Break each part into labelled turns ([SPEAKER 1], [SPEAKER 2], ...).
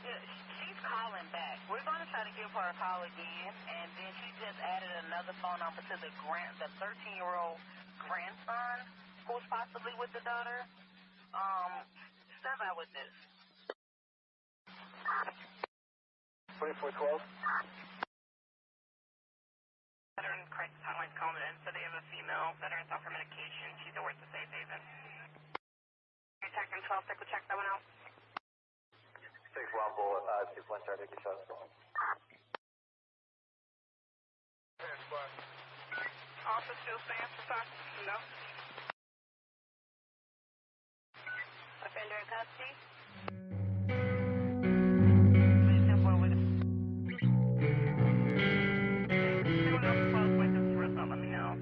[SPEAKER 1] Yeah, she's calling back. We're going to try to give her a call again, and then she just added another phone number to the 13-year-old grandson who's possibly with the daughter. Step out with this.
[SPEAKER 2] 2412.
[SPEAKER 1] Veteran crisis hotline's calling in, so they have a female veteran's off her medication. She's at work to Safe Haven. Detecting 12, take a check that one out.
[SPEAKER 2] 6-1 bullet, 2-1 try to get shot.
[SPEAKER 1] Also still stands for time? No. Offender in custody? Let me know.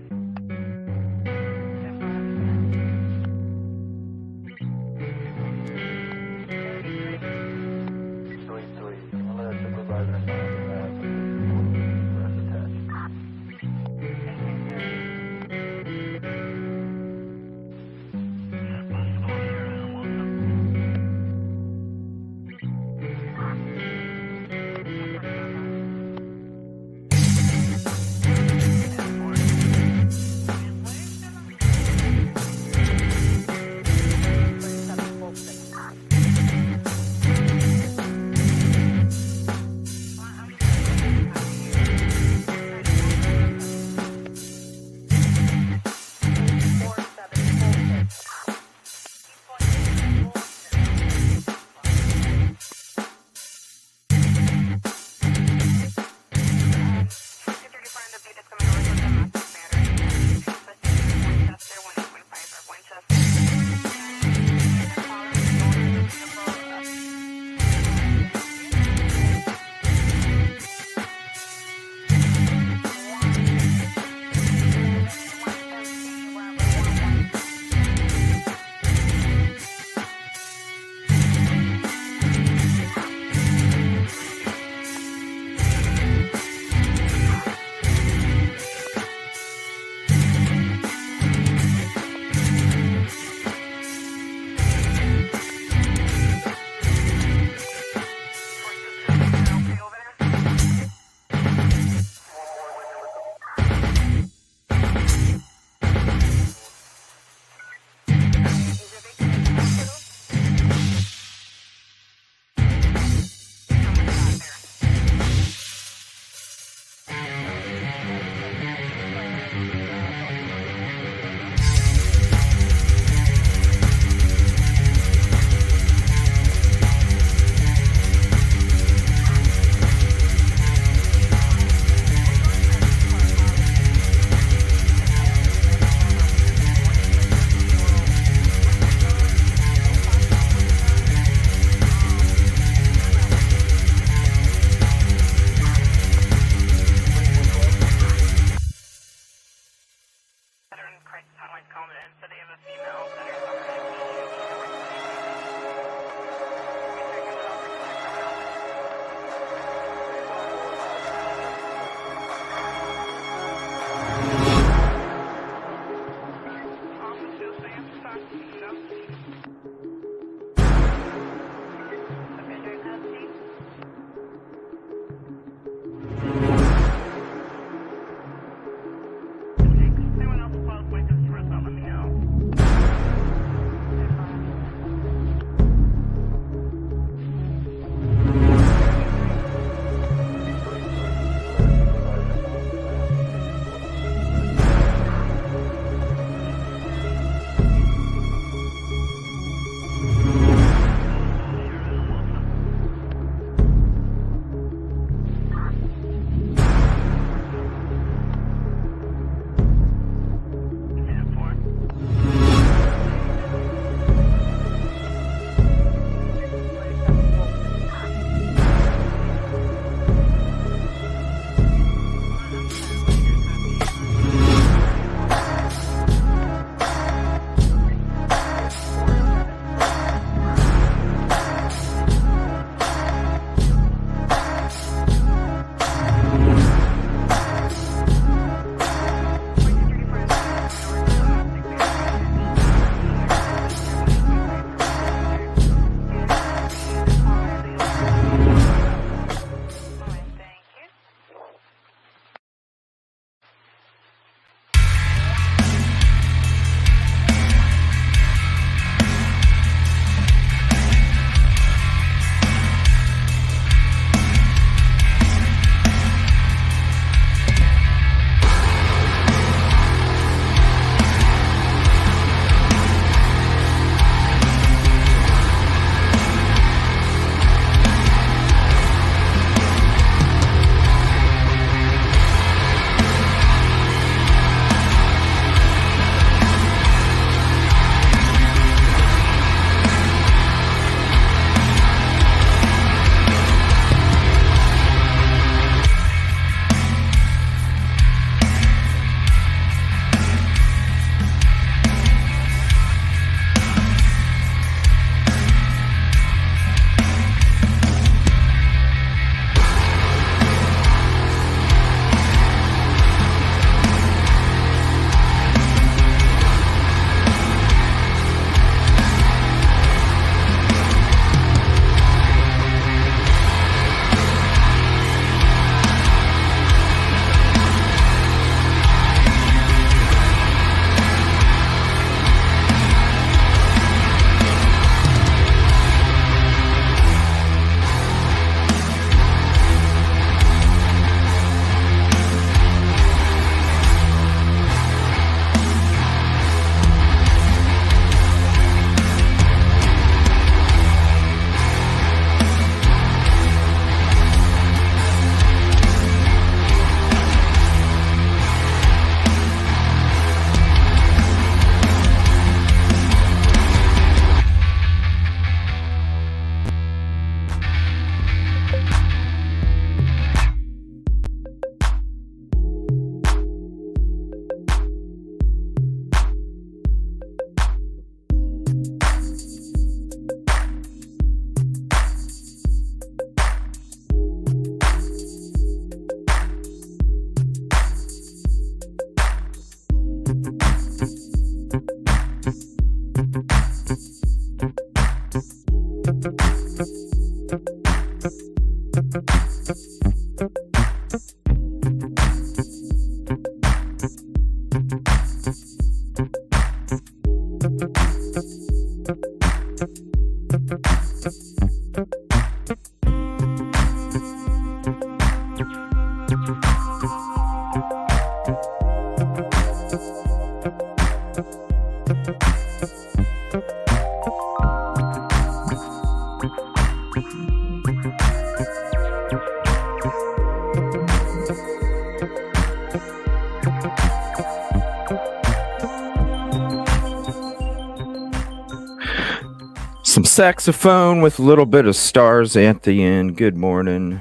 [SPEAKER 3] Some saxophone with a little bit of stars at the end. Good morning.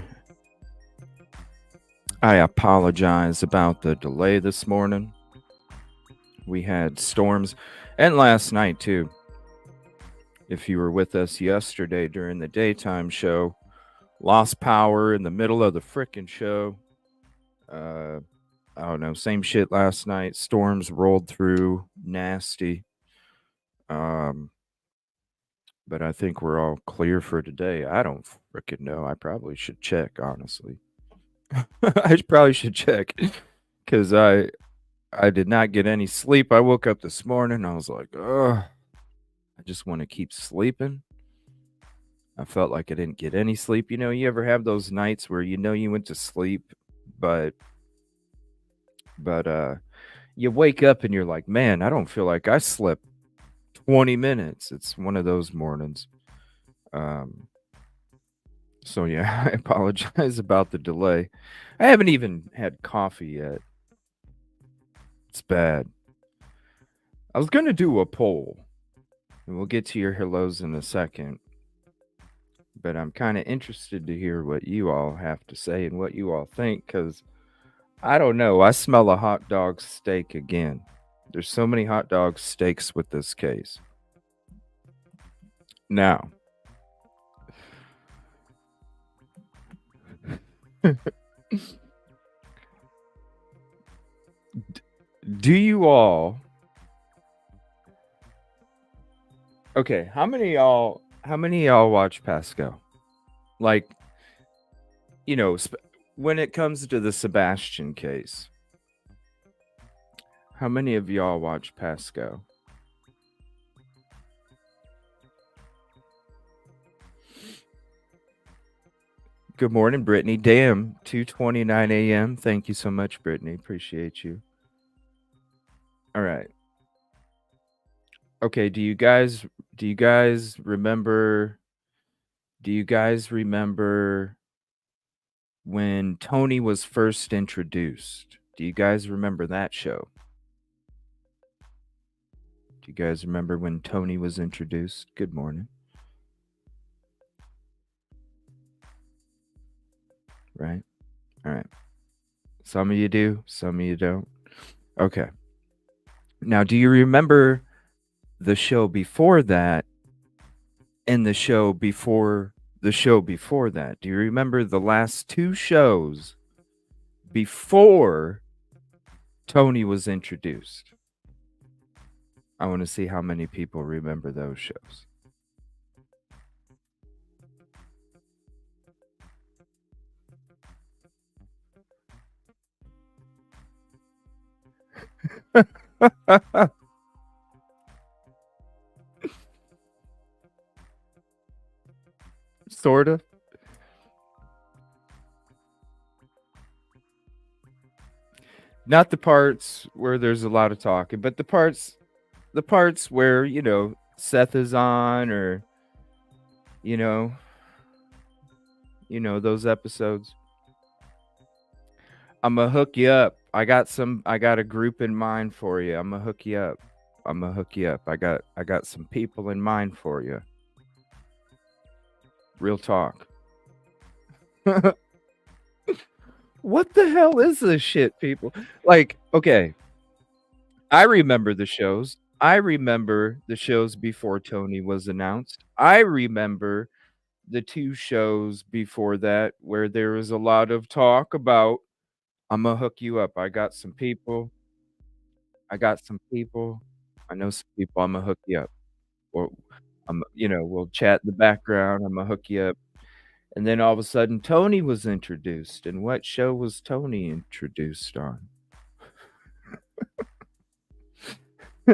[SPEAKER 3] I apologize about the delay this morning. We had storms, and last night too. If you were with us yesterday during the daytime show, lost power in the middle of the frickin' show. I don't know, same shit last night. Storms rolled through, nasty. But I think we're all clear for today. I don't frickin' know. I probably should check, honestly. I probably should check because I did not get any sleep. I woke up this morning. I was like, ugh, I just want to keep sleeping. I felt like I didn't get any sleep. You know, you ever have those nights where you know you went to sleep, but you wake up and you're like, man, I don't feel like I slept 20 minutes. It's one of those mornings. So yeah, I apologize about the delay. I haven't even had coffee yet. It's bad. I was going to do a poll, and we'll get to your hellos in a second. But I'm kind of interested to hear what you all have to say and what you all think, because I don't know. I smell a hot dog steak again. There's so many hot dog steaks with this case. Now, do you all... Okay, how many of y'all watch Pascal? Like, you know, when it comes to the Sebastian case, how many of y'all watch Pascal? Good morning, Brittany. Damn, 2:29 a.m. Thank you so much, Brittany. Appreciate you. All right. Okay, do you guys remember when Tony was first introduced? Do you guys remember that show? Do you guys remember when Tony was introduced? Good morning. Right? All right. Some of you do, some of you don't. Okay. Now, do you remember the show before that and the show before that? Do you remember the last two shows before Tony was introduced? I want to see how many people remember those shows. Sort of. Not the parts where there's a lot of talking, but the parts where, you know, Seth is on, or you know those episodes. I'm gonna hook you up. I got a group in mind for you. I'm gonna hook you up. I got some people in mind for you. Real talk. What the hell is this shit, people? Like, okay. I remember the shows. I remember the shows before Tony was announced. I remember the two shows before that where there was a lot of talk about, I'm gonna hook you up. I got some people. I know some people. I'm gonna hook you up. Or we'll chat in the background. I'm gonna hook you up. And then all of a sudden, Tony was introduced. And what show was Tony introduced on?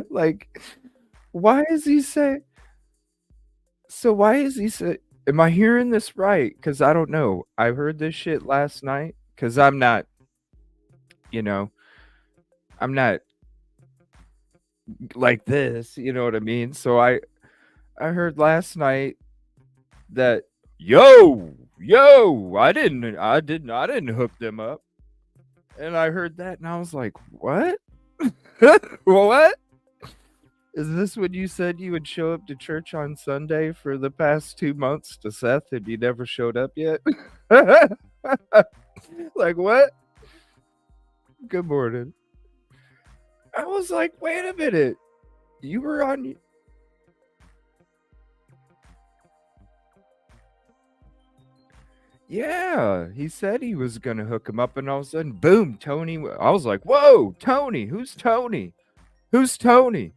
[SPEAKER 3] Like, why is he saying? So why is he say? Am I hearing this right? Because I don't know. I heard this shit last night. Because I'm not, you know, I'm not like this. You know what I mean? So I heard last night that yo, I didn't hook them up. And I heard that and I was like, what? What? Is this when you said you would show up to church on Sunday for the past 2 months to Seth and you never showed up yet? Like, what? Good morning. I was like, wait a minute. You were on. Yeah, he said he was going to hook him up, and all of a sudden, boom, Tony. I was like, whoa, Tony. Who's Tony? Who's Tony?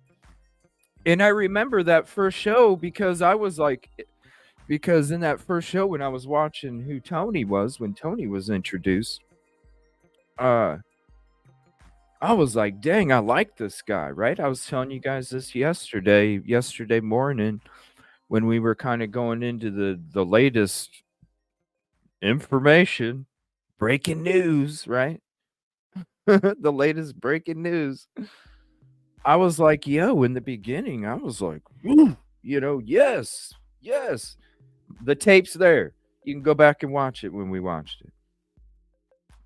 [SPEAKER 3] And I remember that first show because I was like, because in that first show when I was watching who Tony was, when Tony was introduced, uh, I was like, dang, I like this guy, right? I was telling you guys this yesterday morning when we were kind of going into the latest information, breaking news, right? The latest breaking news. I was like, yo, in the beginning, I was like, yes, yes. The tape's there. You can go back and watch it when we watched it.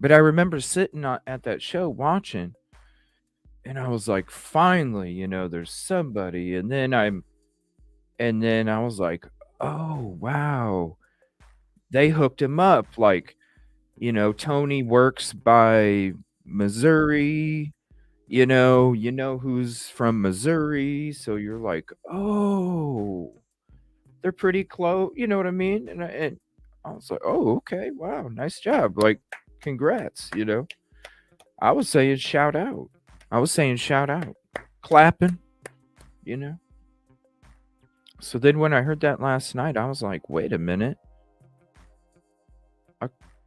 [SPEAKER 3] But I remember sitting at that show watching, and I was like, finally, there's somebody. And then I was like, oh, wow. They hooked him up. Like, Tony works by Missouri. You know who's from Missouri. So you're like, oh, they're pretty close. You know what I mean? And I was like, oh, okay. Wow. Nice job. Like, congrats. I was saying shout out. Clapping, you know. So then when I heard that last night, I was like, wait a minute.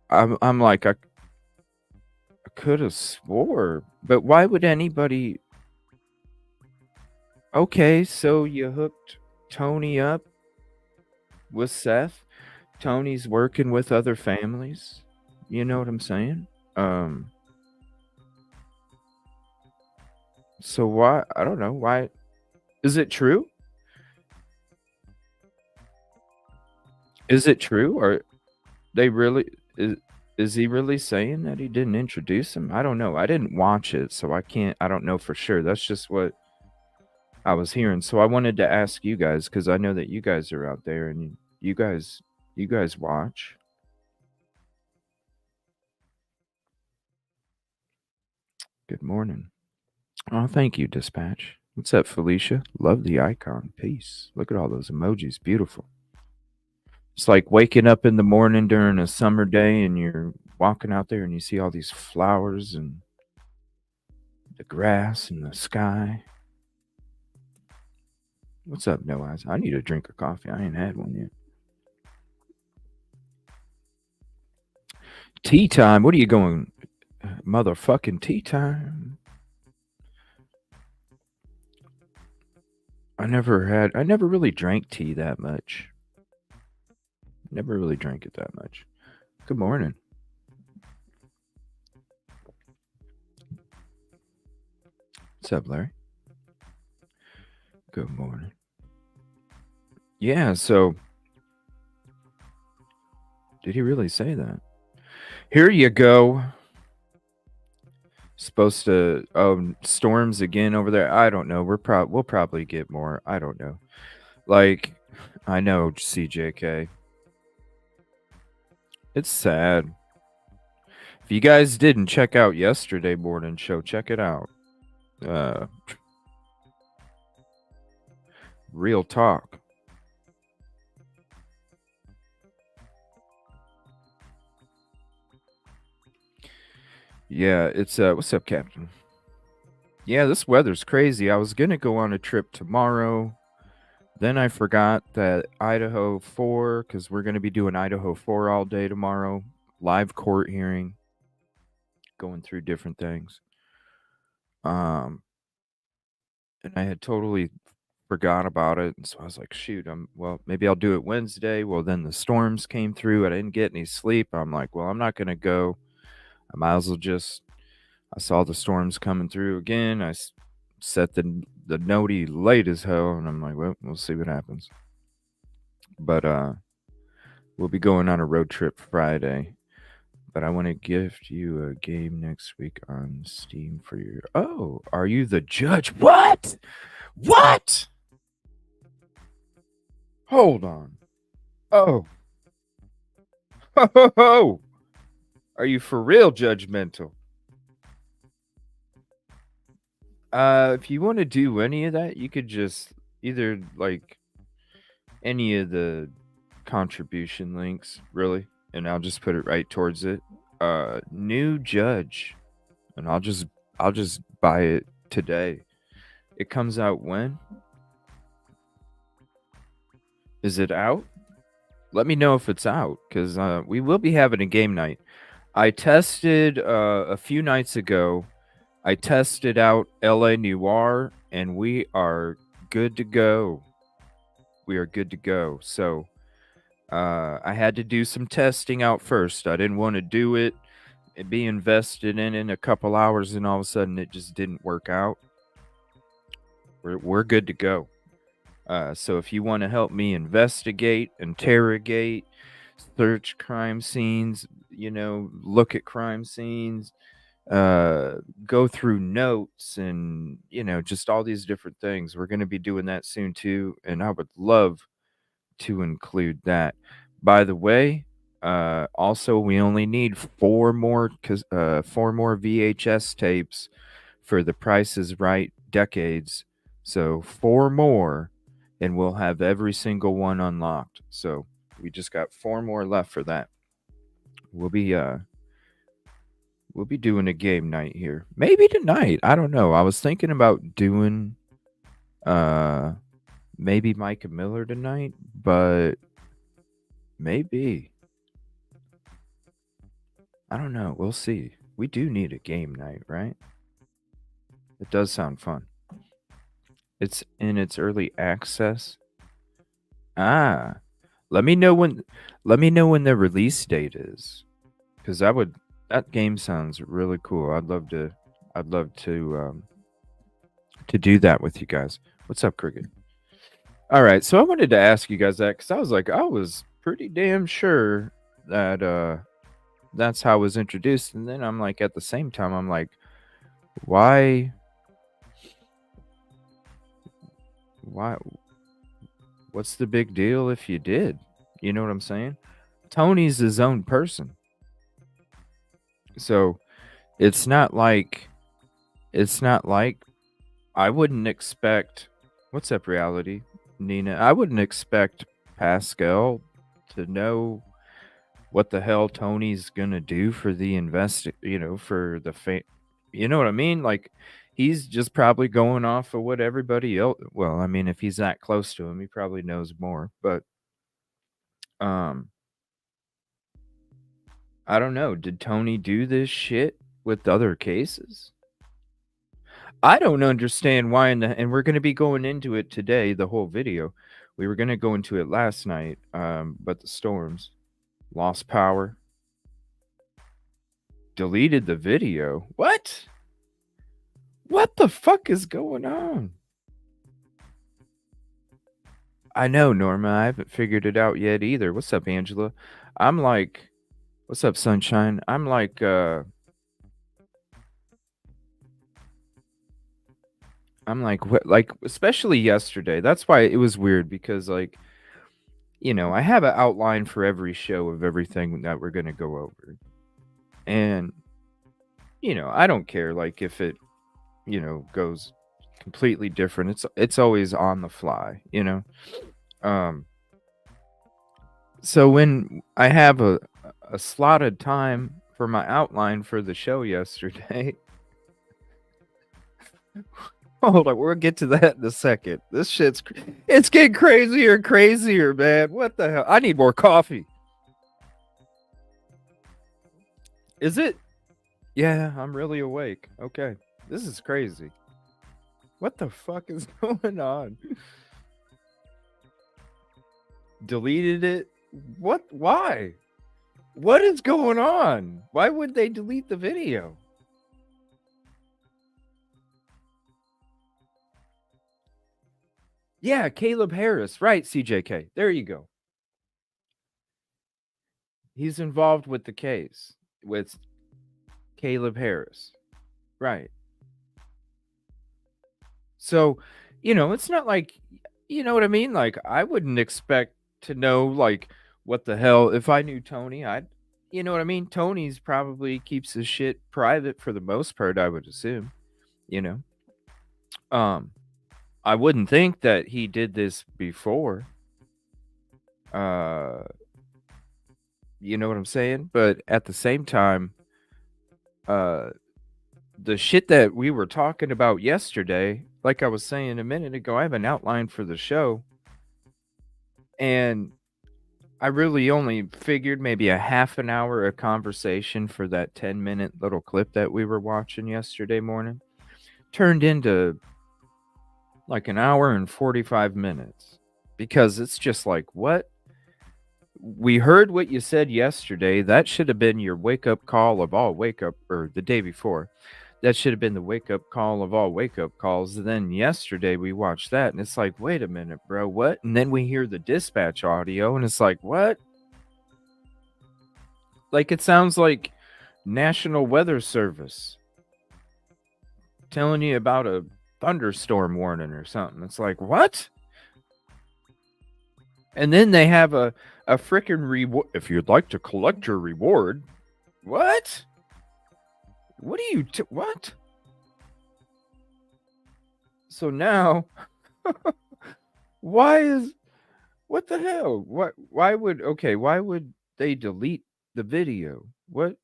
[SPEAKER 3] I'm like, I could have swore, but why would anybody? Okay, so you hooked Tony up with Seth. Tony's working with other families. You know what I'm saying? So why? I don't know why. Is it true? Is it true? Or they really is he really saying that he didn't introduce him? I don't know. I didn't watch it, so I don't know for sure. That's just what I was hearing. So I wanted to ask you guys cuz I know that you guys are out there and you guys watch. Good morning. Oh, thank you, Dispatch. What's up, Felicia? Love the icon. Peace. Look at all those emojis. Beautiful. It's like waking up in the morning during a summer day and you're walking out there and you see all these flowers and the grass and the sky. What's up, No Eyes? I need a drink of coffee. I ain't had one yet. Tea time? What are you going? Motherfucking tea time. I never really drank tea that much. Never really drank it that much. Good morning. What's up, Larry? Good morning. Yeah, so did he really say that? Here you go. Supposed to storms again over there. I don't know. We'll probably get more. I don't know. Like I know CJK. It's sad. If you guys didn't check out yesterday morning show, check it out. Real talk. Yeah, it's what's up, Captain? Yeah, this weather's crazy. I was gonna go on a trip tomorrow. Then I forgot that Idaho 4, because we're gonna be doing Idaho 4 all day tomorrow. Live court hearing. Going through different things. And I had totally forgot about it, and so I was like, "Shoot, well, maybe I'll do it Wednesday." Well, then the storms came through. I didn't get any sleep. I'm like, "Well, I'm not gonna go. I might as well just." I saw the storms coming through again. Set the notey late as hell, and I'm like, "Well, we'll see what happens." But we'll be going on a road trip Friday. But I want to gift you a game next week on Steam for your. Oh, are you the judge? What? What? Hold on. Oh. Ho, ho, ho. Are you for real judgmental? If you want to do any of that, you could just either like any of the contribution links, really, and I'll just put it right towards it. New judge, and I'll just buy it today. It comes out when? Is it out? Let me know if it's out, because we will be having a game night. I tested a few nights ago. I tested out LA Noir, and we are good to go. We are good to go. So I had to do some testing out first. I didn't want to do it and be invested in a couple hours, and all of a sudden it just didn't work out. We're good to go. So if you want to help me investigate, interrogate, search crime scenes, look at crime scenes, go through notes, and just all these different things, we're going to be doing that soon too, and I would love to include that. By the way, also we only need four more VHS tapes for The Price is Right Decades. So 4 more, and we'll have every single one unlocked. So we just got 4 more left for that. We'll be doing a game night here. Maybe tonight. I don't know. I was thinking about doing maybe Micah Miller tonight, but maybe. I don't know. We'll see. We do need a game night, right? It does sound fun. It's in its early access. Ah. Let me know when the release date is. Cuz that game sounds really cool. I'd love to do that with you guys. What's up, Cricket? All right, so I wanted to ask you guys that because I was pretty damn sure that that's how I was introduced, and then I'm like, at the same time, I'm like, why? What's the big deal if you did? You know what I'm saying? Tony's his own person, so it's not like I wouldn't expect. What's up, reality? Nina, I wouldn't expect Pascal to know what the hell Tony's gonna do for the for the you know what I mean? Like, he's just probably going off of what everybody else. Well, I mean, if he's that close to him, he probably knows more. But I don't know. Did Tony do this shit with other cases? I don't understand why, and we're going to be going into it today, the whole video. We were going to go into it last night, but the storms, lost power, deleted the video. What? What the fuck is going on? I know, Norma. I haven't figured it out yet either. What's up, Angela? I'm like, what's up, Sunshine? I'm like, what, like, especially yesterday. That's why it was weird because, like, I have an outline for every show of everything that we're going to go over. And, I don't care, like, if it, goes completely different. It's always on the fly, So when I have a slotted time for my outline for the show yesterday, hold on, we'll get to that in a second. This it's getting crazier and crazier, man. What the hell? I need more coffee. Is it? Yeah, I'm really awake. Okay. This is crazy. What the fuck is going on? deleted it. What? Why? What is going on? Why would they delete the video? Yeah, Caleb Harris. Right, CJK. There you go. He's involved with the case with Caleb Harris. Right. So, it's not like, you know what I mean? Like, I wouldn't expect to know, like, what the hell. If I knew Tony, you know what I mean? Tony's probably keeps his shit private for the most part, I would assume, you know? I wouldn't think that he did this before. You know what I'm saying? But at the same time, the shit that we were talking about yesterday, like I was saying a minute ago, I have an outline for the show. And I really only figured maybe a half an hour of conversation for that 10-minute little clip that we were watching yesterday morning. Turned into like an hour and 45 minutes. Because it's just like, what? We heard what you said yesterday. That should have been your wake-up call of all wake-up, or the day before. That should have been the wake-up call of all wake-up calls. And then yesterday we watched that, and it's like, wait a minute, bro, what? And then we hear the dispatch audio, and it's like, what? Like, it sounds like National Weather Service telling you about a thunderstorm warning or something. It's like, what? And then they have a freaking reward. If you'd like to collect your reward, what? What do you what? So now, what the hell? Why would they delete the video? What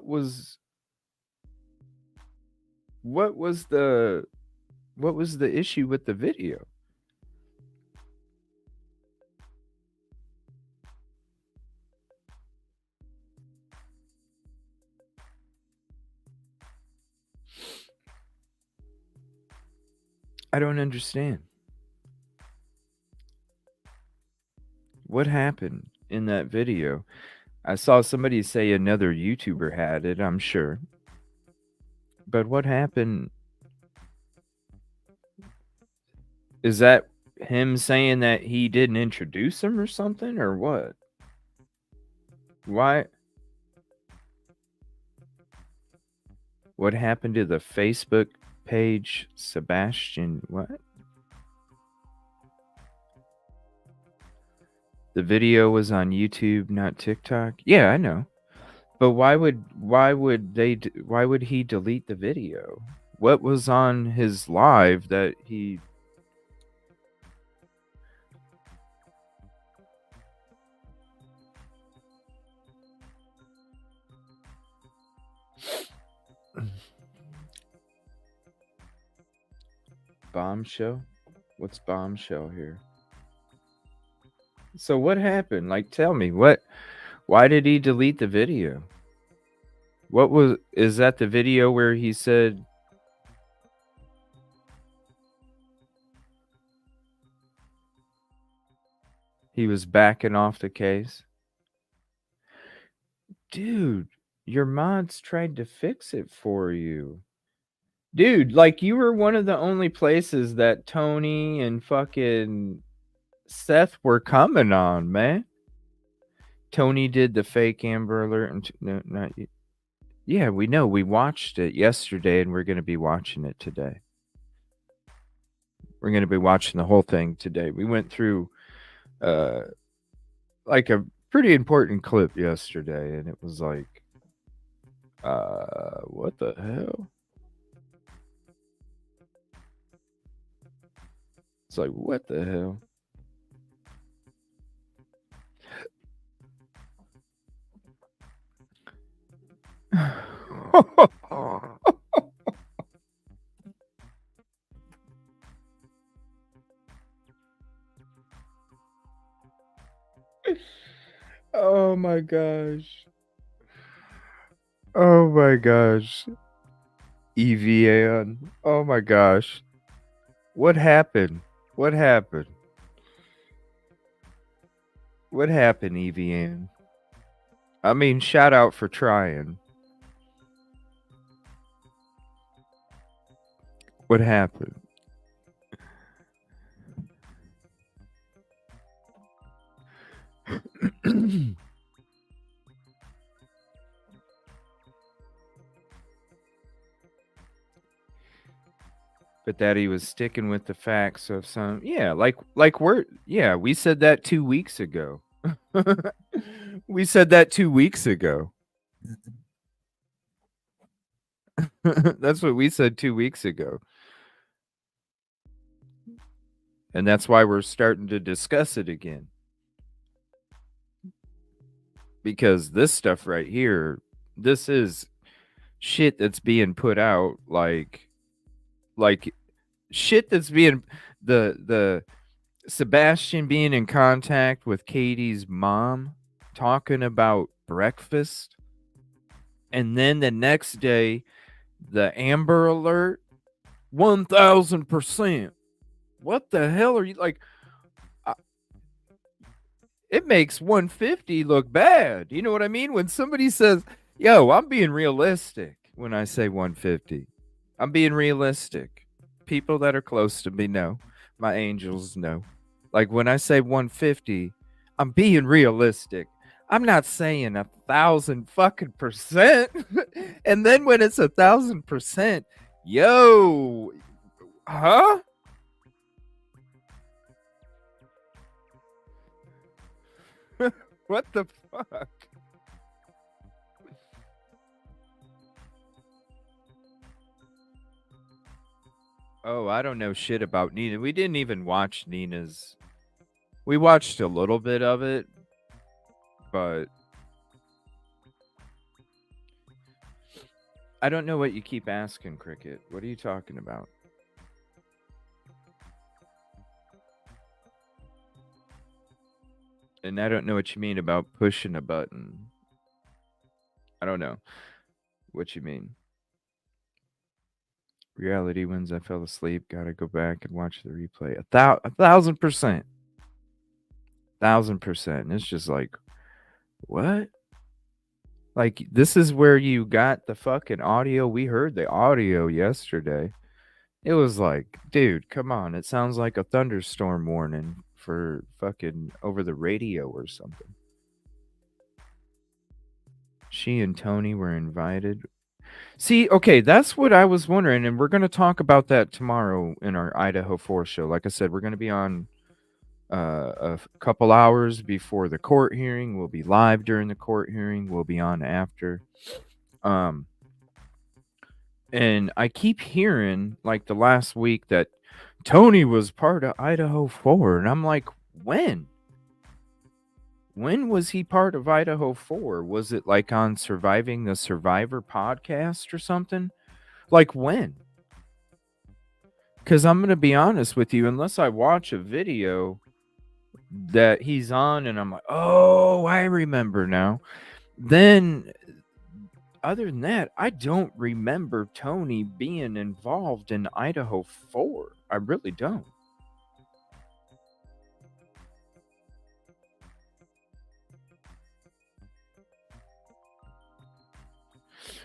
[SPEAKER 3] was the issue with the video? I don't understand. What happened in that video? I saw somebody say another YouTuber had it, I'm sure. But what happened? Is that him saying that he didn't introduce him or something, or what? Why? What happened to the Facebook page, Sebastian? What? The video was on YouTube, not TikTok. Yeah, I know. But why would he delete the video? What was on his live that he? Bombshell? What's bombshell here? So what happened? Like, tell me what? Why did he delete the video? Is that the video where he said he was backing off the case? Dude, your mods tried to fix it for you. Dude, like, you were one of the only places that Tony and fucking Seth were coming on, man. Tony did the fake Amber Alert, and no, not you. Yeah, we know. We watched it yesterday, and we're going to be watching it today. We're going to be watching the whole thing today. We went through like a pretty important clip yesterday, and it was like, what the hell? It's like, what the hell? Oh my gosh. Oh my gosh. EVAN. Oh my gosh. What happened? What happened? What happened, EVN? I mean, shout out for trying. What happened? But that he was sticking with the facts of some, yeah, we said that 2 weeks ago. We said that 2 weeks ago. That's what we said 2 weeks ago. And that's why we're starting to discuss it again. Because this stuff right here, this is shit that's being put out like shit that's being the Sebastian being in contact with Katie's mom talking about breakfast, and then the next day the Amber Alert 1000%. What the hell are you like? It makes 150 look bad. You know what I mean? When somebody says, "Yo, I'm being realistic," when I say 150, I'm being realistic. People that are close to me know. My angels know. Like when I say 150, I'm being realistic. I'm not saying 1,000 fucking %. And then when it's 1,000%, yo, huh? What the fuck? Oh, I don't know shit about Nina. We didn't even watch Nina's. We watched a little bit of it, but I don't know what you keep asking, Cricket. What are you talking about? And I don't know what you mean about pushing a button. I don't know what you mean. Reality wins. I fell asleep. Gotta go back and watch the replay. 1,000%. 1,000%. And it's just like, what? Like, this is where you got the fucking audio. We heard the audio yesterday. It was like, dude, come on. It sounds like a thunderstorm warning for fucking over the radio or something. She and Tony were invited. See, okay, that's what I was wondering, and we're going to talk about that tomorrow in our Idaho 4 show. Like I said, we're going to be on a couple hours before the court hearing. We'll be live during the court hearing. We'll be on after. And I keep hearing like the last week that Tony was part of Idaho 4, and I'm like, when? When was he part of Idaho 4? Was it like on Surviving the Survivor podcast or something? Like when? Because I'm going to be honest with you, unless I watch a video that he's on and I'm like, oh, I remember now. Then, other than that, I don't remember Tony being involved in Idaho 4. I really don't.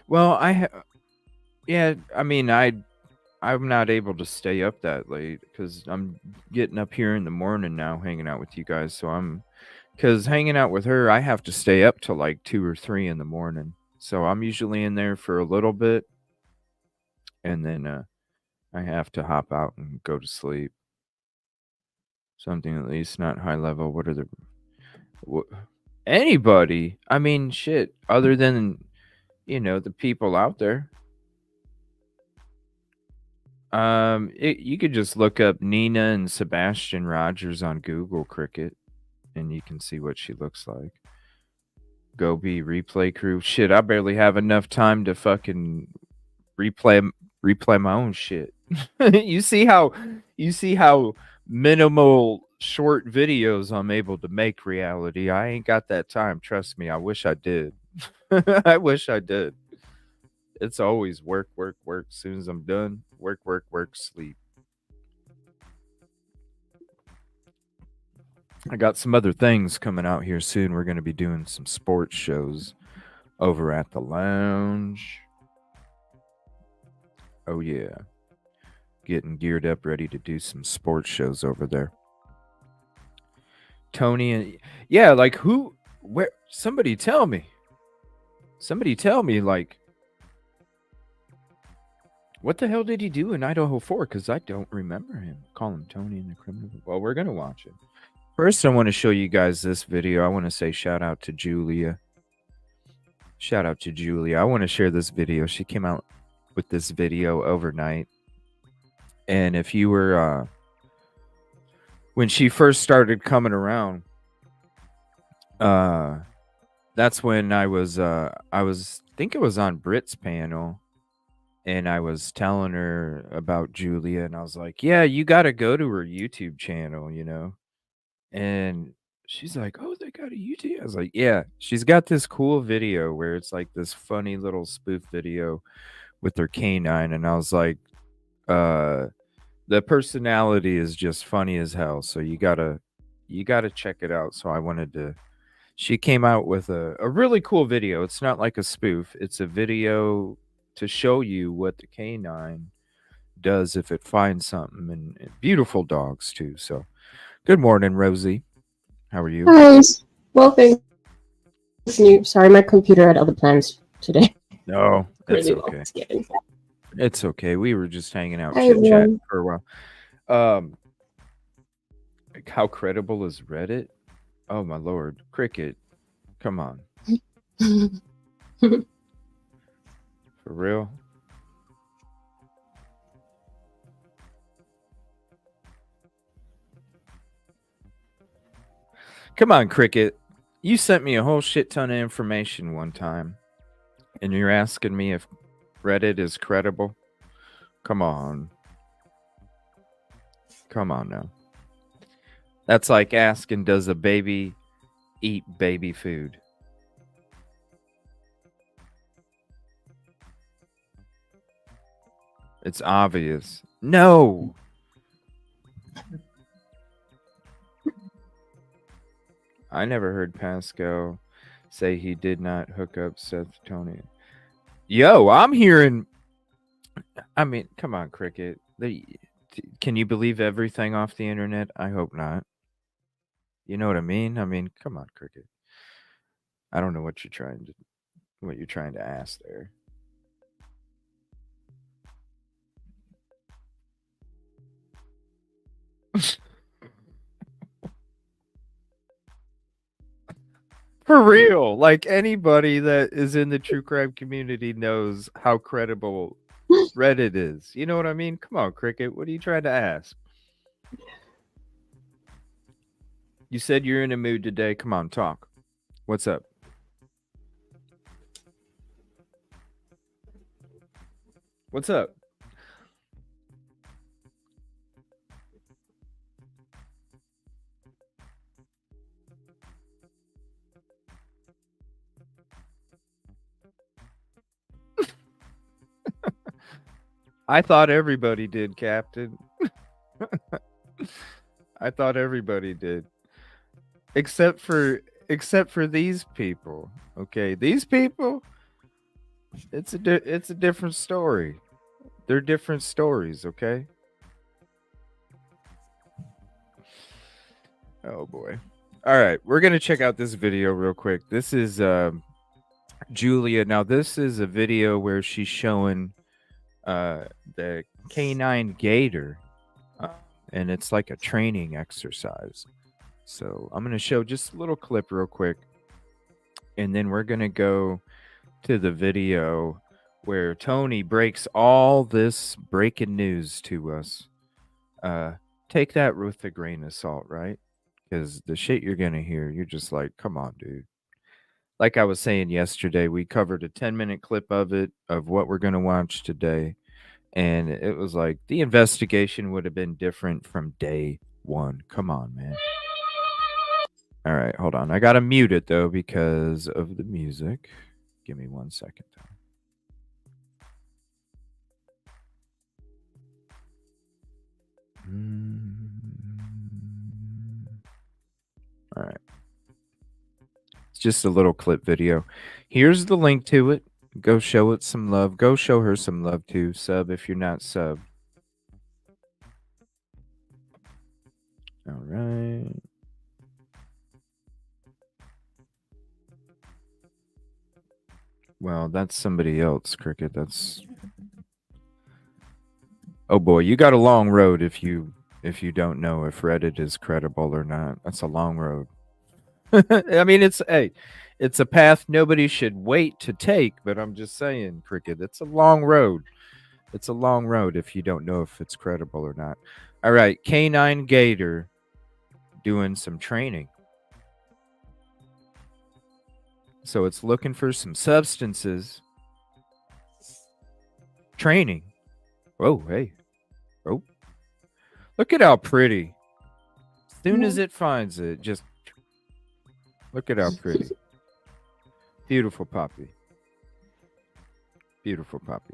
[SPEAKER 3] Well, yeah, I mean, I'm not able to stay up that late because I'm getting up here in the morning now, hanging out with you guys. So because hanging out with her, I have to stay up till like 2 or 3 in the morning. So I'm usually in there for a little bit, and then I have to hop out and go to sleep. Something at least not high level. What are the anybody? I mean, shit. Other than the people out there. You could just look up Nina and Sebastian Rogers on Google Cricket, and you can see what she looks like. Gobi replay crew. Shit, I barely have enough time to fucking replay my own shit. you see how minimal short videos I'm able to make reality. I ain't got that time. Trust me. I wish I did. I wish I did. It's always work, work, work. As soon as I'm done, work, work, work, sleep. I got some other things coming out here soon. We're going to be doing some sports shows over at the lounge. Oh, yeah. Getting geared up, ready to do some sports shows over there. Tony and yeah, like who, where, somebody tell me. Somebody tell me, like, what the hell did he do in Idaho 4? Because I don't remember him. Call him Tony and the Criminal. Well, we're going to watch it. First, I want to show you guys this video. I want to say shout out to Julia. Shout out to Julia. I want to share this video. She came out with this video overnight. And if you were, when she first started coming around, that's when I think it was on Brit's panel. And I was telling her about Julia, and I was like, yeah, you got to go to her YouTube channel, you know? And she's like, oh, they got a YouTube. I was like, yeah, she's got this cool video where it's like this funny little spoof video with her canine. And I was like, the personality is just funny as hell. So you gotta check it out. So I wanted to, she came out with a really cool video. It's not like a spoof. It's a video to show you what the canine does if it finds something, and beautiful dogs too. So good morning, Rosie. How are you?
[SPEAKER 4] Nice. Well, thank you. Sorry, my computer had other plans today.
[SPEAKER 3] No, it's
[SPEAKER 4] Really
[SPEAKER 3] okay.
[SPEAKER 4] well.
[SPEAKER 3] It's okay. We were just hanging out,
[SPEAKER 4] Hi,
[SPEAKER 3] chit chat
[SPEAKER 4] everyone.
[SPEAKER 3] for a while. Like, how credible is Reddit? Oh my lord, Cricket, come on, for real? Come on, Cricket. You sent me a whole shit ton of information one time, and you're asking me if Reddit is credible? Come on. Come on now. That's like asking, does a baby eat baby food? It's obvious. No. I never heard Pascal say he did not hook up Seth Tony. Yo, I'm hearing. I mean, come on, Cricket. Can you believe everything off the internet? I hope not. You know what I mean? I mean, come on, Cricket. I don't know what you're trying to ask there. For real, like anybody that is in the true crime community knows how credible Reddit is. You know what I mean? Come on, Cricket. What are you trying to ask? You said you're in a mood today. Come on, talk. What's up? What's up? I thought everybody did, Captain. I thought everybody did. Except for these people. Okay, these people, it's a different story. They're different stories, okay? Oh boy. All right, we're going to check out this video real quick. This is Julia. Now this is a video where she's showing the canine gator, and it's like a training exercise. So I'm going to show just a little clip real quick, and then we're going to go to the video where Tony breaks all this breaking news to us. Take that with a grain of salt, right? Because the shit you're going to hear, you're just like, come on, dude. Like I was saying yesterday, we covered a 10-minute clip of it, of what we're going to watch today. And it was like, the investigation would have been different from day one. Come on, man. All right, hold on. I got to mute it, though, because of the music. Give me 1 second. All right. It's just a little clip video. Here's the link to it. Go show it some love. Go show her some love too. Sub if you're not sub. All right. Well, that's somebody else, Cricket. That's... Oh boy, you got a long road if you don't know if Reddit is credible or not. That's a long road. I mean, it's a path nobody should wait to take, but I'm just saying, Cricket, it's a long road. It's a long road if you don't know if it's credible or not. All right, Canine Gator doing some training. So it's looking for some substances. Training. Oh, hey. Oh. Look at how pretty. As soon as it finds it, just look at how pretty. Beautiful puppy. Beautiful puppy.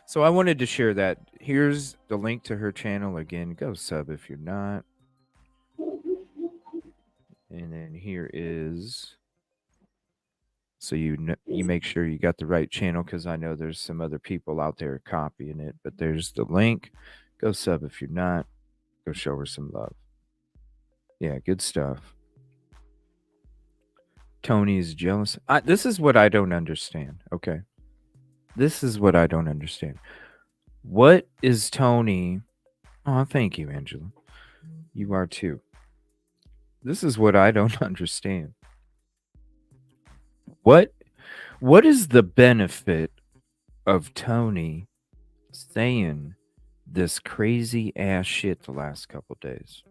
[SPEAKER 3] So I wanted to share that. Here's the link to her channel again. Go sub if you're not. And then here is... So you make sure you got the right channel, because I know there's some other people out there copying it. But there's the link. Go sub if you're not. Go show her some love. Yeah, good stuff. Tony's jealous. This is what I don't understand. Okay. This is what I don't understand. What is Tony... Oh, thank you, Angela. You are too. This is what I don't understand. What is the benefit of Tony saying this crazy ass shit the last couple days?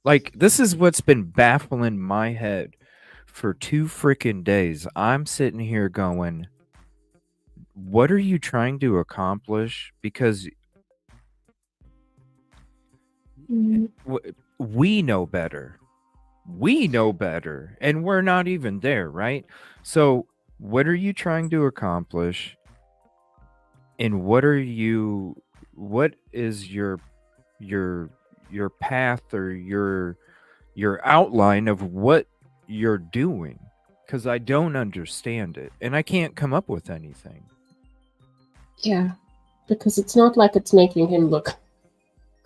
[SPEAKER 3] Like, this is what's been baffling my head for 2 freaking days. I'm sitting here going, what are you trying to accomplish? Because we know better. We know better, and we're not even there, right? So what are you trying to accomplish? And what is your path or your outline of what you're doing? Because I don't understand it, and I can't come up with anything.
[SPEAKER 4] Yeah, because it's not like it's making him look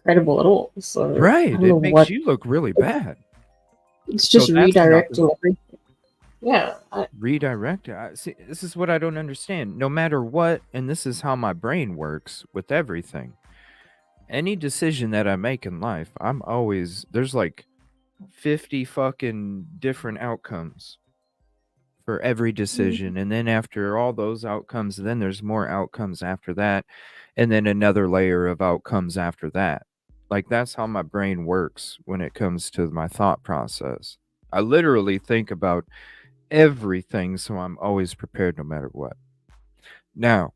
[SPEAKER 4] credible at all. So
[SPEAKER 3] right, it makes you look really bad.
[SPEAKER 4] It's just redirecting everything. Yeah.
[SPEAKER 3] Redirect. See, this is what I don't understand. No matter what, and this is how my brain works with everything. Any decision that I make in life, I'm always... There's like 50 fucking different outcomes for every decision. And then after all those outcomes, then there's more outcomes after that. And then another layer of outcomes after that. Like, that's how my brain works when it comes to my thought process. I literally think about everything, so I'm always prepared no matter what. Now,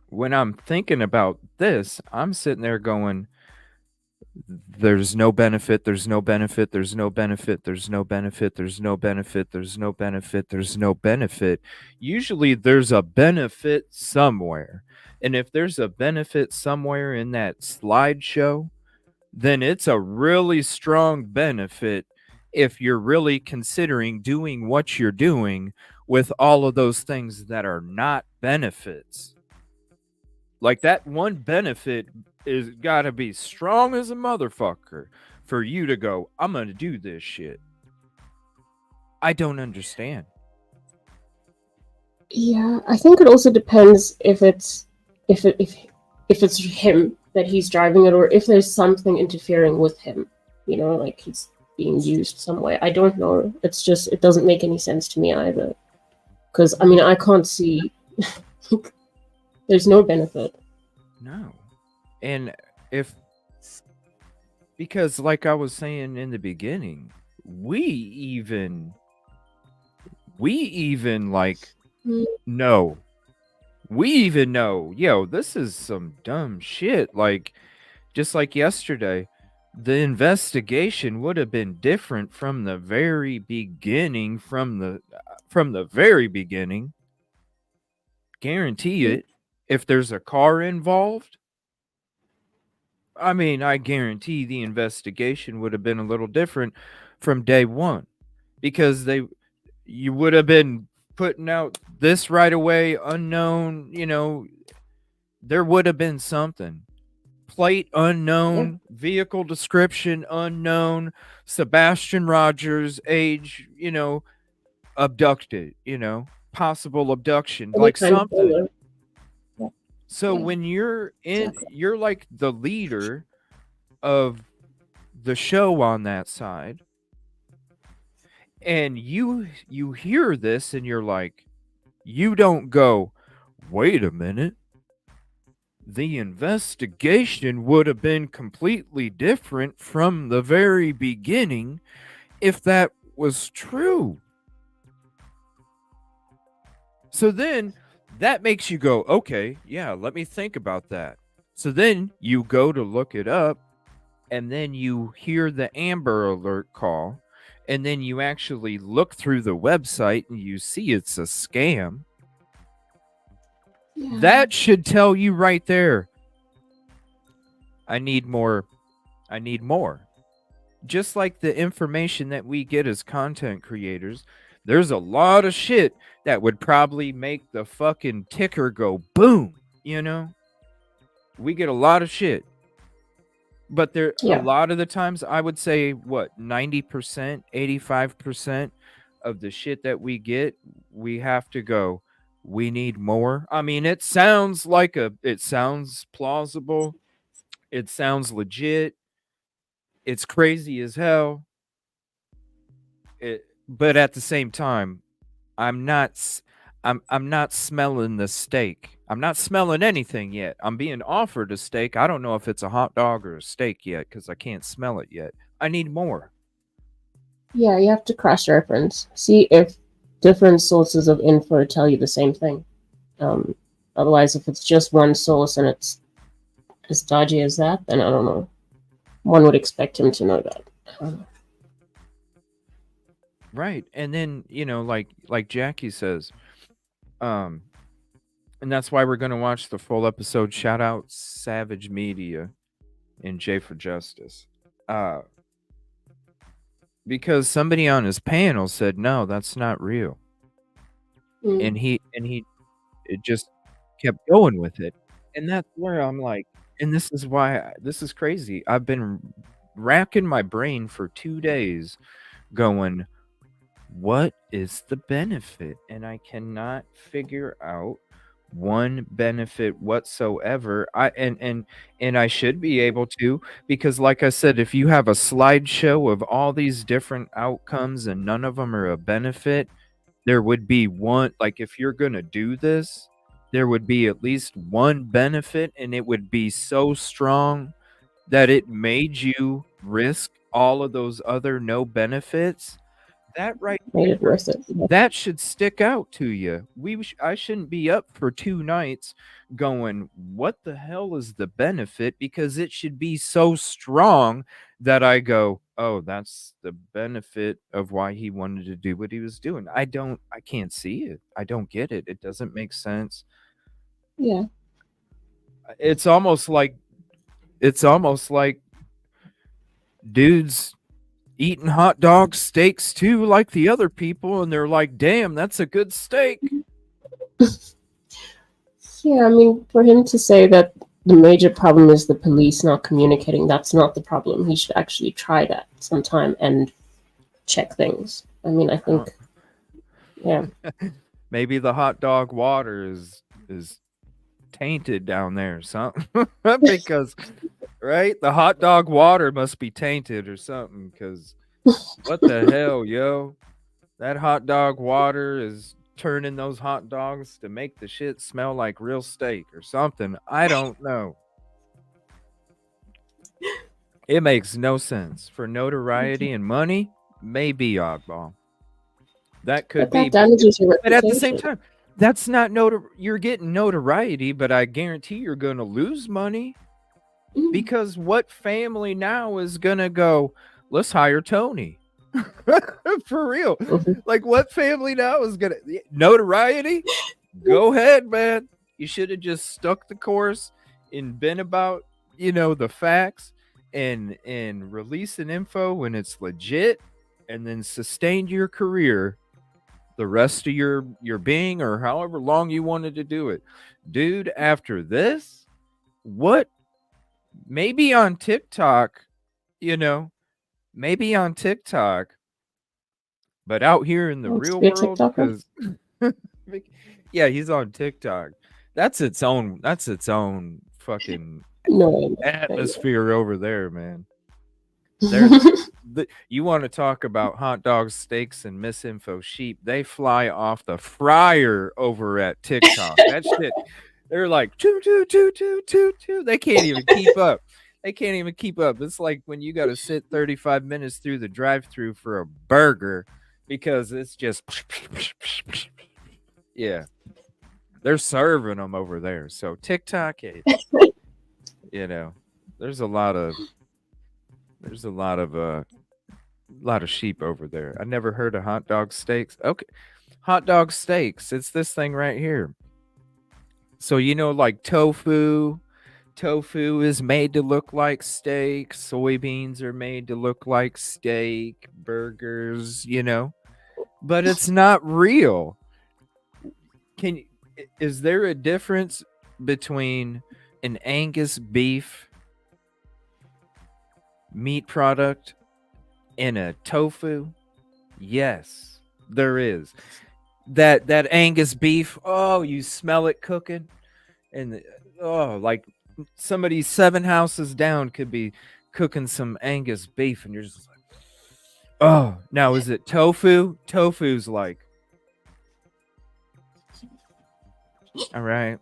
[SPEAKER 3] when I'm thinking about this, I'm sitting there going, there's no benefit, there's no benefit, there's no benefit, there's no benefit, there's no benefit, there's no benefit, there's no benefit. Usually there's a benefit somewhere. And if there's a benefit somewhere in that slideshow, then it's a really strong benefit if you're really considering doing what you're doing with all of those things that are not benefits. Like, that one benefit is got to be strong as a motherfucker for you to go, I'm going to do this shit. I don't understand.
[SPEAKER 4] Yeah, I think it also depends if it's him that he's driving it, or if there's something interfering with him. You know, like he's being used some way. I don't know. It's just, it doesn't make any sense to me either. Because, I mean, I can't see... There's no benefit.
[SPEAKER 3] No. And because like I was saying in the beginning, we even like know. We even know, yo, this is some dumb shit. Like, just like yesterday, the investigation would have been different from the very beginning, from the very beginning. Guarantee it. If there's a car involved, I mean, I guarantee the investigation would have been a little different from day one, because you would have been putting out this right away, unknown, there would have been something. Plate unknown, vehicle description unknown, Sebastian Rogers, age, abducted, possible abduction,
[SPEAKER 4] Any
[SPEAKER 3] like
[SPEAKER 4] kind of
[SPEAKER 3] something.
[SPEAKER 4] thriller. Yeah.
[SPEAKER 3] So
[SPEAKER 4] Yeah,
[SPEAKER 3] when you're
[SPEAKER 4] exactly.
[SPEAKER 3] you're like the leader of the show on that side, and you hear this and you're like, you don't go, wait a minute, the investigation would have been completely different from the very beginning if that was true. So then that makes you go, okay, yeah, let me think about that. So then you go to look it up, and then you hear the Amber Alert call, and then you actually look through the website and you see it's a scam.
[SPEAKER 4] Yeah.
[SPEAKER 3] That should tell you right there, I need more. I need more. Just like the information that we get as content creators, there's a lot of shit that would probably make the fucking ticker go boom, We get a lot of shit. But a lot of the times, I would say, 90%, 85% of the shit that we get, we have to go, we need more. I mean, it sounds plausible. It sounds legit. It's crazy as hell. But at the same time, I'm not smelling the steak. I'm not smelling anything yet. I'm being offered a steak. I don't know if it's a hot dog or a steak yet because I can't smell it yet. I need more.
[SPEAKER 4] Yeah, you have to cross-reference. See if different sources of info tell you the same thing. Otherwise, if it's just one source and it's as dodgy as that, then I don't know. One would expect him to know that.
[SPEAKER 3] Right. And then, like Jackie says, and that's why we're going to watch the full episode. Shout out Savage Media and J for Justice. Because somebody on his panel said, no, that's not real. And he it just kept going with it. And that's where I'm like, and this is why this is crazy. I've been racking my brain for 2 days going, what is the benefit? And I cannot figure out one benefit whatsoever. And I should be able to, because like I said, if you have a slideshow of all these different outcomes and none of them are a benefit, there would be one, like if you're going to do this, there would be at least one benefit, and it would be so strong that it made you risk all of those other no benefits. That right
[SPEAKER 4] Made it worth it.
[SPEAKER 3] that should stick out to you. I shouldn't be up for 2 nights going, what the hell is the benefit? Because it should be so strong that I go, oh, that's the benefit of why he wanted to do what he was doing. I can't see it. I don't get it. It doesn't make sense.
[SPEAKER 4] Yeah.
[SPEAKER 3] It's almost like dudes eating hot dog steaks too, like the other people, and they're like, damn, that's a good steak.
[SPEAKER 4] Yeah, I mean, for him to say that the major problem is the police not communicating, that's not the problem. He should actually try that sometime and check things. I mean, I think, yeah.
[SPEAKER 3] Maybe the hot dog water is tainted down there or something. Because right, the hot dog water must be tainted or something, because what the hell, yo, that hot dog water is turning those hot dogs to make the shit smell like real steak or something. I don't know. It makes no sense. For notoriety and money, maybe oddball. That could be,
[SPEAKER 4] damages your
[SPEAKER 3] but at the same
[SPEAKER 4] reputation.
[SPEAKER 3] time, that's not you're getting notoriety, but I guarantee you're going to lose money. Because what family now is going to go, let's hire Tony? For real. Like, what family now is going to, notoriety? Go ahead, man. You should have just stuck the course and been about, the facts and releasing info when it's legit. and then sustained your career the rest of your being, or however long you wanted to do it. Dude, after this, what? Maybe on TikTok, you know, maybe on TikTok, but out here in the
[SPEAKER 4] Wants to
[SPEAKER 3] real
[SPEAKER 4] be a
[SPEAKER 3] world,
[SPEAKER 4] TikToker?
[SPEAKER 3] because yeah, he's on TikTok. That's its own. That's its own fucking
[SPEAKER 4] No, I know.
[SPEAKER 3] atmosphere over there, man. There's you want to talk about hot dogs, steaks, and misinfo sheep? They fly off the fryer over at TikTok. That shit, they're like choo choo choo choo choo choo. They can't even keep up. They can't even keep up. It's like when you got to sit 35 minutes through the drive-through for a burger because it's just yeah. They're serving them over there. So TikTok, you know, there's a lot of sheep over there. I never heard of hot dog steaks. Okay. Hot dog steaks. It's this thing right here. So like tofu is made to look like steak, soybeans are made to look like steak, burgers, but it's not real. Is there a difference between an Angus beef meat product and a tofu? Yes, there is. That Angus beef, oh, you smell it cooking, and like somebody 7 houses down could be cooking some Angus beef, and you're just like, oh. Now is it tofu? Tofu's like, all right.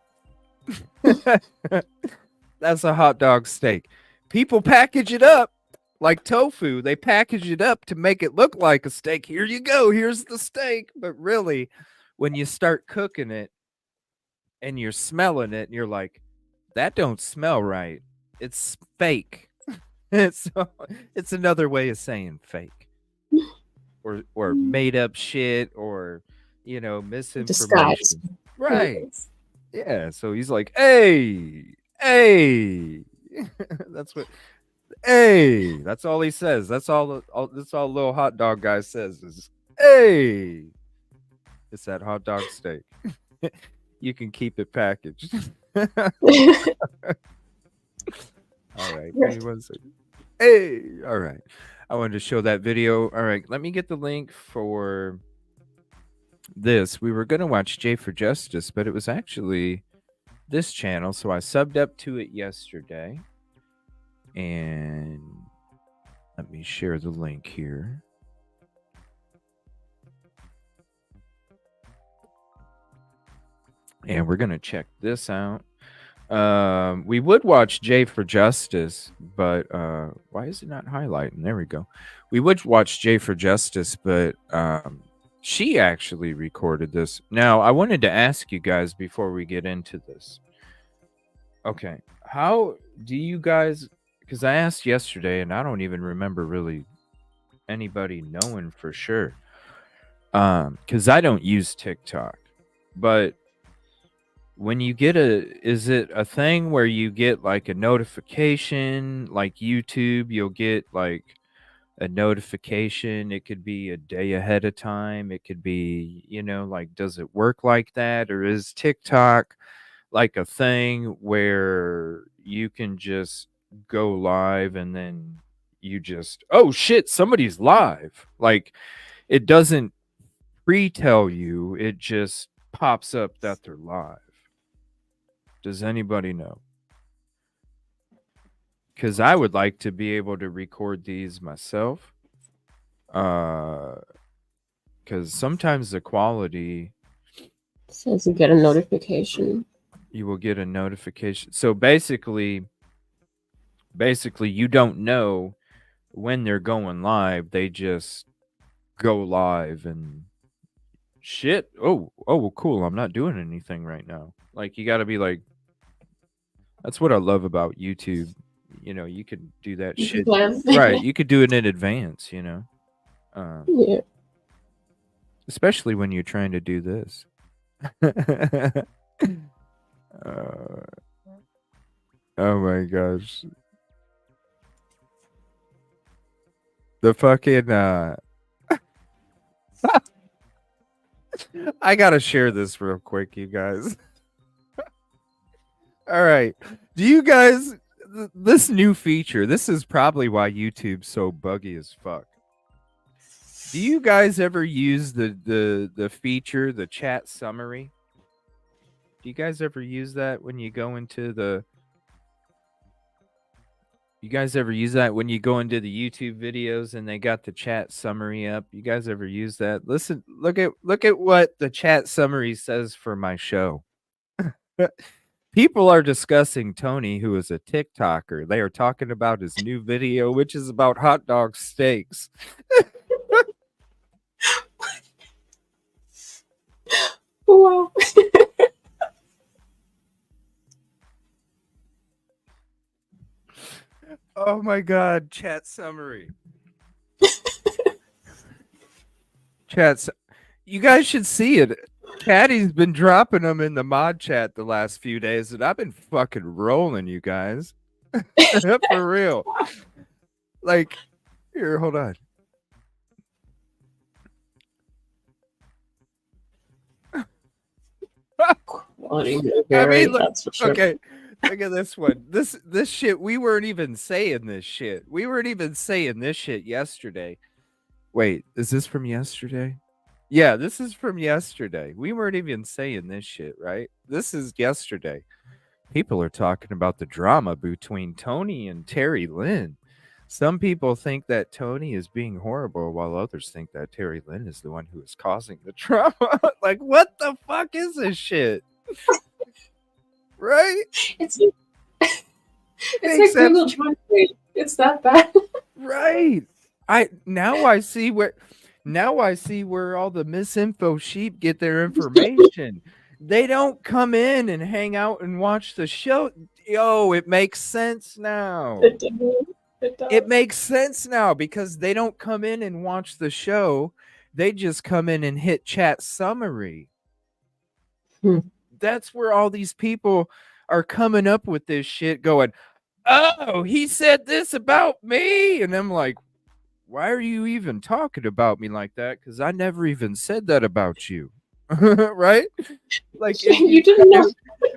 [SPEAKER 3] That's a hot dog steak. People package it up like tofu. They package it up to make it look like a steak. Here you go. Here's the steak. But really, when you start cooking it and you're smelling it and you're like, that don't smell right. It's fake. It's another way of saying fake. Or made up shit, or misinformation.
[SPEAKER 4] Disguise.
[SPEAKER 3] Right. Yeah. So he's like, hey. That's what. Hey, that's all he says. That's all little hot dog guy says is, hey. It's that hot dog steak. You can keep it packaged. All right. Give me 1 second. Hey. All right. I wanted to show that video. All right. Let me get the link for this. We were going to watch J for Justice, but it was actually this channel. So I subbed up to it yesterday. And let me share the link here. And we're going to check this out. We would watch J for Justice, but why is it not highlighting? There we go. We would watch J for Justice, but she actually recorded this. Now, I wanted to ask you guys before we get into this. Okay. How do you guys... Because I asked yesterday, and I don't even remember really anybody knowing for sure. Because I don't use TikTok. But when you get is it a thing where you get like a notification, like YouTube, you'll get like a notification? It could be a day ahead of time. It could be, like, does it work like that? Or is TikTok like a thing where you can just go live and then you just, oh shit, somebody's live? Like, it doesn't pre-tell you, it just pops up that they're live. Does anybody know? Because I would like to be able to record these myself, because sometimes the quality
[SPEAKER 4] says you get a notification.
[SPEAKER 3] You will get a notification. So basically you don't know when they're going live. They just go live and shit. Oh, well, cool. I'm not doing anything right now. Like, you got to be like, that's what I love about YouTube. You could do that shit. Right. You could do it in advance,
[SPEAKER 4] Yeah.
[SPEAKER 3] Especially when you're trying to do this. Oh my gosh. The fucking I gotta share this real quick, you guys. All right. Do you guys this new feature, this is probably why YouTube's so buggy as fuck. Do you guys ever use the feature, the chat summary? Do you guys ever use that when you go into the You guys ever use that when you go into the YouTube videos and they got the chat summary up? You guys ever use that? Listen, look at what the chat summary says for my show. People are discussing Tony, who is a TikToker. They are talking about his new video, which is about hot dog steaks.
[SPEAKER 4] Wow.
[SPEAKER 3] Oh my god, chat summary. Chats, you guys should see it. Patty's been dropping them in the mod chat the last few days, and I've been fucking rolling, you guys. For real. Like, here, hold on.
[SPEAKER 4] That's for sure.
[SPEAKER 3] Okay. Look at this one. This shit, we weren't even saying this shit. We weren't even saying this shit yesterday. Wait, is this from yesterday? Yeah, this is from yesterday. We weren't even saying this shit, right? This is yesterday. People are talking about the drama between Tony and Terry Lynn. Some people think that Tony is being horrible, while others think that Terry Lynn is the one who is causing the drama. Like, what the fuck is this shit? Right?
[SPEAKER 4] It's like Google Translate. It's that bad.
[SPEAKER 3] Right. Now I see where all the misinfo sheep get their information. They don't come in and hang out and watch the show. Yo, it makes sense now.
[SPEAKER 4] It does.
[SPEAKER 3] It makes sense now because they don't come in and watch the show. They just come in and hit chat summary. That's where all these people are coming up with this shit going, oh, he said this about me. And I'm like, why are you even talking about me like that? Because I never even said that about you. Right? Like,
[SPEAKER 4] you didn't know.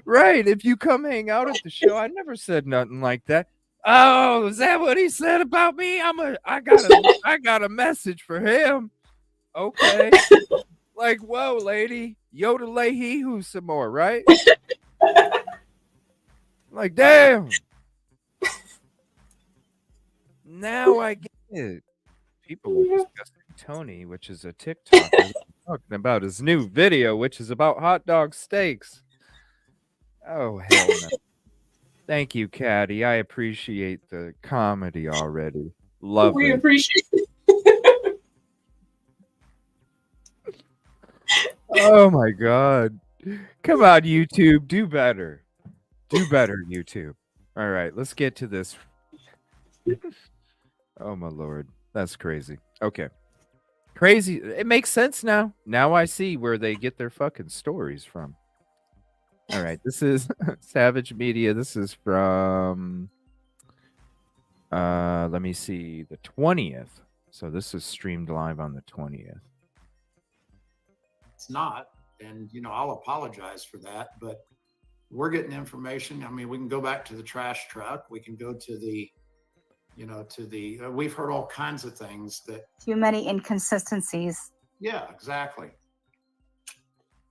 [SPEAKER 3] Right. If you come hang out at the show, I never said nothing like that. Oh, is that what he said about me? I got a message for him. Okay. Like, whoa, lady. Yoda lay he who some more, right? Like, damn. Now I get it. People are discussing Tony, which is a TikToker, talking about his new video, which is about hot dog steaks. Oh, hell no. Thank you, Caddy. I appreciate the comedy already. Love
[SPEAKER 4] We
[SPEAKER 3] it.
[SPEAKER 4] appreciate it.
[SPEAKER 3] Oh, my God. Come on, YouTube. Do better. Do better, YouTube. All right, let's get to this. Oh, my Lord. That's crazy. Okay. Crazy. It makes sense now. Now I see where they get their fucking stories from. All right. This is Savage Media. This is from, let me see, the 20th. So this is streamed live on the 20th.
[SPEAKER 5] It's not. And, I'll apologize for that. But we're getting information. I mean, we can go back to the trash truck. We can go to the, we've heard all kinds of things that.
[SPEAKER 6] Too many inconsistencies.
[SPEAKER 5] Yeah, exactly.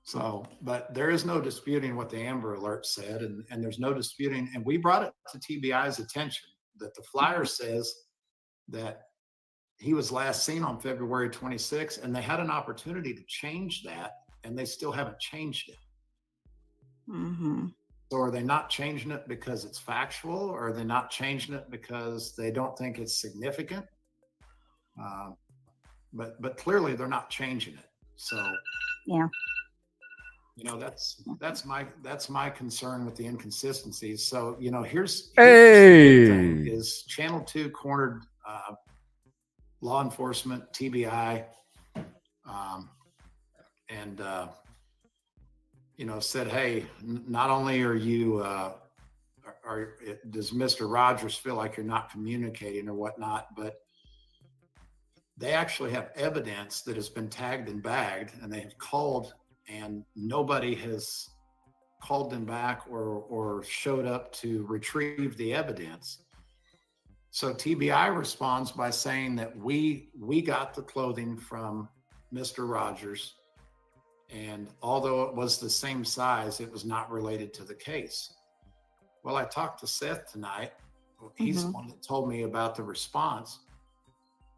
[SPEAKER 5] So, but there is no disputing what the Amber Alert said, and there's no disputing, and we brought it to TBI's attention that the flyer says that he was last seen on February 26th, and they had an opportunity to change that, and they still haven't changed it.
[SPEAKER 6] Mm-hmm.
[SPEAKER 5] So are they not changing it because it's factual, or are they not changing it because they don't think it's significant? But clearly they're not changing it. So
[SPEAKER 6] yeah,
[SPEAKER 5] that's my concern with the inconsistencies. So here's
[SPEAKER 3] Hey.
[SPEAKER 5] the thing is Channel 2 cornered law enforcement, TBI, and said, hey, not only are you, does Mr. Rogers feel like you're not communicating or whatnot, but they actually have evidence that has been tagged and bagged, and they have called, and nobody has called them back or showed up to retrieve the evidence. So TBI responds by saying that we got the clothing from Mr. Rogers, and although it was the same size, it was not related to the case. Well, I talked to Seth tonight. He's the one that told me about the response,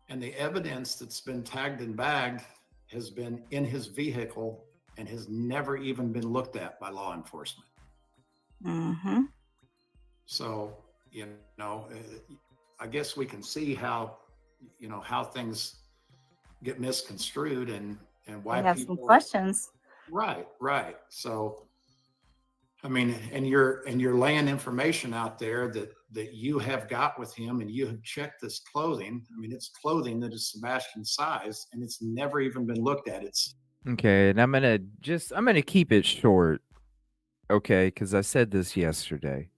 [SPEAKER 5] and the evidence that's been tagged and bagged has been in his vehicle and has never even been looked at by law enforcement. So, I guess we can see how, how things get misconstrued and why
[SPEAKER 6] I have
[SPEAKER 5] people
[SPEAKER 6] some questions.
[SPEAKER 5] Right. So, I mean, and you're laying information out there that you have got with him, and you have checked this clothing. I mean, it's clothing that is Sebastian's size, and it's never even been looked at. It's
[SPEAKER 3] Okay, and I'm gonna keep it short, okay, because I said this yesterday.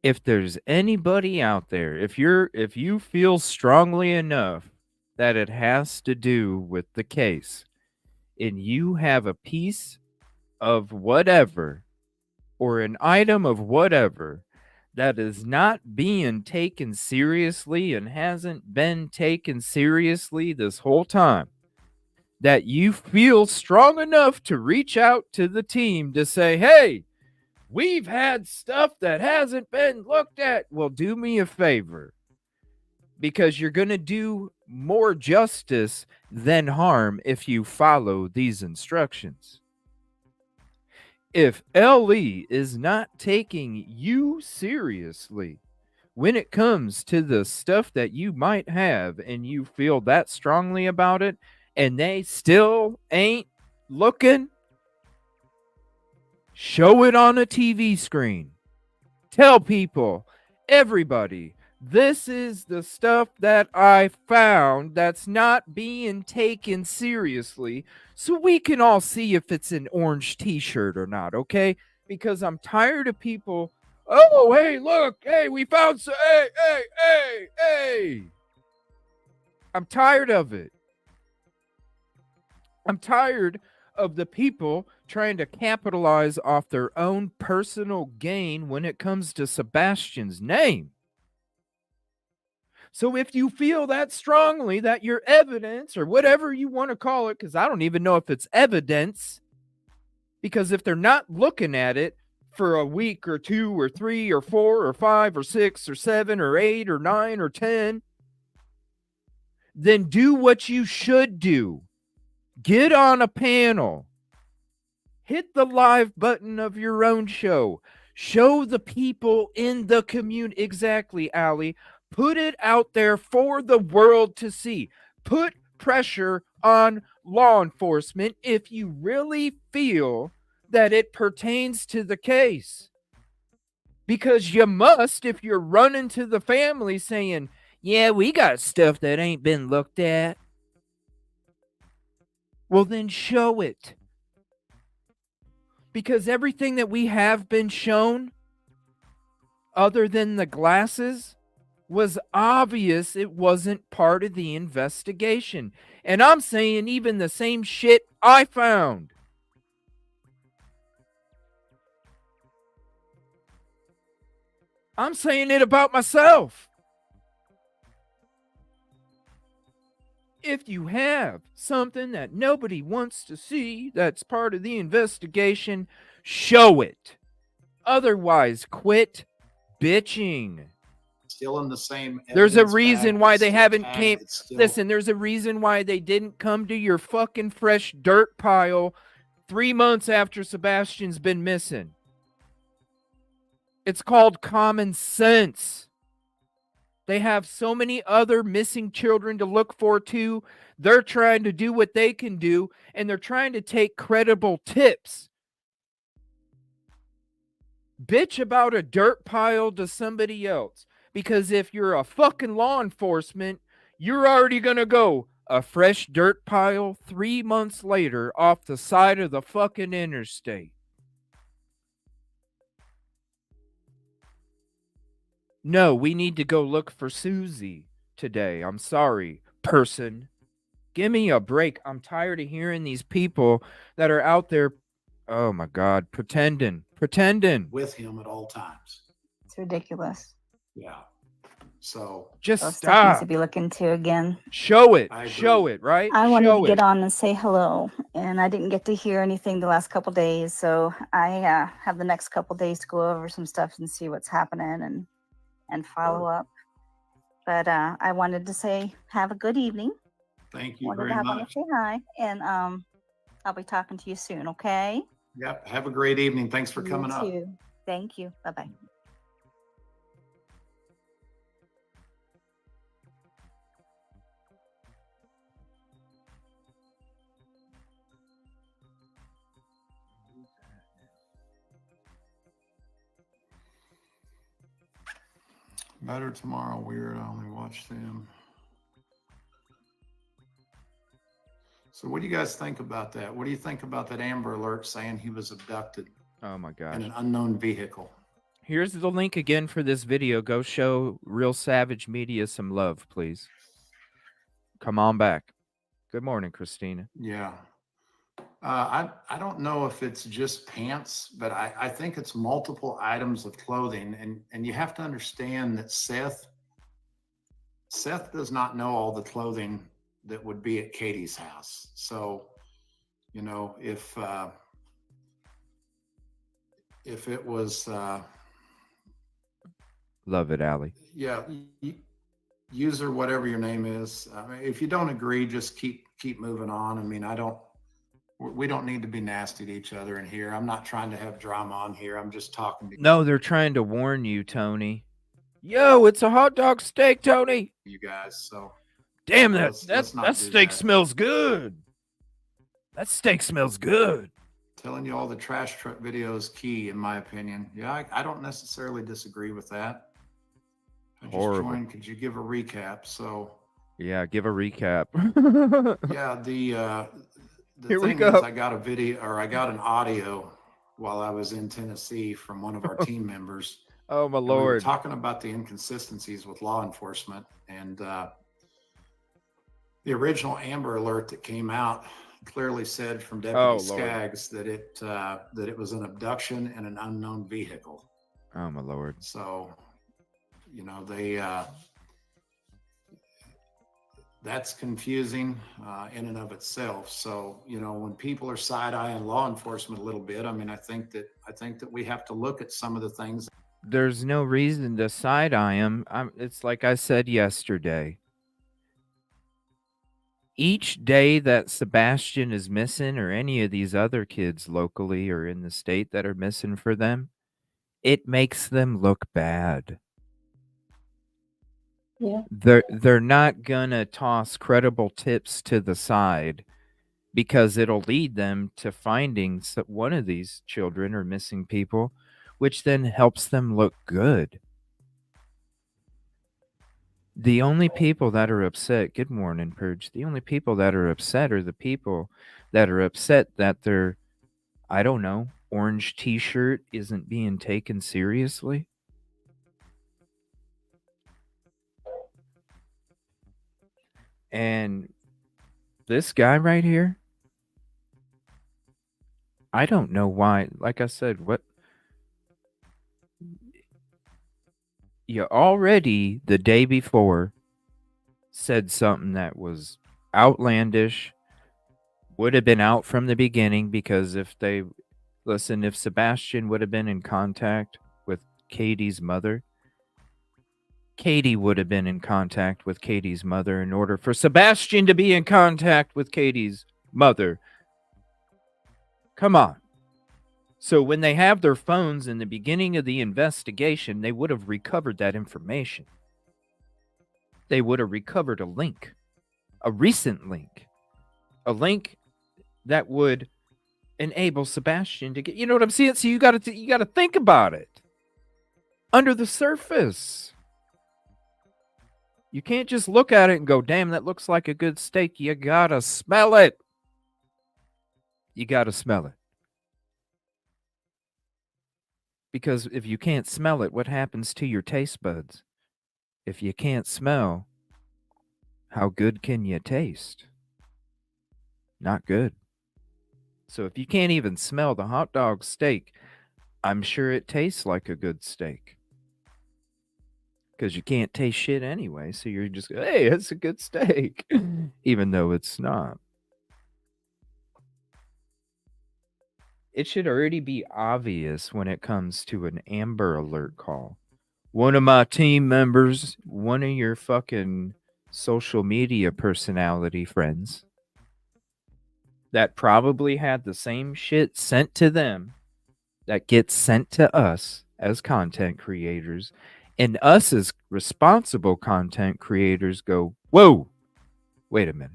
[SPEAKER 3] If there's anybody out there, if you feel strongly enough that it has to do with the case, and you have a piece of whatever or an item of whatever that is not being taken seriously and hasn't been taken seriously this whole time, that you feel strong enough to reach out to the team to say, hey, we've had stuff that hasn't been looked at. Well, do me a favor, because you're going to do more justice than harm if you follow these instructions. If LE is not taking you seriously when it comes to the stuff that you might have, and you feel that strongly about it, and they still ain't looking, show it on a TV screen. Tell people, everybody, this is the stuff that I found that's not being taken seriously, so we can all see if it's an orange t-shirt or not, okay? Because I'm tired of people, oh, hey, look, hey, we found some, hey. I'm tired of it. I'm tired of the people trying to capitalize off their own personal gain when it comes to Sebastian's name. So if you feel that strongly that your evidence, or whatever you want to call it, because I don't even know if it's evidence, because if they're not looking at it for a week or 2 or 3 or 4 or 5 or 6 or 7 or 8 or 9 or 10, then do what you should do. Get on a panel. Hit the live button of your own show. Show the people in the community. Exactly, Allie. Put it out there for the world to see. Put pressure on law enforcement if you really feel that it pertains to the case. Because you must, if you're running to the family saying, yeah, we got stuff that ain't been looked at. Well, then show it. Because everything that we have been shown, other than the glasses, was obvious it wasn't part of the investigation. And I'm saying even the same shit I found. I'm saying it about myself. If you have something that nobody wants to see that's part of the investigation, show it. Otherwise, quit bitching.
[SPEAKER 5] still in the same.
[SPEAKER 3] There's a
[SPEAKER 5] evidence
[SPEAKER 3] reason
[SPEAKER 5] bag,
[SPEAKER 3] why
[SPEAKER 5] it's
[SPEAKER 3] they
[SPEAKER 5] still
[SPEAKER 3] haven't
[SPEAKER 5] tagged,
[SPEAKER 3] came.
[SPEAKER 5] it's still-
[SPEAKER 3] Listen, there's a reason why they didn't come to your fucking fresh dirt pile 3 months after Sebastian's been missing. It's called common sense. They have so many other missing children to look for too. They're trying to do what they can do, and they're trying to take credible tips. Bitch about a dirt pile to somebody else. Because if you're a fucking law enforcement, you're already gonna go a fresh dirt pile 3 months later off the side of the fucking interstate. No, we need to go look for Susie today. I'm sorry. person. Give me a break. I'm tired of hearing these people that are out there, oh my God, pretending.
[SPEAKER 5] with him at all times.
[SPEAKER 6] It's ridiculous.
[SPEAKER 5] Yeah. So
[SPEAKER 3] Just
[SPEAKER 6] So stuff needs to
[SPEAKER 3] stop.
[SPEAKER 6] be looked into again.
[SPEAKER 3] Show it.
[SPEAKER 5] I agree.
[SPEAKER 3] Show it, right?
[SPEAKER 6] I wanted
[SPEAKER 3] Show
[SPEAKER 6] to get
[SPEAKER 3] it.
[SPEAKER 6] on and say hello, and I didn't get to hear anything the last couple days. So I have the next couple days to go over some stuff and see what's happening and follow up. But I wanted to say have a good evening.
[SPEAKER 5] Thank you
[SPEAKER 6] Wanted
[SPEAKER 5] very
[SPEAKER 6] to hop on and
[SPEAKER 5] much.
[SPEAKER 6] say hi, and I'll be talking to you soon. Okay.
[SPEAKER 5] Yep. Have a great evening. Thanks for coming up.
[SPEAKER 6] You too. Thank you. Bye bye.
[SPEAKER 5] Better tomorrow. Weird. I only watch them. So what do you guys think about that? What do you think about that Amber Alert saying he was abducted
[SPEAKER 3] Oh my gosh.
[SPEAKER 5] in an unknown vehicle?
[SPEAKER 3] Here's the link again for this video. Go show Real Savage Media some love, please. Come on back. Good morning, Christina.
[SPEAKER 5] Yeah. I don't know if it's just pants, but I think it's multiple items of clothing. And you have to understand that Seth does not know all the clothing that would be at Katie's house. So, you know, if it was
[SPEAKER 3] Love it, Allie.
[SPEAKER 5] yeah, user whatever your name is. I mean, if you don't agree, just keep moving on. I mean, we don't need to be nasty to each other in here. I'm not trying to have drama on here. I'm just talking to
[SPEAKER 3] No, they're trying to warn you, Tony. Yo, it's a hot dog steak, Tony.
[SPEAKER 5] you guys. So
[SPEAKER 3] Damn,
[SPEAKER 5] let's not
[SPEAKER 3] that
[SPEAKER 5] do
[SPEAKER 3] steak
[SPEAKER 5] that.
[SPEAKER 3] smells good. That steak smells good.
[SPEAKER 5] Telling you all the trash truck video is key, in my opinion. Yeah, I don't necessarily disagree with that. I just
[SPEAKER 3] Horrible.
[SPEAKER 5] joined. Could you give a recap? So
[SPEAKER 3] Yeah, give a recap.
[SPEAKER 5] yeah, the
[SPEAKER 3] Here we
[SPEAKER 5] thing
[SPEAKER 3] go.
[SPEAKER 5] is, I got a video, or I got an audio while I was in Tennessee from one of our team members.
[SPEAKER 3] Oh my
[SPEAKER 5] And we were
[SPEAKER 3] Lord.
[SPEAKER 5] talking about the inconsistencies with law enforcement, and the original Amber Alert that came out clearly said from Deputy
[SPEAKER 3] Oh, Lord.
[SPEAKER 5] Skaggs that it was an abduction in an unknown vehicle.
[SPEAKER 3] Oh my Lord.
[SPEAKER 5] So, you know, they that's confusing in and of itself. So, you know, when people are side-eyeing law enforcement a little bit, I mean, I think that we have to look at some of the things.
[SPEAKER 3] There's no reason to side eye him. It's like I said yesterday. Each day that Sebastian is missing, or any of these other kids locally or in the state that are missing for them, it makes them look bad.
[SPEAKER 4] Yeah.
[SPEAKER 3] They're not gonna toss credible tips to the side because it'll lead them to finding one of these children or missing people, which then helps them look good. The only people that are upset, good morning, Purge. The only people that are upset are the people that are upset that their, I don't know, orange t-shirt isn't being taken seriously. And this guy right here, I don't know why. Like I said, what you already the day before said something that was outlandish, would have been out from the beginning, because if Sebastian would have been in contact with Katie's mother, Katie would have been in contact with Katie's mother in order for Sebastian to be in contact with Katie's mother. Come on. So when they have their phones in the beginning of the investigation, they would have recovered that information. They would have recovered a link, a recent link, a link that would enable Sebastian to get, you know what I'm saying? So you got to think about it. Under the surface. You can't just look at it and go, damn, that looks like a good steak. You got to smell it. You got to smell it. Because if you can't smell it, what happens to your taste buds? If you can't smell, How good can you taste? Not good. So if you can't even smell the hot dog steak, I'm sure it tastes like a good steak. Because you can't taste shit anyway. So you're just, hey, it's a good steak. Even though it's not. It should already be obvious when it comes to an Amber Alert call. One of my team members, one of your fucking social media personality friends that probably had the same shit sent to them that gets sent to us as content creators, and us as responsible content creators go, whoa, wait a minute.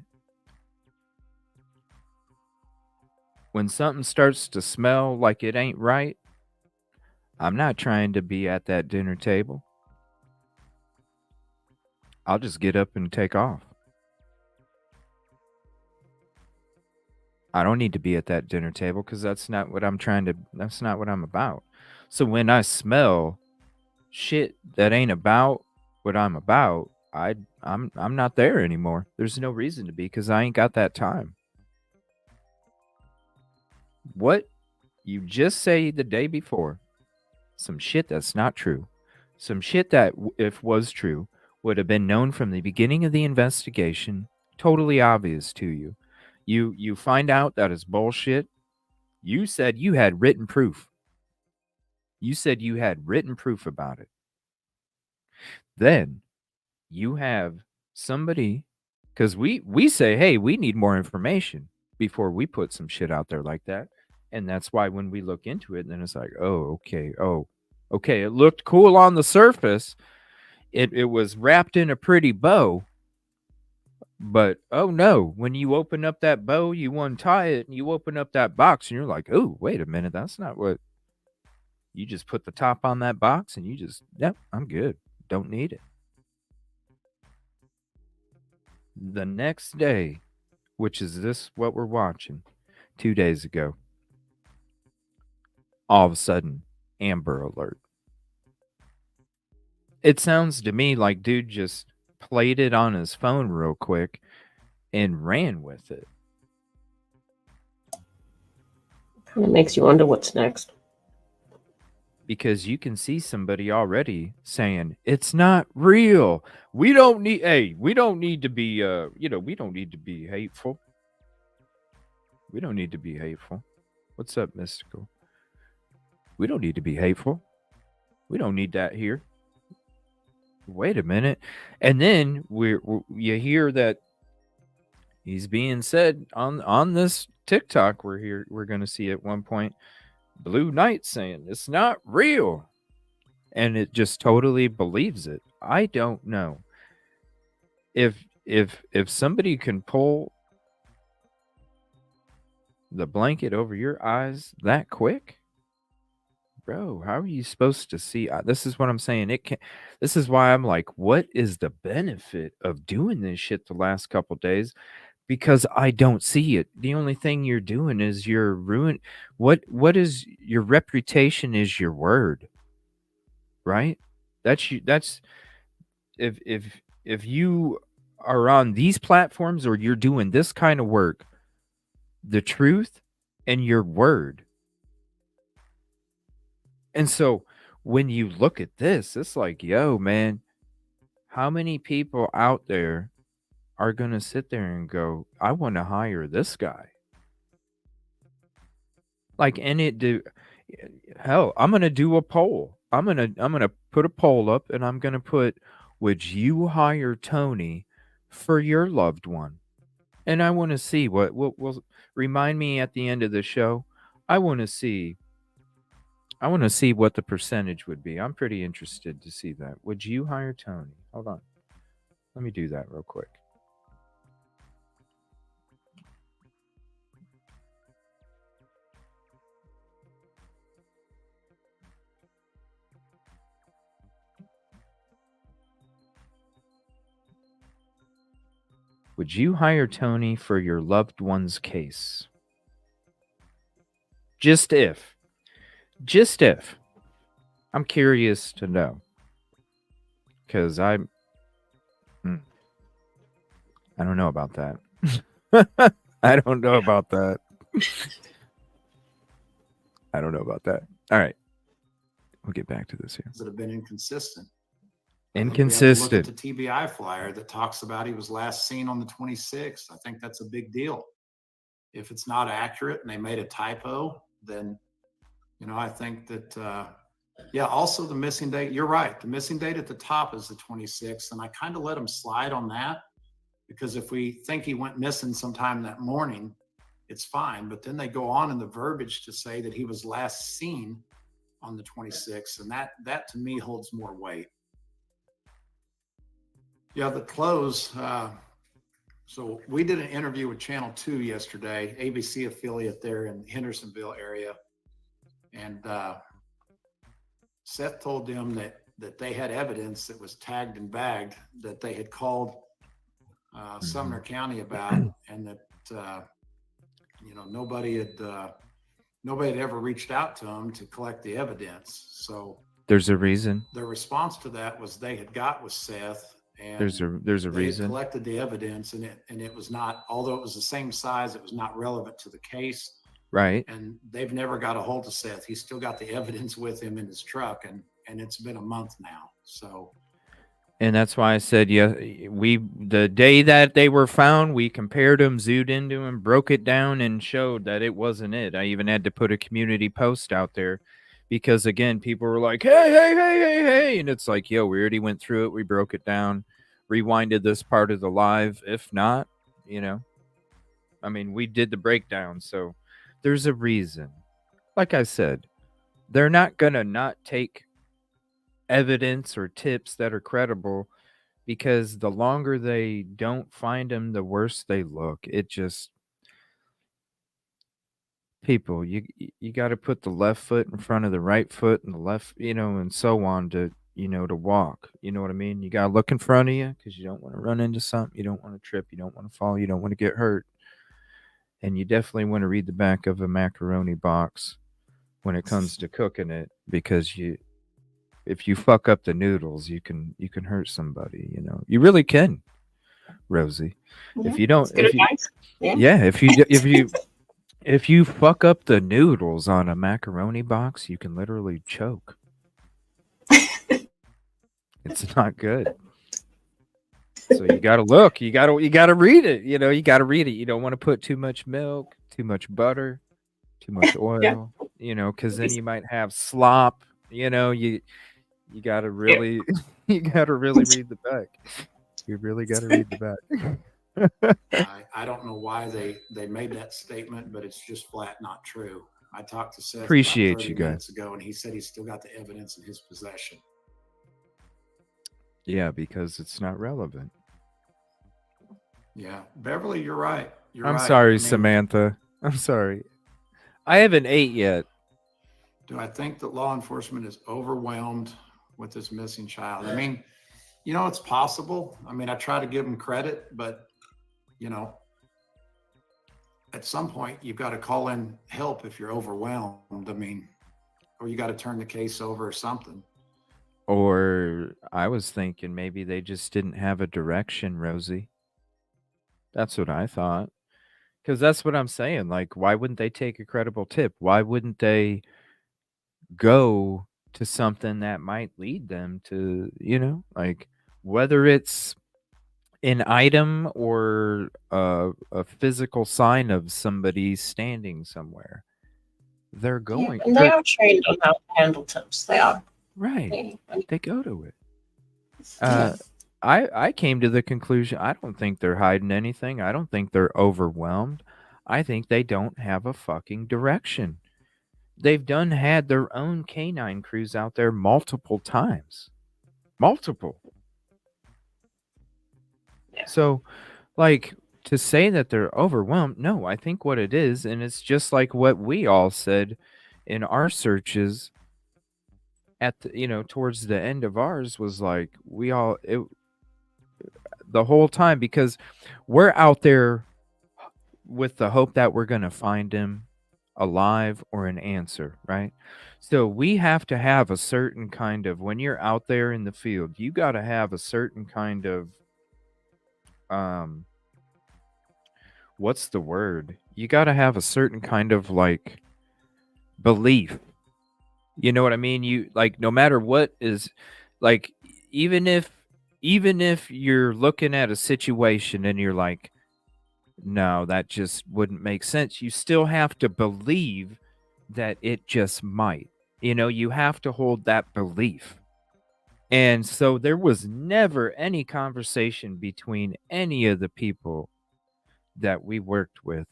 [SPEAKER 3] When something starts to smell like it ain't right, I'm not trying to be at that dinner table. I'll just get up and take off. I don't need to be at that dinner table because that's not what I'm about. So when I smell shit that ain't about what I'm about, I'm not there anymore. There's no reason to be because I ain't got that time. What you just say the day before, some shit that's not true, some shit that if was true would have been known from the beginning of the investigation, totally obvious to you. You find out that it's bullshit. You said you had written proof. You said you had written proof about it. Then you have somebody, because we say, hey, we need more information before we put some shit out there like that. And that's why when we look into it, then it's like, oh, okay, it looked cool on the surface. It was wrapped in a pretty bow. But oh no, when you open up that bow, you untie it and you open up that box and you're like, oh, wait a minute, that's not what you just put the top on that box and you just, yep, I'm good. Don't need it. The next day, which is this what we're watching, 2 days ago, all of a sudden, Amber Alert. It sounds to me like dude just played it on his phone real quick and ran with it.
[SPEAKER 4] Kind of makes you wonder what's next.
[SPEAKER 3] Because you can see somebody already saying it's not real. We don't need to be we don't need to be hateful. We don't need to be hateful. What's up, Mystical? We don't need to be hateful. We don't need that here. Wait a minute. And then you hear that he's being said on this TikTok we're going to see at one point Blue Knight saying it's not real. And it just totally believes it. I don't know. If somebody can pull the blanket over your eyes that quick, bro, how are you supposed to see? This is what I'm saying. This is why I'm like, what is the benefit of doing this shit the last couple days? Because I don't see it. The only thing you're doing is you're ruining. What is your reputation? Is your word, right? That's if you are on these platforms or you're doing this kind of work, the truth and your word. And so when you look at this, it's like, yo, man, how many people out there are going to sit there and go, I want to hire this guy? Like, hell, I'm going to do a poll. I'm going to put a poll up and I'm going to put, would you hire Tony for your loved one? And I want to see what will remind me at the end of the show. I want to see what the percentage would be. I'm pretty interested to see that. Would you hire Tony? Hold on. Let me do that real quick. Would you hire Tony for your loved one's case? Just if. I'm curious to know. Because I don't know about that. I don't know about that. I don't know about that. All right. We'll get back to this here.
[SPEAKER 5] That have been inconsistent.
[SPEAKER 3] Inconsistent.
[SPEAKER 5] Look at the TBI flyer that talks about he was last seen on the 26th. I think that's a big deal. If it's not accurate and they made a typo, then, I think that, also the missing date, you're right. The missing date at the top is the 26th. And I kind of let him slide on that because if we think he went missing sometime that morning, it's fine. But then they go on in the verbiage to say that he was last seen on the 26th. And that to me holds more weight. Yeah, the close. So we did an interview with Channel 2 yesterday, ABC affiliate there in Hendersonville area. And Seth told them that they had evidence that was tagged and bagged that they had called Sumner County about, and that nobody had ever reached out to them to collect the evidence. So
[SPEAKER 3] there's a reason.
[SPEAKER 5] Their response to that was they had got with Seth. And
[SPEAKER 3] there's a reason.
[SPEAKER 5] Collected the evidence, and it was not, although it was the same size, it was not relevant to the case.
[SPEAKER 3] Right.
[SPEAKER 5] And they've never got a hold of Seth. He's still got the evidence with him in his truck, and it's been a month now. So.
[SPEAKER 3] And that's why I said, the day that they were found, we compared them, zoomed into them, broke it down, and showed that it wasn't it. I even had to put a community post out there. Because, again, people were like, hey. And it's like, we already went through it. We broke it down, rewinded this part of the live. If not, I mean, we did the breakdown. So there's a reason. Like I said, they're not going to not take evidence or tips that are credible because the longer they don't find them, the worse they look. It just... People, you got to put the left foot in front of the right foot and the left, and so on to walk. You know what I mean? You got to look in front of you because you don't want to run into something. You don't want to trip. You don't want to fall. You don't want to get hurt. And you definitely want to read the back of a macaroni box when it comes to cooking it, because if you fuck up the noodles, you can hurt somebody. You really can, Rosie. Mm-hmm. If you don't, if you fuck up the noodles on a macaroni box, you can literally choke. It's not good. So you got to look. You got to read it. You got to read it. You don't want to put too much milk, too much butter, too much oil. Because then you might have slop. You got to really, you got to really read the back. You really got to read the back.
[SPEAKER 5] I don't know why they made that statement, but it's just flat not true. I talked to Seth
[SPEAKER 3] Appreciate
[SPEAKER 5] about 30
[SPEAKER 3] you guys.
[SPEAKER 5] minutes ago, and he said he's still got the evidence in his possession.
[SPEAKER 3] Yeah, because it's not relevant.
[SPEAKER 5] Yeah, Beverly, you're right.
[SPEAKER 3] I'm sorry, Samantha. I'm sorry. I haven't ate yet.
[SPEAKER 5] Do I think that law enforcement is overwhelmed with this missing child? I mean, it's possible. I mean, I try to give them credit, but at some point you've got to call in help if you're overwhelmed. I mean, or you got to turn the case over or something.
[SPEAKER 3] Or I was thinking maybe they just didn't have a direction, Rosie. That's what I thought. Because that's what I'm saying. Like, why wouldn't they take a credible tip? Why wouldn't they go to something that might lead them to, like, whether it's an item or a physical sign of somebody standing somewhere. They're going.
[SPEAKER 4] Yeah, and they are trained on how to handle tips. They are.
[SPEAKER 3] Right. They go to it. I came to the conclusion, I don't think they're hiding anything. I don't think they're overwhelmed. I think they don't have a fucking direction. They've had their own canine crews out there multiple times. Multiple. Yeah. So, like, to say that they're overwhelmed, no, I think what it is, and it's just like what we all said in our searches at the, towards the end of ours, was like, the whole time, because we're out there with the hope that we're going to find him alive or an answer, right? So we have to have a certain kind of, when you're out there in the field, you got to have a certain kind of what's the word? You got to have a certain kind of like belief. You know what I mean? You like no matter what is like even if you're looking at a situation and you're like, no, that just wouldn't make sense. You still have to believe that it just might. You know, you have to hold that belief. And so there was never any conversation between any of the people that we worked with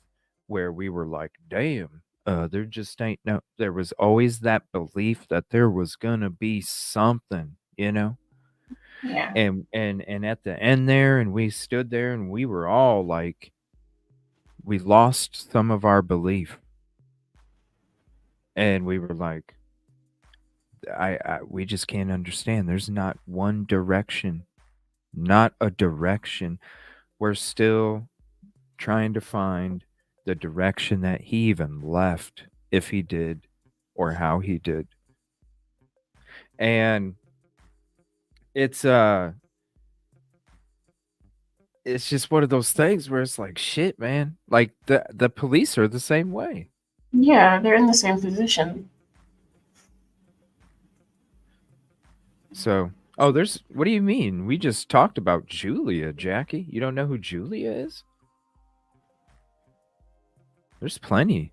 [SPEAKER 3] where we were like, damn, there just ain't no, there was always that belief that there was going to be something, you know?
[SPEAKER 4] Yeah.
[SPEAKER 3] And at the end there, and we stood there and we were all like, we lost some of our belief. And we were like, we just can't understand. There's not one direction, not a direction. We're still trying to find the direction that he even left, if he did, or how he did. And it's just one of those things where it's like, shit, man. Like the police are the same way.
[SPEAKER 4] Yeah, they're in the same position.
[SPEAKER 3] So, oh, what do you mean? We just talked about Julia, Jackie. You don't know who Julia is? There's plenty.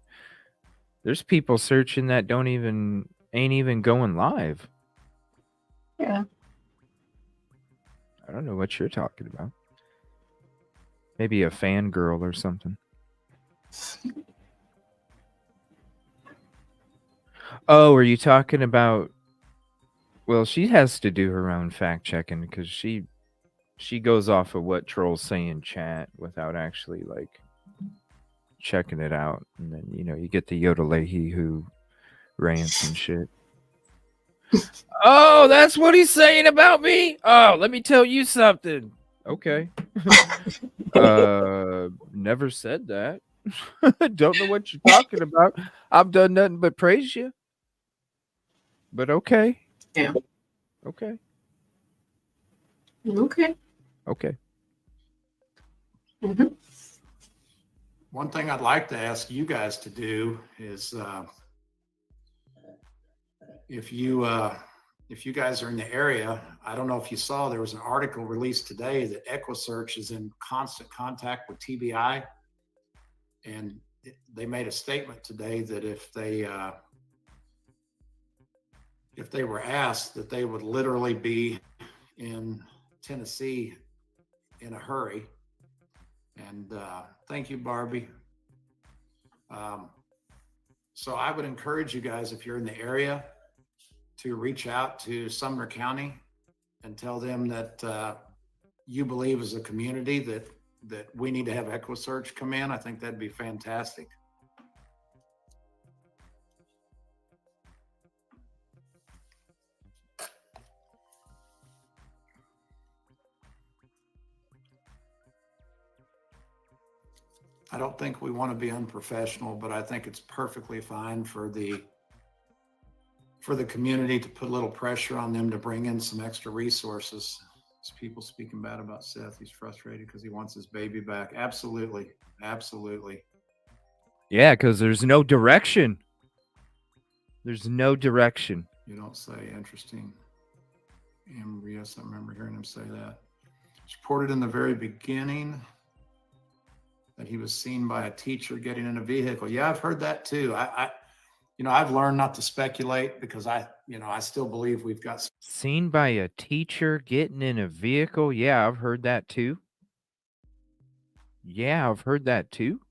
[SPEAKER 3] There's people searching that ain't even going live.
[SPEAKER 4] Yeah.
[SPEAKER 3] I don't know what you're talking about. Maybe a fangirl or something. Oh, are you talking about? Well, she has to do her own fact checking because she goes off of what trolls say in chat without actually like checking it out, and then you get the Yodelehi who rants and shit. Oh, that's what he's saying about me. Oh, let me tell you something. Okay. Never said that. Don't know what you're talking about. I've done nothing but praise you. But okay.
[SPEAKER 4] Yeah.
[SPEAKER 3] Okay.
[SPEAKER 4] Okay.
[SPEAKER 3] Okay.
[SPEAKER 4] Mm-hmm.
[SPEAKER 5] One thing I'd like to ask you guys to do is if you guys are in the area, I don't know if you saw, there was an article released today that EquiSearch is in constant contact with TBI, and they made a statement today that if they were asked, that they would literally be in Tennessee in a hurry. And thank you, Barbie. So I would encourage you guys, if you're in the area, to reach out to Sumner County and tell them that you believe as a community that we need to have EquiSearch come in. I think that'd be fantastic. I don't think we want to be unprofessional, but I think it's perfectly fine for the community to put a little pressure on them to bring in some extra resources. There's people speaking bad about Seth. He's frustrated because he wants his baby back. Absolutely. Absolutely.
[SPEAKER 3] Yeah, because there's no direction. There's no direction.
[SPEAKER 5] You don't say. Interesting. Yes, I remember hearing him say that. It's reported in the very beginning that he was seen by a teacher getting in a vehicle. Yeah, I've heard that too. I've learned not to speculate because I still believe we've got.
[SPEAKER 3] Seen by a teacher getting in a vehicle. Yeah, I've heard that too. Yeah, I've heard that too.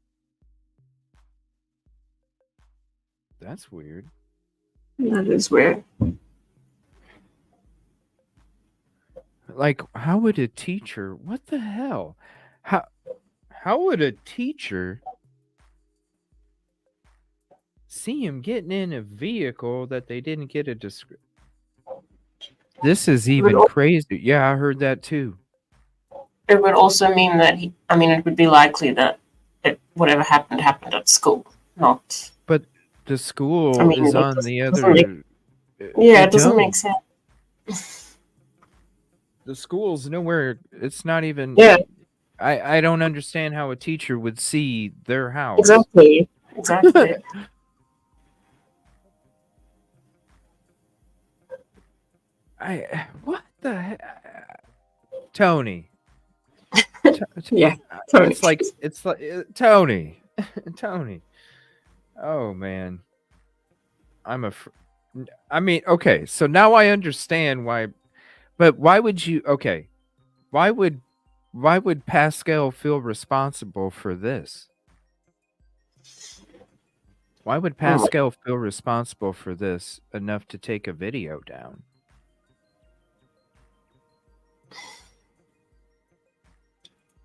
[SPEAKER 3] That's weird.
[SPEAKER 4] That is weird.
[SPEAKER 3] Like, how would a teacher? What the hell? How would a teacher see him getting in a vehicle that they didn't get a description? This is even crazy. Yeah, I heard that too.
[SPEAKER 4] It would also mean that it would be likely that whatever happened at school, not.
[SPEAKER 3] But the school is on the other.
[SPEAKER 4] It doesn't make sense.
[SPEAKER 3] The school's nowhere. It's not even.
[SPEAKER 4] Yeah.
[SPEAKER 3] I don't understand how a teacher would see their house.
[SPEAKER 4] Exactly. Exactly.
[SPEAKER 3] What the Tony.
[SPEAKER 4] Yeah. Tony.
[SPEAKER 3] It's like Tony. Tony. Oh man. I mean, okay, so now I understand why, but why would you okay, why would Pascal feel responsible for this? Why would Pascal feel responsible for this enough to take a video down?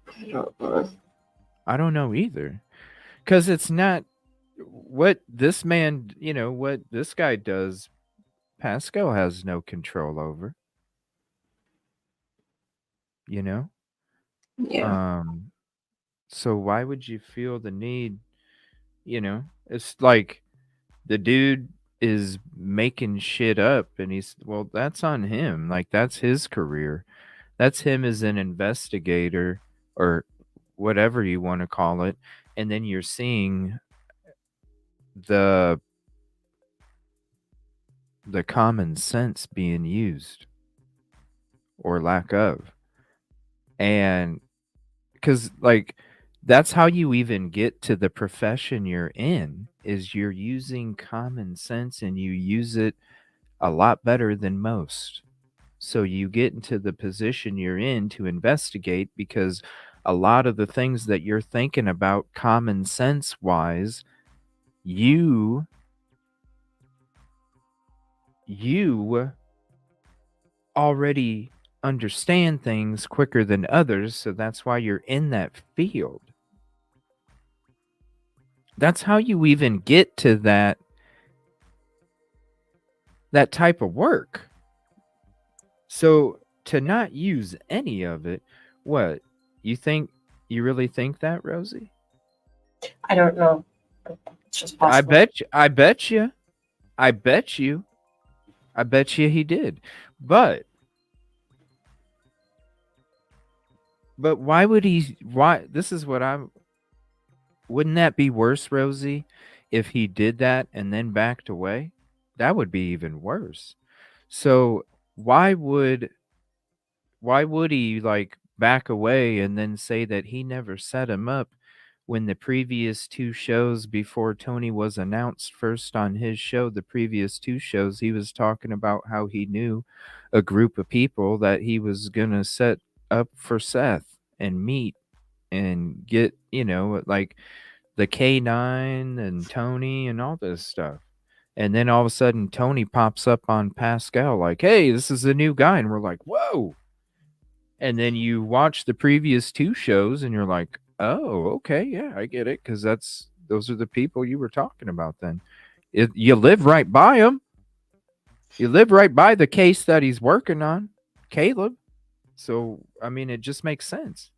[SPEAKER 4] I don't know.
[SPEAKER 3] I don't know either. Because it's not what this man, what this guy does, Pascal has no control over, you know?
[SPEAKER 4] Yeah.
[SPEAKER 3] So why would you feel the need, It's like the dude is making shit up and well, that's on him. Like that's his career. That's him as an investigator or whatever you want to call it. And then you're seeing the common sense being used or lack of. And because like that's how you even get to the profession you're in is you're using common sense and you use it a lot better than most. So you get into the position you're in to investigate because a lot of the things that you're thinking about common sense wise, you already understand things quicker than others, so that's why you're in that field. That's how you even get to that type of work. So to not use any of it, what? You really think that, Rosie?
[SPEAKER 4] I don't know. It's just possible.
[SPEAKER 3] I bet you he did. But why would he this is what wouldn't that be worse, Rosie, if he did that and then backed away? That would be even worse. So why would he like back away and then say that he never set him up when the previous two shows before Tony was announced first on his show, the previous two shows, he was talking about how he knew a group of people that he was going to set up for Seth and meet and get, like the K9 and Tony and all this stuff. And then all of a sudden Tony pops up on Pascal like, hey, this is a new guy. And we're like, whoa. And then you watch the previous two shows and you're like, oh, okay, yeah, I get it. Because those are the people you were talking about then. You live right by them. You live right by the case that he's working on, Caleb. So, I mean, it just makes sense.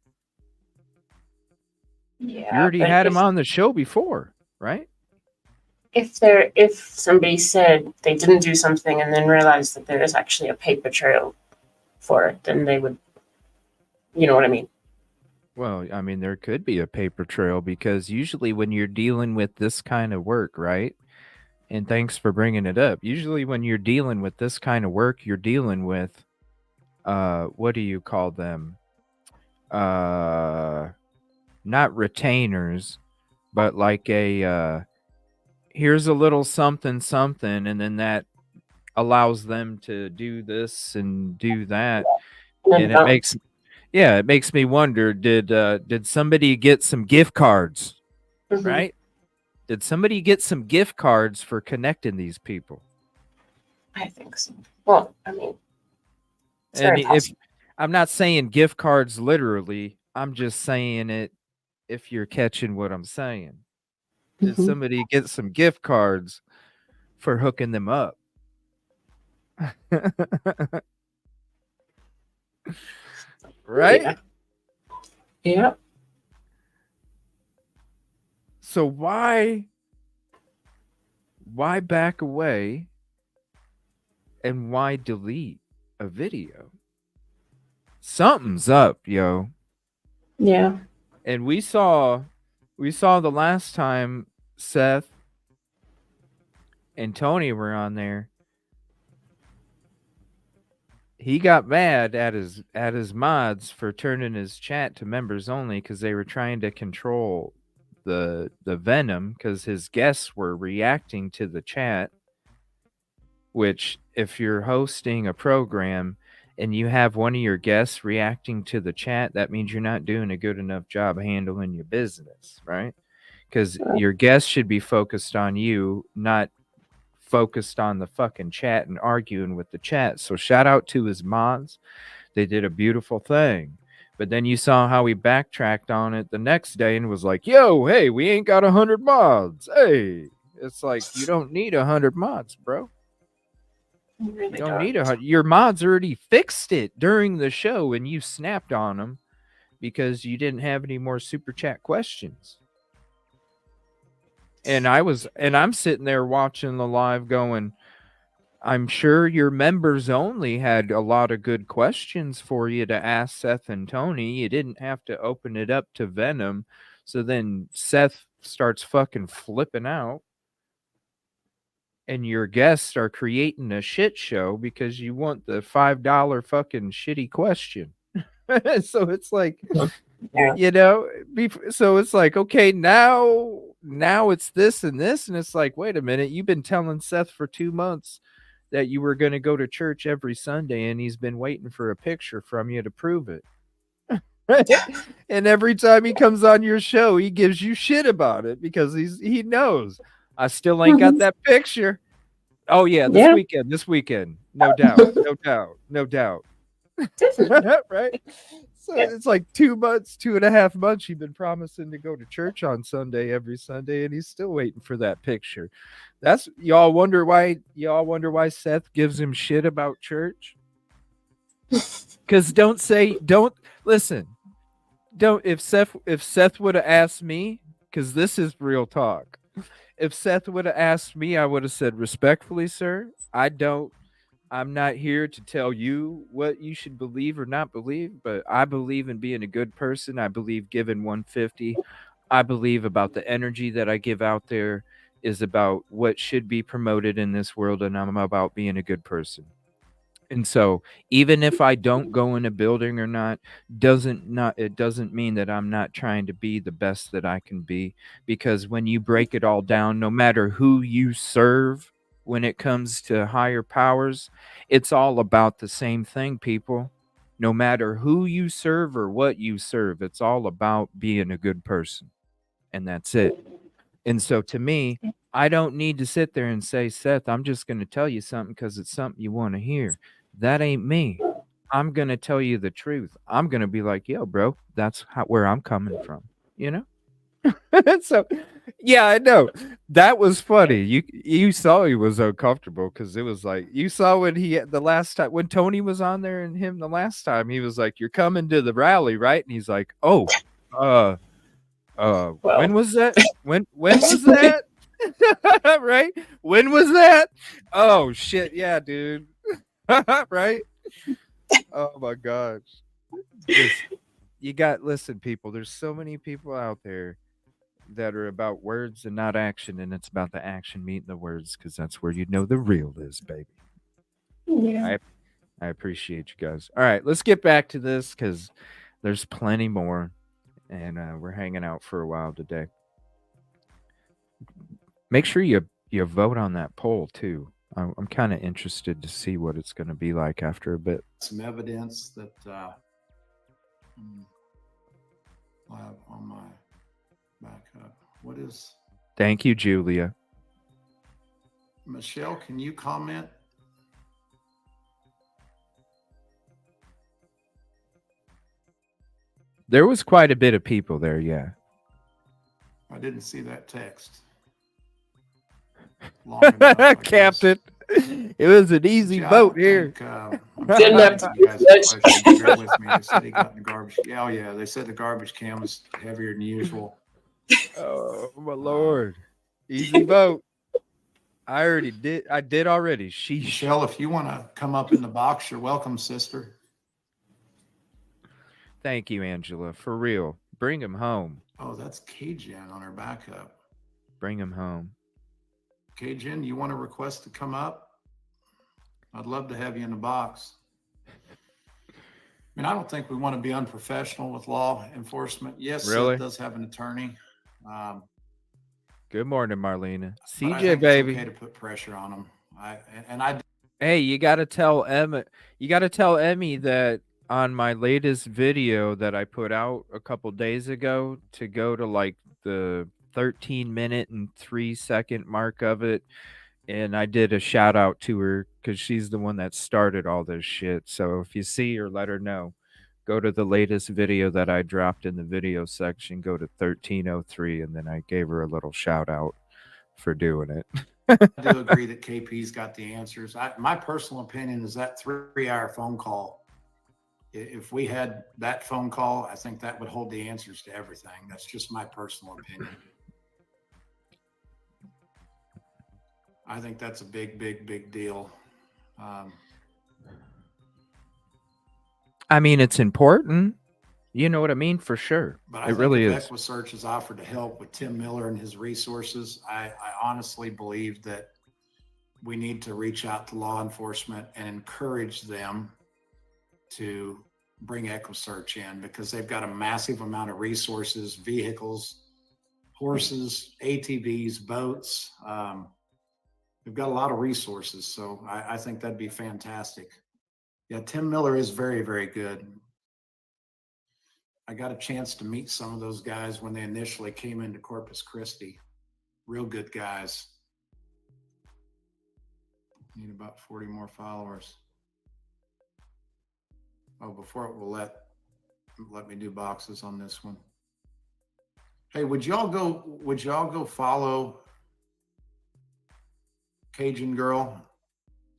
[SPEAKER 4] Yeah,
[SPEAKER 3] you already had him on the show before, right?
[SPEAKER 4] If somebody said they didn't do something and then realized that there is actually a paper trail for it, then they would, you know what I mean?
[SPEAKER 3] Well, I mean, there could be a paper trail because usually when you're dealing with this kind of work, right? And thanks for bringing it up. Usually when you're dealing with this kind of work, you're dealing with, what do you call them? Not retainers, but like here's a little something, and then that allows them to do this and do that. And it makes me wonder, did somebody get some gift cards? Mm-hmm. Right? Did somebody get some gift cards for connecting these people?
[SPEAKER 4] I think so. Well, I mean,
[SPEAKER 3] and I'm not saying gift cards literally, I'm just saying it if you're catching what I'm saying. Mm-hmm. Did somebody get some gift cards for hooking them up? Right?
[SPEAKER 4] Yeah.
[SPEAKER 3] So why back away and why delete a video? Something's up, yo.
[SPEAKER 4] Yeah.
[SPEAKER 3] And we saw the last time Seth and Tony were on there. He got mad at his mods for turning his chat to members only because they were trying to control the venom because his guests were reacting to the chat. Which, if you're hosting a program and you have one of your guests reacting to the chat, that means you're not doing a good enough job handling your business, right? Because your guests should be focused on you, not focused on the fucking chat and arguing with the chat. So shout out to his mods. They did a beautiful thing. But then you saw how he backtracked on it the next day and was like, yo, hey, we ain't got 100 mods. Hey, it's like, you don't need 100 mods, bro. You don't need 100. Your mods already fixed it during the show and you snapped on them because you didn't have any more super chat questions. And I'm sitting there watching the live going, I'm sure your members only had a lot of good questions for you to ask Seth and Tony. You didn't have to open it up to Venom. So then Seth starts fucking flipping out. And your guests are creating a shit show because you want the $5 fucking shitty question. So it's like, you know, so it's like, okay, now it's this and this. And it's like, wait a minute, you've been telling Seth for 2 months that you were going to go to church every Sunday and he's been waiting for a picture from you to prove it. And every time he comes on your show, he gives you shit about it because he knows I still ain't got that picture. Oh yeah, this weekend. No doubt. Right? So it's like 2 months, 2.5 months you've been promising to go to church on Sunday every Sunday, and he's still waiting for that picture. That's y'all wonder why Seth gives him shit about church? Because if Seth would have asked me, because this is real talk. If Seth would have asked me, I would have said, respectfully, sir, I'm not here to tell you what you should believe or not believe, but I believe in being a good person. I believe giving 150. I believe about the energy that I give out there is about what should be promoted in this world, and I'm about being a good person. And so even if I don't go in a building or not, it doesn't mean that I'm not trying to be the best that I can be, because when you break it all down, no matter who you serve, when it comes to higher powers, it's all about the same thing, people. No matter who you serve or what you serve, it's all about being a good person. And that's it. And so to me, I don't need to sit there and say, Seth, I'm just going to tell you something because it's something you want to hear. That ain't me. I'm going to tell you the truth. I'm going to be like, yo, bro, that's where I'm coming from, you know? So, yeah, I know. That was funny. You saw he was uncomfortable because it was like, you saw when the last time, when Tony was on there and him the last time, he was like, you're coming to the rally, right? And he's like, oh, when was that? When was that? Right? When was that? Oh shit, yeah, dude. Right? Oh my gosh. Listen, people, there's so many people out there that are about words and not action, and it's about the action meeting the words, because that's where you know the real is, baby.
[SPEAKER 4] Yeah.
[SPEAKER 3] I appreciate you guys. All right, let's get back to this because there's plenty more, and we're hanging out for a while today. Make sure you vote on that poll too. I'm kind of interested to see what it's going to be like after a bit.
[SPEAKER 5] Some evidence that I have on my backup. What is?
[SPEAKER 3] Thank you, Julia.
[SPEAKER 5] Michelle, can you comment?
[SPEAKER 3] There was quite a bit of people there, yeah.
[SPEAKER 5] I didn't see that text.
[SPEAKER 3] Captain, it was an easy vote here.
[SPEAKER 5] Didn't have to bear with me. They said he got in the garbage. Yeah, yeah. They said the garbage can was heavier than usual.
[SPEAKER 3] Oh my lord! Easy vote. I already did. I did already.
[SPEAKER 5] Michelle, if you want to come up in the box, you're welcome, sister.
[SPEAKER 3] Thank you, Angela. For real. Bring him home.
[SPEAKER 5] Oh, that's Cajun on her backup.
[SPEAKER 3] Bring him home.
[SPEAKER 5] Cajun, you want a request to come up? I'd love to have you in the box. I mean, I don't think we want to be unprofessional with law enforcement. Yes,
[SPEAKER 3] Really?
[SPEAKER 5] Seth does have an attorney.
[SPEAKER 3] Good morning, Marlena.
[SPEAKER 5] But I
[SPEAKER 3] CJ,
[SPEAKER 5] think
[SPEAKER 3] baby.
[SPEAKER 5] it's okay to put pressure on him. I
[SPEAKER 3] Hey, you gotta tell Emma. You gotta tell Emmy that on my latest video that I put out a couple days ago to go to like the 13-minute and 3-second mark of it, and I did a shout out to her because she's the one that started all this shit. So if you see her, let her know. Go to the latest video that I dropped in the video section. Go to 1303, and then I gave her a little shout out for doing it.
[SPEAKER 5] I do agree that KP's got the answers. My personal opinion is that 3-hour phone call. If we had that phone call, I think that would hold the answers to everything. That's just my personal opinion. I think that's a big deal.
[SPEAKER 3] I mean, it's important. You know what I mean? For sure.
[SPEAKER 5] But I
[SPEAKER 3] it really is.
[SPEAKER 5] EquiSearch has offered to help with Tim Miller and his resources. I honestly believe that we need to reach out to law enforcement and encourage them to bring EquiSearch in because they've got a massive amount of resources, vehicles, horses, ATVs, boats. They've got a lot of resources. So I think that'd be fantastic. Yeah, Tim Miller is very good. I got a chance to meet some of those guys when they initially came into Corpus Christi. Real good guys. Need about 40 more followers. Oh, before it will let me do boxes on this one. Hey, would y'all go follow Cajun Girl,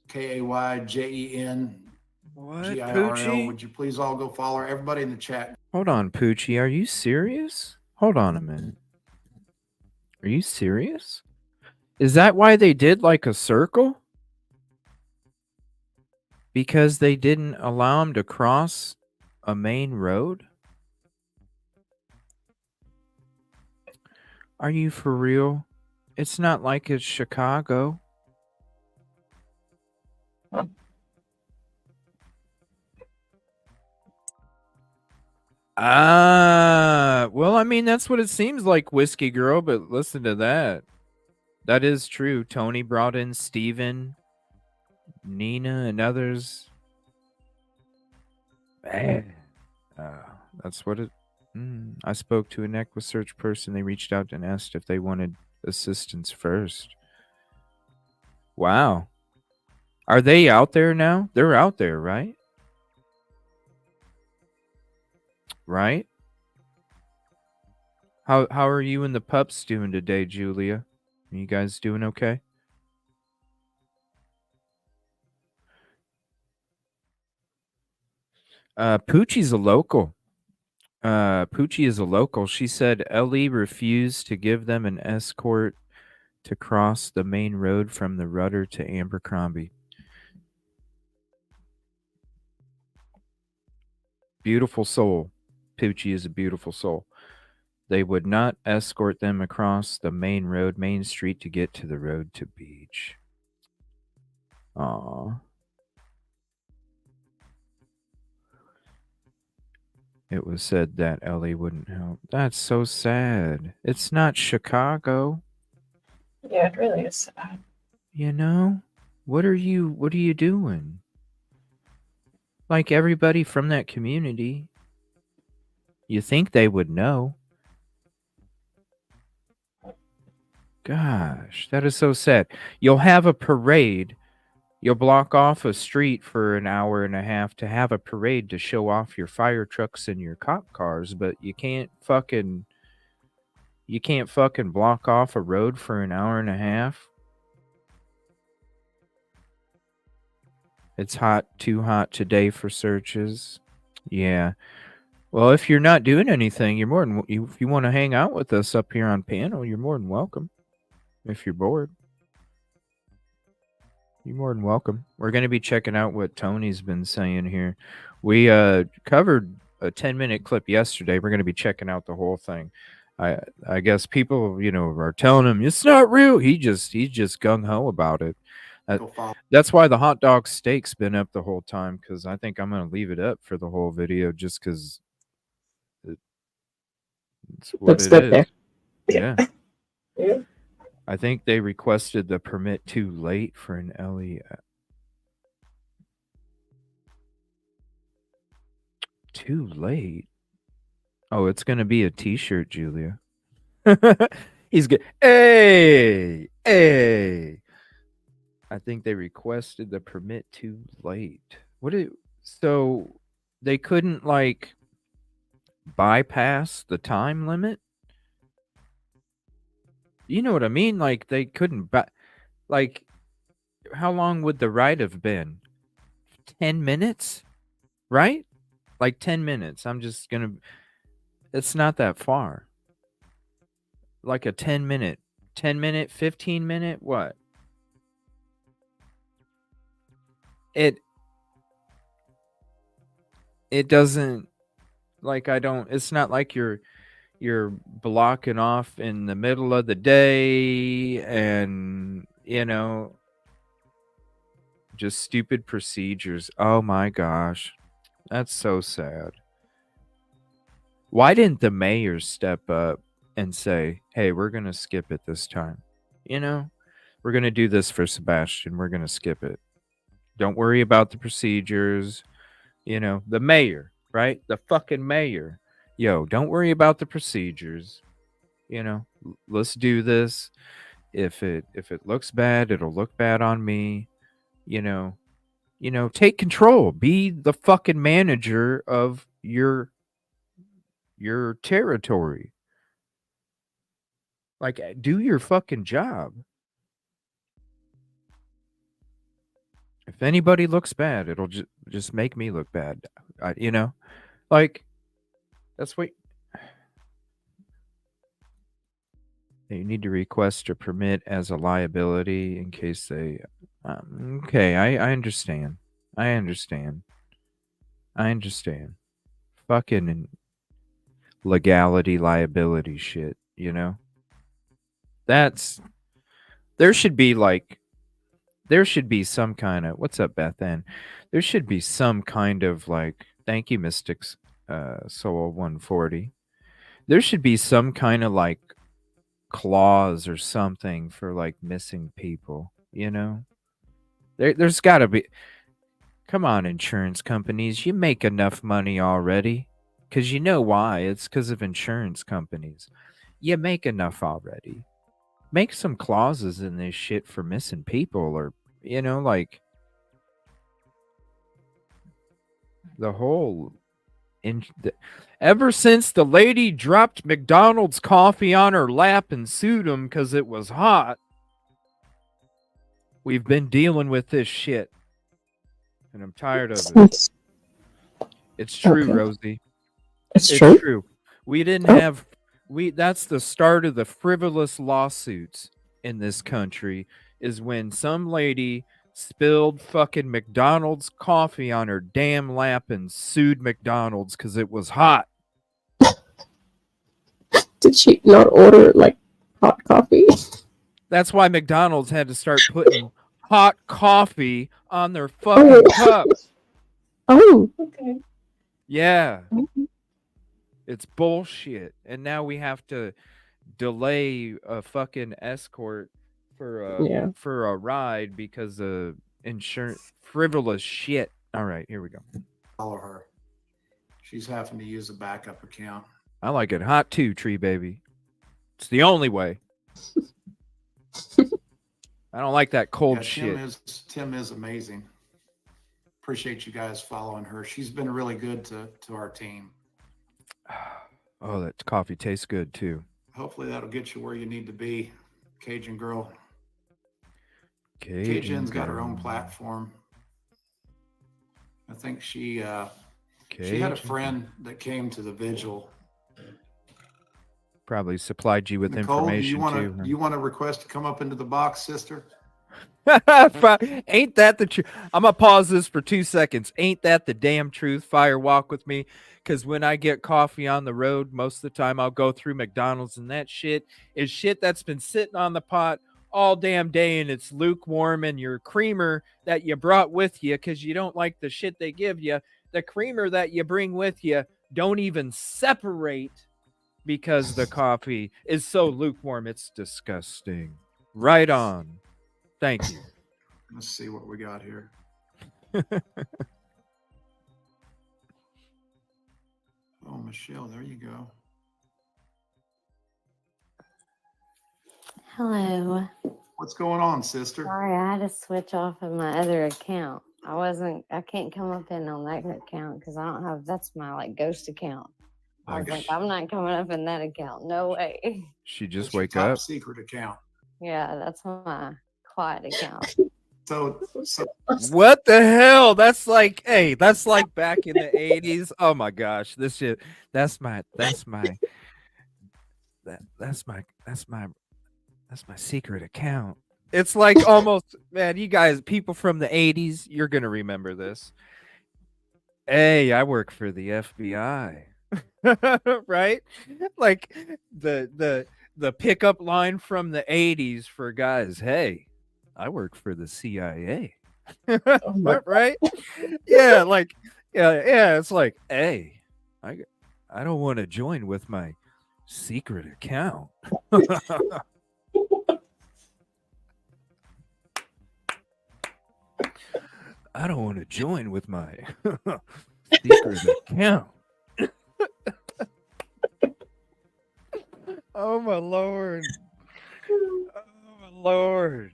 [SPEAKER 5] KAYJEN
[SPEAKER 3] What,
[SPEAKER 5] GIRL?
[SPEAKER 3] Poochie?
[SPEAKER 5] Would you please all go follow her? Everybody in the chat.
[SPEAKER 3] Hold on, Poochie. Are you serious? Hold on a minute. Are you serious? Is that why they did like a circle? Because they didn't allow him to cross a main road? Are you for real? It's not like it's Chicago. Well, I mean, that's what it seems like, Whiskey Girl, but listen to that. That is true. Tony brought in Steven, Nina, and others. Man. That's what it... I spoke to an EquiSearch person. They reached out and asked if they wanted assistance first. Wow. Are they out there now? They're out there, right? Right? How are you and the pups doing today, Julia? Are you guys doing okay? Poochie's a local. Poochie is a local. She said Ellie refused to give them an escort to cross the main road from the Rudder to Abercrombie. Beautiful soul. Poochie is a beautiful soul. They would not escort them across the main road, Main Street, to get to the road to beach. Aww. It was said that Ellie wouldn't help. That's so sad. It's not Chicago.
[SPEAKER 4] Yeah, it really is sad.
[SPEAKER 3] You know? What are you doing? Like everybody from that community, you think they would know. Gosh, that is so sad. You'll have a parade. You'll block off a street for an hour and a half to have a parade to show off your fire trucks and your cop cars, but you can't fucking block off a road for an hour and a half. It's too hot today for searches. Yeah. Well, if you're not doing anything, you're more than if you want to hang out with us up here on panel, you're more than welcome. If you're bored, you're more than welcome. We're going to be checking out what Tony's been saying here. We covered a 10-minute clip yesterday. We're going to be checking out the whole thing. I guess people, are telling him it's not real. He's just gung ho about it. That's why the hot dog steak's been up the whole time, because I think I'm going to leave it up for the whole video just because it's what it is.
[SPEAKER 4] There.
[SPEAKER 3] Yeah.
[SPEAKER 4] Yeah.
[SPEAKER 3] I think they requested the permit too late for an LE. Too late? Oh, it's going to be a t-shirt, Julia. He's good. Hey! I think they requested the permit too late. So they couldn't bypass the time limit? You know what I mean? Like they couldn't how long would the ride have been? 10 minutes? Right? Like 10 minutes. It's not that far. Like a 10 minute, 15 minute, what? It doesn't, it's not like you're blocking off in the middle of the day and, just stupid procedures. Oh my gosh. That's so sad. Why didn't the mayor step up and say, hey, we're going to skip it this time? We're going to do this for Sebastian. We're going to skip it. Don't worry about the procedures. The mayor, right? The fucking mayor. Yo, don't worry about the procedures. Let's do this. If it looks bad, it'll look bad on me. Take control. Be the fucking manager of your territory. Do your fucking job. If anybody looks bad, it'll just make me look bad. That's what you need to request a permit as a liability in case they. Okay, I understand. I understand. Fucking legality, liability shit. There should be some kind of, what's up, Beth Ann? There should be some kind of thank you, Mystics, Soul 140. There should be some kind of clause or something for missing people, There's got to be. Come on, insurance companies, you make enough money already. Because you know why? It's because of insurance companies. You make enough already. Make some clauses in this shit for missing people, or the whole ever since the lady dropped McDonald's coffee on her lap and sued him because it was hot, we've been dealing with this shit, and I'm tired of it. It's true, okay. Rosie.
[SPEAKER 4] It's true.
[SPEAKER 3] We didn't have. That's the start of the frivolous lawsuits in this country, is when some lady spilled fucking McDonald's coffee on her damn lap and sued McDonald's because it was hot.
[SPEAKER 4] Did she not order hot coffee?
[SPEAKER 3] That's why McDonald's had to start putting hot coffee on their fucking cups.
[SPEAKER 4] Oh, okay.
[SPEAKER 3] Yeah. It's bullshit. And now we have to delay a fucking escort for a ride because of insurance frivolous shit. All right, here we go.
[SPEAKER 5] Follow her. She's having to use a backup account.
[SPEAKER 3] I like it hot too, Tree Baby. It's the only way. I don't like that cold shit.
[SPEAKER 5] Tim is amazing. Appreciate you guys following her. She's been really good to our team.
[SPEAKER 3] Oh, that coffee tastes good too.
[SPEAKER 5] Hopefully that'll get you where you need to be, Cajun Girl. Cajun's got her own platform. I think she had a friend that came to the vigil.
[SPEAKER 3] Probably supplied you with
[SPEAKER 5] Nicole,
[SPEAKER 3] information
[SPEAKER 5] do you want to request to come up into the box, sister?
[SPEAKER 3] Ain't that the truth? I'm gonna pause this for 2 seconds. Ain't that the damn truth? Fire walk with me. Because when I get coffee on the road, most of the time I'll go through McDonald's, and that shit is shit that's been sitting on the pot all damn day, and it's lukewarm, and your creamer that you brought with you because you don't like the shit they give you, the creamer that you bring with you don't even separate because the coffee is so lukewarm. It's disgusting. Right on. Thank you.
[SPEAKER 5] Let's see what we got here. Oh, Michelle, there you go.
[SPEAKER 7] Hello.
[SPEAKER 5] What's going on, sister?
[SPEAKER 7] Sorry, I had to switch off of my other account. I can't come up in on that account because I don't have, that's my like ghost account. I was like, I'm not coming up in that account. No way.
[SPEAKER 3] She just
[SPEAKER 5] That's your
[SPEAKER 3] wake
[SPEAKER 5] top
[SPEAKER 3] up.
[SPEAKER 5] secret account.
[SPEAKER 7] Yeah, that's my quiet account.
[SPEAKER 5] So
[SPEAKER 3] What the hell? That's like, hey, that's like back in the 80s. Oh my gosh, this shit. That's my secret account. It's like almost, man, you guys, people from the 80s, you're gonna remember this. Hey, I work for the FBI. Right? Like the pickup line from the 80s for guys, hey, I work for the CIA. Right? Yeah, like yeah, it's like, hey, I don't want to join with my secret account. I don't want to join with my secret account. Oh my lord. Oh my lord.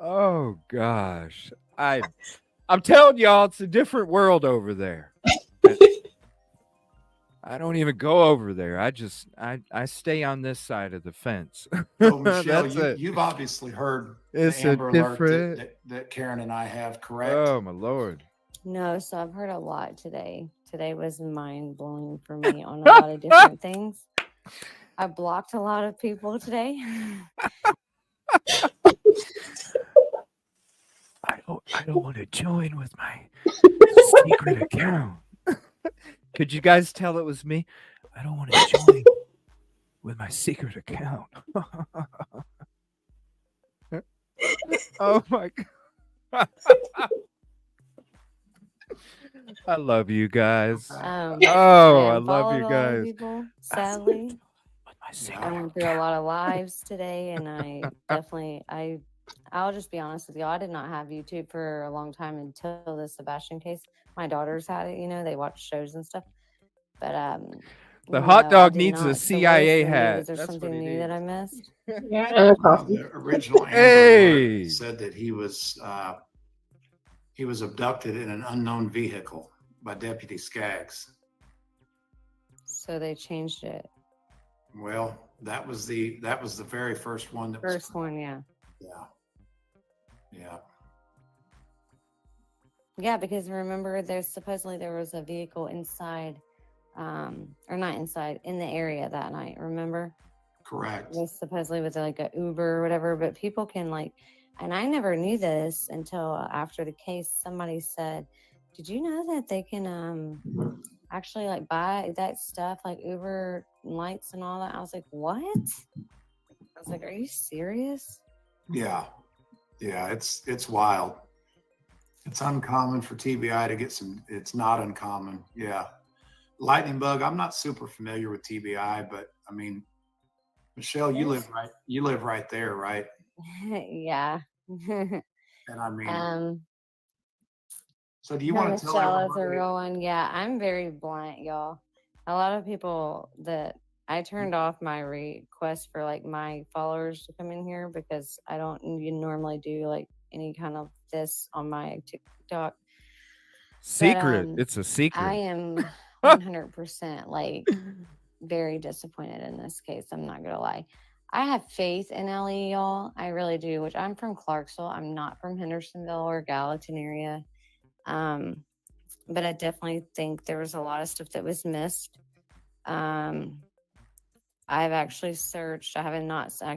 [SPEAKER 3] Oh gosh. I'm telling y'all, it's a different world over there. I don't even go over there. I stay on this side of the fence.
[SPEAKER 5] So Michelle,
[SPEAKER 3] That's it.
[SPEAKER 5] you've obviously heard
[SPEAKER 3] It's
[SPEAKER 5] the
[SPEAKER 3] a
[SPEAKER 5] Amber
[SPEAKER 3] different.
[SPEAKER 5] Alert that Karen and I have, correct?
[SPEAKER 3] Oh my lord.
[SPEAKER 7] No, so I've heard a lot today. Today was mind blowing for me on a lot of different things. I blocked a lot of people today.
[SPEAKER 3] I don't want to join with my secret account. Could you guys tell it was me? I don't want to join with my secret account. Oh my god. I love you guys.
[SPEAKER 5] Okay.
[SPEAKER 3] Oh, I
[SPEAKER 7] I
[SPEAKER 3] love you
[SPEAKER 7] unfollowed a lot of
[SPEAKER 3] guys.
[SPEAKER 7] people, sadly.
[SPEAKER 3] With my secret
[SPEAKER 7] I went through a lot of lives today, and I definitely, I'll just be honest with you. I did not have YouTube for a long time until the Sebastian case. My daughters had it, you know, they watch shows and stuff. But
[SPEAKER 3] The
[SPEAKER 7] you
[SPEAKER 3] hot
[SPEAKER 7] know, I
[SPEAKER 3] dog
[SPEAKER 7] did
[SPEAKER 3] needs a
[SPEAKER 7] not. So what
[SPEAKER 3] CIA
[SPEAKER 7] is new?
[SPEAKER 3] hat.
[SPEAKER 7] Is there
[SPEAKER 3] That's what
[SPEAKER 7] something
[SPEAKER 3] he
[SPEAKER 7] new that I
[SPEAKER 3] needs.
[SPEAKER 7] missed?
[SPEAKER 4] Yeah, and a coffee.
[SPEAKER 5] The original Amber
[SPEAKER 3] Hey.
[SPEAKER 5] Alert said that he was abducted in an unknown vehicle by Deputy Skaggs.
[SPEAKER 7] So they changed it.
[SPEAKER 5] Well, that was the very first one.
[SPEAKER 7] First one, yeah.
[SPEAKER 5] Yeah.
[SPEAKER 7] Yeah, because remember, there was a vehicle inside, or not inside, in the area that night. Remember?
[SPEAKER 5] Correct.
[SPEAKER 7] It was supposedly with like a Uber or whatever, but people can like, and I never knew this until after the case. Somebody said, "Did you know that they can actually like buy that stuff like Uber lights and all that?" I was like, "What?" I was like, "Are you serious?"
[SPEAKER 5] Yeah. It's wild. It's uncommon for TBI to get some. It's not uncommon. Yeah. Lightning bug. I'm not super familiar with TBI, but I mean, Michelle, you live right there, right?
[SPEAKER 7] Yeah.
[SPEAKER 5] And I mean, so do you
[SPEAKER 7] Yeah,
[SPEAKER 5] want to tell
[SPEAKER 7] Michelle is a
[SPEAKER 5] everybody?
[SPEAKER 7] real one. Yeah, I'm very blunt, y'all. A lot of people that I turned off my request for like my followers to come in here because I don't normally do like any kind of this on my TikTok.
[SPEAKER 3] Secret.
[SPEAKER 7] But,
[SPEAKER 3] It's a secret.
[SPEAKER 7] I am 100% like very disappointed in this case. I'm not gonna lie. I have faith in LE, y'all. I really do. Which I'm from Clarksville. I'm not from Hendersonville or Gallatin area. But I definitely think there was a lot of stuff that was missed. I've actually searched. I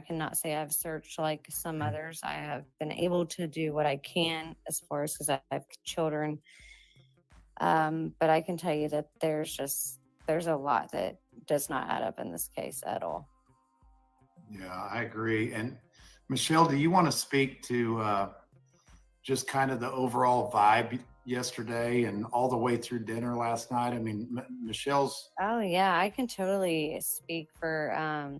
[SPEAKER 7] cannot say I've searched like some others. I have been able to do what I can as far as because I have children. But I can tell you that there's a lot that does not add up in this case at all.
[SPEAKER 5] Yeah, I agree. And Michelle, do you want to speak to just kind of the overall vibe yesterday and all the way through dinner last night? I mean, Michelle's.
[SPEAKER 7] Oh yeah, I can totally speak for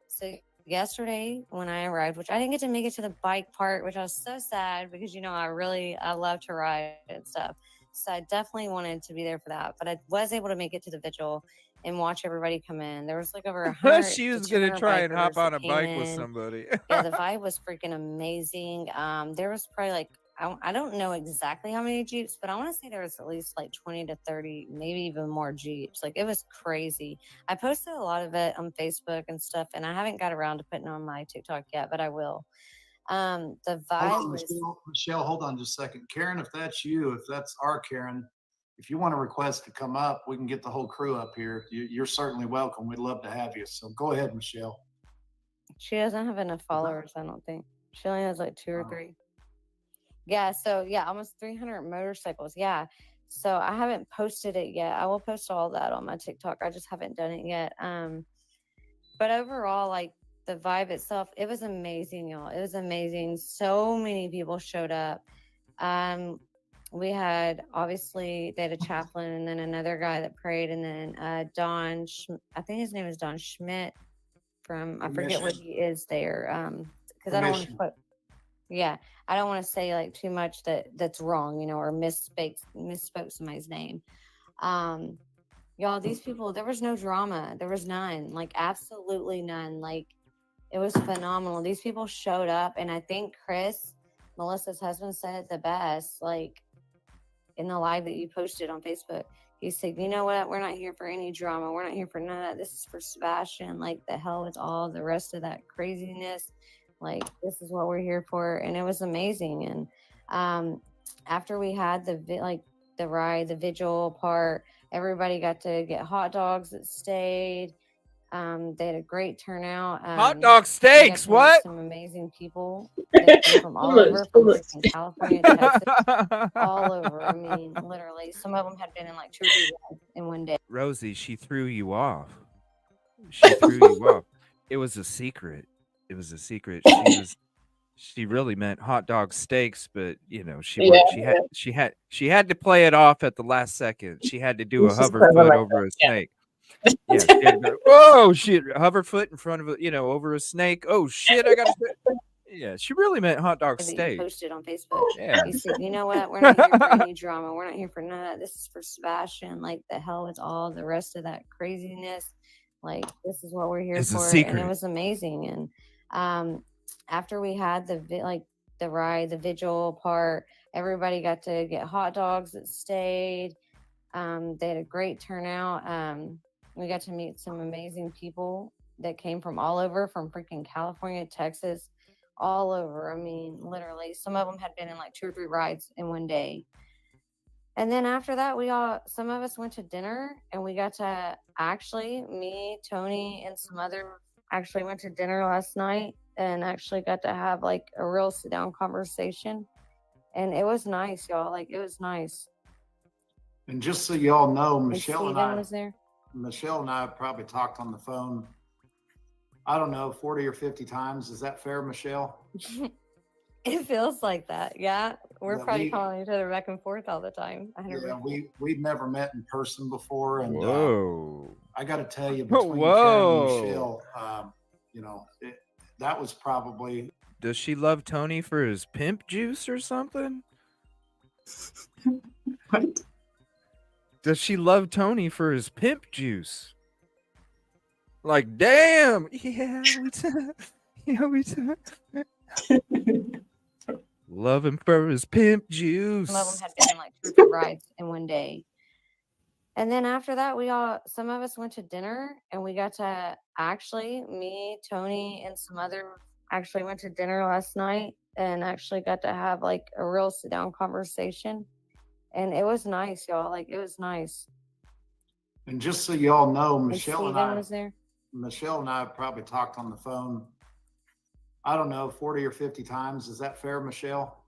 [SPEAKER 7] so yesterday when I arrived, which I didn't get to make it to the bike part, which I was so sad because I love to ride and stuff. So I definitely wanted to be there for that. But I was able to make it to the vigil and watch everybody come in. There was like over 100
[SPEAKER 8] She
[SPEAKER 7] to
[SPEAKER 8] was gonna
[SPEAKER 7] 200
[SPEAKER 8] try and hop
[SPEAKER 7] bikers
[SPEAKER 8] on
[SPEAKER 7] that
[SPEAKER 8] a
[SPEAKER 7] came
[SPEAKER 8] bike with
[SPEAKER 7] in.
[SPEAKER 8] somebody.
[SPEAKER 7] Yeah, the vibe was freaking amazing. There was probably like I don't know exactly how many Jeeps, but I want to say there was at least like 20 to 30, maybe even more Jeeps. Like it was crazy. I posted a lot of it on Facebook and stuff, and I haven't got around to putting it on my TikTok yet, but I will. The
[SPEAKER 5] Hold
[SPEAKER 7] vibe
[SPEAKER 5] on,
[SPEAKER 7] was
[SPEAKER 5] Michelle, hold on just a second. Karen, if that's you, if that's our Karen, if you want to request to come up, we can get the whole crew up here. You're certainly welcome. We'd love to have you. So go ahead, Michelle.
[SPEAKER 7] she doesn't have enough followers, I don't think. She only has like 2 or 3. Yeah, so yeah, almost 300 motorcycles. Yeah. So I haven't posted it yet. I will post all that on my TikTok. I just haven't done it yet. But overall, like the vibe itself, it was amazing, y'all. It was amazing. So many people showed up. We had obviously they had a chaplain and then another guy that prayed, and then I think his name is Don Schmidt from I forget what he is there. Because I don't want to put I don't want to say like too much that's wrong, or misspoke somebody's name. Y'all, these people, there was no drama. There was none, like absolutely none. Like it was phenomenal. These people showed up, and I think Chris, Melissa's husband, said it the best, like in the live that you posted on Facebook. He said, you know what? We're not here for any drama. We're not here for none of that. This is for Sebastian. Like the hell with all the rest of that craziness. Like this is what we're here for. And it was amazing. And after we had the ride, the vigil part, everybody got to get hot dogs that stayed. They had a great turnout.
[SPEAKER 8] Hot dog steaks, what?
[SPEAKER 7] Some amazing people that came from all over, from freaking California, Texas, all over. I mean, literally, some of them had been in like 2 or 3 rides in one day.
[SPEAKER 8] Rosie, she threw you off. She threw you off. It was a secret. It was a secret. She really meant hot dog steaks, but she had to play it off at the last second. She had to do a hover foot over a snake. Yeah, she had to go, whoa, shit, hover foot in front of over a snake. Oh shit, I got to. Yeah, she really meant hot dog steak.
[SPEAKER 7] Posted on Facebook. Yeah. He said, you know what? We're not here for any drama. We're not here for none of that. This is for Sebastian. Like the hell with all the rest of that craziness. Like this is what we're here
[SPEAKER 8] It's
[SPEAKER 7] for.
[SPEAKER 8] A secret.
[SPEAKER 7] And it was amazing. And after we had the ride, the vigil part, everybody got to get hot dogs that stayed. They had a great turnout. We got to meet some amazing people that came from all over, from freaking California, Texas, all over. I mean, literally, some of them had been in like 2 or 3 rides in one day. And then after that, some of us went to dinner, and we got to me, Tony, and some other actually went to dinner last night and actually got to have like a real sit down conversation. And it was nice, y'all. Like it was nice.
[SPEAKER 5] And just so y'all know,
[SPEAKER 7] Michelle
[SPEAKER 5] and I probably talked on the phone, I don't know, 40 or 50 times. Is that fair, Michelle?
[SPEAKER 7] It feels like that. Yeah. We're probably calling each other back and forth all the time.
[SPEAKER 5] Yeah, we'd never met in person before. And I got to tell you, between Karen and Michelle, that was probably.
[SPEAKER 8] Does she love Tony for his pimp juice or something?
[SPEAKER 4] What?
[SPEAKER 8] Does she love Tony for his pimp juice? Like, damn. Yeah, we love him for his pimp juice.
[SPEAKER 7] Some of them had been in like 2 or 3 rides in one day. And then after that, some of us went to dinner, and we got to me, Tony, and some other actually went to dinner last night and actually got to have like a real sit down conversation. And it was nice, y'all. Like it was nice.
[SPEAKER 5] And just so y'all know,
[SPEAKER 7] Michelle and I was there.
[SPEAKER 5] Michelle and I have probably talked on the phone, I don't know, 40 or 50 times. Is that fair, Michelle?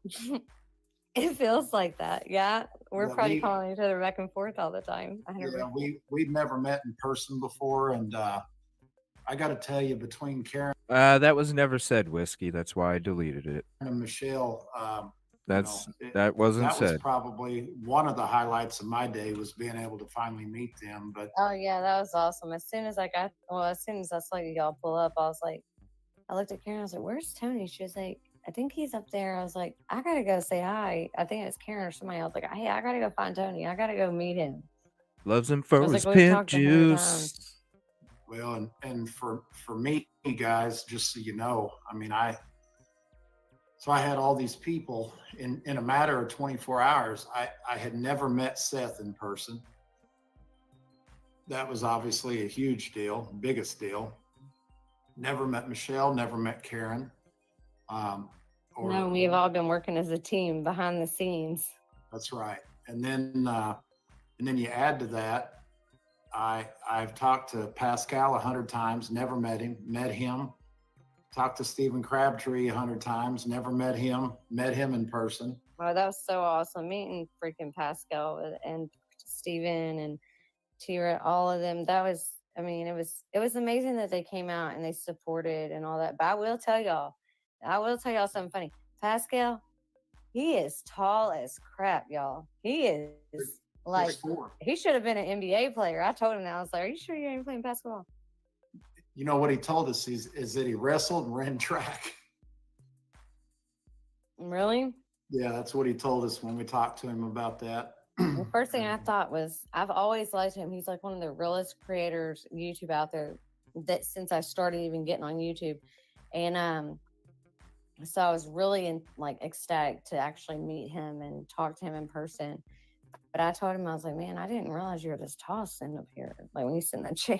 [SPEAKER 7] It feels like that. Yeah. We're
[SPEAKER 5] Yeah,
[SPEAKER 7] probably calling each other back and forth all the time. 100%.
[SPEAKER 5] Yeah, we'd never met in person before, and I got to tell you, between Karen
[SPEAKER 8] That was never said, Whiskey. That's why I deleted it.
[SPEAKER 5] and Michelle,
[SPEAKER 8] That wasn't
[SPEAKER 5] that was
[SPEAKER 8] said.
[SPEAKER 5] probably one of the highlights of my day, was being able to finally meet them. But
[SPEAKER 7] Oh yeah, that was awesome. As soon as I saw y'all pull up, I was like, I looked at Karen. I was like, "Where's Tony?" She was like, "I think he's up there." I was like, "I gotta go say hi." I think it's Karen or somebody else. Like, "Hey, I gotta go find Tony. I gotta go meet him."
[SPEAKER 8] Loves him
[SPEAKER 7] I
[SPEAKER 8] for
[SPEAKER 7] was
[SPEAKER 8] his
[SPEAKER 7] like, "We've
[SPEAKER 8] pimp
[SPEAKER 7] talked 100
[SPEAKER 8] juice.
[SPEAKER 7] times."
[SPEAKER 5] well, and for me, guys, just so you know, I mean, I had all these people in a matter of 24 hours. I had never met Seth in person. That was obviously a huge deal, biggest deal. Never met Michelle, never met Karen.
[SPEAKER 7] No, we've all been working as a team behind the scenes.
[SPEAKER 5] That's right. And then you add to that, I've talked to Pascal 100 times, never met him. Met him. Talked to Stephen Crabtree 100 times, never met him in person.
[SPEAKER 7] Oh, that was so awesome meeting freaking Pascal and Steven and Tira, all of them. That was, I mean, it was amazing that they came out and they supported and all that. But I will tell y'all something funny. Pascal, he is tall as crap, y'all. He is like, he should have been an NBA player. I told him that. I was like, "Are you sure you ain't playing basketball?"
[SPEAKER 5] You know what he told us is that he wrestled and ran track.
[SPEAKER 7] Really?
[SPEAKER 5] Yeah, that's what he told us when we talked to him about that.
[SPEAKER 7] The first thing I thought was, I've always liked him. He's like one of the realest creators YouTube out there, that since I started even getting on YouTube. And so I was really ecstatic to actually meet him and talk to him in person. But I told him, I was like, "Man, I didn't realize you were this tall sitting up here, like when you sit in that chair."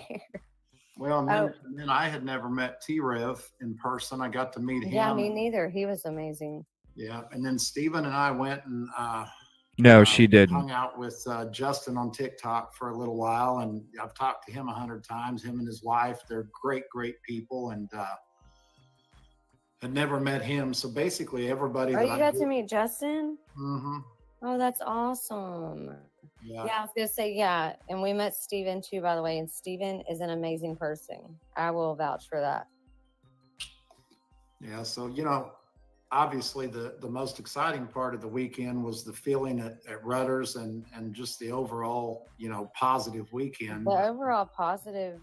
[SPEAKER 5] Well, and then I had never met T-Rev in person. I got to meet him.
[SPEAKER 7] Yeah, me neither. He was amazing.
[SPEAKER 5] Yeah, and then Steven and I went and
[SPEAKER 8] No, she didn't.
[SPEAKER 5] hung out with Justin on TikTok for a little while, and I've talked to him 100 times. Him and his wife, they're great people, and had never met him. So basically, everybody.
[SPEAKER 7] Oh, you got to meet Justin?
[SPEAKER 5] Mm-hmm.
[SPEAKER 7] Oh, that's awesome.
[SPEAKER 5] Yeah.
[SPEAKER 7] I was gonna say, yeah, and we met Steven too, by the way, and Steven is an amazing person. I will vouch for that.
[SPEAKER 5] Yeah, so obviously the most exciting part of the weekend was the feeling at Rudders and just the overall, positive weekend.
[SPEAKER 7] The overall positive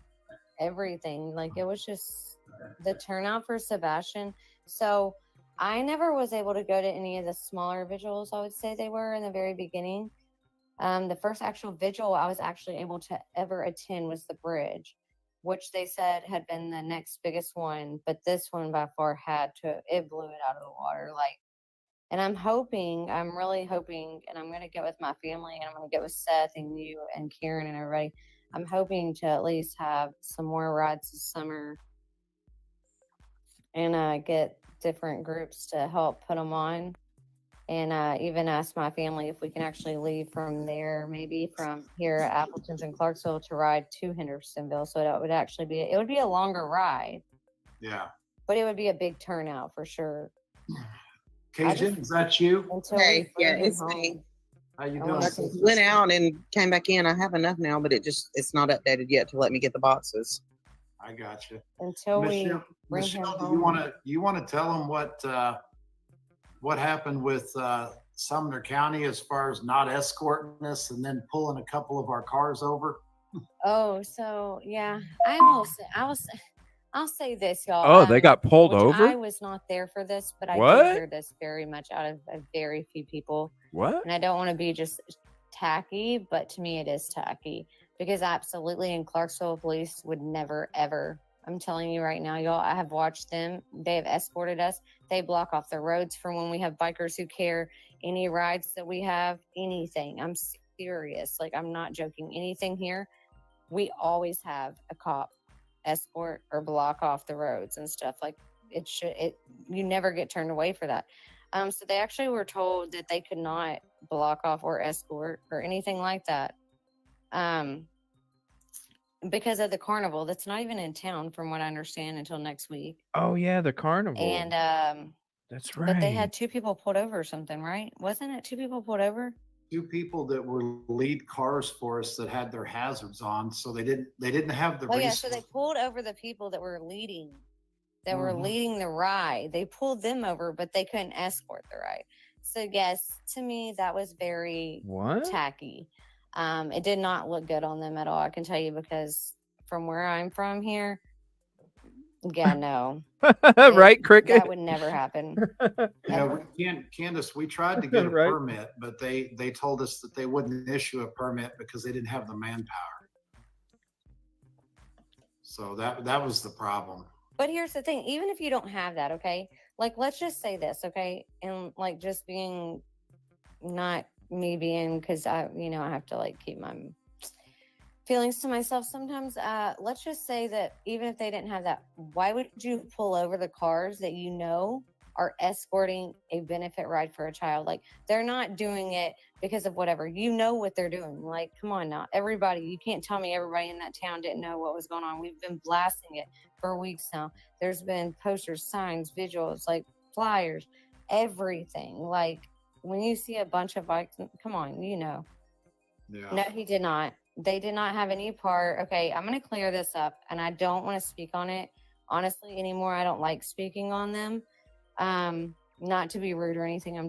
[SPEAKER 7] everything. Like, it was just the turnout for Sebastian. So I never was able to go to any of the smaller vigils, I would say they were in the very beginning. The first actual vigil I was actually able to ever attend was the bridge, which they said had been the next biggest one, but this one by far it blew it out of the water. And I'm really hoping, and I'm going to get with my family, and I'm going to get with Seth and you and Karen and everybody. I'm hoping to at least have some more rides this summer and get different groups to help put them on. And even ask my family if we can actually leave from there, maybe from here at Appleton's and Clarksville, to ride to Hendersonville. So it would be a longer ride.
[SPEAKER 5] Yeah.
[SPEAKER 7] But it would be a big turnout for sure.
[SPEAKER 5] Cajun, is that you?
[SPEAKER 9] Hey, yeah, it's me.
[SPEAKER 5] How you doing?
[SPEAKER 9] I went out and came back in. I have enough now, but it's not updated yet to let me get the boxes.
[SPEAKER 5] I got you.
[SPEAKER 7] Until
[SPEAKER 5] Michelle,
[SPEAKER 7] we bring
[SPEAKER 5] Michelle,
[SPEAKER 7] him
[SPEAKER 5] do
[SPEAKER 7] home.
[SPEAKER 5] you want to tell them what happened with Sumner County as far as not escorting us and then pulling a couple of our cars over?
[SPEAKER 7] Oh, so yeah, I'll say this, y'all.
[SPEAKER 8] Oh, they got pulled
[SPEAKER 7] which
[SPEAKER 8] over?
[SPEAKER 7] I was not there for this, but I
[SPEAKER 8] What?
[SPEAKER 7] did hear this very much out of a very few people.
[SPEAKER 8] What?
[SPEAKER 7] And I don't want to be just tacky, but to me it is tacky, because absolutely in Clarksville, police would never, ever. I'm telling you right now, y'all, I have watched them. They have escorted us. They block off the roads for when we have bikers who care any rides that we have, anything. I'm serious. Like, I'm not joking. Anything here, we always have a cop escort or block off the roads and stuff. Like, you never get turned away for that. So they actually were told that they could not block off or escort or anything like that. because of the carnival that's not even in town, from what I understand, until next week.
[SPEAKER 3] Oh yeah, the carnival.
[SPEAKER 7] And
[SPEAKER 3] That's
[SPEAKER 7] but they
[SPEAKER 3] right.
[SPEAKER 7] had 2 people pulled over or something, right? Wasn't it 2 people pulled over?
[SPEAKER 5] 2 people that were lead cars for us that had their hazards on, so they didn't have the
[SPEAKER 7] Oh yeah, so they
[SPEAKER 5] resource.
[SPEAKER 7] pulled over the people that were leading
[SPEAKER 5] Mhm.
[SPEAKER 7] the ride. They pulled them over, but they couldn't escort the ride. So yes, to me that was very
[SPEAKER 3] What?
[SPEAKER 7] tacky. It did not look good on them at all. I can tell you, because from where I'm from here, yeah, no,
[SPEAKER 3] Right, Cricket?
[SPEAKER 7] that would never happen.
[SPEAKER 5] Yeah,
[SPEAKER 7] Ever.
[SPEAKER 5] Candace, we tried to get a
[SPEAKER 3] Right.
[SPEAKER 5] permit, but they told us that they wouldn't issue a permit because they didn't have the manpower. So that was the problem.
[SPEAKER 7] But here's the thing, even if you don't have that, okay? Like, let's just say this, okay? And like, just being, not me being, because I have to like keep my feelings to myself sometimes. Let's just say that even if they didn't have that, why would you pull over the cars that are escorting a benefit ride for a child? Like, they're not doing it because of whatever. You know what they're doing. Like, come on now. Everybody, you can't tell me everybody in that town didn't know what was going on. We've been blasting it for weeks now. There's been posters, signs, visuals, like flyers, everything. Like, when you see a bunch of bikes, come on,
[SPEAKER 5] Yeah.
[SPEAKER 7] No, he did not. They did not have any part. Okay, I'm going to clear this up, and I don't want to speak on it honestly anymore. I don't like speaking on them. Not to be rude or anything. I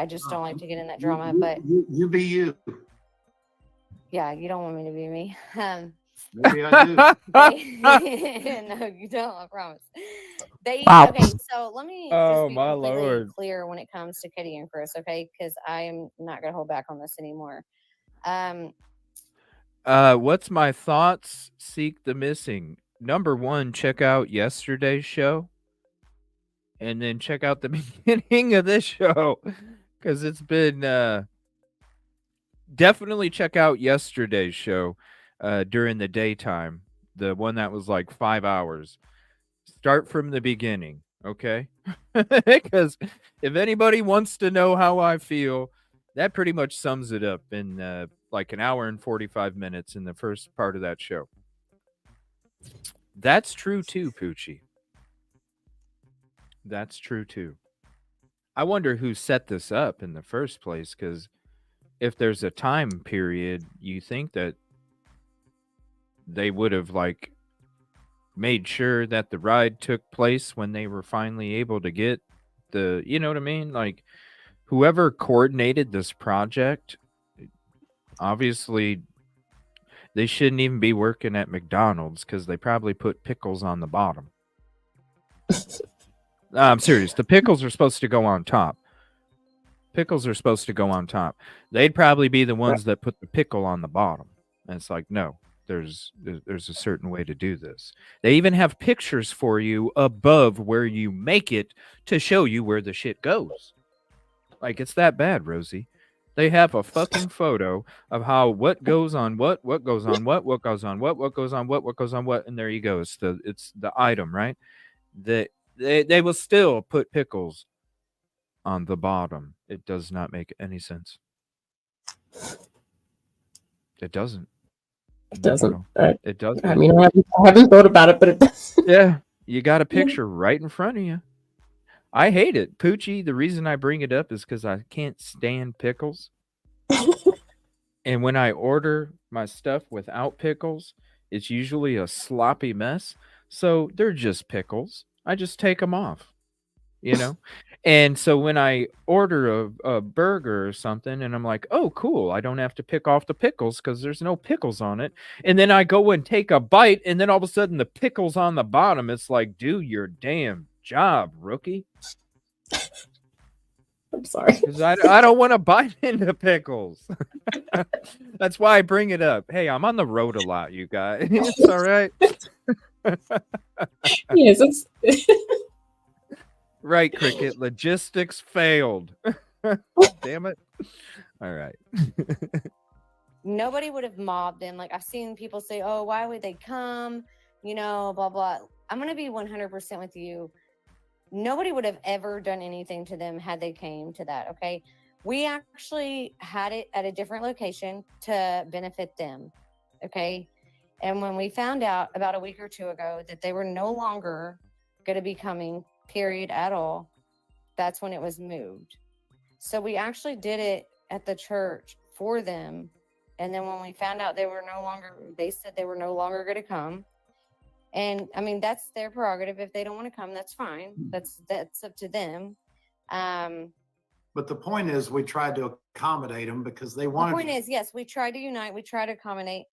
[SPEAKER 7] just don't like to get in that drama. But
[SPEAKER 5] You be you.
[SPEAKER 7] yeah, you don't want me to be me.
[SPEAKER 5] Maybe I do.
[SPEAKER 7] No, you don't. I promise.
[SPEAKER 4] Wow.
[SPEAKER 7] Okay. So let me just
[SPEAKER 3] Oh
[SPEAKER 7] be
[SPEAKER 3] my
[SPEAKER 7] completely
[SPEAKER 3] lord.
[SPEAKER 7] clear when it comes to Kitty and Chris. Okay, because I am not going to hold back on this anymore.
[SPEAKER 3] What's my thoughts? Seek the missing. Number 1, check out yesterday's show, and then check out the beginning of this show, because it's been definitely check out yesterday's show during the daytime, the one that was like 5 hours. Start from the beginning, okay? Because if anybody wants to know how I feel, that pretty much sums it up in like an hour and 45 minutes in the first part of that show. That's true too, Poochie. That's true too. I wonder who set this up in the first place, because if there's a time period, you think that they would have like made sure that the ride took place when they were finally able to get you know what I mean? Like, whoever coordinated this project, obviously they shouldn't even be working at McDonald's, because they probably put pickles on the bottom. I'm serious. The pickles are supposed to go on top. Pickles are supposed to go on top. They'd probably be the ones that put the pickle on the bottom. And it's like, no, there's a certain way to do this. They even have pictures for you above where you make it to show you where the shit goes. Like, it's that bad, Rosie. They have a fucking photo of how what goes on what goes on what goes on what goes on what goes on what, and there you go. It's the item, right? They will still put pickles on the bottom. It does not make any sense. It doesn't.
[SPEAKER 4] It
[SPEAKER 3] Not at
[SPEAKER 4] doesn't.
[SPEAKER 3] all.
[SPEAKER 4] I
[SPEAKER 3] It doesn't.
[SPEAKER 4] mean, I haven't thought about it, but it does.
[SPEAKER 3] Yeah, you got a picture right in front of you. I hate it, Poochie. The reason I bring it up is because I can't stand pickles. And when I order my stuff without pickles, it's usually a sloppy mess. So they're just pickles. I just take them off, you know? And so when I order a burger or something, and I'm like, oh, cool, I don't have to pick off the pickles because there's no pickles on it. And then I go and take a bite, and then all of a sudden the pickle's on the bottom. It's like, do your damn job, rookie.
[SPEAKER 4] I'm sorry.
[SPEAKER 3] Because I don't want to bite into pickles. That's why I bring it up. Hey, I'm on the road a lot, you guys. It's all right.
[SPEAKER 4] Yes, it's
[SPEAKER 3] Right, Cricket. Logistics failed. Damn it. All right.
[SPEAKER 7] nobody would have mobbed them. Like, I've seen people say, oh, why would they come? Blah, blah. I'm going to be 100% with you. Nobody would have ever done anything to them had they came to that. Okay. We actually had it at a different location to benefit them. Okay. And when we found out about a week or two ago that they were no longer going to be coming, period, at all, that's when it was moved. So we actually did it at the church for them. And then when we found out they said they were no longer going to come. And I mean, that's their prerogative. If they don't want to come, that's fine. That's up to them.
[SPEAKER 5] But the point is, we tried to accommodate them because they
[SPEAKER 7] The
[SPEAKER 5] wanted.
[SPEAKER 7] point is, yes, we try to unite. We try to accommodate.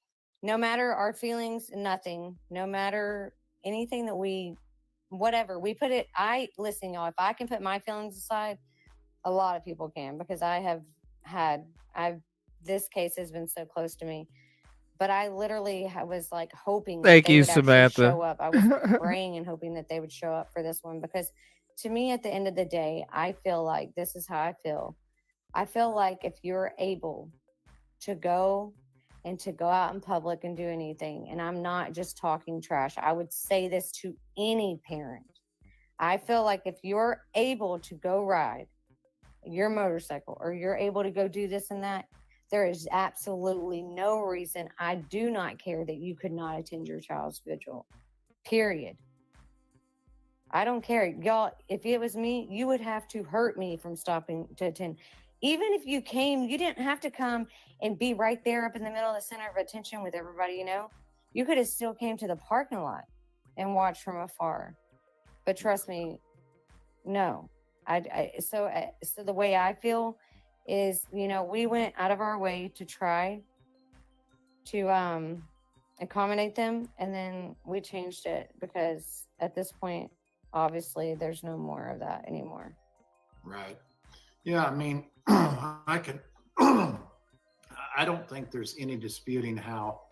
[SPEAKER 7] No matter our feelings, nothing. No matter anything that whatever we put it. Listen, y'all. If I can put my feelings aside, a lot of people can, because this case has been so close to me. But I literally was like hoping that
[SPEAKER 3] Thank
[SPEAKER 7] they
[SPEAKER 3] you,
[SPEAKER 7] would actually
[SPEAKER 3] Samantha.
[SPEAKER 7] show up. I was praying and hoping that they would show up for this one, because to me, at the end of the day, I feel like this is how I feel. I feel like if you're able to go out in public and do anything, and I'm not just talking trash, I would say this to any parent. I feel like if you're able to go ride your motorcycle, or you're able to go do this and that, there is absolutely no reason, I do not care, that you could not attend your child's vigil. Period. I don't care. Y'all, if it was me, you would have to hurt me from stopping to attend. Even if you came, you didn't have to come and be right there up in the middle of the center of attention with everybody, you know? You could have still came to the parking lot and watched from afar. But trust me, no. So the way I feel is, you know, we went out of our way to try to accommodate them, and then we changed it because at this point, obviously, there's no more of that anymore.
[SPEAKER 5] Right. Yeah, I mean, I don't think there's any disputing how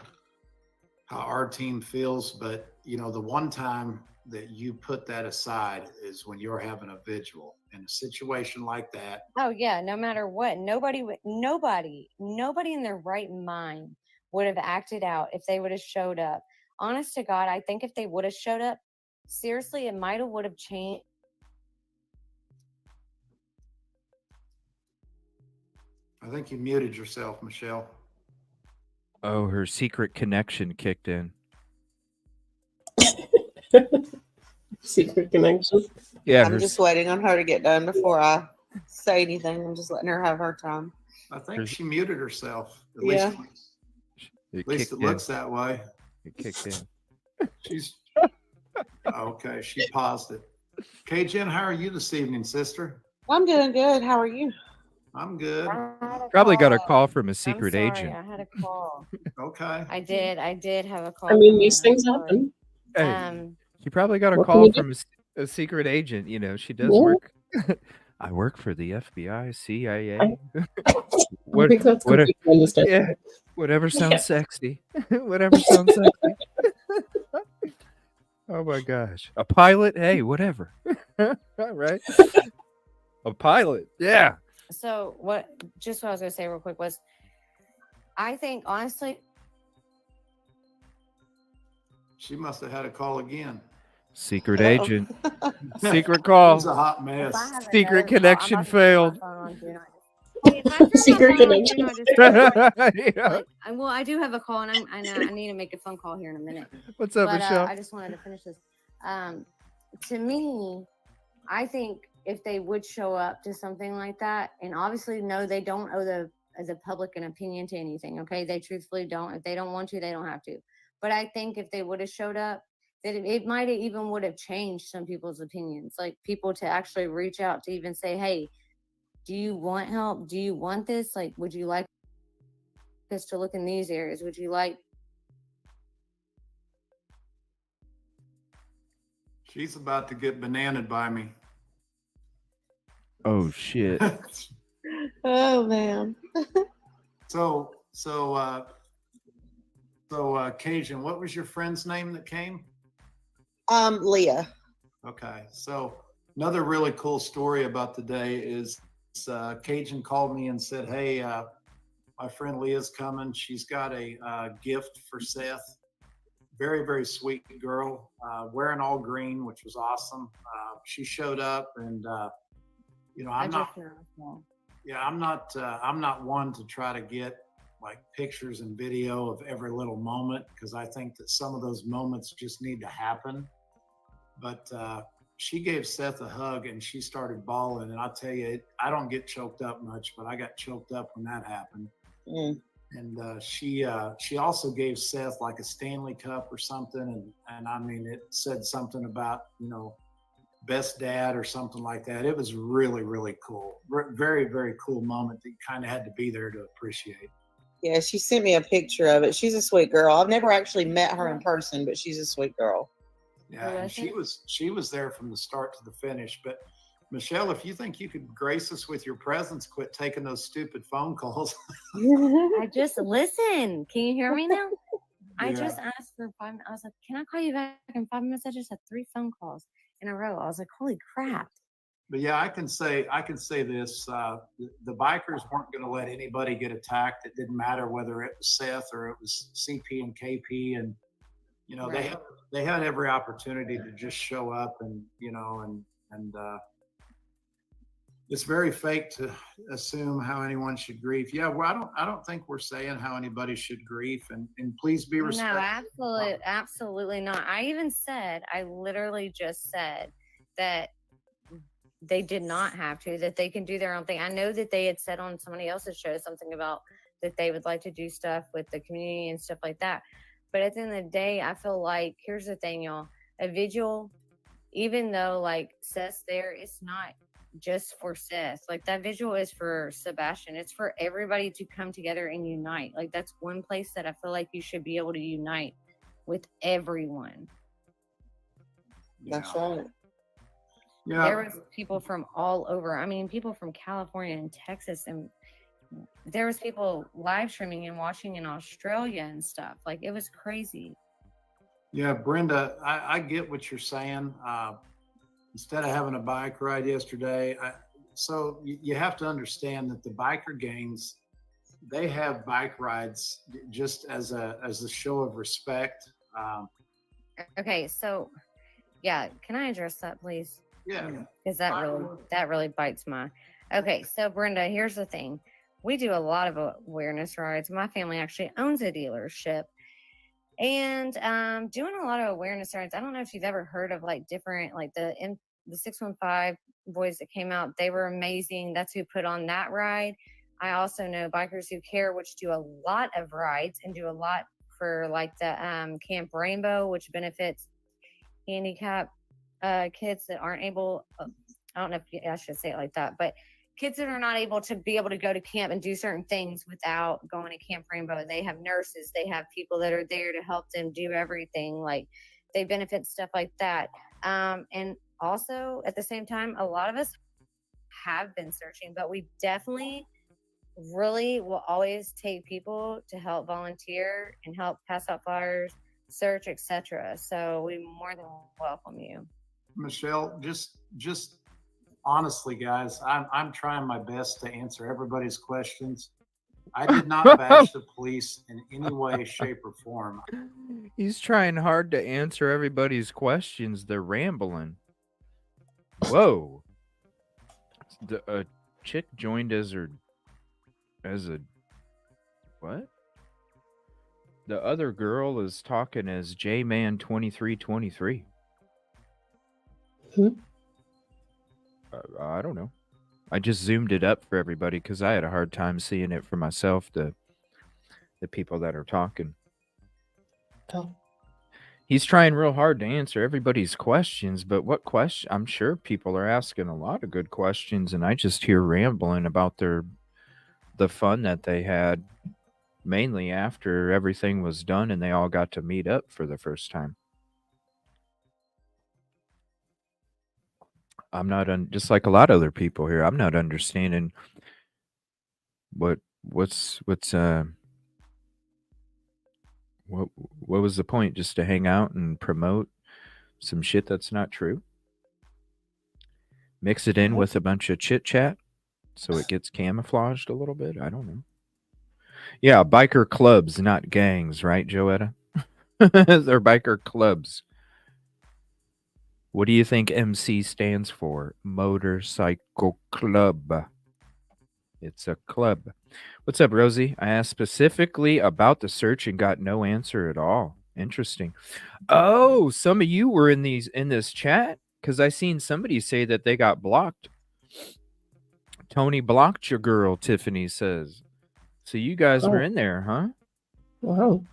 [SPEAKER 5] our team feels, but you know, the one time that you put that aside is when you're having a vigil. In a situation like that.
[SPEAKER 7] Oh yeah, no matter what, nobody in their right mind would have acted out if they would have showed up. Honest to God, I think if they would have showed up, seriously, it would have changed.
[SPEAKER 5] I think you muted yourself, Michelle.
[SPEAKER 8] Oh, her secret connection kicked in.
[SPEAKER 4] Secret connection.
[SPEAKER 3] Yeah,
[SPEAKER 9] I'm just waiting on her to get done before I say anything. I'm just letting her have her time.
[SPEAKER 5] I think she muted herself. At
[SPEAKER 9] Yeah.
[SPEAKER 5] least it looks that way.
[SPEAKER 8] It kicked in.
[SPEAKER 5] She's okay. She paused it. Jen, how are you this evening, sister?
[SPEAKER 9] I'm doing good. How are you?
[SPEAKER 5] I'm good.
[SPEAKER 8] Probably got a call from a secret
[SPEAKER 7] I'm sorry,
[SPEAKER 8] agent.
[SPEAKER 7] I had a call.
[SPEAKER 5] Okay.
[SPEAKER 7] I did have a call.
[SPEAKER 4] I mean, these things happen.
[SPEAKER 8] Hey, she probably got a
[SPEAKER 4] What can
[SPEAKER 8] call
[SPEAKER 4] you do?
[SPEAKER 8] from a secret agent. You know, she does
[SPEAKER 4] Yeah.
[SPEAKER 8] work. I work for the FBI, CIA.
[SPEAKER 4] I think that's completely understandable.
[SPEAKER 8] Yeah, whatever sounds sexy. Whatever sounds sexy. Oh my gosh. A pilot? Hey, whatever. Right? A pilot. Yeah.
[SPEAKER 7] So what I was gonna say real quick was, I think honestly,
[SPEAKER 5] She must have had a call again.
[SPEAKER 8] Secret
[SPEAKER 9] Uh-oh.
[SPEAKER 8] agent. Secret call.
[SPEAKER 5] It's a hot mess.
[SPEAKER 7] if I have
[SPEAKER 8] Secret
[SPEAKER 7] another
[SPEAKER 8] connection
[SPEAKER 7] call, I'm about to turn my
[SPEAKER 8] failed.
[SPEAKER 7] phone on Do Not Disturb. If I turn my
[SPEAKER 4] Secret
[SPEAKER 7] phone on
[SPEAKER 4] connection
[SPEAKER 7] Do Not Disturb,
[SPEAKER 8] Yeah.
[SPEAKER 7] well, I do have a call, and I need to make a phone call here in a minute.
[SPEAKER 8] What's up,
[SPEAKER 7] But
[SPEAKER 8] Michelle?
[SPEAKER 7] I just wanted to finish this. To me, I think if they would show up to something like that, and obviously, no, they don't owe the public an opinion to anything. Okay, they truthfully don't. If they don't want to, they don't have to. But I think if they would have showed up, that it might have even would have changed some people's opinions. Like people to actually reach out to even say, "Hey, do you want help? Do you want this? Like, would you like us to look in these areas? Would you like?"
[SPEAKER 5] She's about to get bananaed by me.
[SPEAKER 8] Oh shit.
[SPEAKER 9] Oh man.
[SPEAKER 5] So, Cajun, what was your friend's name that came?
[SPEAKER 9] Leah.
[SPEAKER 5] Okay. So another really cool story about the day is Cajun called me and said, "Hey, my friend Leah's coming. She's got a gift for Seth. Very, very sweet girl, wearing all green, which was awesome. She showed up, and you know, I'm not one to try to get like pictures and video of every little moment, because I think that some of those moments just need to happen. But she gave Seth a hug and she started bawling. And I'll tell you, I don't get choked up much, but I got choked up when that happened. And she also gave Seth like a Stanley Cup or something. And I mean, it said something about, best dad or something like that. It was really, really cool. Very, very cool moment that you kind of had to be there to appreciate.
[SPEAKER 9] Yeah, she sent me a picture of it. She's a sweet girl. I've never actually met her in person, but she's a sweet girl.
[SPEAKER 5] Yeah, and she was there from the start to the finish. But Michelle, if you think you could grace us with your presence, quit taking those stupid phone calls.
[SPEAKER 7] I just listen. Can you hear me now? I
[SPEAKER 5] Yeah.
[SPEAKER 7] just asked for 5 minutes. I was like, can I call you back in 5 minutes? I just had 3 phone calls in a row. I was like, holy crap.
[SPEAKER 5] But yeah, I can say this: the bikers weren't going to let anybody get attacked. It didn't matter whether it was Seth or it was CP and KP, and
[SPEAKER 7] Right.
[SPEAKER 5] they had every opportunity to just show up, and it's very fake to assume how anyone should grieve. Yeah, well, I don't think we're saying how anybody should grieve, and please be respectful.
[SPEAKER 7] No, absolutely not. I literally just said that they did not have to, that they can do their own thing. I know that they had said on somebody else's show something about that they would like to do stuff with the community and stuff like that. But at the end of the day, I feel like, here's the thing, y'all, a vigil, even though like Seth's there, it's not just for Seth. Like that vigil is for Sebastian. It's for everybody to come together and unite. Like that's one place that I feel like you should be able to unite with everyone.
[SPEAKER 9] That's right.
[SPEAKER 5] Yeah.
[SPEAKER 7] There was people from all over. I mean, people from California and Texas, and there was people live streaming and watching in Australia and stuff. Like it was crazy.
[SPEAKER 5] Yeah, Brenda, I get what you're saying. Instead of having a bike ride yesterday, so you have to understand that the biker gangs, they have bike rides just as a show of respect.
[SPEAKER 7] Okay, so yeah, can I address that, please?
[SPEAKER 5] Yeah,
[SPEAKER 7] because that really bites my. Okay, so Brenda, here's the thing: we do a lot of awareness rides. My family actually owns a dealership, and doing a lot of awareness rides. I don't know if you've ever heard of like different, like the 615 boys that came out. They were amazing. That's who put on that ride. I also know Bikers Who Care, which do a lot of rides and do a lot for like the Camp Rainbow, which benefits handicap kids that aren't able, I don't know if I should say it like that, but kids that are not able to go to camp and do certain things without going to Camp Rainbow. They have nurses, they have people that are there to help them do everything. Like they benefit stuff like that. And also at the same time, a lot of us have been searching, but we definitely really will always take people to help volunteer and help pass out flyers, search, etc. So we more than welcome you.
[SPEAKER 5] Michelle, just honestly, guys, I'm trying my best to answer everybody's questions. I did not bash the police in any way, shape, or form.
[SPEAKER 3] He's trying hard to answer everybody's questions. They're rambling. Whoa. A chick joined as a what? The other girl is talking as J-Man 2323. I don't know. I just zoomed it up for everybody because I had a hard time seeing it for myself. The people that are talking.
[SPEAKER 4] Oh.
[SPEAKER 3] He's trying real hard to answer everybody's questions, but what question? I'm sure people are asking a lot of good questions, and I just hear rambling about the fun that they had, mainly after everything was done and they all got to meet up for the first time. I'm not just like a lot of other people here. I'm not understanding what was the point? Just to hang out and promote some shit that's not true? Mix it in with a bunch of chit chat so it gets camouflaged a little bit. I don't know. Yeah, biker clubs, not gangs, right, Joetta? They're biker clubs. What do you think MC stands for? Motorcycle Club. It's a club. What's up, Rosie? I asked specifically about the search and got no answer at all. Interesting. Oh, some of you were in this chat because I seen somebody say that they got blocked. Tony blocked your girl, Tiffany says. So you guys were in there, huh?
[SPEAKER 4] Wow.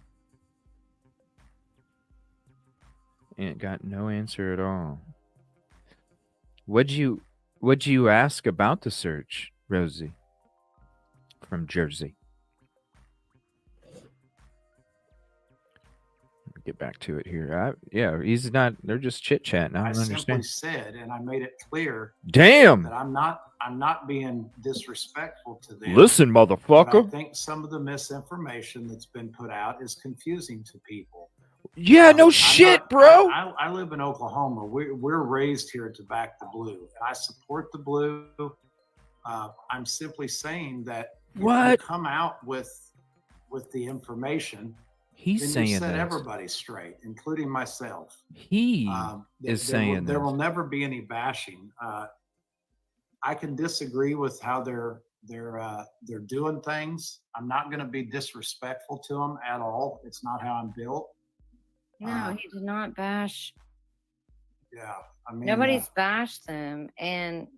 [SPEAKER 3] And got no answer at all. What'd you ask about the search, Rosie? From Jersey. Get back to it here. Yeah, he's not. They're just chit chatting. I
[SPEAKER 5] I
[SPEAKER 3] don't
[SPEAKER 5] simply
[SPEAKER 3] understand.
[SPEAKER 5] said, and I made it clear
[SPEAKER 3] Damn.
[SPEAKER 5] that I'm not being disrespectful to them.
[SPEAKER 3] Listen,
[SPEAKER 5] But I
[SPEAKER 3] motherfucker.
[SPEAKER 5] think some of the misinformation that's been put out is confusing to people.
[SPEAKER 3] Yeah, no shit, bro.
[SPEAKER 5] I live in Oklahoma. We're raised here to back the blue, and I support the blue. I'm simply saying that if you come out with the information,
[SPEAKER 3] He's
[SPEAKER 5] then
[SPEAKER 3] saying
[SPEAKER 5] you set
[SPEAKER 3] that.
[SPEAKER 5] everybody straight, including myself.
[SPEAKER 3] He is saying
[SPEAKER 5] there
[SPEAKER 3] this.
[SPEAKER 5] will never be any bashing. I can disagree with how they're doing things. I'm not going to be disrespectful to them at all. It's not how I'm built.
[SPEAKER 7] No, he did not bash.
[SPEAKER 5] Yeah, I mean,
[SPEAKER 7] nobody's bashed them, and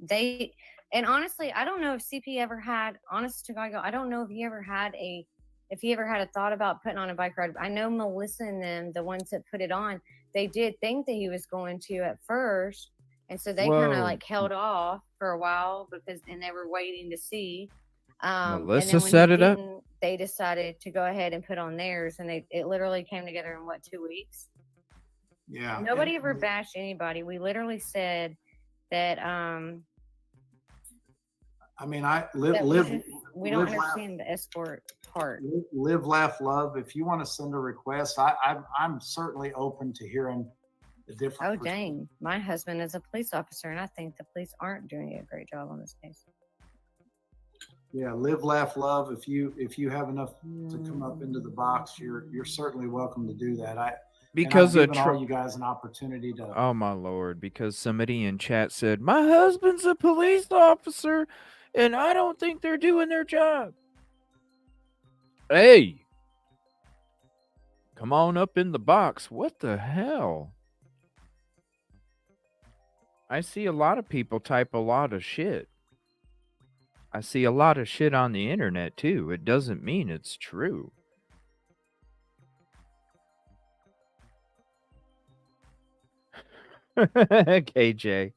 [SPEAKER 7] honestly, I don't know if CP ever had. Honest to God, I don't know if he ever had a thought about putting on a bike ride. I know Melissa and them, the ones that put it on, they did think that he was going to at first, and so they kind of like held off for a while and they were waiting to see.
[SPEAKER 3] Melissa
[SPEAKER 7] and then
[SPEAKER 3] set it up.
[SPEAKER 7] They decided to go ahead and put on theirs, and it literally came together in 2 weeks.
[SPEAKER 5] Yeah.
[SPEAKER 7] Nobody ever bashed anybody. We literally said that.
[SPEAKER 5] I mean,
[SPEAKER 7] we don't understand the escort part.
[SPEAKER 5] Live, laugh, love. If you want to send a request, I'm certainly open to hearing the different.
[SPEAKER 7] Oh dang! My husband is a police officer, and I think the police aren't doing a great job on this case.
[SPEAKER 5] Yeah, live, laugh, love. If you have enough to come up into the box, you're certainly welcome to do that.
[SPEAKER 3] Because
[SPEAKER 5] of all you guys an opportunity to.
[SPEAKER 3] Oh my lord! Because somebody in chat said my husband's a police officer, and I don't think they're doing their job. Hey, come on up in the box. What the hell? I see a lot of people type a lot of shit. I see a lot of shit on the internet too. It doesn't mean it's true. KJ,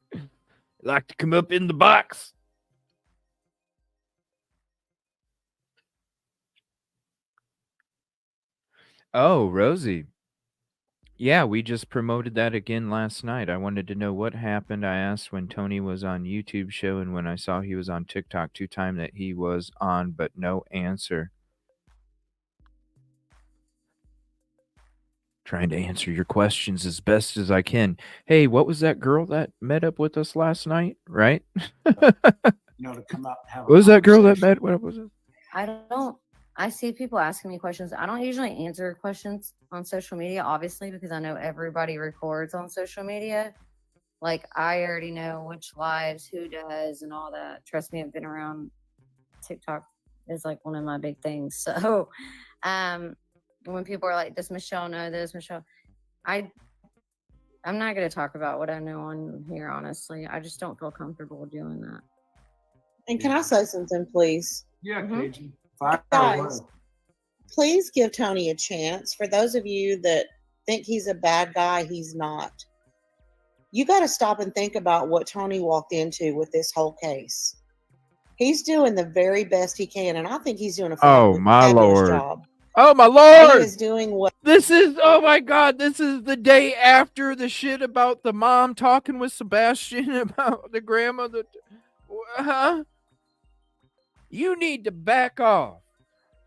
[SPEAKER 3] like to come up in the box? Oh, Rosie. Yeah, we just promoted that again last night. I wanted to know what happened. I asked when Tony was on YouTube show, and when I saw he was on TikTok 2 times that he was on, but no answer. Trying to answer your questions as best as I can. Hey, what was that girl that met up with us last night, right?
[SPEAKER 5] To come up and have
[SPEAKER 3] what was that girl that met? What was it?
[SPEAKER 7] I see people asking me questions. I don't usually answer questions on social media, obviously, because I know everybody records on social media. Like, I already know which lives, who does, and all that. Trust me, I've been around. TikTok is like one of my big things. So, when people are like, does Michelle know this? Michelle, I'm not going to talk about what I know on here, honestly. I just don't feel comfortable doing that.
[SPEAKER 9] And can I say something, please?
[SPEAKER 5] Yeah, KJ.
[SPEAKER 9] Guys, please give Tony a chance. For those of you that think he's a bad guy, he's not. You got to stop and think about what Tony walked into with this whole case. He's doing the very best he can, and I think he's doing a fabulous job.
[SPEAKER 3] Oh my lord!
[SPEAKER 9] He is doing what?
[SPEAKER 3] This is, oh my god, this is the day after the shit about the mom talking with Sebastian about the grandmother. Huh? You need to back off.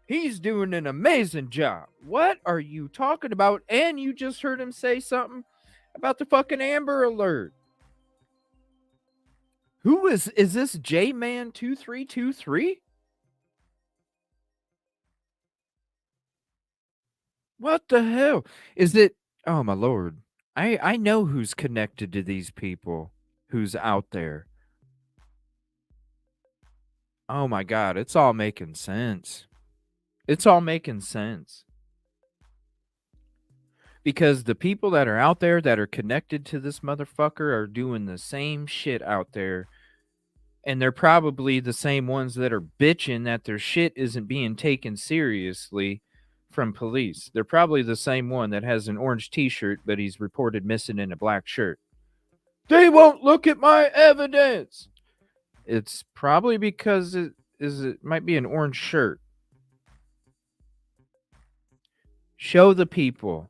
[SPEAKER 3] He's doing an amazing job. What are you talking about? And you just heard him say something about the fucking Amber Alert. Who is this J-Man 2323? What the hell? Is it? Oh my lord. I know who's connected to these people, who's out there.
[SPEAKER 8] Oh my God, it's all making sense. It's all making sense. Because the people that are out there that are connected to this motherfucker are doing the same shit out there. And they're probably the same ones that are bitching that their shit isn't being taken seriously from police. They're probably the same one that has an orange t-shirt, but he's reported missing in a black shirt. They won't look at my evidence. It's probably because it might be an orange shirt. Show the people.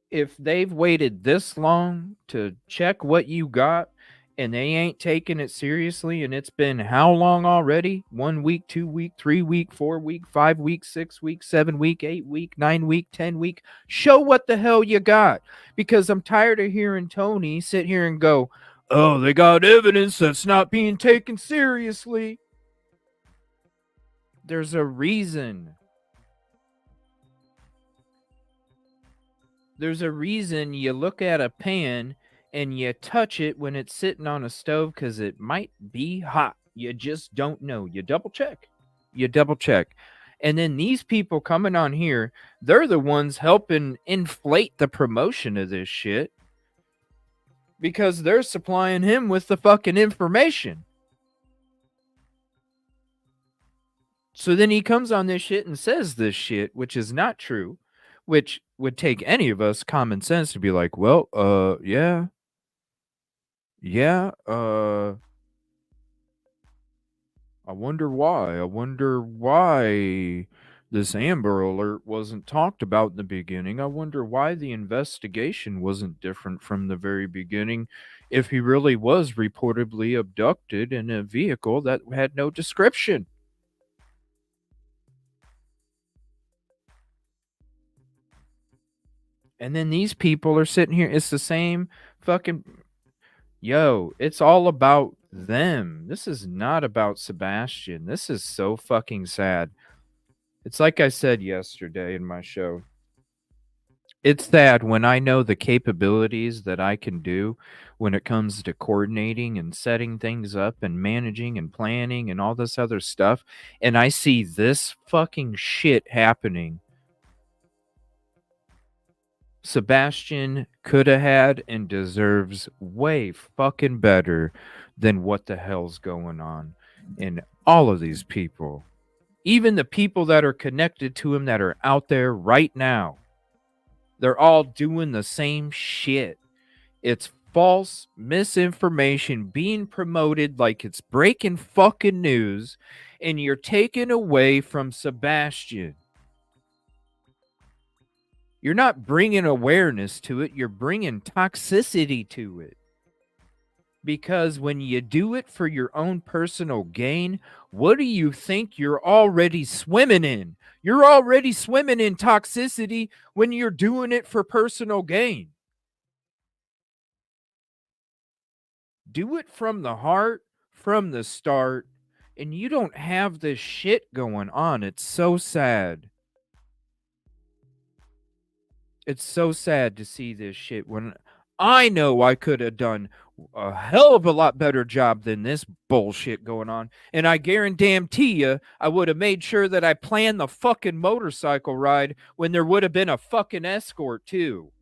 [SPEAKER 8] If they've waited this long to check what you got and they ain't taking it seriously, and it's been how long already? 1 week, 2 week, 3 week, 4 week, 5 week, 6 week, 7 week, 8 week, 9 week, 10 week. Show what the hell you got. Because I'm tired of hearing Tony sit here and go, oh, they got evidence that's not being taken seriously. There's a reason. There's a reason you look at a pan and you touch it when it's sitting on a stove because it might be hot. You just don't know. You double check. And then these people coming on here, they're the ones helping inflate the promotion of this shit because they're supplying him with the fucking information. So then he comes on this shit and says this shit, which is not true, which would take any of us common sense to be like, well, yeah, I wonder why this Amber Alert wasn't talked about in the beginning. I wonder why the investigation wasn't different from the very beginning if he really was reportedly abducted in a vehicle that had no description. And then these people are sitting here. It's the same fucking... Yo, it's all about them. This is not about Sebastian. This is so fucking sad. It's like I said yesterday in my show. It's sad when I know the capabilities that I can do when it comes to coordinating and setting things up and managing and planning and all this other stuff. And I see this fucking shit happening. Sebastian could have had and deserves way fucking better than what the hell's going on. And all of these people, even the people that are connected to him that are out there right now, they're all doing the same shit. It's false misinformation being promoted like it's breaking fucking news, and you're taking away from Sebastian. You're not bringing awareness to it. You're bringing toxicity to it. Because when you do it for your own personal gain, what do you think you're already swimming in? You're already swimming in toxicity when you're doing it for personal gain. Do it from the heart, from the start, and you don't have this shit going on. It's so sad. It's so sad to see this shit when I know I could have done a hell of a lot better job than this bullshit going on. And I guarantee you, I would have made sure that I planned the fucking motorcycle ride when there would have been a fucking escort too.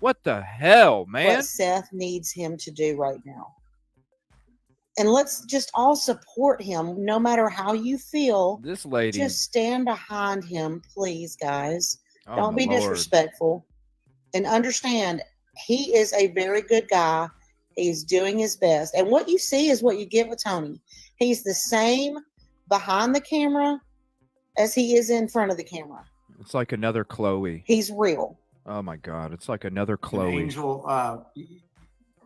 [SPEAKER 8] What the hell, man?
[SPEAKER 9] What Seth needs him to do right now. And let's just all support him, no matter how you feel.
[SPEAKER 8] This lady.
[SPEAKER 9] Just stand behind him, please, guys.
[SPEAKER 8] Oh,
[SPEAKER 9] Don't be
[SPEAKER 8] my Lord.
[SPEAKER 9] disrespectful. And understand, he is a very good guy. He's doing his best. And what you see is what you get with Tony. He's the same behind the camera as he is in front of the camera.
[SPEAKER 8] It's like another Chloe.
[SPEAKER 9] He's real.
[SPEAKER 8] Oh, my God. It's like another Chloe.
[SPEAKER 5] Angel,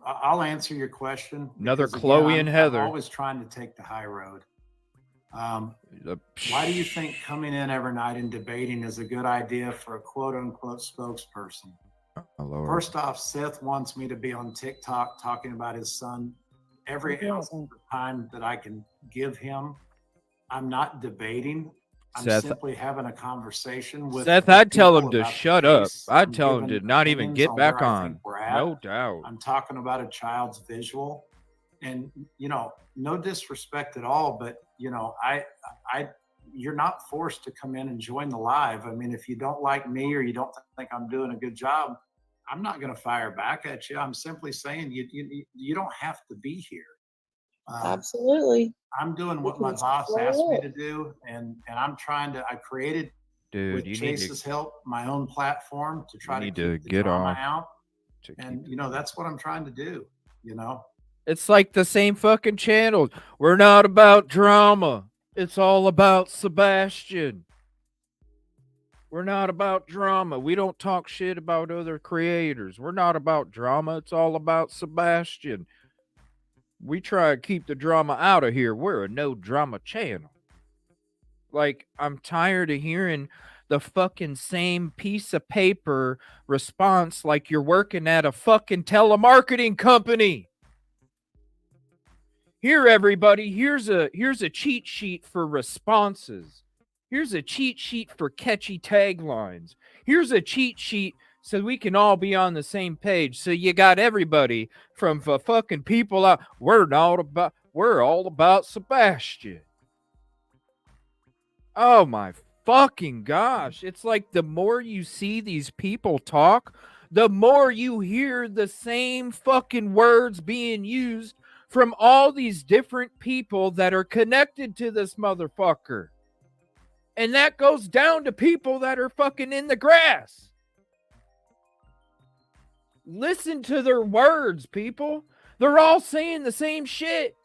[SPEAKER 5] I'll answer your question.
[SPEAKER 8] Another
[SPEAKER 5] because,
[SPEAKER 8] Chloe
[SPEAKER 5] again,
[SPEAKER 8] and Heather.
[SPEAKER 5] I'm always trying to take the high road. Why do you think coming in every night and debating is a good idea for a quote-unquote spokesperson?
[SPEAKER 8] Oh, Lord.
[SPEAKER 5] First off, Seth wants me to be on TikTok talking about his son every ounce of time that I can give him. I'm not debating. I'm
[SPEAKER 8] Seth,
[SPEAKER 5] simply having a conversation with
[SPEAKER 8] Seth, I'd tell him
[SPEAKER 5] people
[SPEAKER 8] to
[SPEAKER 5] about the
[SPEAKER 8] shut up.
[SPEAKER 5] case.
[SPEAKER 8] I'd
[SPEAKER 5] I'm
[SPEAKER 8] tell him
[SPEAKER 5] giving
[SPEAKER 8] to not even
[SPEAKER 5] opinions
[SPEAKER 8] get
[SPEAKER 5] on
[SPEAKER 8] back
[SPEAKER 5] where I
[SPEAKER 8] on.
[SPEAKER 5] think we're at.
[SPEAKER 8] No doubt.
[SPEAKER 5] I'm talking about a child's visual. and no disrespect at all, but you're not forced to come in and join the live. I mean, if you don't like me or you don't think I'm doing a good job, I'm not going to fire back at you. I'm simply saying you don't have to be here.
[SPEAKER 9] Absolutely.
[SPEAKER 5] I'm doing what my boss asked me to do, and I'm trying to. I created, with Chase's help, my own platform to try to keep the drama out. And that's what I'm trying to do.
[SPEAKER 3] It's like the same fucking channel. We're not about drama. It's all about Sebastian. We're not about drama. We don't talk shit about other creators. We're not about drama. It's all about Sebastian. We try to keep the drama out of here. We're a no drama channel. Like, I'm tired of hearing the fucking same piece of paper response like you're working at a fucking telemarketing company. Here, everybody, here's a cheat sheet for responses. Here's a cheat sheet for catchy taglines. Here's a cheat sheet so we can all be on the same page. So you got everybody from the fucking people out. We're all about Sebastian. Oh my fucking gosh. It's like the more you see these people talk, the more you hear the same fucking words being used from all these different people that are connected to this motherfucker. And that goes down to people that are fucking in the grass. Listen to their words, people. They're all saying the same shit.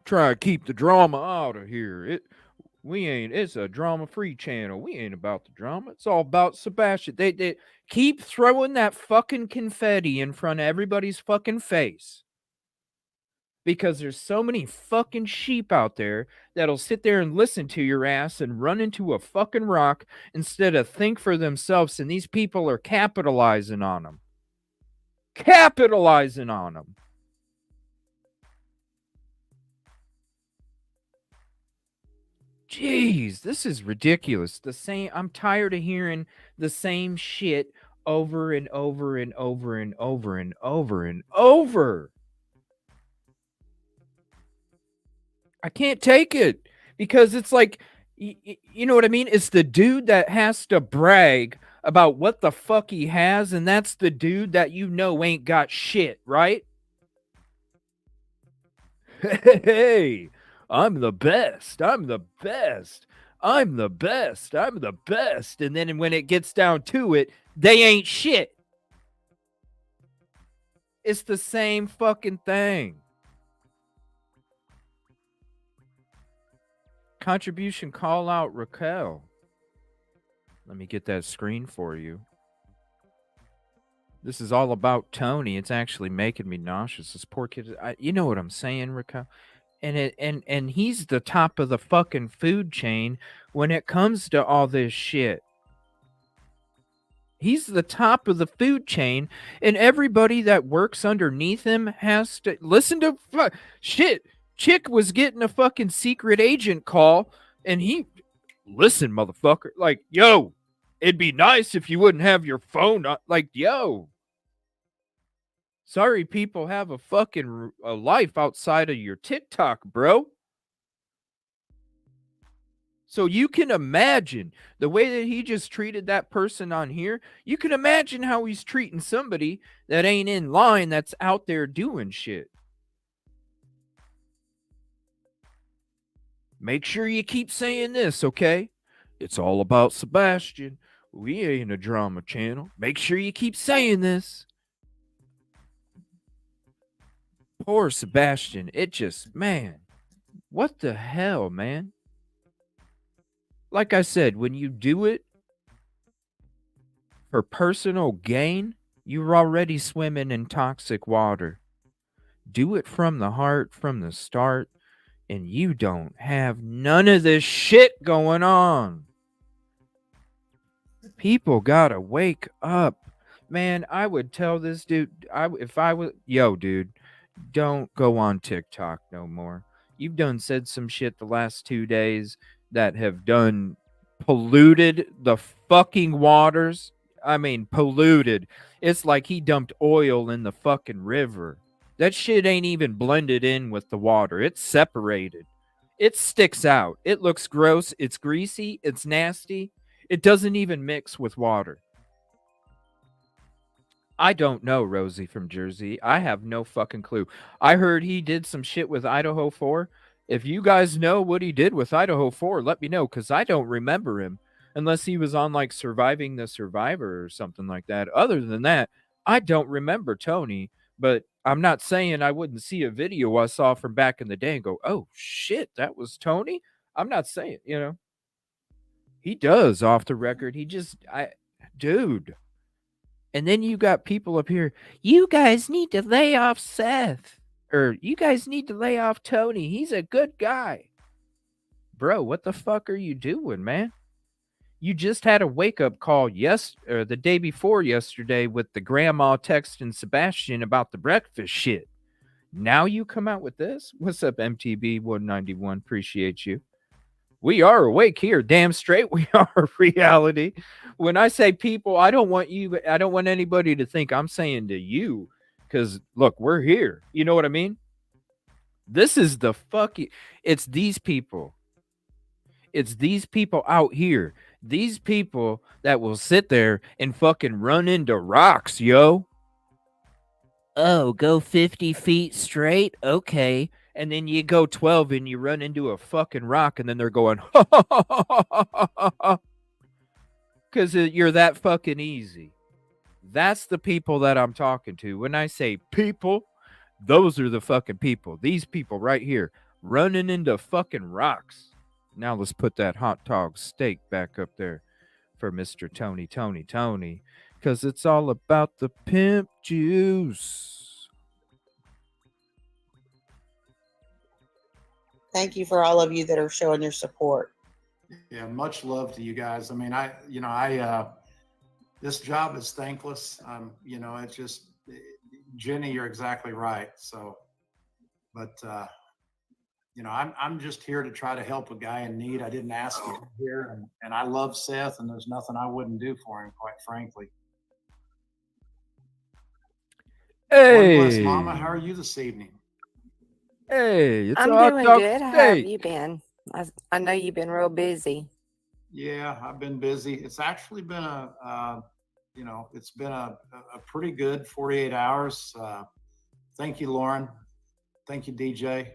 [SPEAKER 3] Try to keep the drama out of here. It's a drama-free channel. We ain't about the drama. It's all about Sebastian. They keep throwing that fucking confetti in front of everybody's fucking face. Because there's so many fucking sheep out there that'll sit there and listen to your ass and run into a fucking rock instead of think for themselves. And these people are capitalizing on them. Capitalizing on them. Jeez, this is ridiculous. I'm tired of hearing the same shit over and over and over and over and over and over. I can't take it because it's like, you know what I mean? It's the dude that has to brag about what the fuck he has, and that's the dude that ain't got shit, right? Hey, I'm the best. I'm the best. I'm the best. I'm the best. And then when it gets down to it, they ain't shit. It's the same fucking thing. Contribution call out Raquel. Let me get that screen for you. This is all about Tony. It's actually making me nauseous. This poor kid. You know what I'm saying, Raquel? And he's the top of the fucking food chain when it comes to all this shit. He's the top of the food chain, and everybody that works underneath him has to listen to shit. Chick was getting a fucking secret agent call, and listen, motherfucker, like, yo, it'd be nice if you wouldn't have your phone on. Like, yo, sorry, people have a fucking life outside of your TikTok, bro. So you can imagine the way that he just treated that person on here. You can imagine how he's treating somebody that ain't in line that's out there doing shit. Make sure you keep saying this, okay? It's all about Sebastian. We ain't a drama channel. Make sure you keep saying this. Poor Sebastian. It just, man, what the hell, man? Like I said, when you do it for personal gain, you're already swimming in toxic water. Do it from the heart, from the start, and you don't have none of this shit going on. People gotta wake up. Man, I would tell this dude, yo, dude, don't go on TikTok no more. You've done said some shit the last 2 days that have done polluted the fucking waters. I mean, polluted. It's like he dumped oil in the fucking river. That shit ain't even blended in with the water. It's separated. It sticks out. It looks gross. It's greasy. It's nasty. It doesn't even mix with water. I don't know, Rosie from Jersey. I have no fucking clue. I heard he did some shit with Idaho 4. If you guys know what he did with Idaho 4, let me know, because I don't remember him. Unless he was on like Surviving the Survivor or something like that. Other than that, I don't remember Tony. But I'm not saying I wouldn't see a video I saw from back in the day and go, oh shit, that was Tony? I'm not saying, He does off the record. Dude. And then you got people up here, you guys need to lay off Seth. Or you guys need to lay off Tony. He's a good guy. Bro, what the fuck are you doing, man? You just had a wake-up call the day before yesterday with the grandma texting Sebastian about the breakfast shit. Now you come out with this? What's up, MTB 191? Appreciate you. We are awake here. Damn straight we are reality. When I say people, I don't want anybody to think I'm saying to you. Because, look, we're here. You know what I mean? This is it's these people. It's these people out here. These people that will sit there and fucking run into rocks, yo. Oh, go 50 feet straight? Okay. And then you go 12 and you run into a fucking rock and then they're going, because you're that fucking easy. That's the people that I'm talking to. When I say people, those are the fucking people. These people right here running into fucking rocks. Now let's put that hot dog steak back up there for Mr. Tony, because it's all about the pimp juice.
[SPEAKER 9] Thank you for all of you that are showing your support.
[SPEAKER 5] Yeah, much love to you guys. I mean, this job is thankless. It's just, Jenny, you're exactly right. So, but, I'm just here to try to help a guy in need. I didn't ask him here, and I love Seth, and there's nothing I wouldn't do for him, quite frankly.
[SPEAKER 3] Hey,
[SPEAKER 5] God bless, Mama. How are you this evening?
[SPEAKER 3] Hey, it's
[SPEAKER 10] I'm
[SPEAKER 3] a hot
[SPEAKER 10] doing
[SPEAKER 3] dog
[SPEAKER 10] good. How have
[SPEAKER 3] steak.
[SPEAKER 10] you been? I know you've been real busy.
[SPEAKER 5] Yeah, I've been busy. It's actually been it's been a pretty good 48 hours. Thank you, Lauren. Thank you, DJ.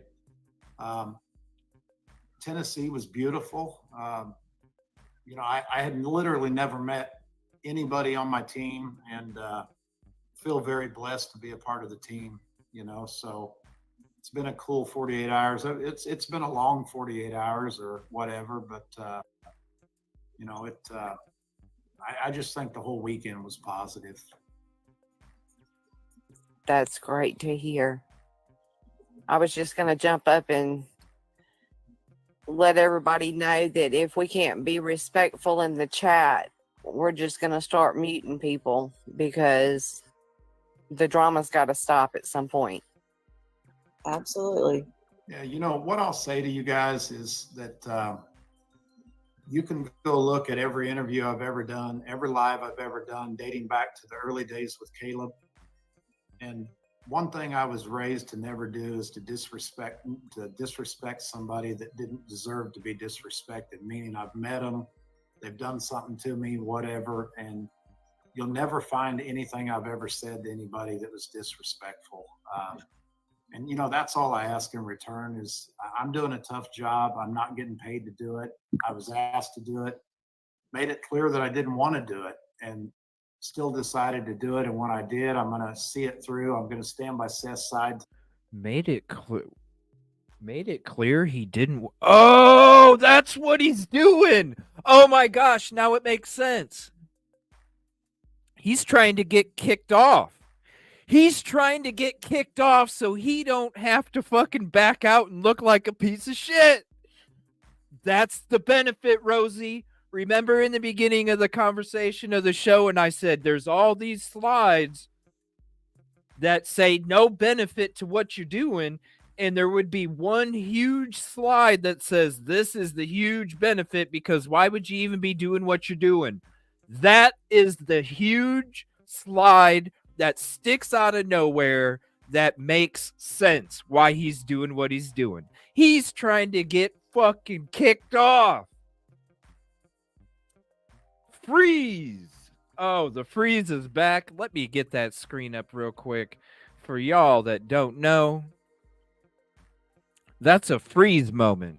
[SPEAKER 5] Tennessee was beautiful. I had literally never met anybody on my team, and feel very blessed to be a part of the team, so it's been a cool 48 hours. It's been a long 48 hours or whatever, but I just think the whole weekend was positive.
[SPEAKER 10] That's great to hear. I was just going to jump up and let everybody know that if we can't be respectful in the chat, we're just going to start muting people because the drama's got to stop at some point.
[SPEAKER 9] Absolutely.
[SPEAKER 5] Yeah, what I'll say to you guys is that you can go look at every interview I've ever done, every live I've ever done, dating back to the early days with Caleb. And one thing I was raised to never do is to disrespect somebody that didn't deserve to be disrespected, meaning I've met them, they've done something to me, whatever, and you'll never find anything I've ever said to anybody that was disrespectful. And that's all I ask in return is I'm doing a tough job. I'm not getting paid to do it. I was asked to do it, made it clear that I didn't want to do it, and still decided to do it. And when I did, I'm going to see it through. I'm going to stand by Seth's side.
[SPEAKER 3] Made it clear he didn't. Oh, that's what he's doing. Oh my gosh, now it makes sense. He's trying to get kicked off. He's trying to get kicked off so he don't have to fucking back out and look like a piece of shit. That's the benefit, Rosie. Remember in the beginning of the conversation of the show, and I said there's all these slides that say no benefit to what you're doing, and there would be one huge slide that says this is the huge benefit, because why would you even be doing what you're doing? That is the huge slide that sticks out of nowhere that makes sense why he's doing what he's doing. He's trying to get fucking kicked off. Freeze. Oh, the freeze is back. Let me get that screen up real quick for y'all that don't know. That's a freeze moment.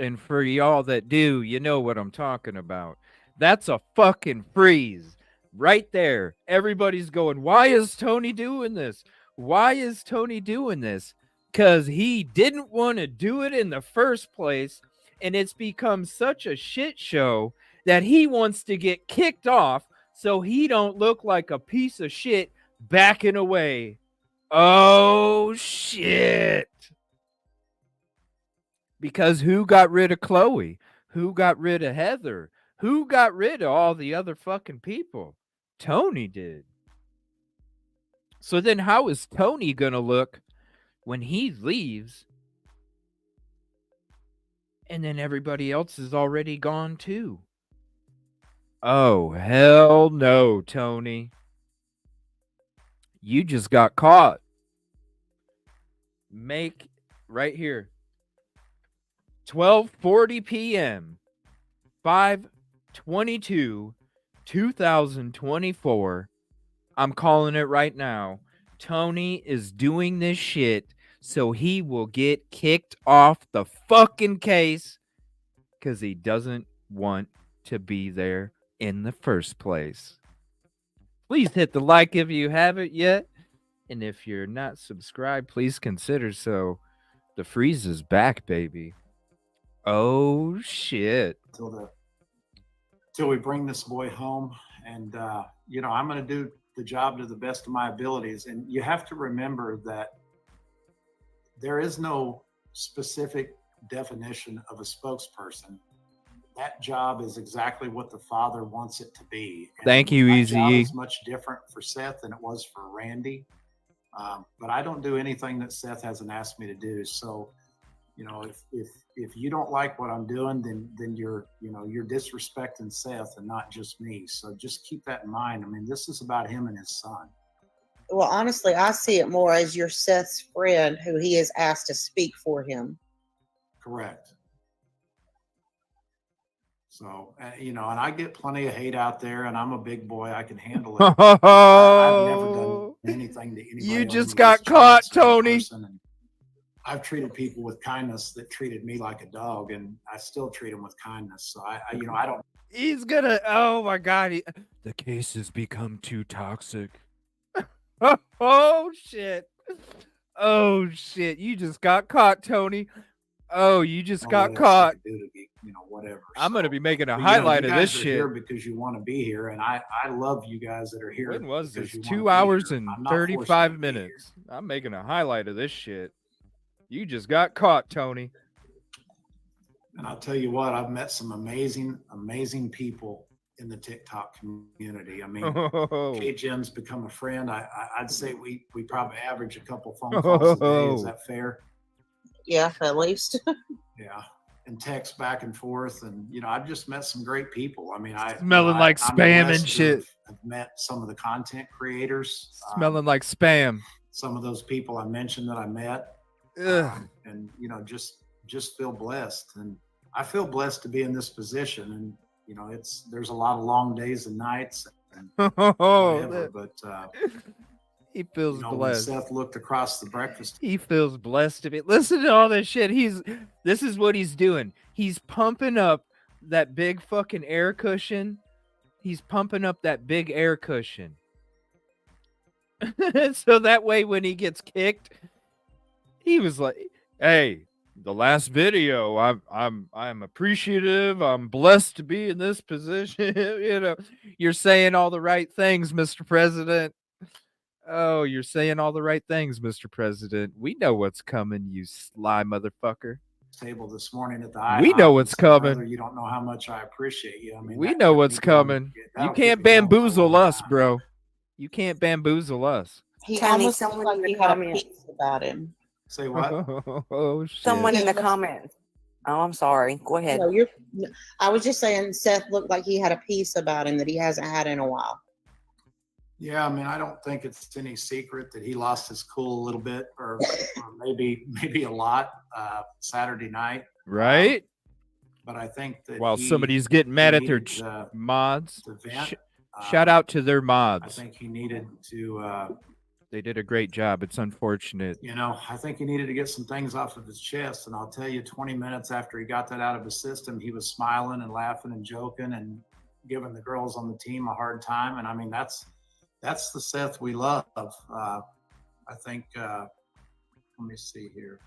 [SPEAKER 3] And for y'all that do, you know what I'm talking about. That's a fucking freeze right there. Everybody's going, why is Tony doing this? Why is Tony doing this? Because he didn't want to do it in the first place. And it's become such a shit show that he wants to get kicked off so he don't look like a piece of shit backing away. Oh, shit. Because who got rid of Chloe? Who got rid of Heather? Who got rid of all the other fucking people? Tony did. So then how is Tony going to look when he leaves and then everybody else is already gone too? Oh, hell no, Tony. You just got caught. Make right here. 12:40 p.m. 5/22/2024. I'm calling it right now. Tony is doing this shit so he will get kicked off the fucking case because he doesn't want to be there in the first place. Please hit the like if you haven't yet. And if you're not subscribed, please consider so. The freeze is back, baby. Oh, shit.
[SPEAKER 5] Till we bring this boy home. And, I'm going to do the job to the best of my abilities. And you have to remember that there is no specific definition of a spokesperson. That job is exactly what the father wants it to be. And
[SPEAKER 3] thank you,
[SPEAKER 5] my
[SPEAKER 3] Easy.
[SPEAKER 5] job is much different for Seth than it was for Randy. But I don't do anything that Seth hasn't asked me to do. So, if you don't like what I'm doing, then you're disrespecting Seth and not just me. So just keep that in mind. I mean, this is about him and his son.
[SPEAKER 9] Well, honestly, I see it more as your Seth's friend who he has asked to speak for him.
[SPEAKER 5] Correct. So, and I get plenty of hate out there, and I'm a big boy. I can handle it. I've never done anything to anybody.
[SPEAKER 3] You just got caught, Tony.
[SPEAKER 5] I've treated people with kindness that treated me like a dog, and I still treat them with kindness. So I don't.
[SPEAKER 3] He's gonna. Oh my God! The case has become too toxic. Oh shit! Oh shit! You just got caught, Tony. Oh, you just got caught.
[SPEAKER 5] Whatever.
[SPEAKER 3] I'm gonna be making a highlight of this
[SPEAKER 5] shit.
[SPEAKER 3] Shit
[SPEAKER 5] Here because you want to be here, and I love you guys that are here.
[SPEAKER 3] When was this? 2 hours and 35 minutes. I'm making a highlight of this shit. You just got caught, Tony.
[SPEAKER 5] And I'll tell you what, I've met some amazing, amazing people in the TikTok community. I mean, K-Jen's become a friend. I'd say we probably average a couple phone calls a day. Is that fair?
[SPEAKER 9] Yeah, at least.
[SPEAKER 5] Yeah. And text back and forth. And, I've just met some great people. I mean,
[SPEAKER 3] smelling like spam and shit.
[SPEAKER 5] I've met some of the content creators.
[SPEAKER 3] Smelling like spam.
[SPEAKER 5] Some of those people I mentioned that I met. And just feel blessed, and I feel blessed to be in this position. And there's a lot of long days and nights and whatever, but
[SPEAKER 3] he feels blessed.
[SPEAKER 5] When Seth looked across the breakfast,
[SPEAKER 3] he feels blessed to be. Listen to all this shit. This is what he's doing. He's pumping up that big fucking air cushion. He's pumping up that big air cushion, so that way when he gets kicked. He was like, "Hey, the last video, I'm appreciative. I'm blessed to be in this position." You're saying all the right things, Mr. President. Oh, you're saying all the right things, Mr. President. We know what's coming, you sly motherfucker.
[SPEAKER 5] Table this morning at the
[SPEAKER 3] we know what's coming.
[SPEAKER 5] Brother, you don't know how much I appreciate you. I mean,
[SPEAKER 3] we know what's coming. You can't bamboozle us, bro. You can't bamboozle us.
[SPEAKER 9] He almost like you had a piece about him.
[SPEAKER 5] Say what?
[SPEAKER 3] Oh, shit.
[SPEAKER 10] Someone in the comments Oh, I'm sorry. Go ahead.
[SPEAKER 9] No, I was just saying Seth looked like he had a peace about him that he hasn't had in a while.
[SPEAKER 5] Yeah, I mean, I don't think it's any secret that he lost his cool a little bit, or maybe a lot Saturday night.
[SPEAKER 3] Right?
[SPEAKER 5] But I think that
[SPEAKER 3] While somebody's getting mad at their mods, shout out to their mods.
[SPEAKER 5] I think he needed to.
[SPEAKER 3] They did a great job. It's unfortunate.
[SPEAKER 5] I think he needed to get some things off of his chest. And I'll tell you, 20 minutes after he got that out of his system, he was smiling and laughing and joking and giving the girls on the team a hard time. And I mean, that's the Seth we love. I think, let me see here.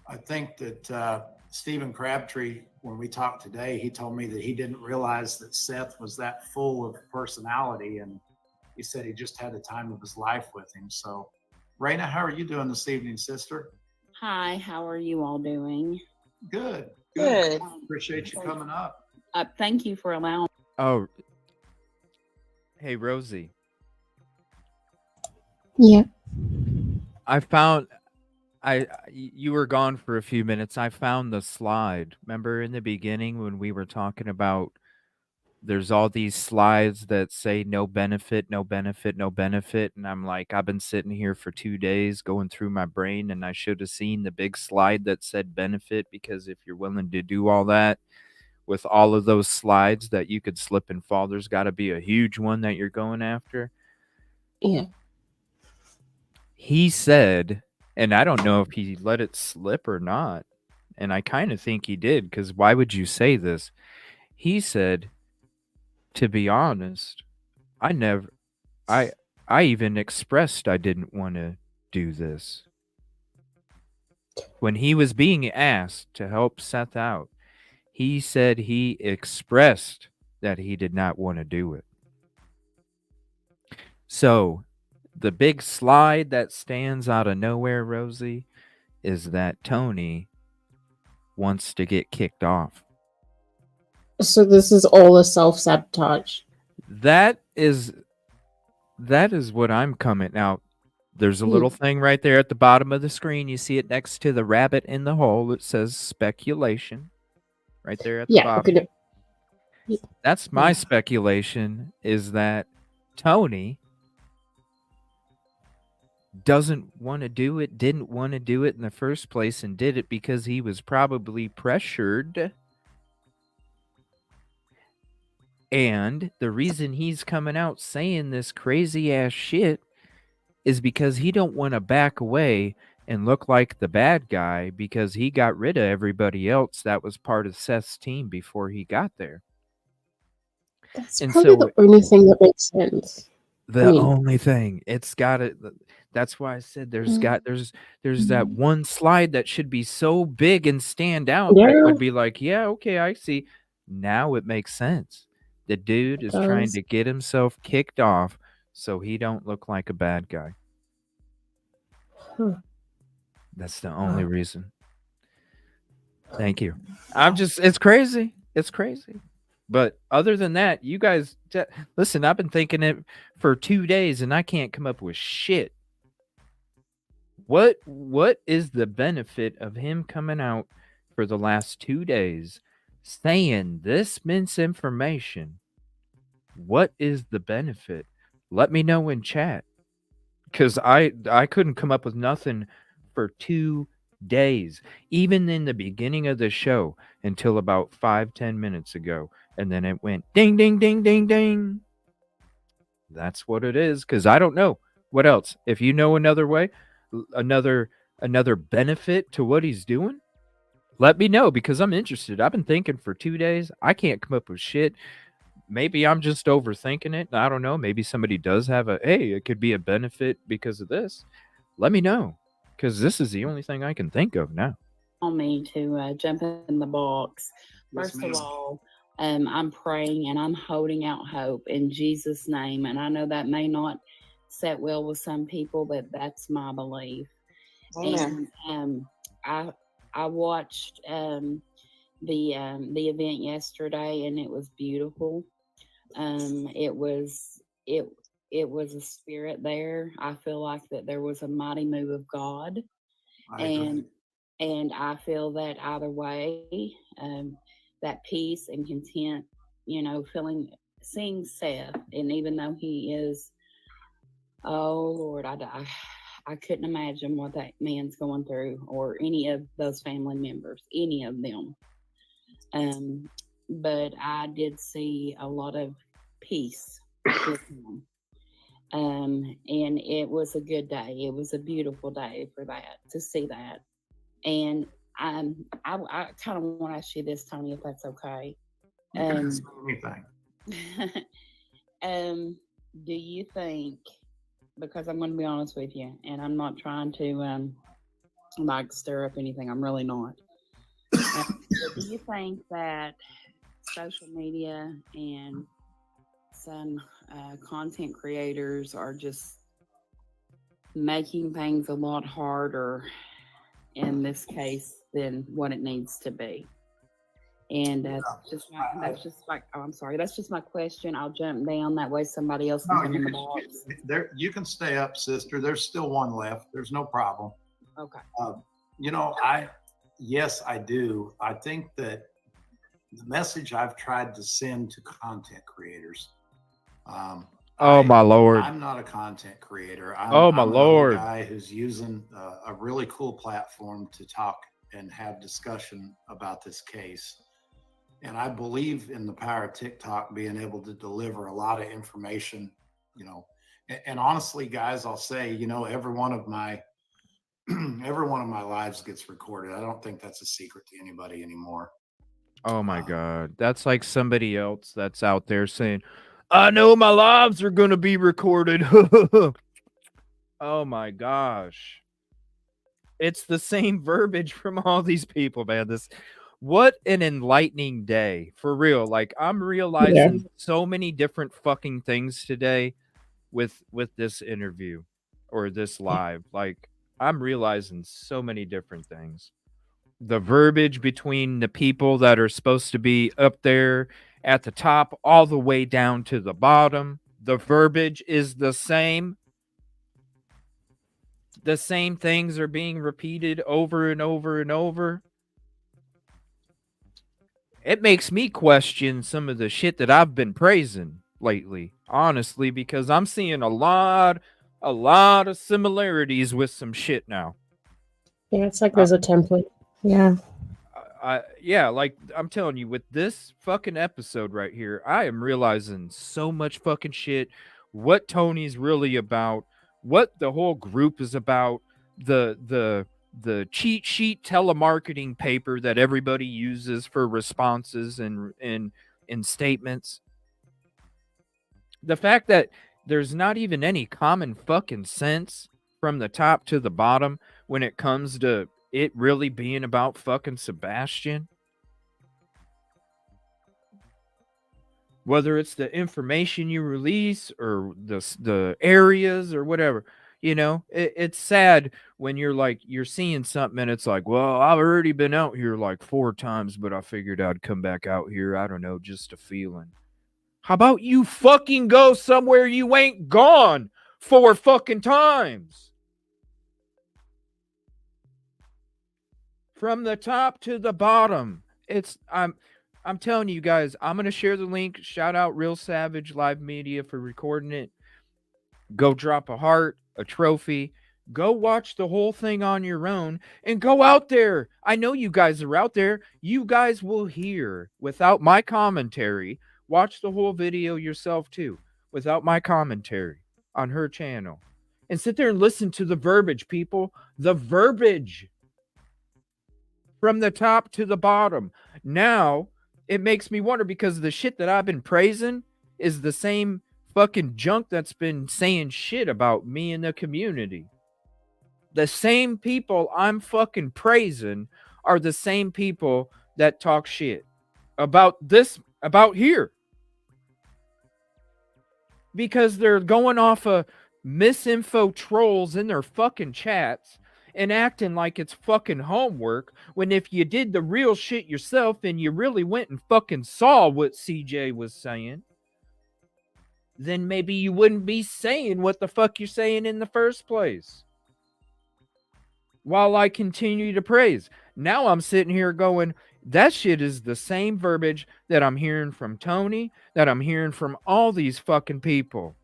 [SPEAKER 5] I think that Stephen Crabtree, when we talked today, he told me that he didn't realize that Seth was that full of personality, and he said he just had the time of his life with him. So, Raina, how are you doing this evening, sister?
[SPEAKER 11] Hi, how are you all doing?
[SPEAKER 5] Good.
[SPEAKER 9] Good.
[SPEAKER 5] Appreciate you coming up.
[SPEAKER 11] Thank you for allowing.
[SPEAKER 3] Oh, hey, Rosie.
[SPEAKER 4] Yeah.
[SPEAKER 3] You were gone for a few minutes. I found the slide. Remember in the beginning when we were talking about there's all these slides that say no benefit, no benefit, no benefit. And I'm like, I've been sitting here for 2 days going through my brain, and I should have seen the big slide that said benefit, because if you're willing to do all that with all of those slides that you could slip and fall, there's got to be a huge one that you're going after.
[SPEAKER 4] Yeah.
[SPEAKER 3] He said, and I don't know if he let it slip or not, and I kind of think he did, because why would you say this? He said, to be honest, I even expressed I didn't want to do this. When he was being asked to help Seth out, he said he expressed that he did not want to do it. So, the big slide that stands out of nowhere, Rosie, is that Tony wants to get kicked off.
[SPEAKER 4] So this is all a self-sabotage.
[SPEAKER 3] That is what I'm coming out. There's a little thing right there at the bottom of the screen. You see it next to the rabbit in the hole. It says speculation right there at the bottom.
[SPEAKER 4] Okay.
[SPEAKER 3] That's my speculation, is that Tony didn't want to do it in the first place, and did it because he was probably pressured. And the reason he's coming out saying this crazy ass shit is because he don't want to back away and look like the bad guy, because he got rid of everybody else that was part of Seth's team before he got there.
[SPEAKER 4] That's probably the only thing that makes sense.
[SPEAKER 3] Only thing. It's got it. That's why I said there's that one slide that should be so big and stand out that would be like, yeah, okay, I see. Now it makes sense. The dude is trying to get himself kicked off so he don't look like a bad guy. That's the only reason. Thank you. It's crazy. It's crazy. But other than that, you guys, listen, I've been thinking it for 2 days and I can't come up with shit. What is the benefit of him coming out for the last 2 days saying this misinformation? What is the benefit? Let me know in chat, because I couldn't come up with nothing for 2 days, even in the beginning of the show, until about 5-10 minutes ago, and then it went ding ding ding ding ding. That's what it is, because I don't know what else. If you know another way, another benefit to what he's doing, let me know, because I'm interested. I've been thinking for 2 days. I can't come up with shit. Maybe I'm just overthinking it. I don't know. Maybe somebody does have it could be a benefit because of this. Let me know, because this is the only thing I can think of now.
[SPEAKER 11] On me to jump in the box. First of all, I'm praying and I'm holding out hope in Jesus' name. And I know that may not set well with some people, but that's my belief.
[SPEAKER 9] Amen.
[SPEAKER 11] And I watched the event yesterday, and it was beautiful. It was a spirit there. I feel like that there was a mighty move of God.
[SPEAKER 5] I agree.
[SPEAKER 11] And I feel that either way, that peace and content, seeing Seth, and even though he is, oh Lord, I couldn't imagine what that man's going through, or any of those family members, any of them. But I did see a lot of peace with him. And it was a good day. It was a beautiful day for that, to see that. And I kind of want to ask you this, Tony, if that's okay.
[SPEAKER 5] You can ask me anything.
[SPEAKER 11] Do you think, because I'm going to be honest with you, and I'm not trying to stir up anything, I'm really not. Do you think that social media and some content creators are just making things a lot harder in this case than what it needs to be? And that's just my question. I'll jump down, that way somebody else can come in the box.
[SPEAKER 5] You can stay up, sister. There's still one left. There's no problem.
[SPEAKER 11] Okay.
[SPEAKER 5] Yes, I do. I think that the message I've tried to send to content creators.
[SPEAKER 3] My Lord.
[SPEAKER 5] I'm not a content creator.
[SPEAKER 3] My Lord.
[SPEAKER 5] I'm a guy who's using a really cool platform to talk and have discussion about this case. And I believe in the power of TikTok being able to deliver a lot of information, and honestly, guys, I'll say, every one of my lives gets recorded. I don't think that's a secret to anybody anymore.
[SPEAKER 3] Oh my God. That's like somebody else that's out there saying, I know my lives are going to be recorded. Oh my gosh. It's the same verbiage from all these people, man. What an enlightening day, for real. Like, I'm realizing so many different fucking things today with this interview or this live. Like, I'm realizing so many different things. The verbiage between the people that are supposed to be up there at the top all the way down to the bottom, the verbiage is the same. The same things are being repeated over and over and over. It makes me question some of the shit that I've been praising lately, honestly, because I'm seeing a lot of similarities with some shit now.
[SPEAKER 4] Yeah, it's like there's a template. Yeah.
[SPEAKER 3] Like I'm telling you, with this fucking episode right here, I am realizing so much fucking shit, what Tony's really about, what the whole group is about, the cheat sheet telemarketing paper that everybody uses for responses and statements. The fact that there's not even any common fucking sense from the top to the bottom when it comes to it really being about fucking Sebastian. Whether it's the information you release or the areas or whatever, it's sad when you're seeing something and it's like, well, I've already been out here like 4 times, but I figured I'd come back out here. I don't know, just a feeling. How about you fucking go somewhere you ain't gone 4 fucking times? From the top to the bottom. I'm telling you guys, I'm going to share the link. Shout out Real Savage Live Media for recording it. Go drop a heart, a trophy. Go watch the whole thing on your own and go out there. I know you guys are out there. You guys will hear without my commentary. Watch the whole video yourself too, without my commentary on her channel. And sit there and listen to the verbiage, people. The verbiage. From the top to the bottom. Now, it makes me wonder, because the shit that I've been praising is the same fucking junk that's been saying shit about me in the community. The same people I'm fucking praising are the same people that talk shit about here. Because they're going off of misinfo trolls in their fucking chats and acting like it's fucking homework, when if you did the real shit yourself and you really went and fucking saw what CJ was saying, then maybe you wouldn't be saying what the fuck you're saying in the first place. while I continue to praise. Now I'm sitting here going, that shit is the same verbiage that I'm hearing from Tony, that I'm hearing from all these fucking people.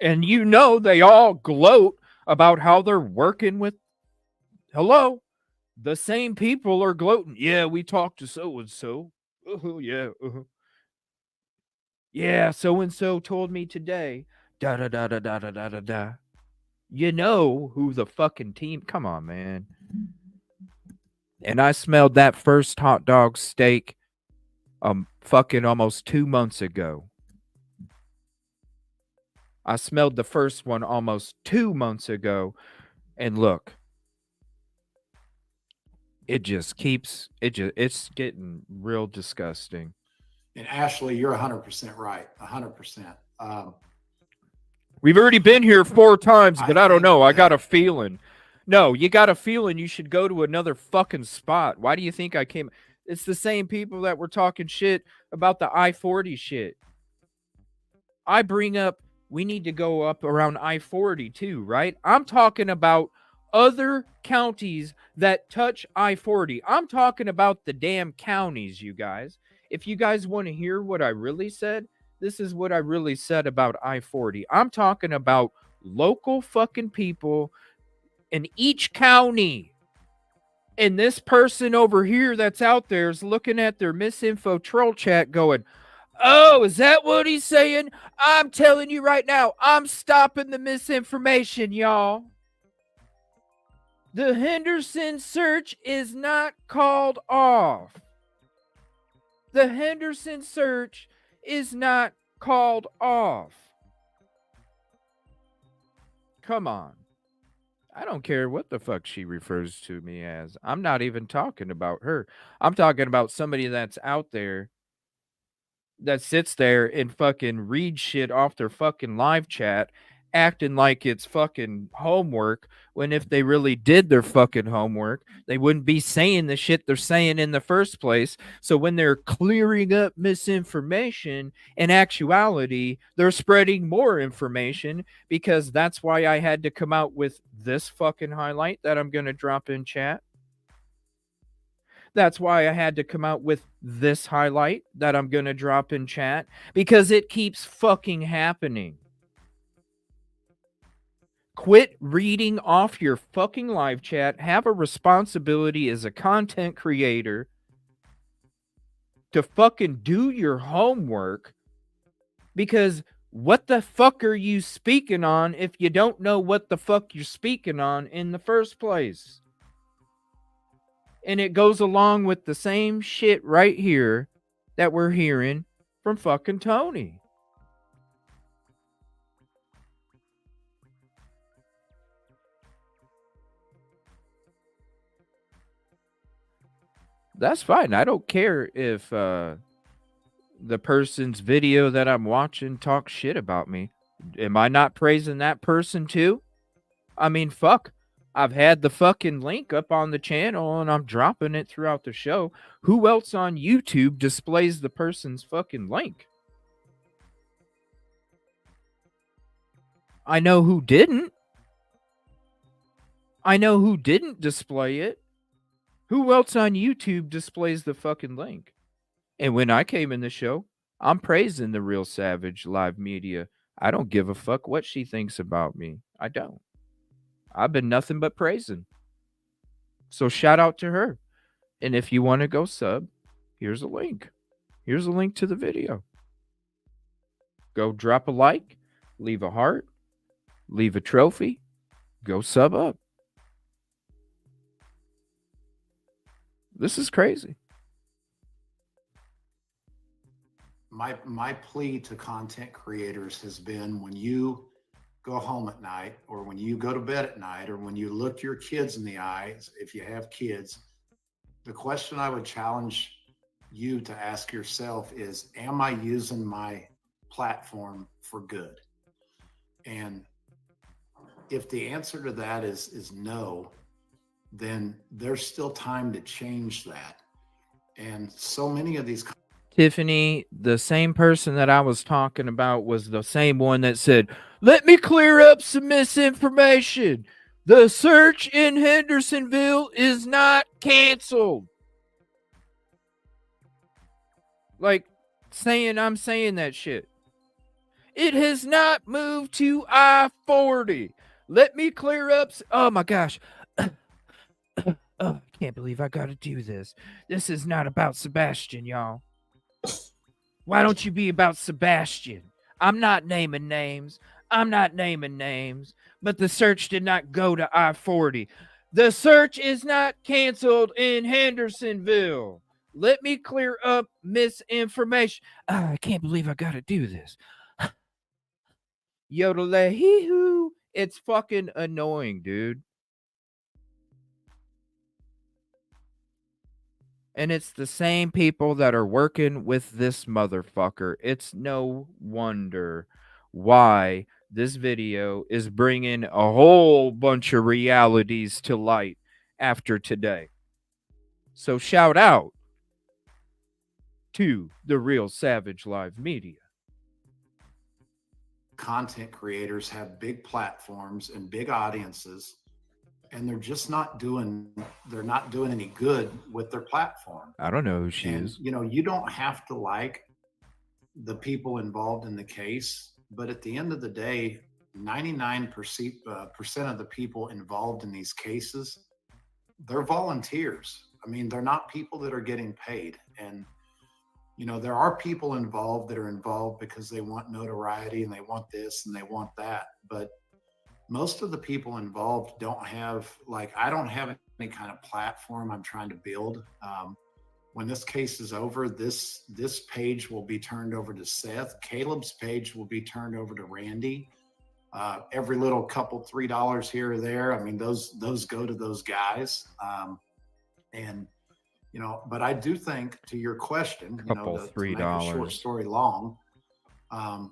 [SPEAKER 3] And you know, they all gloat about how they're working with, hello, the same people are gloating. Yeah, we talked to so and so. Yeah. Yeah, so and so told me today. Da da da da da da da da da. You know who the fucking team. Come on, man. And I smelled that first hot dog steak fucking almost 2 months ago. I smelled the first one almost 2 months ago. And look, it just keeps it's getting real disgusting.
[SPEAKER 5] And Ashley, you're 100% right. 100%.
[SPEAKER 3] We've already been here 4 times, but I don't
[SPEAKER 5] think
[SPEAKER 3] know. I got
[SPEAKER 5] that-
[SPEAKER 3] a feeling. No, you got a feeling you should go to another fucking spot. Why do you think I came? It's the same people that were talking shit about the I-40 shit. I bring up we need to go up around I-40 too, right? I'm talking about other counties that touch I-40. I'm talking about the damn counties, you guys. If you guys want to hear what I really said, this is what I really said about I-40. I'm talking about local fucking people in each county. And this person over here that's out there is looking at their misinfo troll chat going, oh, is that what he's saying? I'm telling you right now, I'm stopping the misinformation, y'all. The Henderson search is not called off. The Henderson search is not called off. Come on. I don't care what the fuck she refers to me as. I'm not even talking about her. I'm talking about somebody that's out there that sits there and fucking reads shit off their fucking live chat, acting like it's fucking homework, when if they really did their fucking homework, they wouldn't be saying the shit they're saying in the first place. So when they're clearing up misinformation, in actuality, they're spreading more information, because that's why I had to come out with this fucking highlight that I'm going to drop in chat. That's why I had to come out with this highlight that I'm going to drop in chat, because it keeps fucking happening. Quit reading off your fucking live chat. Have a responsibility as a content creator to fucking do your homework, because what the fuck are you speaking on if you don't know what the fuck you're speaking on in the first place? And it goes along with the same shit right here that we're hearing from fucking Tony. That's fine. I don't care if the person's video that I'm watching talks shit about me. Am I not praising that person too? I mean, fuck. I've had the fucking link up on the channel and I'm dropping it throughout the show. Who else on YouTube displays the person's fucking link? I know who didn't. I know who didn't display it. Who else on YouTube displays the fucking link? And when I came in the show, I'm praising the Real Savage Live Media. I don't give a fuck what she thinks about me. I don't. I've been nothing but praising. So shout out to her. And if you want to go sub, here's a link. Here's a link to the video. Go drop a like, leave a heart, leave a trophy, go sub up. This is crazy.
[SPEAKER 5] My plea to content creators has been, when you go home at night, or when you go to bed at night, or when you look your kids in the eyes, if you have kids, the question I would challenge you to ask yourself is, am I using my platform for good? And if the answer to that is no, then there's still time to change that. And so many of these...
[SPEAKER 3] Tiffany, the same person that I was talking about was the same one that said, let me clear up some misinformation.
[SPEAKER 8] The search in Hendersonville is not canceled. Like I'm saying that shit. It has not moved to I-40. Let me clear up. Oh my gosh. Oh, I can't believe I gotta do this. This is not about Sebastian, y'all. Why don't you be about Sebastian? I'm not naming names. But the search did not go to I-40. The search is not canceled in Hendersonville. Let me clear up misinformation. I can't believe I gotta do this. Yodel-hee-hoo. It's fucking annoying, dude. And it's the same people that are working with this motherfucker. It's no wonder why this video is bringing a whole bunch of realities to light after today. So shout out to the Real Savage Live Media.
[SPEAKER 5] Content creators have big platforms and big audiences, and they're just not doing any good with their platform.
[SPEAKER 8] I don't know who she
[SPEAKER 5] And
[SPEAKER 8] is.
[SPEAKER 5] you know, you don't have to like the people involved in the case, but at the end of the day, 99% of the people involved in these cases, they're volunteers. I mean, they're not people that are getting paid. And you know, there are people involved that are involved because they want notoriety and they want this and they want that. But most of the people involved don't have, like, I don't have any kind of platform I'm trying to build. When this case is over, this page will be turned over to Seth. Caleb's page will be turned over to Randy. Every little couple $3 here or there, I mean, those go to those guys. And you know, but I do think, to your question, you know, to make a short story long, I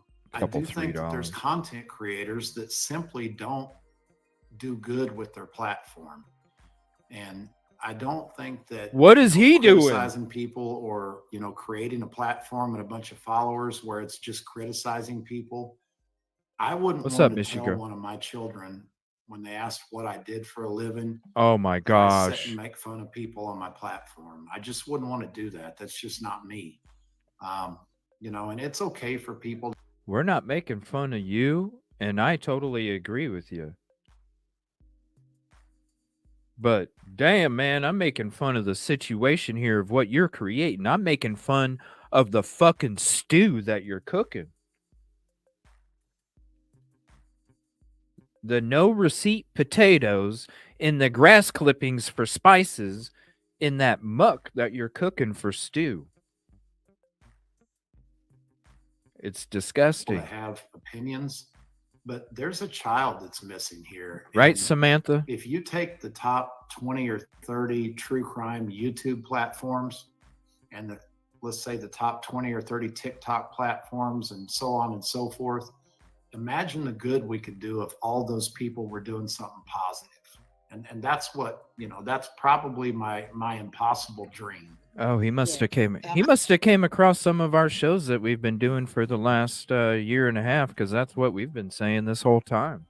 [SPEAKER 5] do think that there's content creators that simply don't do good with their platform. And I don't think that
[SPEAKER 8] What is he doing?
[SPEAKER 5] Criticizing people, or, you know, creating a platform and a bunch of followers where it's just criticizing people. I wouldn't want to tell one of my children, when they asked what I did for a living,
[SPEAKER 8] oh my gosh,
[SPEAKER 5] I sit and make fun of people on my platform. I just wouldn't want to do that. That's just not me. You know, and it's okay for people.
[SPEAKER 8] We're not making fun of you, and I totally agree with you. But damn, man, I'm making fun of the situation here of what you're creating. I'm making fun of the fucking stew that you're cooking. The no receipt potatoes in the grass clippings for spices in that muck that you're cooking for stew. It's disgusting.
[SPEAKER 5] To have opinions, but there's a child that's missing here.
[SPEAKER 8] Right,
[SPEAKER 5] And
[SPEAKER 8] Samantha?
[SPEAKER 5] if you take the top 20 or 30 true crime YouTube platforms and let's say the top 20 or 30 TikTok platforms and so on and so forth, imagine the good we could do if all those people were doing something positive. And that's what, you know, that's probably my impossible dream.
[SPEAKER 8] Oh, he must have came across some of our shows that we've been doing for the last year and a half, because that's what we've been saying this whole time.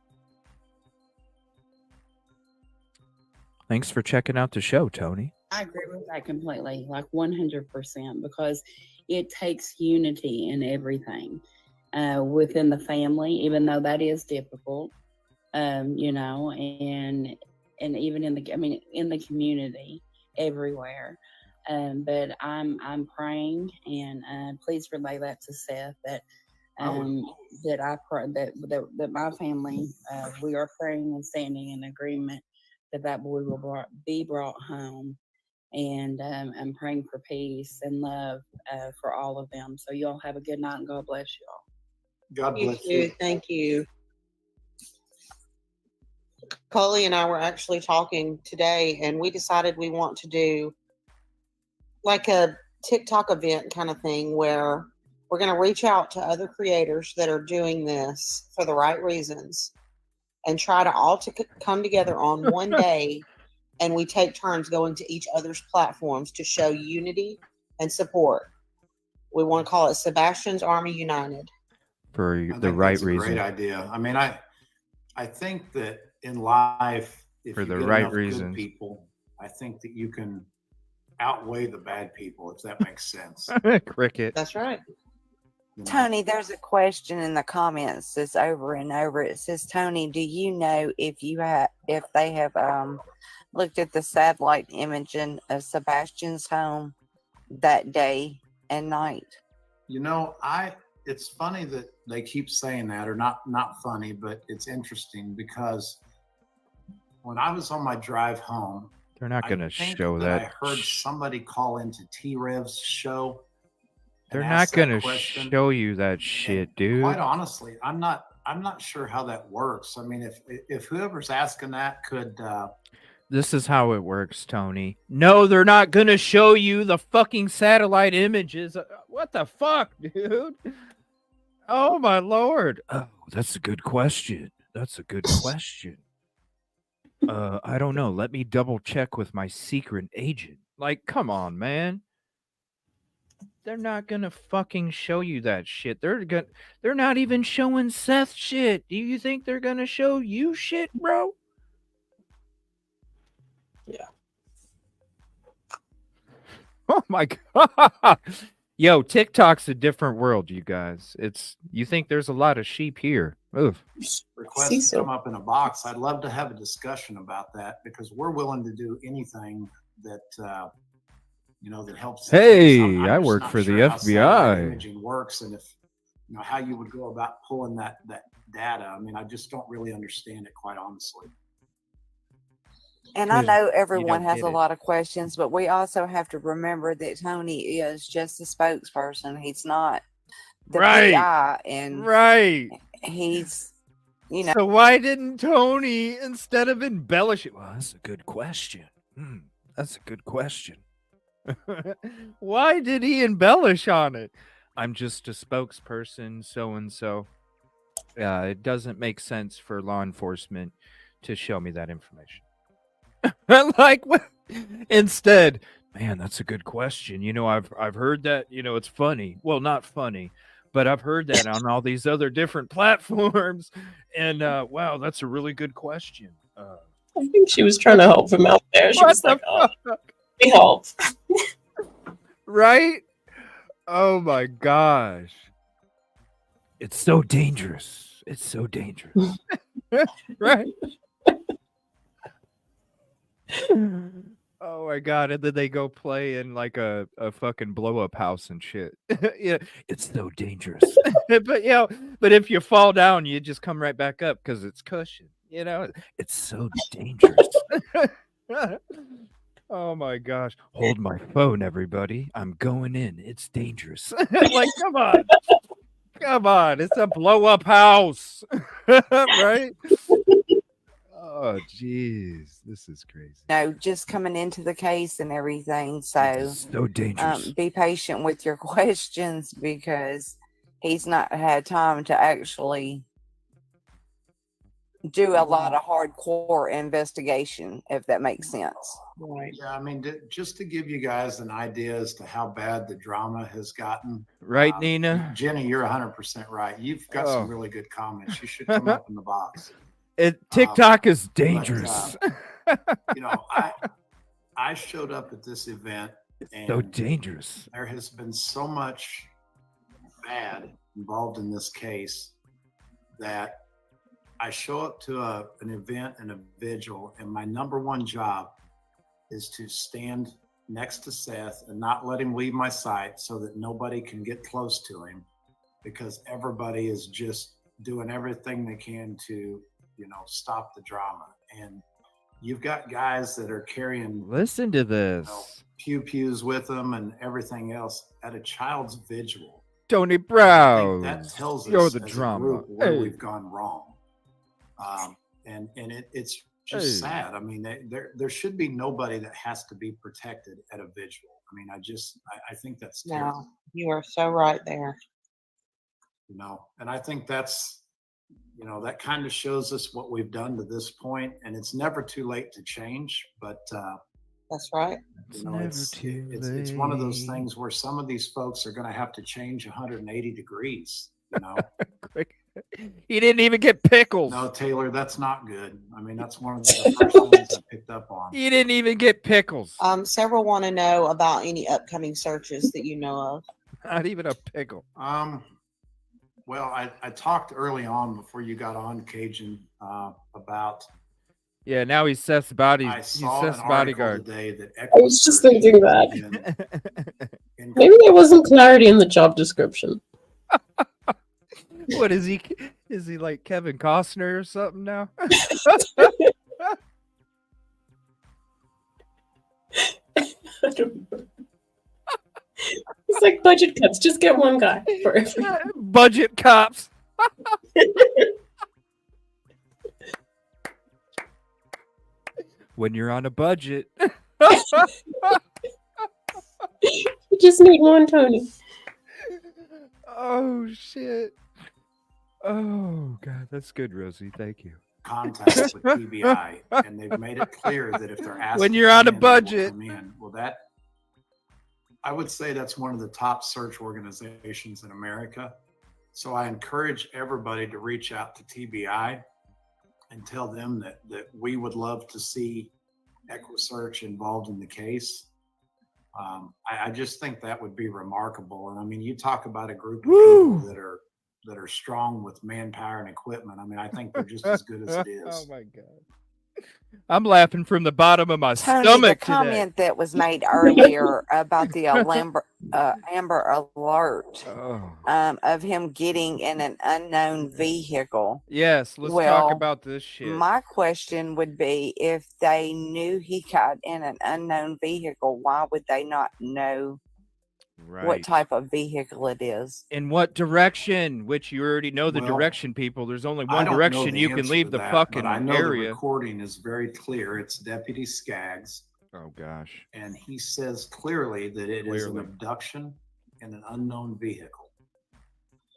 [SPEAKER 8] Thanks for checking out the show, Tony.
[SPEAKER 11] I agree with that completely, like 100%, because it takes unity in everything within the family, even though that is difficult, you know, and even in the community everywhere. But I'm praying, and please relay that to Seth, that that I pray that my family, we are praying and standing in agreement that boy will be brought home, and I'm praying for peace and love for all of them. So y'all have a good night, and God bless y'all.
[SPEAKER 5] God bless you.
[SPEAKER 9] Thank you. Coley and I were actually talking today, and we decided we want to do like a TikTok event kind of thing, where we're going to reach out to other creators that are doing this for the right reasons and try to all to come together on one day, and we take turns going to each other's platforms to show unity and support. We want to call it Sebastian's Army United.
[SPEAKER 8] For the right reason.
[SPEAKER 5] Great idea. I mean, I think that in life, if
[SPEAKER 8] For
[SPEAKER 5] you
[SPEAKER 8] the
[SPEAKER 5] get
[SPEAKER 8] right
[SPEAKER 5] enough good
[SPEAKER 8] reasons.
[SPEAKER 5] people, I think that you can outweigh the bad people, if that makes sense.
[SPEAKER 8] Cricket.
[SPEAKER 9] That's right.
[SPEAKER 5] You know?
[SPEAKER 10] Tony, there's a question in the comments that's over and over. It says, Tony, do you know if they have looked at the satellite imaging of Sebastian's home that day and night?
[SPEAKER 5] You know, it's funny that they keep saying that, or not funny, but it's interesting because when I was on my drive home,
[SPEAKER 8] They're not going to show that.
[SPEAKER 5] I heard somebody call into T-Rev's show.
[SPEAKER 8] They're not going to show you that shit, dude.
[SPEAKER 5] Quite honestly, I'm not sure how that works. I mean, if whoever's asking that could
[SPEAKER 8] This is how it works, Tony. No, they're not going to show you the fucking satellite images. What the fuck, dude? Oh, my Lord. Oh, that's a good question. That's a good question. I don't know. Let me double check with my secret agent. Like, come on, man. They're not going to fucking show you that shit. They're not even showing Seth shit. Do you think they're going to show you shit, bro?
[SPEAKER 4] Yeah.
[SPEAKER 8] Oh my god. Yo, TikTok's a different world, you guys. You think there's a lot of sheep here. Oof.
[SPEAKER 5] requests come up in a box, I'd love to have a discussion about that, because we're willing to do anything that that helps.
[SPEAKER 8] Hey,
[SPEAKER 5] I'm
[SPEAKER 8] I
[SPEAKER 5] just
[SPEAKER 8] work
[SPEAKER 5] not
[SPEAKER 8] for the
[SPEAKER 5] sure how satellite
[SPEAKER 8] FBI.
[SPEAKER 5] imaging works, and if how you would go about pulling that data. I mean, I just don't really understand it, quite honestly.
[SPEAKER 10] And I know everyone
[SPEAKER 8] don't
[SPEAKER 10] has
[SPEAKER 8] get
[SPEAKER 10] a
[SPEAKER 8] it.
[SPEAKER 10] lot of questions, but we also have to remember that Tony is just a spokesperson. He's not the
[SPEAKER 8] Right.
[SPEAKER 10] PI, and
[SPEAKER 8] Right.
[SPEAKER 10] he's,
[SPEAKER 8] So why didn't Tony, instead of embellish it? Well, that's a good question. That's a good question. Why did he embellish on it? I'm just a spokesperson, so and so. It doesn't make sense for law enforcement to show me that information. Like, instead, man, that's a good question. I've heard that. It's funny. Well, not funny, but I've heard that on all these other different platforms. And wow, that's a really good question.
[SPEAKER 4] I think she was trying to help him out there. She was like, "Oh, we help."
[SPEAKER 8] Right? Oh my gosh. It's so dangerous. It's so dangerous. Right? Oh my god. And then they go play in like a fucking blow up house and shit. Yeah, it's so dangerous. But if you fall down, you just come right back up because it's cushion. It's so dangerous. Oh my gosh. Hold my phone, everybody. I'm going in. It's dangerous. Like, come on. Come on. It's a blow up house. Right? Oh, jeez. This is crazy.
[SPEAKER 10] just coming into the case and everything. So,
[SPEAKER 8] So dangerous.
[SPEAKER 10] be patient with your questions, because he's not had time to actually do a lot of hardcore investigation, if that makes sense.
[SPEAKER 9] Right.
[SPEAKER 5] Yeah, I mean, just to give you guys an idea as to how bad the drama has gotten.
[SPEAKER 8] Right, Nina?
[SPEAKER 5] Jenny, you're 100% right. You've got
[SPEAKER 8] Oh.
[SPEAKER 5] some really good comments. You should come up in the box.
[SPEAKER 8] TikTok is dangerous.
[SPEAKER 5] I showed up at this event, and
[SPEAKER 8] So dangerous.
[SPEAKER 5] there has been so much bad involved in this case that I show up to an event and a vigil, and my number one job is to stand next to Seth and not let him leave my sight, so that nobody can get close to him, because everybody is just doing everything they can to stop the drama. And you've got guys that are carrying
[SPEAKER 8] Listen to this.
[SPEAKER 5] pews with them and everything else at a child's vigil.
[SPEAKER 8] Tony
[SPEAKER 5] I
[SPEAKER 8] Brown.
[SPEAKER 5] think that tells
[SPEAKER 8] You're
[SPEAKER 5] us
[SPEAKER 8] the
[SPEAKER 5] as
[SPEAKER 8] drama.
[SPEAKER 5] a group where
[SPEAKER 8] Hey.
[SPEAKER 5] we've gone wrong. And it's just
[SPEAKER 8] Hey.
[SPEAKER 5] sad. I mean, there should be nobody that has to be protected at a vigil. I mean, I think that's terrible.
[SPEAKER 9] No, you are so right there.
[SPEAKER 5] And I think that's, that kind of shows us what we've done to this point, and it's never too late to change. But
[SPEAKER 9] That's right.
[SPEAKER 5] it's one of those things where some of these folks are going to have to change 180 degrees. You know,
[SPEAKER 3] He didn't even get pickles.
[SPEAKER 5] no, Taylor, that's not good. I mean, that's one of the first things I picked up on.
[SPEAKER 3] He didn't even get pickles.
[SPEAKER 9] Several want to know about any upcoming searches that you know of.
[SPEAKER 3] Not even a pickle.
[SPEAKER 5] Well, I talked early on before you got on, Cajun, about.
[SPEAKER 3] Yeah, now he's Seth's body.
[SPEAKER 5] I
[SPEAKER 3] He's
[SPEAKER 5] saw
[SPEAKER 3] Seth's
[SPEAKER 5] an article
[SPEAKER 3] bodyguard.
[SPEAKER 5] today that
[SPEAKER 4] I was just thinking that.
[SPEAKER 5] in
[SPEAKER 4] Maybe there wasn't clarity in the job description.
[SPEAKER 3] What is he? Is he like Kevin Costner or something now?
[SPEAKER 4] I don't know. It's like budget cuts. Just get one guy for every.
[SPEAKER 3] Budget cops. When you're on a budget.
[SPEAKER 4] You just need one, Tony.
[SPEAKER 3] Oh shit. Oh god, that's good, Rosie. Thank you.
[SPEAKER 5] Contact with TBI, and they've made it clear that if they're asked
[SPEAKER 3] When
[SPEAKER 5] to
[SPEAKER 3] you're
[SPEAKER 5] come
[SPEAKER 3] on a
[SPEAKER 5] in, they will
[SPEAKER 3] budget.
[SPEAKER 5] come in. Well, that I would say that's one of the top search organizations in America. So I encourage everybody to reach out to TBI and tell them that we would love to see EquiSearch involved in the case. I just think that would be remarkable. And I mean, you talk about a group of people that are strong with manpower and equipment. I mean, I think they're just as good as it is.
[SPEAKER 3] Oh my god. I'm laughing from the bottom of my
[SPEAKER 10] Tony,
[SPEAKER 3] stomach
[SPEAKER 10] the comment that was made earlier about the Amber Alert of him getting in an unknown vehicle.
[SPEAKER 3] Yes, let's talk about this shit.
[SPEAKER 10] My question would be, if they knew he got in an unknown vehicle, why would they not know what type of vehicle it is?
[SPEAKER 3] In what direction? Which you already know the
[SPEAKER 5] Well,
[SPEAKER 3] direction, people. There's only
[SPEAKER 5] I
[SPEAKER 3] one
[SPEAKER 5] don't know
[SPEAKER 3] direction
[SPEAKER 5] the
[SPEAKER 3] you can
[SPEAKER 5] answer
[SPEAKER 3] leave
[SPEAKER 5] to
[SPEAKER 3] the
[SPEAKER 5] that,
[SPEAKER 3] fucking
[SPEAKER 5] but I know
[SPEAKER 3] area.
[SPEAKER 5] the recording is very clear. It's Deputy Skaggs.
[SPEAKER 3] Oh gosh.
[SPEAKER 5] And he says clearly that it is an abduction in an unknown vehicle.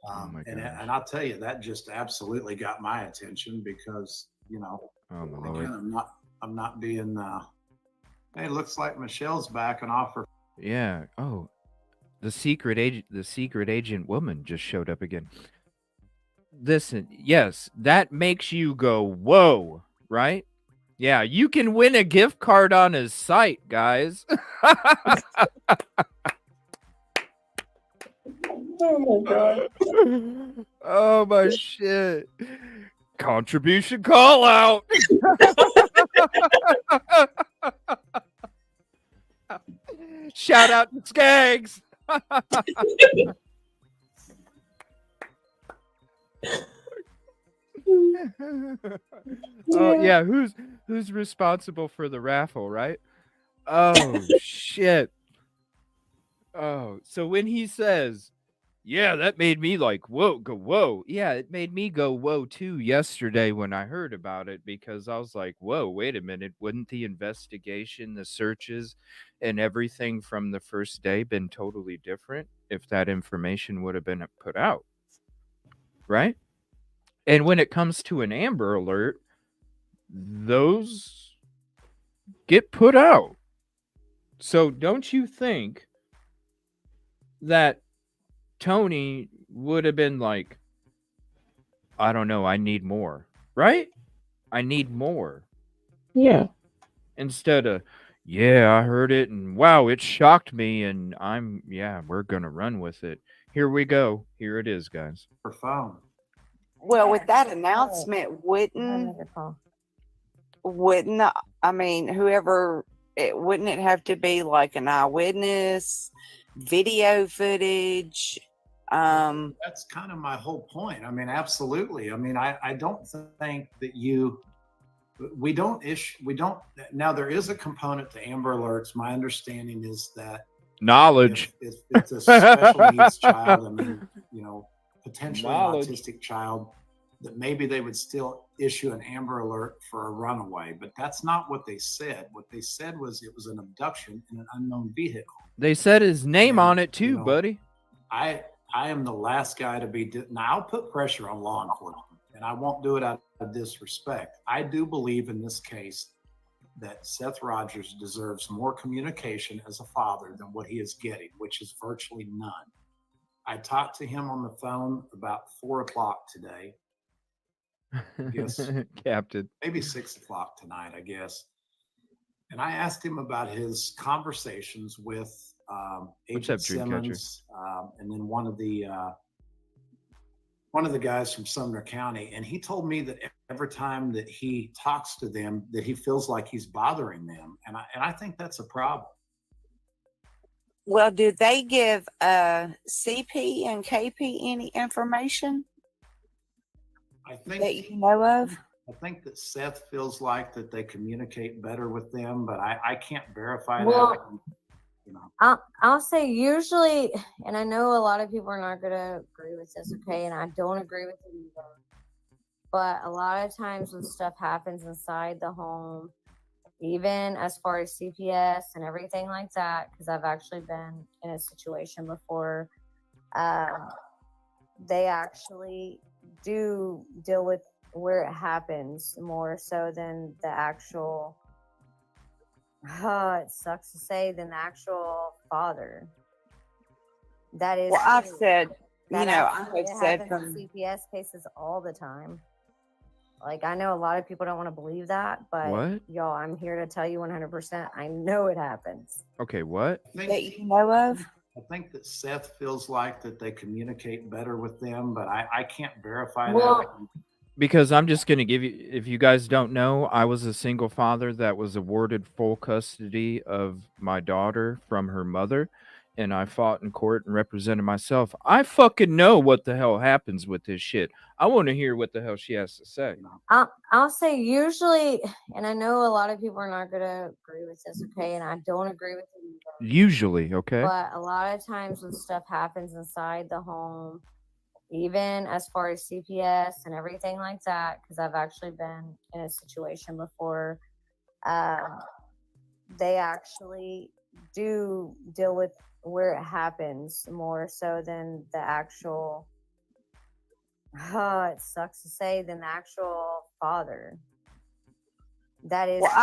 [SPEAKER 5] And I'll tell you, that just absolutely got my attention because, you know, again, I'm not being hey, it looks like Michelle's back and offer.
[SPEAKER 3] Yeah. Oh. The secret agent woman just showed up again. Listen, yes, that makes you go, whoa, right? Yeah, you can win a gift card on his site, guys.
[SPEAKER 4] Oh my god.
[SPEAKER 3] Oh my shit. Contribution call out. Shout out to Skaggs. Oh yeah, who's responsible for the raffle, right? Oh shit. Oh, so when he says, yeah, that made me like whoa, go whoa. Yeah, it made me go whoa too yesterday when I heard about it, because I was like, whoa, wait a minute, wouldn't the investigation, the searches, and everything from the first day been totally different if that information would have been put out? Right? And when it comes to an Amber Alert, those get put out. So don't you think that Tony would have been like, I don't know, I need more, right? I need more.
[SPEAKER 4] Yeah.
[SPEAKER 3] Instead of, yeah, I heard it and wow, it shocked me and we're going to run with it. Here we go. Here it is, guys.
[SPEAKER 5] For phone.
[SPEAKER 10] Well, with that announcement, wouldn't whoever, wouldn't it have to be like an eyewitness, video footage?
[SPEAKER 5] That's kind of my whole point. I mean, absolutely. I mean, I don't think that we don't, now there is a component to Amber Alerts. My understanding is that
[SPEAKER 3] knowledge.
[SPEAKER 5] If it's a special needs child, I mean, you know, potentially an autistic child, that maybe they would still issue an Amber Alert for a runaway, but that's not what they said. What they said was it was an abduction in an unknown vehicle.
[SPEAKER 3] They said his name on it too, buddy.
[SPEAKER 5] I am the last guy to be. Now I'll put pressure on law enforcement, and I won't do it out of disrespect. I do believe in this case that Seth Rogers deserves more communication as a father than what he is getting, which is virtually none. I talked to him on the phone about 4 o'clock today. I guess
[SPEAKER 3] Captain.
[SPEAKER 5] maybe 6 o'clock tonight, I guess. And I asked him about his conversations with
[SPEAKER 3] What's
[SPEAKER 5] Agent
[SPEAKER 3] up, Dreamcatcher?
[SPEAKER 5] Simmons, and then one of the guys from Sumner County. And he told me that every time that he talks to them, that he feels like he's bothering them. And I think that's a problem.
[SPEAKER 10] Well, do they give CP and KP any information
[SPEAKER 5] I think
[SPEAKER 10] that you know of?
[SPEAKER 5] I think that Seth feels like that they communicate better with them, but I can't verify
[SPEAKER 7] Well,
[SPEAKER 5] that. You know,
[SPEAKER 7] I'll say usually, and I know a lot of people are not going to agree with this, okay, and I don't agree with it either. But a lot of times when stuff happens inside the home, even as far as CPS and everything like that, because I've actually been in a situation before, they actually do deal with where it happens more so than the actual, it sucks to say, than the actual father. That is,
[SPEAKER 10] Well, I've
[SPEAKER 7] true.
[SPEAKER 10] said,
[SPEAKER 7] That
[SPEAKER 10] I
[SPEAKER 7] actually-
[SPEAKER 10] have
[SPEAKER 7] it
[SPEAKER 10] said
[SPEAKER 7] happens in CPS cases all the time. Like, I know a lot of people don't want to believe that, but
[SPEAKER 3] What?
[SPEAKER 7] y'all, I'm here to tell you 100%. I know it happens.
[SPEAKER 3] Okay, what?
[SPEAKER 10] that you know of.
[SPEAKER 5] I think that Seth feels like that they communicate better with them, but I can't verify
[SPEAKER 7] Well,
[SPEAKER 5] that.
[SPEAKER 3] Because I'm just going to give you, if you guys don't know, I was a single father that was awarded full custody of my daughter from her mother, and I fought in court and represented myself. I fucking know what the hell happens with this shit. I want to hear what the hell she has to say.
[SPEAKER 7] I'll say usually, and I know a lot of people are not going to agree with this, okay, and I don't agree with it either.
[SPEAKER 3] Usually, okay?
[SPEAKER 7] But a lot of times when stuff happens inside the home, even as far as CPS and everything like that, because I've actually been in a situation before, they actually do deal with where it happens more so than the actual, it sucks to say, than the actual father. That is,
[SPEAKER 10] Well,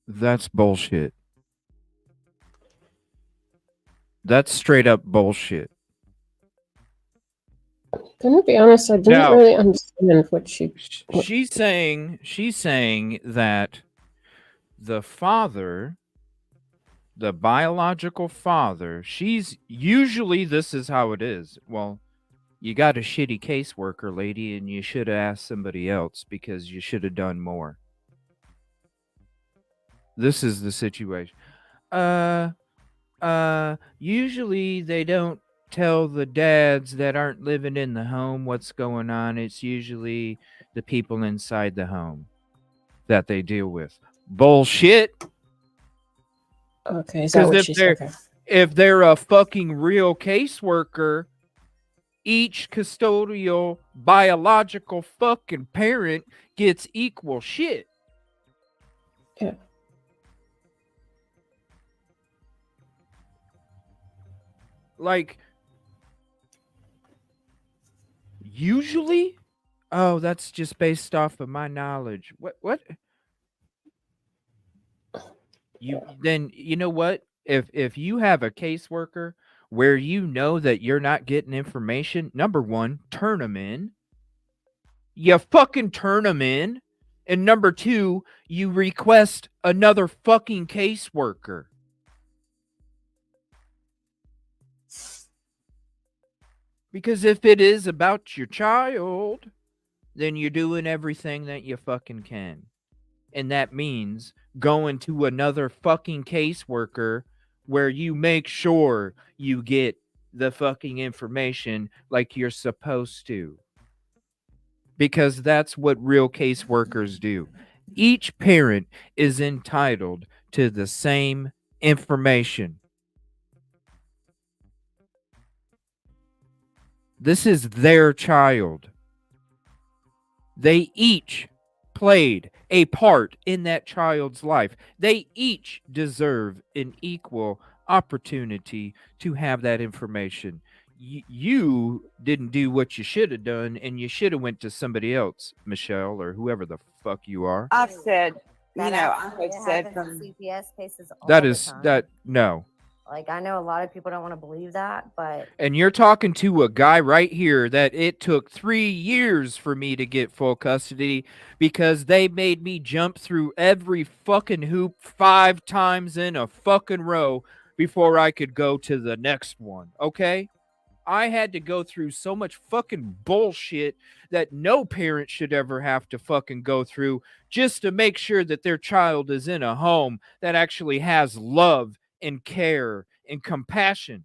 [SPEAKER 3] That's bullshit. That's straight up bullshit.
[SPEAKER 4] Gonna be honest, I didn't
[SPEAKER 3] Now-
[SPEAKER 4] really understand what she.
[SPEAKER 3] She's saying that the father, the biological father, she's usually, this is how it is. Well, you got a shitty caseworker, lady, and you should have asked somebody else because you should have done more. This is the situation. Usually they don't tell the dads that aren't living in the home what's going on. It's usually the people inside the home that they deal with. Bullshit.
[SPEAKER 4] Okay, is that what she said? Okay.
[SPEAKER 3] If they're a fucking real caseworker, each custodial biological fucking parent gets equal shit.
[SPEAKER 4] Yeah.
[SPEAKER 3] Like, usually? Oh, that's just based off of my knowledge. What? You know what? If you have a caseworker where you know that you're not getting information, number one, turn them in. You fucking turn them in. And number two, you request another fucking caseworker. Because if it is about your child, then you're doing everything that you fucking can. And that means going to another fucking caseworker where you make sure you get the fucking information like you're supposed to. Because that's what real caseworkers do. Each parent is entitled to the same information. This is their child. They each played a part in that child's life. They each deserve an equal opportunity to have that information. You didn't do what you should have done, and you should have went to somebody else, Michelle, or whoever the fuck you are.
[SPEAKER 10] I've said,
[SPEAKER 7] that
[SPEAKER 10] I
[SPEAKER 7] actually
[SPEAKER 10] have said
[SPEAKER 7] happens
[SPEAKER 10] from
[SPEAKER 7] in CPS cases all
[SPEAKER 3] That
[SPEAKER 7] the
[SPEAKER 3] is
[SPEAKER 7] time.
[SPEAKER 3] that no.
[SPEAKER 7] Like, I know a lot of people don't want to believe that, but
[SPEAKER 3] And you're talking to a guy right here that it took 3 years for me to get full custody because they made me jump through every fucking hoop 5 times in a fucking row before I could go to the next one, okay? I had to go through so much fucking bullshit that no parent should ever have to fucking go through just to make sure that their child is in a home that actually has love and care and compassion.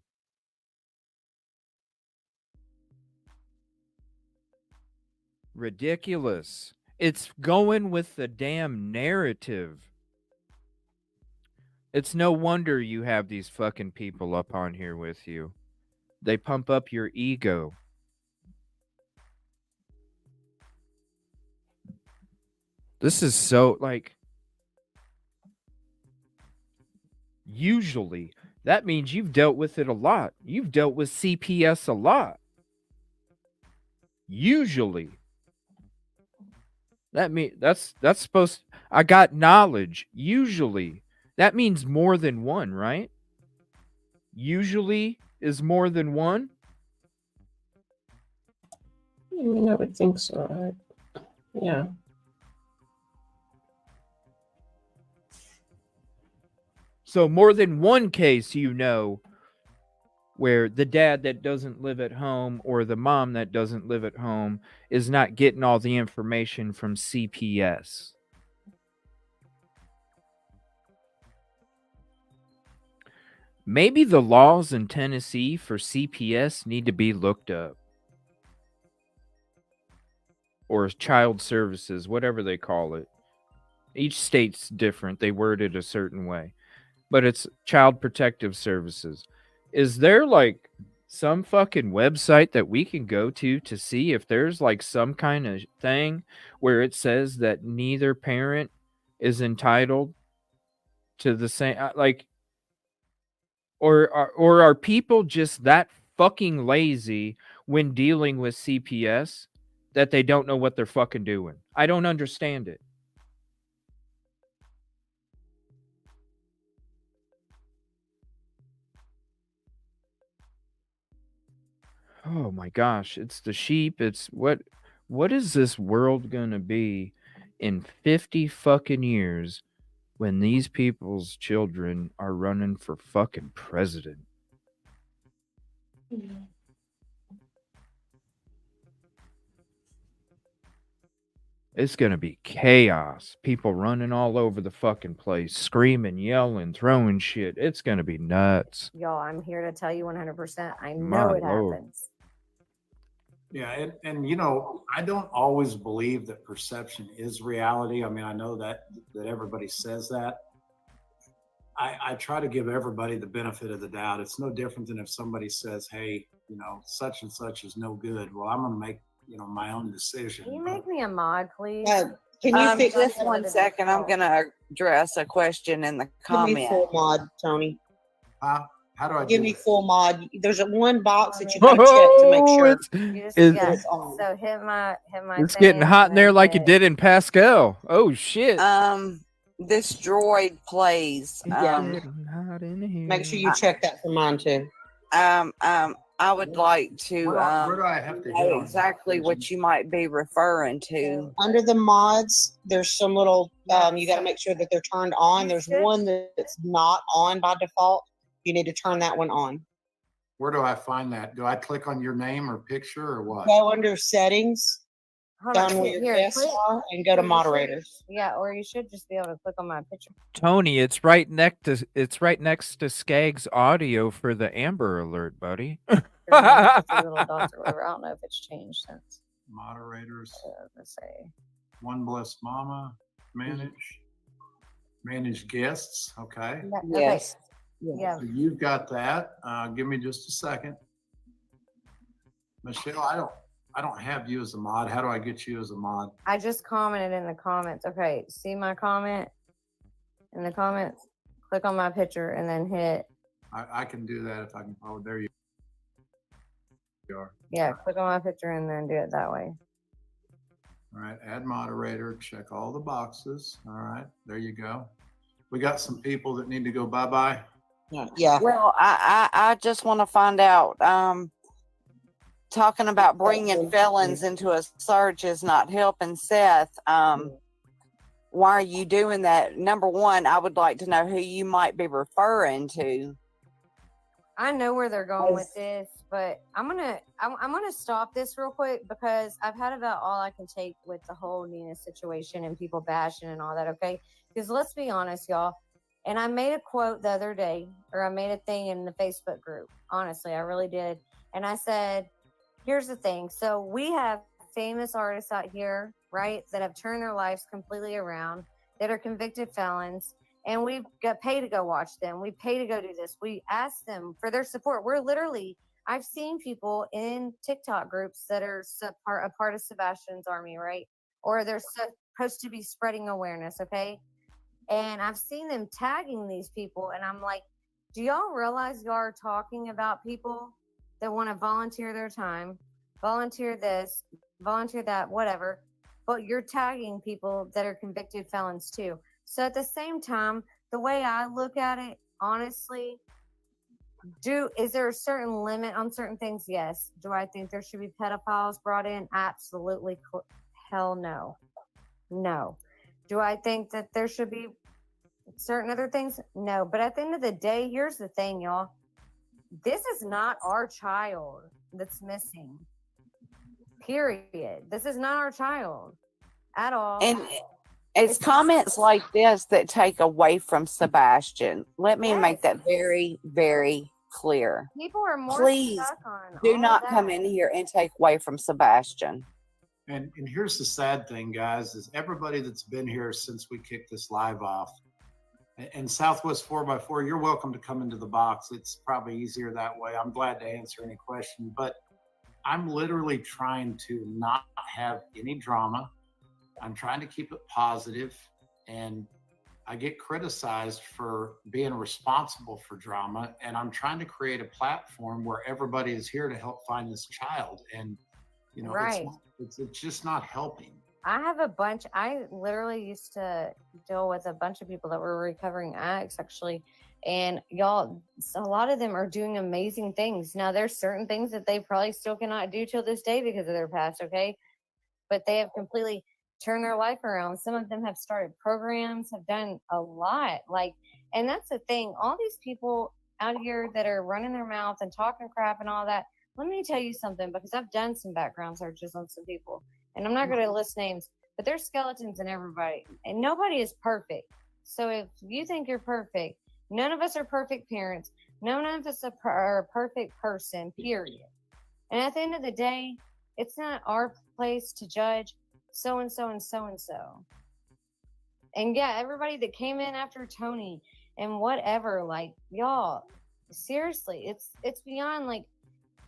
[SPEAKER 3] Ridiculous. It's going with the damn narrative. It's no wonder you have these fucking people up on here with you. They pump up your ego. This is so, like, usually that means you've dealt with it a lot. You've dealt with CPS a lot. Usually. That's supposed, I got knowledge. Usually. That means more than one, right? Usually is more than one.
[SPEAKER 4] I mean, I would think so. Yeah.
[SPEAKER 3] So more than one case, you know, where the dad that doesn't live at home or the mom that doesn't live at home is not getting all the information from CPS. Maybe the laws in Tennessee for CPS need to be looked up. Or child services, whatever they call it. Each state's different. They word it a certain way. But it's child protective services. Is there like some fucking website that we can go to see if there's like some kind of thing where it says that neither parent is entitled to the same, like, or are people just that fucking lazy when dealing with CPS that they don't know what they're fucking doing? I don't understand it. Oh my gosh, it's the sheep. It's what is this world gonna be in 50 fucking years when these people's children are running for fucking president? It's gonna be chaos. People running all over the fucking place, screaming, yelling, throwing shit. It's gonna be nuts.
[SPEAKER 7] y'all, I'm here to tell you 100%. I know
[SPEAKER 3] My
[SPEAKER 7] it
[SPEAKER 3] Lord.
[SPEAKER 7] happens.
[SPEAKER 5] Yeah, and you know, I don't always believe that perception is reality. I mean, I know that everybody says that. I try to give everybody the benefit of the doubt. It's no different than if somebody says, "Hey, you know, such and such is no good." Well, I'm going to make, you know, my own decision.
[SPEAKER 7] Can you make me a mod, please?
[SPEAKER 9] Can you fix
[SPEAKER 10] Just 1 second. I'm going to address a question in the
[SPEAKER 9] Give me
[SPEAKER 10] comment.
[SPEAKER 9] full mod, Tony.
[SPEAKER 5] How do I
[SPEAKER 9] Give
[SPEAKER 5] do
[SPEAKER 9] me
[SPEAKER 5] that?
[SPEAKER 9] full mod? There's one box that you got to check to make sure.
[SPEAKER 3] It's
[SPEAKER 7] So hit my
[SPEAKER 3] it's
[SPEAKER 7] thing
[SPEAKER 3] getting hot in
[SPEAKER 7] and
[SPEAKER 3] there
[SPEAKER 7] then
[SPEAKER 3] like it
[SPEAKER 7] hit-
[SPEAKER 3] did in Pascal. Oh shit.
[SPEAKER 10] This droid plays.
[SPEAKER 9] Make sure you check that for mine too.
[SPEAKER 10] I would like to
[SPEAKER 5] Where do I have to hit
[SPEAKER 10] know
[SPEAKER 5] on
[SPEAKER 10] exactly what you might be referring to.
[SPEAKER 9] Under the mods, there's some little, you got to make sure that they're turned on. There's one that's not on by default. You need to turn that one on.
[SPEAKER 5] Where do I find that? Do I click on your name or picture or what?
[SPEAKER 9] Go under settings,
[SPEAKER 7] Hold on,
[SPEAKER 9] down where your
[SPEAKER 7] here,
[SPEAKER 9] guests
[SPEAKER 7] click-
[SPEAKER 9] are, and go to
[SPEAKER 7] you should-
[SPEAKER 9] moderators.
[SPEAKER 7] Yeah, or you should just be able to click on my picture.
[SPEAKER 3] Tony, it's right next to Skag's audio for the Amber Alert, buddy.
[SPEAKER 7] Little dots or whatever. I don't know if it's changed since.
[SPEAKER 5] Moderators.
[SPEAKER 7] Let's say.
[SPEAKER 5] One Blessed Mama. Manage guests. Okay.
[SPEAKER 10] Yes.
[SPEAKER 7] Yeah.
[SPEAKER 5] So you've got that. Give me just a second. Michelle, I don't have you as a mod. How do I get you as a mod?
[SPEAKER 7] I just commented in the comments. Okay, see my comment in the comments? Click on my picture and then hit.
[SPEAKER 5] I can do that if I can. Oh, there you are.
[SPEAKER 7] Yeah, click on my picture and then do it that way.
[SPEAKER 5] All right, add moderator, check all the boxes. All right, there you go. We got some people that need to go bye-bye.
[SPEAKER 9] Yeah.
[SPEAKER 10] Well, I just want to find out. Talking about bringing felons into a search is not helping Seth. Why are you doing that? Number one, I would like to know who you might be referring to.
[SPEAKER 7] I know where they're going with this, but I'm gonna stop this real quick because I've had about all I can take with the whole Nina situation and people bashing and all that. Okay, because let's be honest, y'all. And I made a quote the other day, or I made a thing in the Facebook group. Honestly, I really did. And I said, here's the thing. So we have famous artists out here, right, that have turned their lives completely around, that are convicted felons, and we've got paid to go watch them. We pay to go do this. We ask them for their support. I've seen people in TikTok groups that are a part of Sebastian's army, right? Or they're supposed to be spreading awareness, okay? And I've seen them tagging these people, and I'm like, do y'all realize y'all are talking about people that want to volunteer their time, volunteer this, volunteer that, whatever, but you're tagging people that are convicted felons too. So at the same time, the way I look at it, honestly, is there a certain limit on certain things? Yes. Do I think there should be pedophiles brought in? Absolutely. Hell no. No. Do I think that there should be certain other things? No. But at the end of the day, here's the thing, y'all. This is not our child that's missing. Period. This is not our child at all.
[SPEAKER 10] And it's comments like this that take away from Sebastian. Let me make that very, very clear.
[SPEAKER 7] People are more
[SPEAKER 10] Please
[SPEAKER 7] stuck on
[SPEAKER 10] do
[SPEAKER 7] all
[SPEAKER 10] not
[SPEAKER 7] that.
[SPEAKER 10] come in here and take away from Sebastian.
[SPEAKER 5] And here's the sad thing, guys, is everybody that's been here since we kicked this live off, and Southwest 4x4, you're welcome to come into the box. It's probably easier that way. I'm glad to answer any question, but I'm literally trying to not have any drama. I'm trying to keep it positive, and I get criticized for being responsible for drama, and I'm trying to create a platform where everybody is here to help find this child. And, you know,
[SPEAKER 7] Right.
[SPEAKER 5] it's just not helping.
[SPEAKER 7] I literally used to deal with a bunch of people that were recovering addicts, actually. And y'all, a lot of them are doing amazing things. Now, there's certain things that they probably still cannot do till this day because of their past, okay? But they have completely turned their life around. Some of them have started programs, have done a lot. And that's the thing. All these people out here that are running their mouth and talking crap and all that, let me tell you something, because I've done some background searches on some people. And I'm not going to list names, but there's skeletons in everybody. And nobody is perfect. So if you think you're perfect, none of us are perfect parents. None of us are a perfect person, period. And at the end of the day, it's not our place to judge so-and-so and so-and-so. And yeah, everybody that came in after Tony and whatever, y'all, seriously, it's beyond,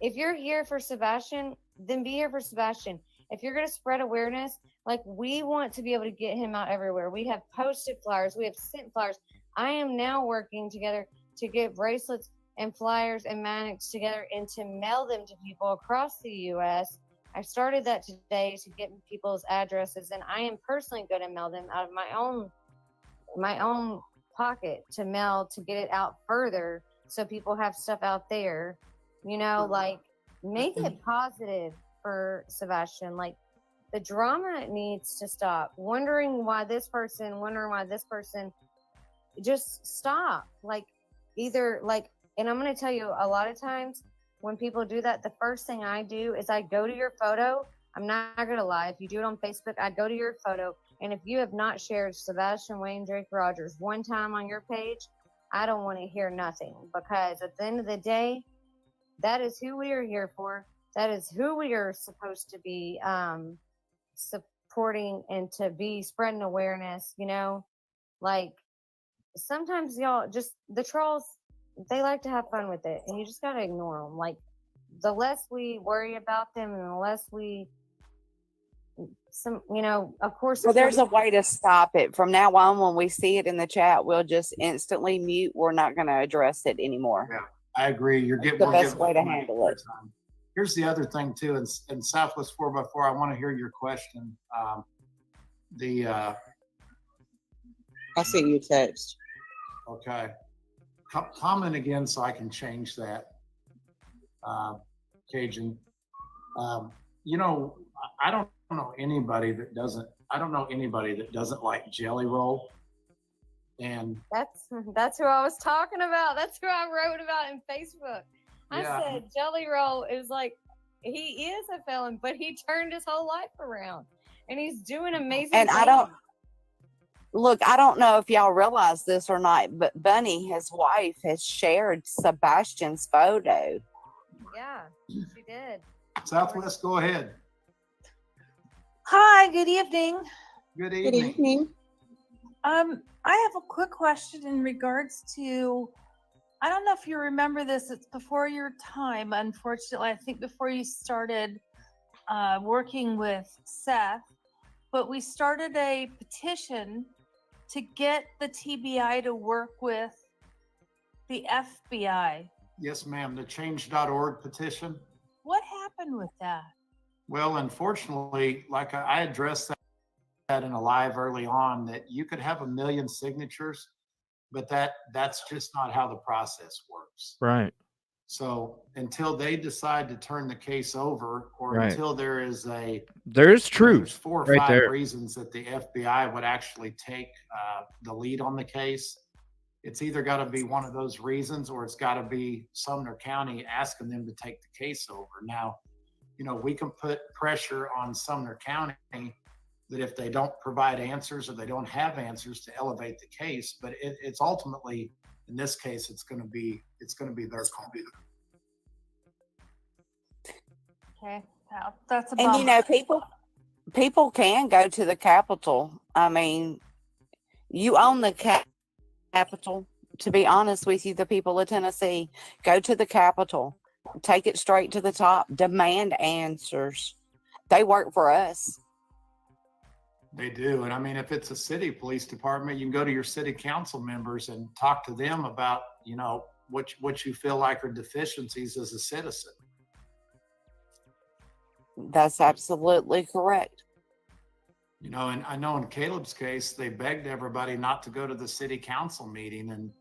[SPEAKER 7] if you're here for Sebastian, then be here for Sebastian. If you're going to spread awareness, we want to be able to get him out everywhere. We have posted flyers. We have sent flyers. I am now working together to get bracelets and flyers and magnets together and to mail them to people across the U.S. I started that today to get people's addresses, and I am personally going to mail them out of my own pocket to mail to get it out further so people have stuff out there. Make it positive for Sebastian. The drama needs to stop. Wondering why this person, just stop. And I'm going to tell you, a lot of times when people do that, the first thing I do is I go to your photo. I'm not going to lie. If you do it on Facebook, I go to your photo. And if you have not shared Sebastian Wayne Drake Rogers one time on your page, I don't want to hear nothing, because at the end of the day, that is who we are here for. That is who we are supposed to be supporting and to be spreading awareness, sometimes y'all, just the trolls, they like to have fun with it, and you just got to ignore them. The less we worry about them and the less we, of course.
[SPEAKER 10] Well, there's a way to stop it. From now on, when we see it in the chat, we'll just instantly mute. We're not going to address it anymore.
[SPEAKER 5] Yeah, I agree. You're getting
[SPEAKER 10] the best way to handle it.
[SPEAKER 5] Here's the other thing too, in Southwest 4x4, I want to hear your question.
[SPEAKER 9] I see you text.
[SPEAKER 5] Okay. comment again so I can change that, Cajun. You know, I don't know anybody that doesn't. I don't know anybody that doesn't like Jelly Roll. And
[SPEAKER 7] That's who I was talking about. That's who I wrote about in Facebook. I
[SPEAKER 5] Yeah.
[SPEAKER 7] said Jelly Roll is like, he is a felon, but he turned his whole life around, and he's doing amazing
[SPEAKER 10] And
[SPEAKER 7] things.
[SPEAKER 10] I don't know if y'all realize this or not, but Bunny, his wife, has shared Sebastian's photo.
[SPEAKER 7] Yeah, she did.
[SPEAKER 5] Southwest, go ahead.
[SPEAKER 12] Hi, good evening.
[SPEAKER 5] Good
[SPEAKER 9] Good
[SPEAKER 5] evening.
[SPEAKER 9] evening.
[SPEAKER 12] I have a quick question in regards to, I don't know if you remember this, it's before your time, unfortunately. I think before you started working with Seth, but we started a petition to get the TBI to work with the FBI.
[SPEAKER 5] Yes, ma'am. The change.org petition.
[SPEAKER 12] What happened with that?
[SPEAKER 5] Well, unfortunately, like I addressed that in a live early on, that you could have 1 million signatures, but that's just not how the process works.
[SPEAKER 3] Right.
[SPEAKER 5] So until they decide to turn the case over, or
[SPEAKER 3] Right.
[SPEAKER 5] until there is
[SPEAKER 3] There's
[SPEAKER 5] there's
[SPEAKER 3] truth
[SPEAKER 5] 4 or
[SPEAKER 3] right
[SPEAKER 5] 5
[SPEAKER 3] there.
[SPEAKER 5] reasons that the FBI would actually take the lead on the case, it's either got to be one of those reasons, or it's got to be Sumner County asking them to take the case over. Now, you know, we can put pressure on Sumner County that if they don't provide answers or they don't have answers to elevate the case, but it's ultimately, in this case, it's going to be their call.
[SPEAKER 12] Okay, well, that's a
[SPEAKER 10] And
[SPEAKER 12] bummer.
[SPEAKER 10] you know, people can go to the Capitol. I mean, you own the Capitol. To be honest with you, the people of Tennessee, go to the Capitol, take it straight to the top, demand answers. They work for us.
[SPEAKER 5] They do. And I mean, if it's a city police department, you can go to your city council members and talk to them about, you know, what you feel like are deficiencies as a citizen.
[SPEAKER 10] That's absolutely correct.
[SPEAKER 5] You know, and I know in Caleb's case, they begged everybody not to go to the city council meeting. And,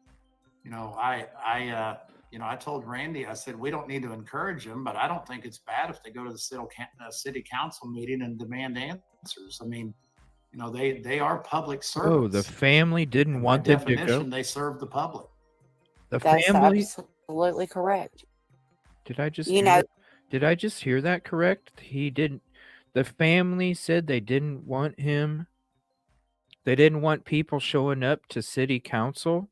[SPEAKER 5] you know, I told Randy, I said, we don't need to encourage them, but I don't think it's bad if they go to the city council meeting and demand answers. I mean, you know, they are public servants.
[SPEAKER 3] Oh, the family didn't
[SPEAKER 5] And by
[SPEAKER 3] want them to
[SPEAKER 5] definition,
[SPEAKER 3] go.
[SPEAKER 5] they serve the public.
[SPEAKER 3] The
[SPEAKER 10] That's
[SPEAKER 3] family.
[SPEAKER 10] absolutely correct.
[SPEAKER 3] Did I just
[SPEAKER 10] You
[SPEAKER 3] hear
[SPEAKER 10] know,
[SPEAKER 3] that? Did I just hear that correct? He didn't. The family said they didn't want him. They didn't want people showing up to city council.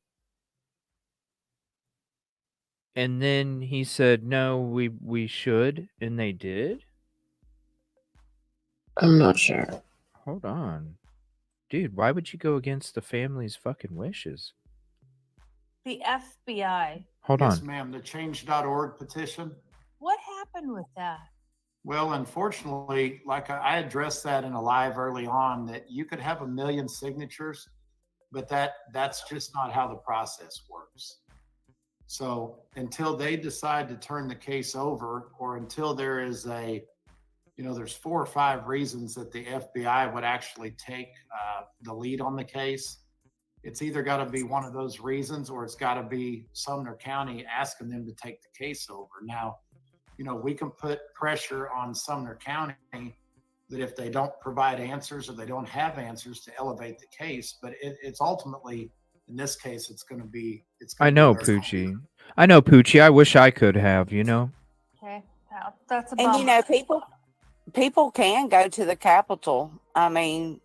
[SPEAKER 3] And then he said, "No, we should," and they did.
[SPEAKER 4] I'm not sure.
[SPEAKER 3] Hold on, dude. Why would you go against the family's fucking wishes?
[SPEAKER 12] The FBI.
[SPEAKER 3] Hold
[SPEAKER 5] Yes,
[SPEAKER 3] on.
[SPEAKER 5] ma'am. The change.org petition.
[SPEAKER 12] What happened with that?
[SPEAKER 5] Well, unfortunately, like I addressed that in a live early on, that you could have 1 million signatures, but that's just not how the process works. So until they decide to turn the case over, or until there is there's 4 or 5 reasons that the FBI would actually take the lead on the case, it's either got to be one of those reasons, or it's got to be Sumner County asking them to take the case over. Now, you know, we can put pressure on Sumner County that if they don't provide answers or they don't have answers to elevate the case, but it's ultimately, in this case, it's going to be.
[SPEAKER 3] I know, Poochie. I know, Poochie. I wish I could have. You know.
[SPEAKER 12] Okay, well, that's a
[SPEAKER 10] and
[SPEAKER 12] bummer.
[SPEAKER 10] you know, people can go to the Capitol. I mean,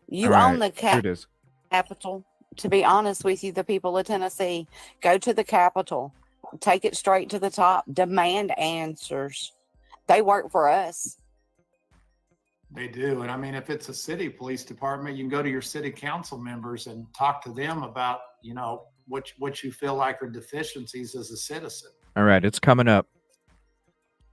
[SPEAKER 10] you
[SPEAKER 3] All
[SPEAKER 10] own
[SPEAKER 3] right,
[SPEAKER 10] the
[SPEAKER 3] here it is.
[SPEAKER 10] Capitol. To be honest with you, the people of Tennessee, go to the Capitol, take it straight to the top, demand answers. They work for us.
[SPEAKER 5] They do. And I mean, if it's a city police department, you can go to your city council members and talk to them about, you know, what you feel like are deficiencies as a citizen.
[SPEAKER 3] All right, it's coming up.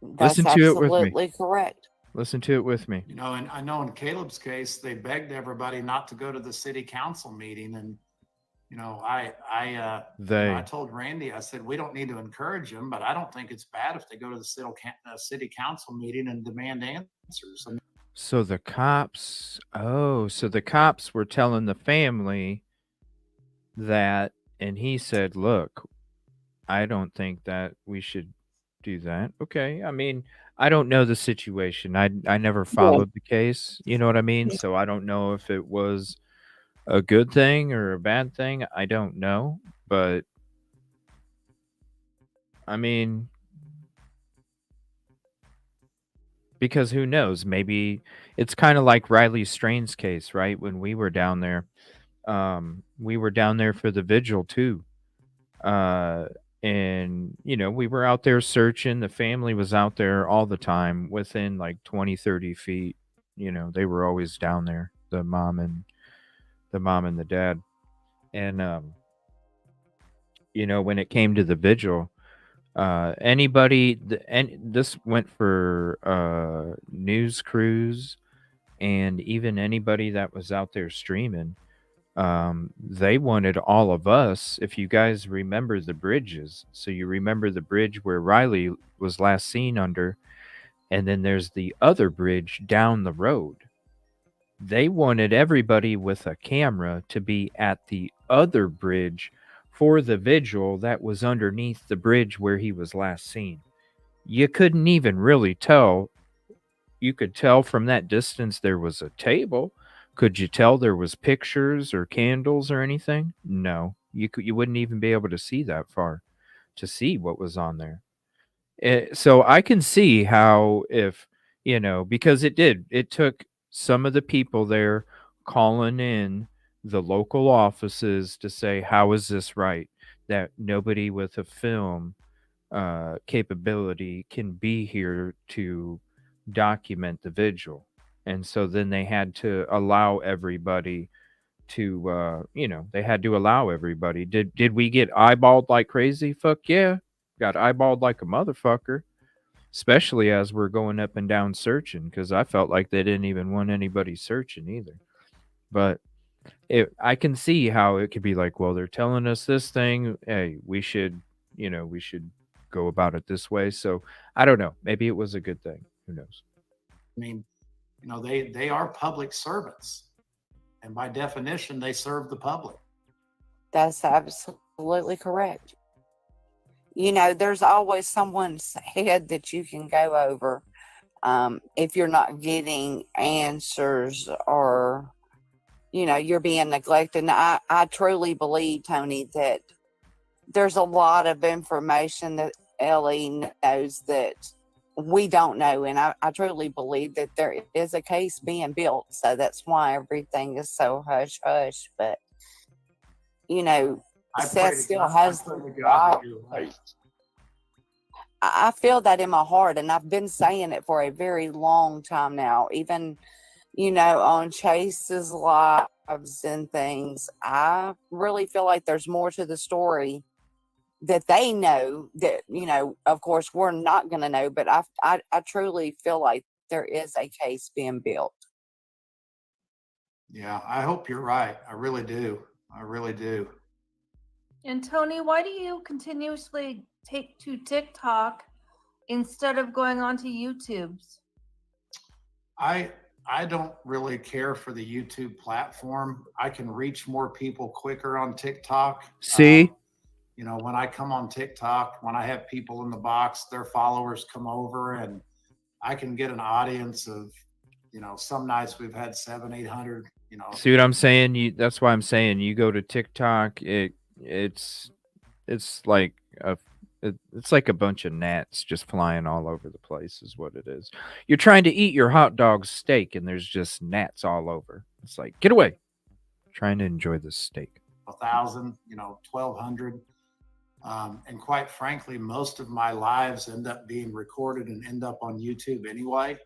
[SPEAKER 10] That's
[SPEAKER 3] Listen to it with me.
[SPEAKER 10] absolutely correct.
[SPEAKER 3] Listen to it with me.
[SPEAKER 5] You know, and I know in Caleb's case, they begged everybody not to go to the city council meeting. And, you know, I told Randy, I said, we don't need to encourage them, but I don't think it's bad if they go to the city council meeting and demand answers. I mean,
[SPEAKER 3] So the cops. Oh, so the cops were telling the family that and he said, "Look, I don't think that we should do that." Okay, I mean, I don't know the situation. I never
[SPEAKER 4] Yeah.
[SPEAKER 3] followed the case, you know what I mean? So I don't know if it was a good thing or a bad thing. I don't know, but I mean, because who knows? Maybe it's kind of like Riley Strain's case, right? When we were down there for the vigil too. Uh, and we were out there searching. The family was out there all the time within like 20, 30 feet. They were always down there, the mom and the dad. And, when it came to the vigil, and this went for news crews and even anybody that was out there streaming. They wanted all of us, if you guys remember the bridges. So you remember the bridge where Riley was last seen under, and then there's the other bridge down the road. They wanted everybody with a camera to be at the other bridge for the vigil that was underneath the bridge where he was last seen. You couldn't even really tell. You could tell from that distance there was a table. Could you tell there was pictures or candles or anything? No. You wouldn't even be able to see that far to see what was on there. So I can see how, if because it took some of the people there calling in the local offices to say, how is this right that nobody with a film capability can be here to document the vigil. And so then they had to allow everybody to they had to allow everybody. Did we get eyeballed like crazy? Fuck yeah. Got eyeballed like a motherfucker. Especially as we're going up and down searching, because I felt like they didn't even want anybody searching either. But I can see how it could be like, well, they're telling us this thing. Hey, we should go about it this way. So I don't know. Maybe it was a good thing. Who knows?
[SPEAKER 5] I mean, they are public servants, and by definition, they serve the public.
[SPEAKER 10] That's absolutely correct. There's always someone's head that you can go over if you're not getting answers, or you're being neglected. And I truly believe, Tony, that there's a lot of information that Ellie knows that we don't know. And I truly believe that there is a case being built. So that's why everything is so hush hush. But, Seth still has the right. I feel that in my heart, and I've been saying it for a very long time now. Even, on Chase's lives and things, I really feel like there's more to the story that they know that, of course, we're not going to know. But I truly feel like there is a case being built.
[SPEAKER 5] Yeah, I hope you're right. I really do. I really do.
[SPEAKER 12] And Tony, why do you continuously take to TikTok instead of going onto YouTube's?
[SPEAKER 5] I don't really care for the YouTube platform. I can reach more people quicker on TikTok.
[SPEAKER 3] See?
[SPEAKER 5] When I come on TikTok, when I have people in the box, their followers come over, and I can get an audience of, some nights we've had 700, 800.
[SPEAKER 3] See what I'm saying? That's why I'm saying you go to TikTok. It's like it's like a bunch of gnats just flying all over the place is what it is. You're trying to eat your hot dog steak and there's just gnats all over. It's like, get away. I'm trying to enjoy this steak.
[SPEAKER 5] 1,000, 1,200. And quite frankly, most of my lives end up being recorded and end up on YouTube anyway.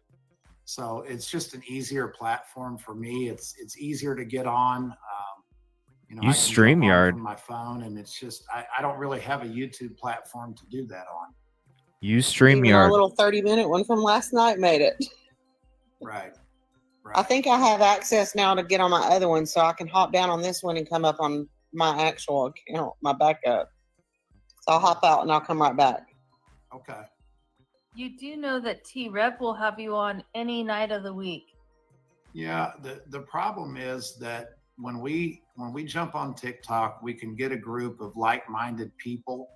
[SPEAKER 5] So it's just an easier platform for me. It's easier to get on.
[SPEAKER 3] You StreamYard
[SPEAKER 5] from my phone, and it's just I don't really have a YouTube platform to do that on.
[SPEAKER 3] You
[SPEAKER 9] Even our
[SPEAKER 3] StreamYard.
[SPEAKER 9] little 30-minute one from last night made it.
[SPEAKER 5] Right.
[SPEAKER 9] I think I have access now to get on my other one, so I can hop down on this one and come up on my actual account, my backup. So I'll hop out and I'll come right back.
[SPEAKER 5] Okay.
[SPEAKER 12] You do know that T-Rep will have you on any night of the week.
[SPEAKER 5] Yeah, the problem is that when we jump on TikTok, we can get a group of like-minded people.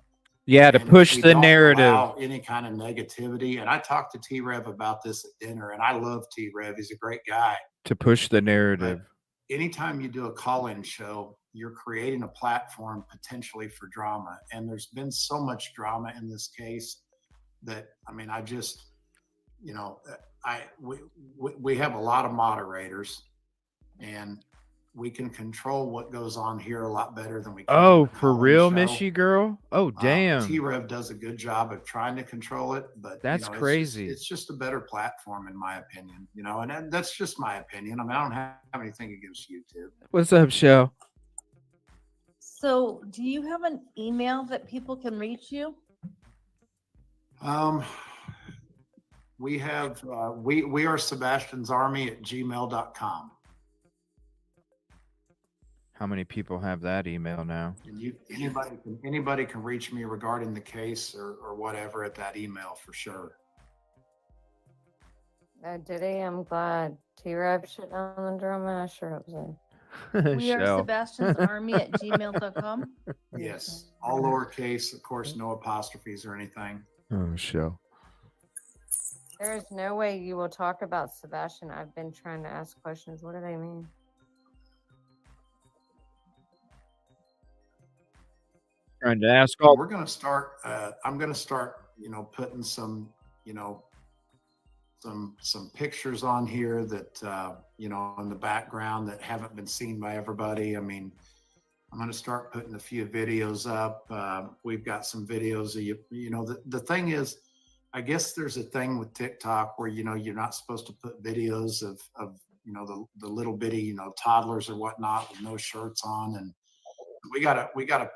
[SPEAKER 3] Yeah, to
[SPEAKER 5] And if
[SPEAKER 3] push
[SPEAKER 5] we
[SPEAKER 3] the
[SPEAKER 5] don't
[SPEAKER 3] narrative.
[SPEAKER 5] allow any kind of negativity, and I talked to T-Rev about this at dinner, and I love T-Rev. He's a great guy.
[SPEAKER 3] To push the
[SPEAKER 5] But
[SPEAKER 3] narrative.
[SPEAKER 5] anytime you do a call-in show, you're creating a platform potentially for drama. And there's been so much drama in this case that, I mean, I just, you know, we have a lot of moderators, and we can control what goes on here a lot better than we can.
[SPEAKER 3] Oh,
[SPEAKER 5] on a
[SPEAKER 3] for
[SPEAKER 5] call-in
[SPEAKER 3] real,
[SPEAKER 5] show.
[SPEAKER 3] Mishy girl? Oh, damn.
[SPEAKER 5] T-Rev does a good job of trying to control it, but
[SPEAKER 3] That's
[SPEAKER 5] you know,
[SPEAKER 3] crazy.
[SPEAKER 5] It's just a better platform, in my opinion. You know, and that's just my opinion. I mean, I don't have anything against YouTube.
[SPEAKER 3] What's up, Shell?
[SPEAKER 12] So, do you have an email that people can reach you?
[SPEAKER 5] We have we are Sebastian's Army at gmail.com.
[SPEAKER 3] How many people have that email now?
[SPEAKER 5] And anybody can reach me regarding the case or whatever at that email for sure.
[SPEAKER 7] Diddy, I'm glad. T-Rev shit on the drum, I sure hope so.
[SPEAKER 12] We are Sebastian's Army at gmail.com.
[SPEAKER 5] Yes, all lowercase, of course, no apostrophes or anything.
[SPEAKER 3] Oh, Shell.
[SPEAKER 7] There is no way you will talk about Sebastian. I've been trying to ask questions. What do they mean?
[SPEAKER 3] Trying to ask all.
[SPEAKER 5] We're going to start. I'm going to start. You know, putting some. You know, some pictures on here that you know, in the background that haven't been seen by everybody. I mean, I'm going to start putting a few videos up. We've got some videos of you know, the thing is, I guess there's a thing with TikTok where, you know, you're not supposed to put videos of you know, the little bitty, you know, toddlers or whatnot with no shirts on, and we gotta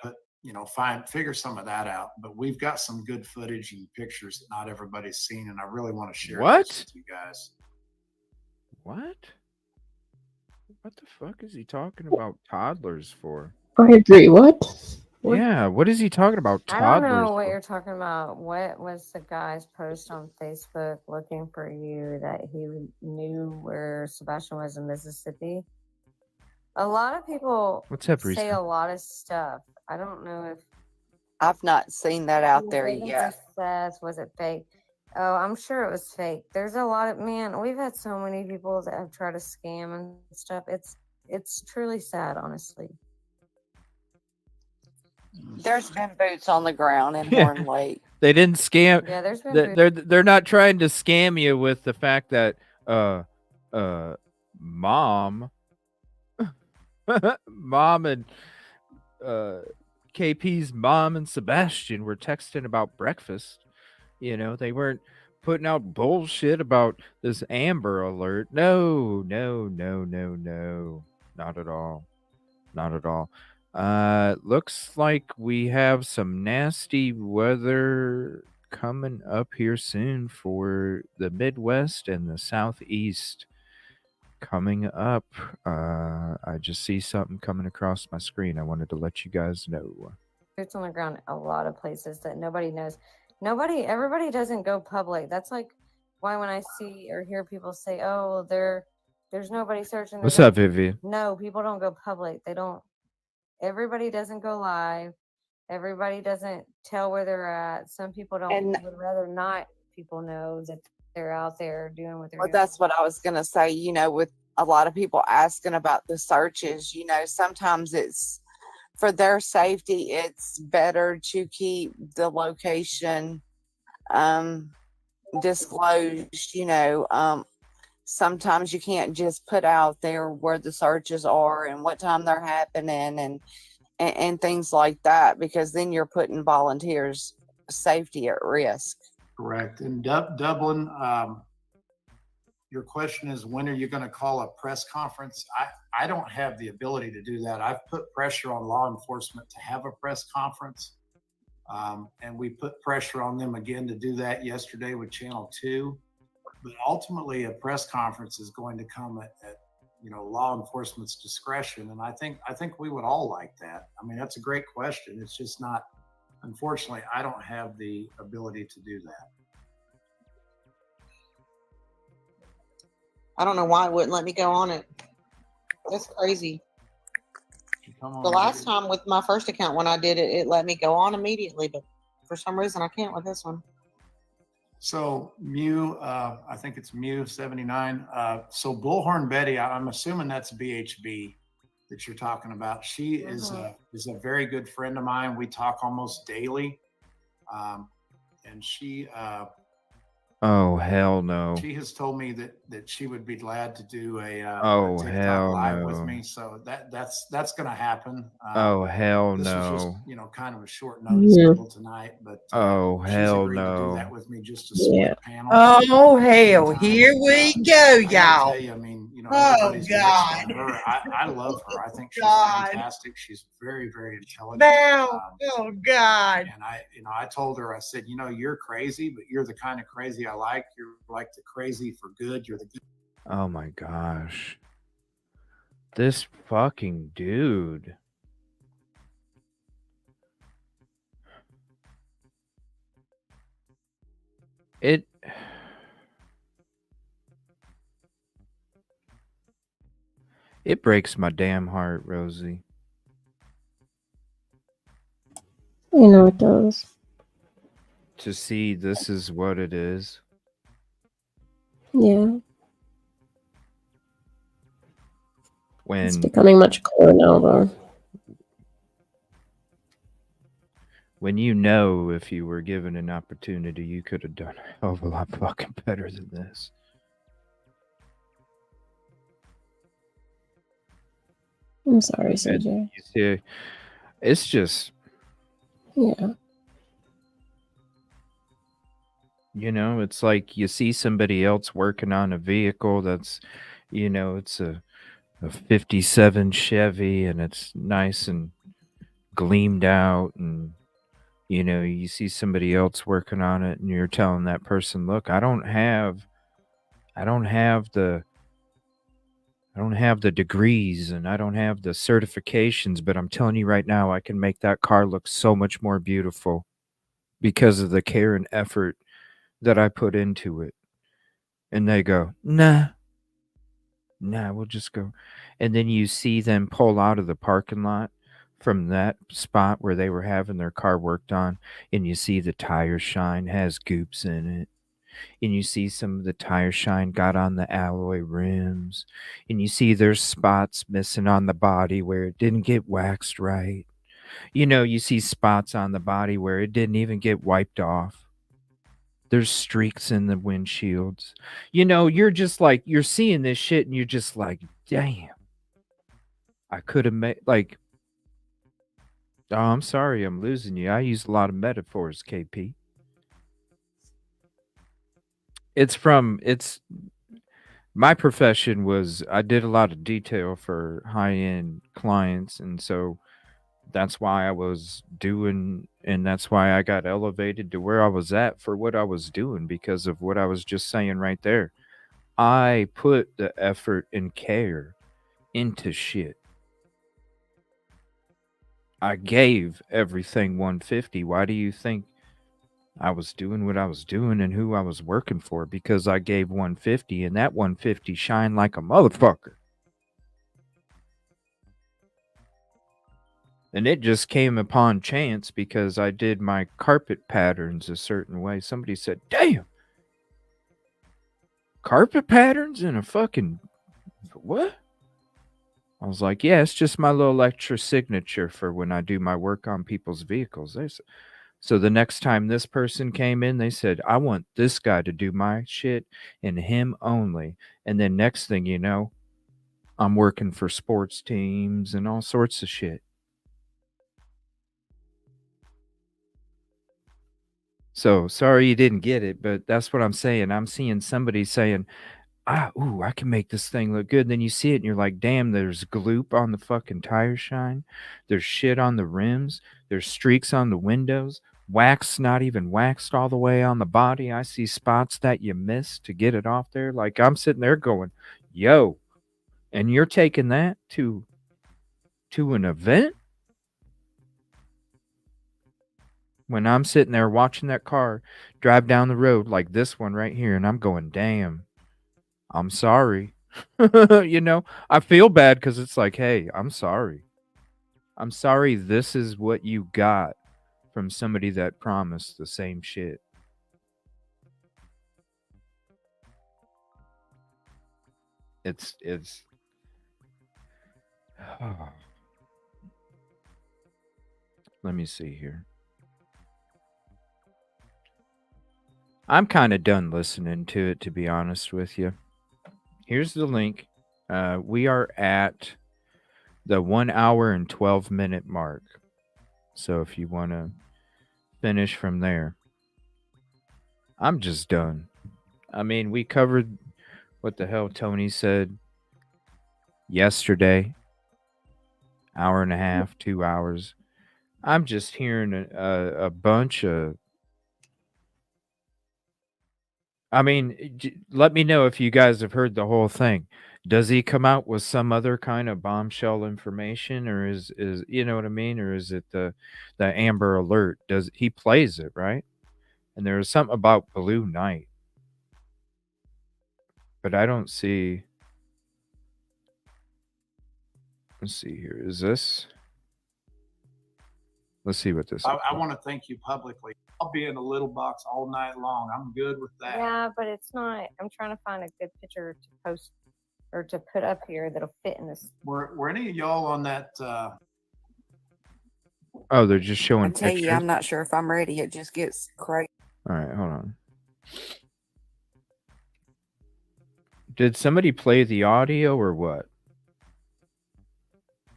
[SPEAKER 5] put, you know, figure some of that out. But we've got some good footage and pictures that not everybody's seen, and I really want to share this with you guys.
[SPEAKER 3] What? What the fuck is he talking about toddlers for?
[SPEAKER 4] I agree. What?
[SPEAKER 3] Yeah, what is he talking about
[SPEAKER 7] I
[SPEAKER 3] toddlers
[SPEAKER 7] don't know what
[SPEAKER 3] for?
[SPEAKER 7] you're talking about. What was the guy's post on Facebook looking for you that he knew where Sebastian was in Mississippi? A lot of people
[SPEAKER 3] What's up,
[SPEAKER 7] say
[SPEAKER 3] Risa?
[SPEAKER 7] a lot of stuff. I don't know if
[SPEAKER 10] I've not seen that out there
[SPEAKER 7] even
[SPEAKER 10] yet.
[SPEAKER 7] says, was it fake? Oh, I'm sure it was fake. There's a lot of, man, we've had so many people that have tried to scam and stuff. It's truly sad, honestly.
[SPEAKER 10] There's been boots on the ground in Horn Lake.
[SPEAKER 3] They didn't scam.
[SPEAKER 7] Yeah, there's been
[SPEAKER 3] they're not trying to scam you with the fact that mom and KP's mom and Sebastian were texting about breakfast. You know, they weren't putting out bullshit about this Amber Alert. No. Not at all. Not at all. Looks like we have some nasty weather coming up here soon for the Midwest and the Southeast. Coming up, I just see something coming across my screen. I wanted to let you guys know.
[SPEAKER 7] boots on the ground a lot of places that nobody knows. Everybody doesn't go public. That's like why when I see or hear people say, "Oh, there's nobody searching."
[SPEAKER 3] What's up, Vivian?
[SPEAKER 7] No, people don't go public. They don't. Everybody doesn't go live. Everybody doesn't tell where they're at. Some people don't.
[SPEAKER 10] And
[SPEAKER 7] would rather not people know that they're out there doing what they're
[SPEAKER 10] well,
[SPEAKER 7] doing.
[SPEAKER 10] that's what I was going to say. You know, with a lot of people asking about the searches, you know, sometimes it's for their safety. It's better to keep the location disclosed. You know, sometimes you can't just put out there where the searches are and what time they're happening and things like that, because then you're putting volunteers' safety at risk.
[SPEAKER 5] Correct. And Dublin, your question is, when are you going to call a press conference? I don't have the ability to do that. I've put pressure on law enforcement to have a press conference. And we put pressure on them again to do that yesterday with Channel 2. But ultimately, a press conference is going to come at you know, law enforcement's discretion. And I think we would all like that. I mean, that's a great question. It's just not, unfortunately, I don't have the ability to do that.
[SPEAKER 9] I don't know why it wouldn't let me go on it. That's crazy.
[SPEAKER 5] Come on.
[SPEAKER 9] The last time with my first account when I did it, it let me go on immediately, but for some reason I can't with this one.
[SPEAKER 5] So Mew, I think it's Mew 79. So Bullhorn Betty, I'm assuming that's BHB that you're talking about. She is a very good friend of mine. We talk almost daily, and she
[SPEAKER 8] Oh hell no.
[SPEAKER 5] she has told me that she would be glad to do a
[SPEAKER 8] Oh
[SPEAKER 5] TikTok
[SPEAKER 8] hell
[SPEAKER 5] live with
[SPEAKER 8] no.
[SPEAKER 5] me. So that's going to happen.
[SPEAKER 8] Oh hell
[SPEAKER 5] This was just
[SPEAKER 8] no.
[SPEAKER 5] kind of a short notice
[SPEAKER 4] Yeah.
[SPEAKER 5] deal tonight, but
[SPEAKER 8] Oh
[SPEAKER 5] she's
[SPEAKER 8] hell
[SPEAKER 5] agreed to do that
[SPEAKER 8] no.
[SPEAKER 5] with me, just a
[SPEAKER 4] Yeah.
[SPEAKER 5] split panel.
[SPEAKER 13] Oh hell,
[SPEAKER 5] Anytime.
[SPEAKER 13] here we go,
[SPEAKER 5] I gotta
[SPEAKER 13] y'all.
[SPEAKER 5] tell you, I mean,
[SPEAKER 13] Oh
[SPEAKER 5] everybody's mixed on
[SPEAKER 13] God.
[SPEAKER 5] her. I love her. I think she's
[SPEAKER 13] God.
[SPEAKER 5] fantastic. She's very, very intelligent.
[SPEAKER 13] Now, oh God.
[SPEAKER 5] And I told her, I said, you're crazy, but you're the kind of crazy I like. You're like the crazy for good. You're the good.
[SPEAKER 8] Oh my gosh. This fucking dude. It breaks my damn heart, Rosie.
[SPEAKER 4] You know it does.
[SPEAKER 8] To see this is what it is.
[SPEAKER 4] Yeah. It's
[SPEAKER 8] When
[SPEAKER 4] becoming much clearer now, though.
[SPEAKER 8] when if you were given an opportunity, you could have done a hell of a lot fucking better than this.
[SPEAKER 4] I'm sorry, CJ.
[SPEAKER 8] You see, it's just,
[SPEAKER 4] Yeah.
[SPEAKER 8] it's like you see somebody else working on a vehicle that's, it's a 57 Chevy and it's nice and gleamed out, and you see somebody else working on it and you're telling that person, look, I don't have the degrees and I don't have the certifications, but I'm telling you right now, I can make that car look so much more beautiful because of the care and effort that I put into it. And they go, nah, we'll just go. And then you see them pull out of the parking lot from that spot where they were having their car worked on, and you see the tire shine has goops in it. And you see some of the tire shine got on the alloy rims, and you see there's spots missing on the body where it didn't get waxed right. You see spots on the body where it didn't even get wiped off. There's streaks in the windshields. You're just like, you're seeing this shit and you're just like, damn. I could have made, like, oh, I'm sorry, I'm losing you. I use a lot of metaphors, KP. My profession was, I did a lot of detail for high-end clients, and so that's why I was doing, and that's why I got elevated to where I was at for what I was doing, because of what I was just saying right there. I put the effort and care into shit. I gave everything 150. Why do you think I was doing what I was doing and who I was working for? Because I gave 150, and that 150 shined like a motherfucker. And it just came upon chance because I did my carpet patterns a certain way. Somebody said, damn, carpet patterns in a fucking, what? I was like, yeah, it's just my little extra signature for when I do my work on people's vehicles. So the next time this person came in, they said, I want this guy to do my shit and him only. And then next thing you know, I'm working for sports teams and all sorts of shit. So sorry you didn't get it, but that's what I'm saying. I'm seeing somebody saying, I can make this thing look good. And then you see it and you're like, damn, there's gloop on the fucking tire shine. There's shit on the rims. There's streaks on the windows. Wax not even waxed all the way on the body. I see spots that you missed to get it off there. Like, I'm sitting there going, yo, and you're taking that to an event? When I'm sitting there watching that car drive down the road like this one right here, and I'm going, damn, I'm sorry. I feel bad because it's like, hey, I'm sorry.
[SPEAKER 3] I'm sorry, this is what you got from somebody that promised the same shit. It's let me see here. I'm kind of done listening to it, to be honest with you. Here's the link. We are at the 1 hour and 12-minute mark. So if you want to finish from there, I'm just done. I mean, we covered what the hell Tony said yesterday. Hour and a half, 2 hours. I'm just hearing a bunch of. I mean, let me know if you guys have heard the whole thing. Does he come out with some other kind of bombshell information, or is you know what I mean, or is it the Amber Alert? Does he plays it right? And there was something about Blue Night, but I don't see. Let's see here. Is this? Let's see what this.
[SPEAKER 5] I want to thank you publicly. I'll be in a little box all night long. I'm good with that.
[SPEAKER 7] Yeah, but it's not. I'm trying to find a good picture to post or to put up here that'll fit in this.
[SPEAKER 5] Were any of y'all on that?
[SPEAKER 3] Oh, they're just showing
[SPEAKER 10] I tell
[SPEAKER 3] pictures.
[SPEAKER 10] you, I'm not sure if I'm ready. It just gets crazy.
[SPEAKER 3] All right, hold on. Did somebody play the audio or what?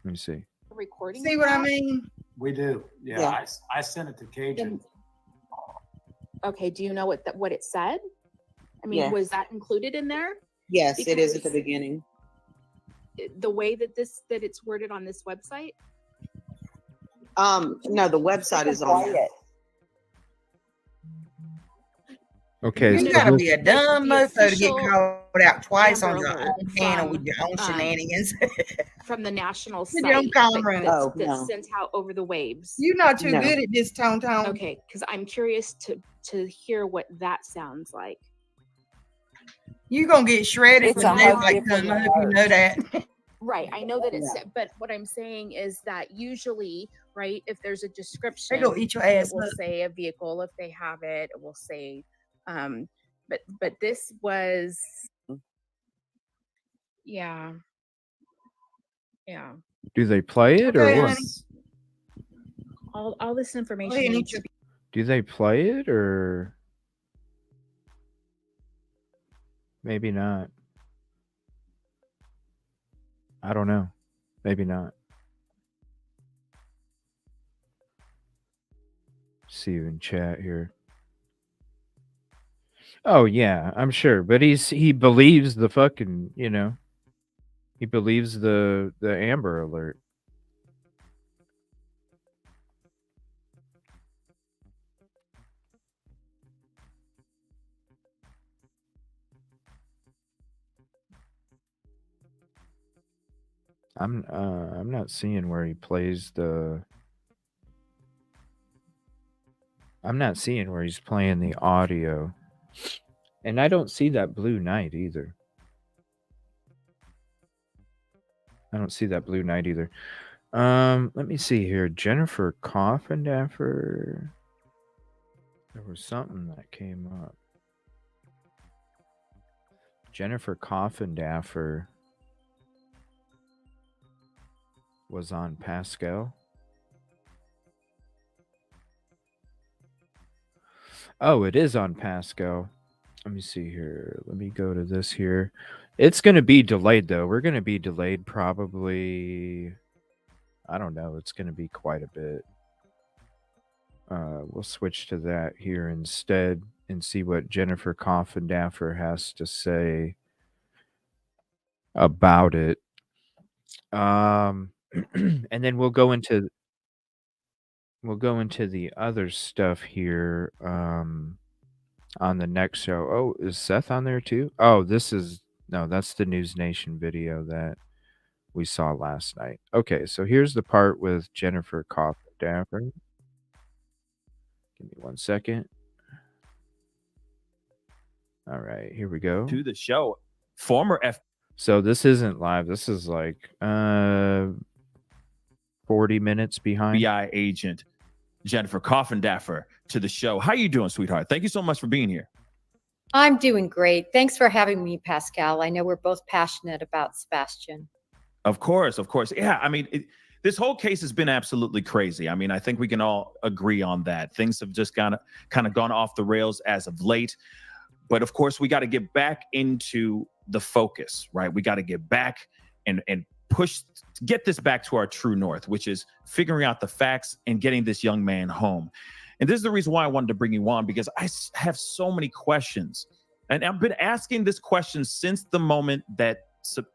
[SPEAKER 3] Let me see.
[SPEAKER 14] Recording.
[SPEAKER 13] See what I mean?
[SPEAKER 5] We do. Yeah. I sent it to Cajun.
[SPEAKER 14] Okay. Do you know what it said? I mean,
[SPEAKER 9] Yes.
[SPEAKER 14] was that included in there?
[SPEAKER 9] Yes, it is at the
[SPEAKER 14] Because
[SPEAKER 9] beginning.
[SPEAKER 14] the way that it's worded on this website.
[SPEAKER 9] No, the website is on there.
[SPEAKER 3] Okay,
[SPEAKER 13] You
[SPEAKER 3] so
[SPEAKER 13] gotta
[SPEAKER 3] who-
[SPEAKER 13] be a dumb
[SPEAKER 14] The
[SPEAKER 13] mofo to get
[SPEAKER 14] official
[SPEAKER 13] called out twice on
[SPEAKER 14] Amber
[SPEAKER 13] your
[SPEAKER 14] Alert
[SPEAKER 13] own channel with
[SPEAKER 14] from,
[SPEAKER 13] your own shenanigans.
[SPEAKER 14] from the national
[SPEAKER 13] With
[SPEAKER 14] site
[SPEAKER 13] your own column
[SPEAKER 14] that,
[SPEAKER 13] room.
[SPEAKER 14] that's,
[SPEAKER 9] Oh,
[SPEAKER 14] that's
[SPEAKER 9] no.
[SPEAKER 14] sent out over the waves.
[SPEAKER 13] You're not too
[SPEAKER 9] No.
[SPEAKER 13] good at this, Tone.
[SPEAKER 14] Okay, because I'm curious to hear what that sounds like.
[SPEAKER 13] You're gonna get shredded
[SPEAKER 10] It's
[SPEAKER 13] for
[SPEAKER 10] a
[SPEAKER 13] news
[SPEAKER 10] whole
[SPEAKER 13] like
[SPEAKER 10] different
[SPEAKER 13] Tuma, if you know that.
[SPEAKER 14] Right, I know that it's, but what I'm saying is that usually, right, if there's a
[SPEAKER 13] They
[SPEAKER 14] description,
[SPEAKER 13] go eat your
[SPEAKER 14] it
[SPEAKER 13] ass
[SPEAKER 14] will
[SPEAKER 13] up.
[SPEAKER 14] say a vehicle if they have it. It will say, but this was, yeah,
[SPEAKER 3] do they play it or
[SPEAKER 13] Okay,
[SPEAKER 3] what?
[SPEAKER 13] honey.
[SPEAKER 14] all this
[SPEAKER 13] Go
[SPEAKER 14] information
[SPEAKER 13] ahead and eat
[SPEAKER 14] needs
[SPEAKER 13] your
[SPEAKER 14] to be.
[SPEAKER 3] Do they play it or maybe not? I don't know. Maybe not. See you in chat here. Oh yeah, I'm sure. But he believes the fucking, he believes the Amber Alert. I'm not seeing where he plays the. I'm not seeing where he's playing the audio. And I don't see that Blue Night either. I don't see that Blue Night either. Let me see here. Jennifer Coffindaffer. There was something that came up. Jennifer Coffindaffer was on Pascal. Oh, it is on Pascal. Let me see here. Let me go to this here. It's going to be delayed, though. We're going to be delayed probably, I don't know. It's going to be quite a bit. We'll switch to that here instead and see what Jennifer Coffindaffer has to say about it. And then we'll go into the other stuff here on the next show. Oh, is Seth on there too? Oh, that's the News Nation video that we saw last night. Okay, so here's the part with Jennifer Coffindaffer. Give me 1 second. All right, here we go.
[SPEAKER 15] To the show. Former
[SPEAKER 3] So this isn't live. This is like 4 40 minutes behind.
[SPEAKER 15] FBI agent Jennifer Coffindaffer to the show. How you doing, sweetheart? Thank you so much for being here.
[SPEAKER 16] I'm doing great. Thanks for having me, Pascal. I know we're both passionate about Sebastian.
[SPEAKER 15] Of course, of course. Yeah, I mean, this whole case has been absolutely crazy. I mean, I think we can all agree on that. Things have just kind of gone off the rails as of late. But of course, we got to get back into the focus, right? We got to get back and get this back to our true north, which is figuring out the facts and getting this young man home. And this is the reason why I wanted to bring you on, because I have so many questions. And I've been asking this question since the moment that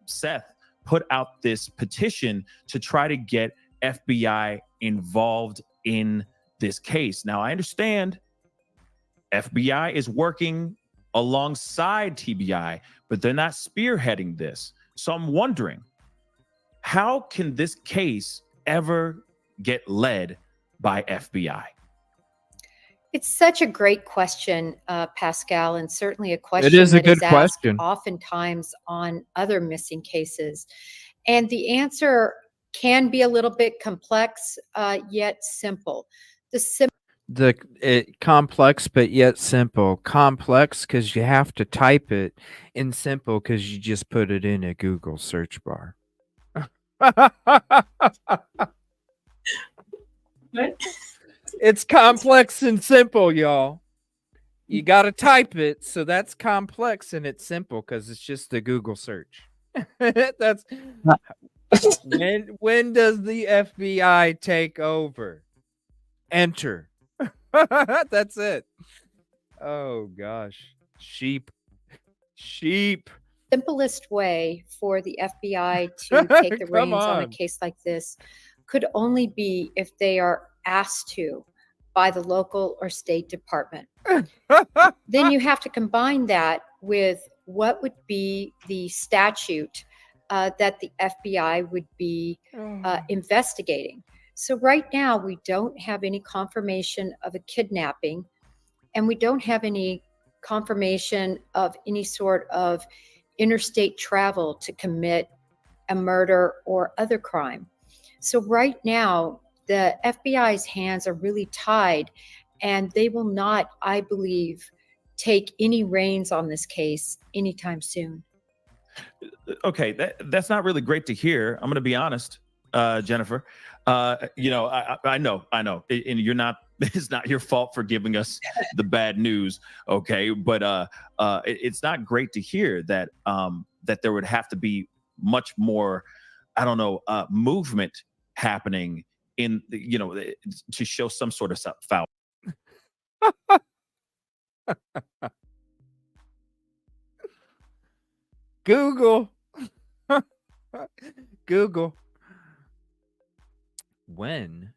[SPEAKER 15] Seth put out this petition to try to get FBI involved in this case. Now, I understand FBI is working alongside TBI, but they're not spearheading this. So I'm wondering, how can this case ever get led by FBI?
[SPEAKER 16] It's such a great question, Pascal, and certainly a question
[SPEAKER 3] It is a
[SPEAKER 16] that
[SPEAKER 3] good
[SPEAKER 16] is asked
[SPEAKER 3] question.
[SPEAKER 16] oftentimes on other missing cases. And the answer can be a little bit complex, yet simple.
[SPEAKER 3] Complex but yet simple. Complex because you have to type it, and simple because you just put it in a Google search bar. It's complex and simple, y'all. You got to type it, so that's complex, and it's simple because it's just a Google search. That's when does the FBI take over? Enter. That's it. Oh gosh, sheep.
[SPEAKER 16] Simplest way for the FBI to take the
[SPEAKER 3] Come
[SPEAKER 16] reins on a
[SPEAKER 3] on.
[SPEAKER 16] case like this could only be if they are asked to by the local or state department. Then you have to combine that with what would be the statute that the FBI would be investigating. So right now, we don't have any confirmation of a kidnapping, and we don't have any confirmation of any sort of interstate travel to commit a murder or other crime. So right now, the FBI's hands are really tied, and they will not, I believe, take any reins on this case anytime soon.
[SPEAKER 15] Okay, that's not really great to hear. I'm going to be honest, Jennifer. You know, I know, and you're not. It's not your fault for giving us the bad news, okay? But it's not great to hear that that there would have to be much more, I don't know, movement happening in, you know, to show some sort of foul.
[SPEAKER 3] Google. Google. When?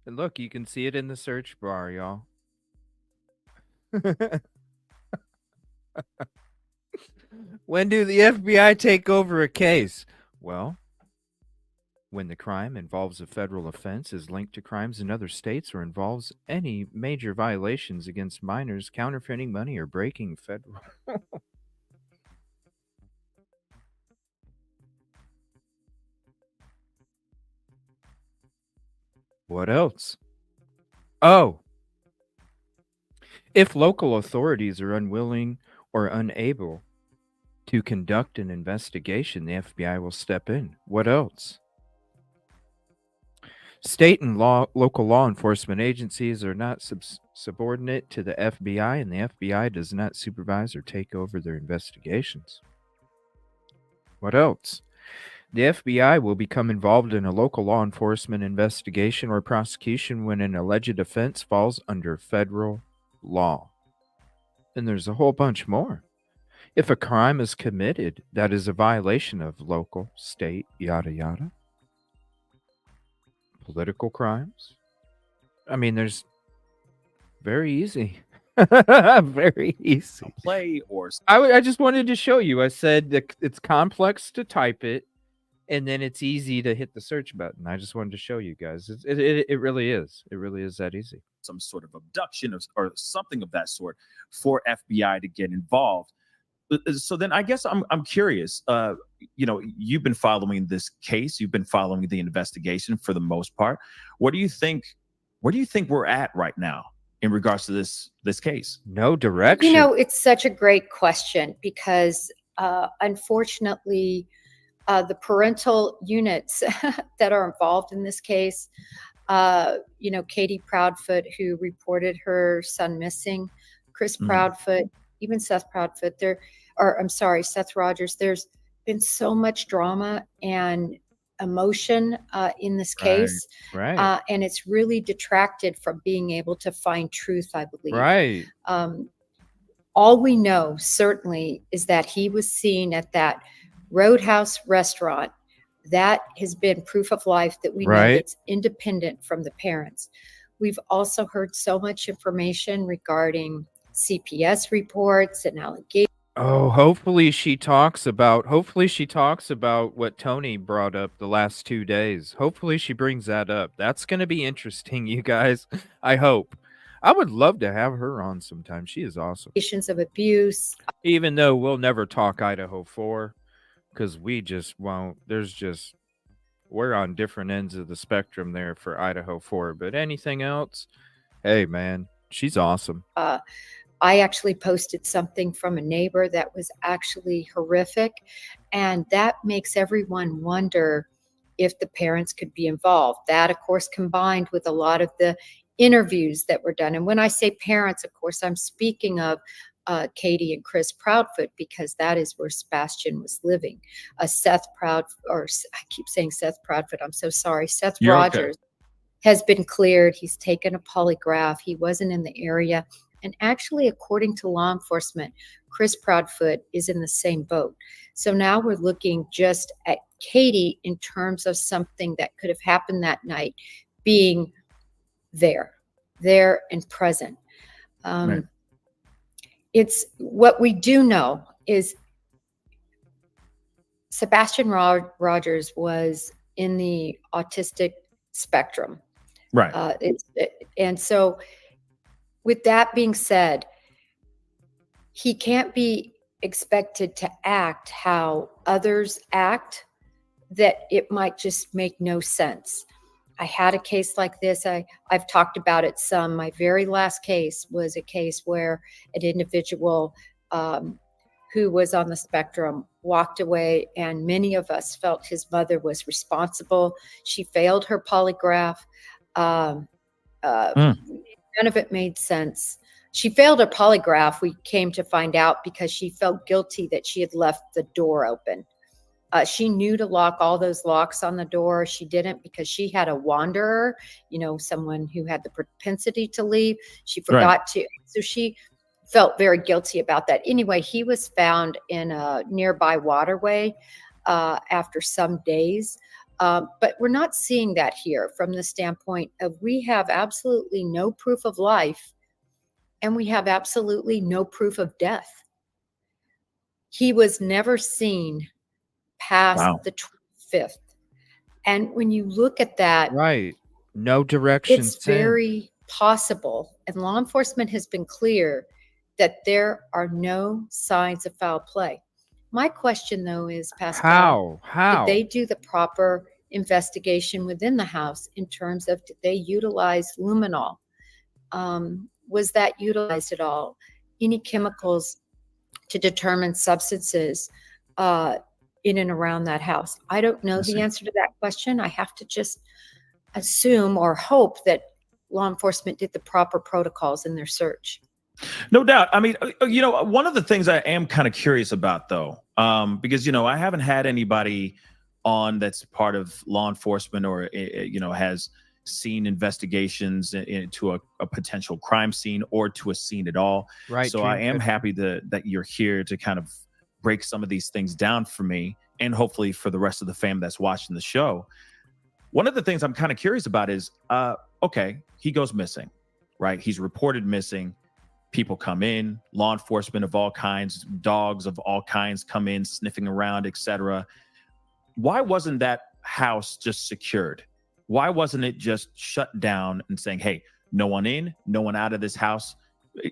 [SPEAKER 3] And look, you can see it in the search bar, y'all. When do the FBI take over a case? Well, when the crime involves a federal offense, is linked to crimes in other states, or involves any major violations against minors, counterfeiting money, or breaking federal. What else? Oh, if local authorities are unwilling or unable to conduct an investigation, the FBI will step in. What else? State and local law enforcement agencies are not subordinate to the FBI, and the FBI does not supervise or take over their investigations. What else? The FBI will become involved in a local law enforcement investigation or prosecution when an alleged offense falls under federal law. And there's a whole bunch more. If a crime is committed that is a violation of local, state, yada, yada. Political crimes. I mean, there's very easy. Very easy.
[SPEAKER 15] Play or
[SPEAKER 3] I just wanted to show you. I said that it's complex to type it, and then it's easy to hit the search button. I just wanted to show you guys. It really is. It really is that easy.
[SPEAKER 15] Some sort of abduction or something of that sort for FBI to get involved. So then I guess I'm curious. you've been following this case, you've been following the investigation for the most part. Where do you think we're at right now in regards to this case?
[SPEAKER 3] No direction.
[SPEAKER 16] It's such a great question because unfortunately, the parental units that are involved in this case, Katie Proudfoot, who reported her son missing, Chris Proudfoot, even Seth Proudfoot, Seth Rogers, there's been so much drama and emotion in this case.
[SPEAKER 3] Right.
[SPEAKER 16] And it's really detracted from being able to find truth, I believe.
[SPEAKER 3] Right.
[SPEAKER 16] All we know certainly is that he was seen at that Roadhouse restaurant. That has been proof of life that we know that's independent from the parents. We've also heard so much information regarding CPS reports and allegations.
[SPEAKER 3] Oh, hopefully she talks about what Tony brought up the last 2 days. Hopefully she brings that up. That's going to be interesting, you guys. I hope. I would love to have her on sometime. She is awesome.
[SPEAKER 16] Of abuse.
[SPEAKER 3] Even though we'll never talk Idaho 4 because we just won't. We're on different ends of the spectrum there for Idaho 4. But anything else, hey, man, she's awesome.
[SPEAKER 16] I actually posted something from a neighbor that was actually horrific. And that makes everyone wonder if the parents could be involved. That, of course, combined with a lot of the interviews that were done. And when I say parents, of course, I'm speaking of Katie and Chris Proudfoot, because that is where Sebastian was living. Seth Proudfoot, or I keep saying Seth Proudfoot, I'm so sorry. Seth Rogers has been cleared. He's taken a polygraph. He wasn't in the area. And actually, according to law enforcement, Chris Proudfoot is in the same boat. So now we're looking just at Katie in terms of something that could have happened that night being there and present. It's what we do know is Sebastian Rogers was in the autistic spectrum.
[SPEAKER 15] Right.
[SPEAKER 16] And so with that being said, he can't be expected to act how others act, that it might just make no sense. I had a case like this. I've talked about it some. My very last case was a case where an individual who was on the spectrum walked away, and many of us felt his mother was responsible. She failed her polygraph. None of it made sense. She failed her polygraph, we came to find out, because she felt guilty that she had left the door open. She knew to lock all those locks on the door. She didn't because she had a wanderer, someone who had the propensity to leave. She forgot to. So she felt very guilty about that. Anyway, he was found in a nearby waterway after some days. But we're not seeing that here from the standpoint of we have absolutely no proof of life and we have absolutely no proof of death. He was never seen past the 25th. And when you look at that,
[SPEAKER 3] no direction.
[SPEAKER 16] It's very possible, and law enforcement has been clear that there are no signs of foul play. My question, though, is, Pascal,
[SPEAKER 3] how
[SPEAKER 16] did they do the proper investigation within the house in terms of, did they utilize luminol? Was that utilized at all? Any chemicals to determine substances in and around that house? I don't know the answer to that question. I have to just assume or hope that law enforcement did the proper protocols in their search.
[SPEAKER 15] No doubt. I mean, one of the things I am kind of curious about, though, because, I haven't had anybody on that's part of law enforcement or, has seen investigations into a potential crime scene or to a scene at all.
[SPEAKER 3] Right.
[SPEAKER 15] So I am happy that you're here to kind of break some of these things down for me and hopefully for the rest of the fam that's watching the show. One of the things I'm kind of curious about is, okay, he goes missing, right? He's reported missing. People come in, law enforcement of all kinds, dogs of all kinds come in, sniffing around, etc. Why wasn't that house just secured? Why wasn't it just shut down and saying, hey, no one in, no one out of this house?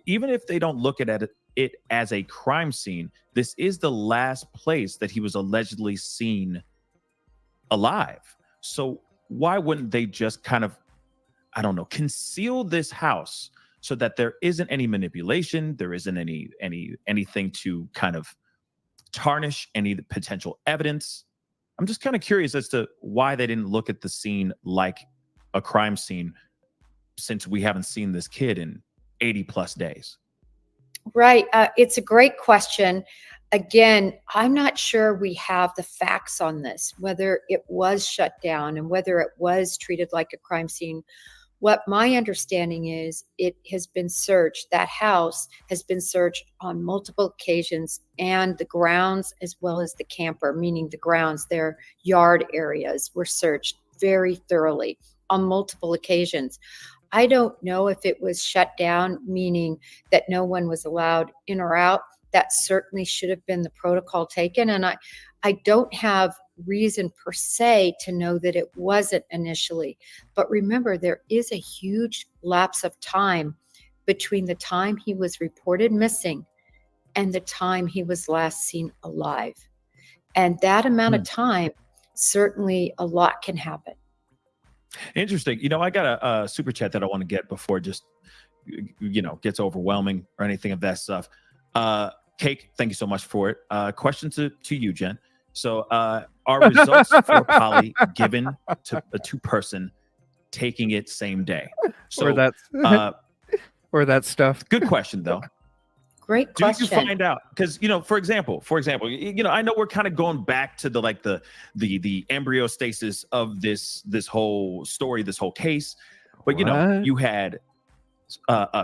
[SPEAKER 15] Even if they don't look at it it as a crime scene, this is the last place that he was allegedly seen alive. So why wouldn't they just kind of, I don't know, conceal this house so that there isn't any manipulation, there isn't anything to kind of tarnish any potential evidence? I'm just kind of curious as to why they didn't look at the scene like a crime scene, since we haven't seen this kid in 80 plus days.
[SPEAKER 16] Right. It's a great question. Again, I'm not sure we have the facts on this, whether it was shut down and whether it was treated like a crime scene. What my understanding is, it has been searched. That house has been searched on multiple occasions, and the grounds as well as the camper, meaning the grounds, their yard areas, were searched very thoroughly on multiple occasions. I don't know if it was shut down, meaning that no one was allowed in or out. That certainly should have been the protocol taken. And I don't have reason per se to know that it wasn't initially. But remember, there is a huge lapse of time between the time he was reported missing and the time he was last seen alive. And that amount of time, certainly a lot can happen.
[SPEAKER 15] Interesting. You know, I got a super chat that I want to get before it just, gets overwhelming or anything of that stuff. Cake, thank you so much for it. Question to you, Jen. So are results for poly given to a two-person taking it same day? So
[SPEAKER 3] or that stuff.
[SPEAKER 15] Good question, though.
[SPEAKER 16] Great question.
[SPEAKER 15] Do you find out? Because, for example, I know we're kind of going back to the embryo stasis of this whole story, this whole case. But, you had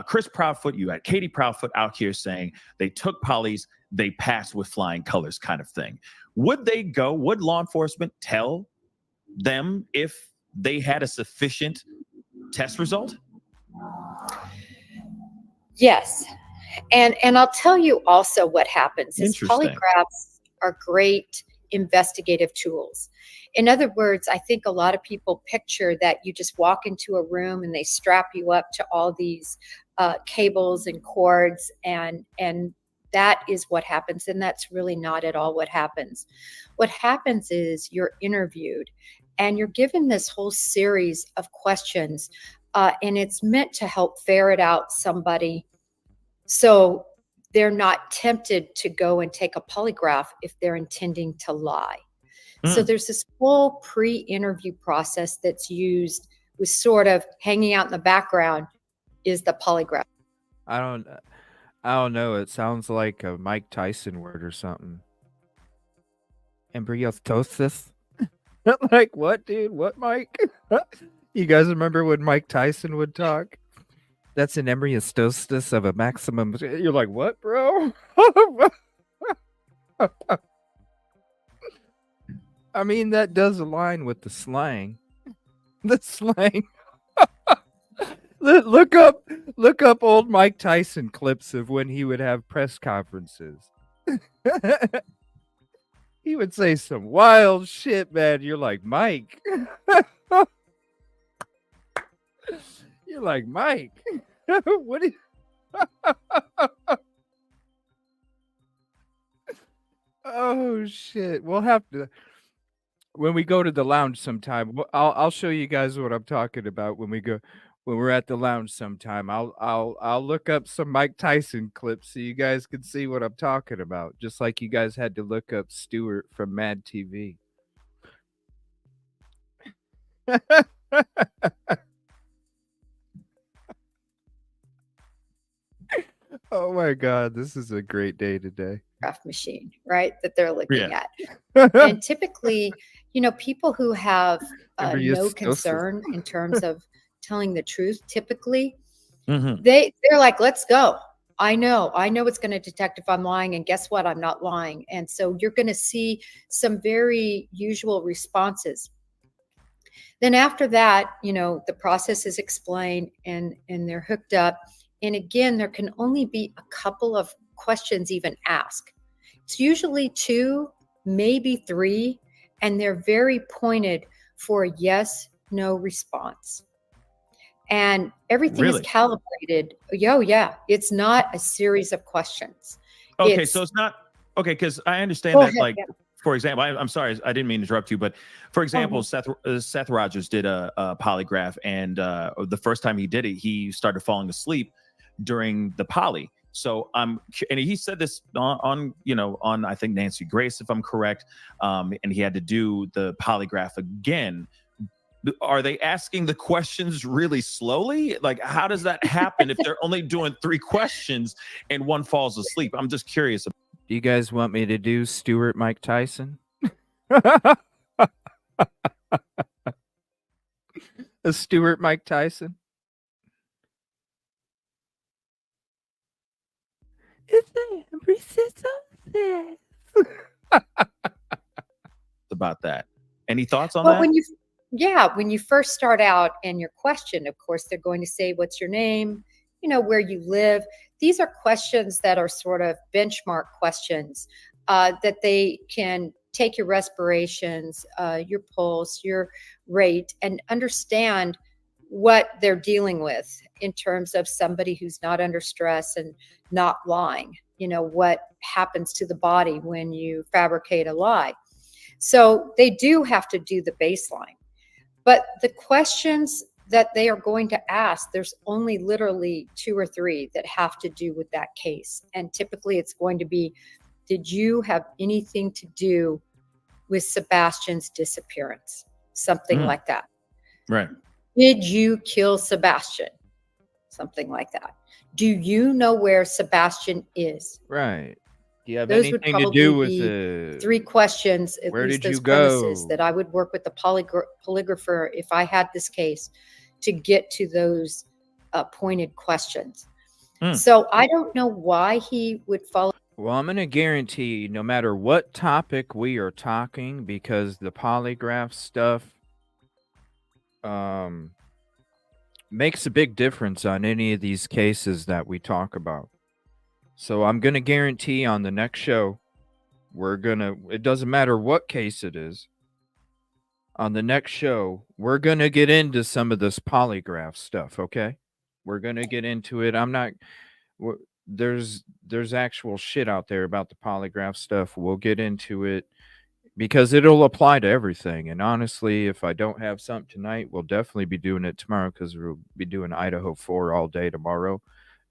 [SPEAKER 15] Chris Proudfoot, you had Katie Proudfoot out here saying they took polys, they passed with flying colors kind of thing. Would law enforcement tell them if they had a sufficient test result?
[SPEAKER 16] Yes. And I'll tell you also what happens is polygraphs are great investigative tools. In other words, I think a lot of people picture that you just walk into a room and they strap you up to all these cables and cords, and that is what happens. And that's really not at all what happens. What happens is you're interviewed and you're given this whole series of questions, and it's meant to help ferret out somebody so they're not tempted to go and take a polygraph if they're intending to lie. So there's this whole pre-interview process that's used with sort of hanging out in the background is the polygraph.
[SPEAKER 3] I don't know. It sounds like a Mike Tyson word or something. Embryostosis? Like what, dude? What, Mike? You guys remember when Mike Tyson would talk? That's an embryostosis of a maximum. You're like, what, bro? I mean, that does align with the slang. The slang. Look up old Mike Tyson clips of when he would have press conferences. He would say some wild shit, man. You're like, Mike. You're like, Mike. What do you... Oh shit. We'll have to, when we go to the lounge sometime, I'll show you guys what I'm talking about when we're at the lounge sometime. I'll look up some Mike Tyson clips so you guys can see what I'm talking about. Just like you guys had to look up Stewart from Mad TV. Oh my God, this is a great day today.
[SPEAKER 16] Machine, right? That they're looking at. And typically, people who have no concern in terms of telling the truth, typically, they're like, let's go. I know it's going to detect if I'm lying, and guess what? I'm not lying. And so you're going to see some very usual responses. Then after that, the process is explained and they're hooked up. And again, there can only be a couple of questions even asked. It's usually 2, maybe 3, and they're very pointed for a yes, no response. and everything is
[SPEAKER 15] Really?
[SPEAKER 16] calibrated. Yeah, it's not a series of questions.
[SPEAKER 15] Okay, so
[SPEAKER 16] It's
[SPEAKER 15] it's not okay because I understand
[SPEAKER 16] Go
[SPEAKER 15] that.
[SPEAKER 16] ahead.
[SPEAKER 15] Like,
[SPEAKER 16] Yeah.
[SPEAKER 15] for example, I'm sorry, I didn't mean to interrupt you, but for example,
[SPEAKER 16] Uh-huh.
[SPEAKER 15] Seth Rogers did a polygraph, and the first time he did it, he started falling asleep during the poly. So and he said this on I think Nancy Grace, if I'm correct, and he had to do the polygraph again. Are they asking the questions really slowly? Like, how does that happen if they're only doing 3 questions and one falls asleep? I'm just curious.
[SPEAKER 8] Do you guys want me to do Stuart Mike Tyson?
[SPEAKER 3] A Stuart Mike Tyson?
[SPEAKER 15] About that. Any thoughts on
[SPEAKER 16] Well,
[SPEAKER 15] that?
[SPEAKER 16] when you first start out and your question, of course, they're going to say, what's your name? Where you live. These are questions that are sort of benchmark questions that they can take your respirations, your pulse, your rate, and understand what they're dealing with in terms of somebody who's not under stress and not lying. What happens to the body when you fabricate a lie. So they do have to do the baseline. But the questions that they are going to ask, there's only literally 2 or 3 that have to do with that case. And typically it's going to be, did you have anything to do with Sebastian's disappearance? Something like that.
[SPEAKER 15] Right.
[SPEAKER 16] Did you kill Sebastian? Something like that. Do you know where Sebastian is?
[SPEAKER 3] Right. Do you have
[SPEAKER 16] Those would
[SPEAKER 3] anything to
[SPEAKER 16] probably
[SPEAKER 3] do with
[SPEAKER 16] be
[SPEAKER 3] the
[SPEAKER 16] 3 questions, at
[SPEAKER 3] Where
[SPEAKER 16] least
[SPEAKER 3] did you
[SPEAKER 16] those premises,
[SPEAKER 3] go?
[SPEAKER 16] that I would work with the polygrapher if I had this case to get to those pointed questions. So I don't know why he would follow.
[SPEAKER 3] Well, I'm going to guarantee no matter what topic we are talking, because the polygraph stuff makes a big difference on any of these cases that we talk about. So I'm going to guarantee on the next show, it doesn't matter what case it is. On the next show, we're going to get into some of this polygraph stuff, okay? We're going to get into it. There's actual shit out there about the polygraph stuff. We'll get into it because it'll apply to everything. And honestly, if I don't have something tonight, we'll definitely be doing it tomorrow because we'll be doing Idaho 4 all day tomorrow.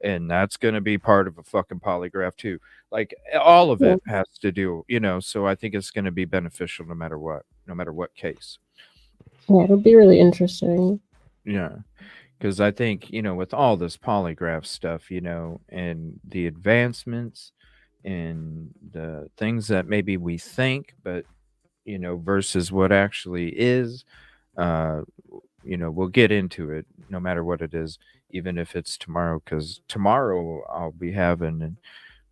[SPEAKER 3] And that's going to be part of a fucking polygraph too. Like all of it has to do, so I think it's going to be beneficial no matter what case.
[SPEAKER 4] Yeah, it'll be really interesting.
[SPEAKER 3] Yeah. Because I think, with all this polygraph stuff, and the advancements and the things that maybe we think, but, versus what actually is, we'll get into it no matter what it is, even if it's tomorrow, because tomorrow I'll be having,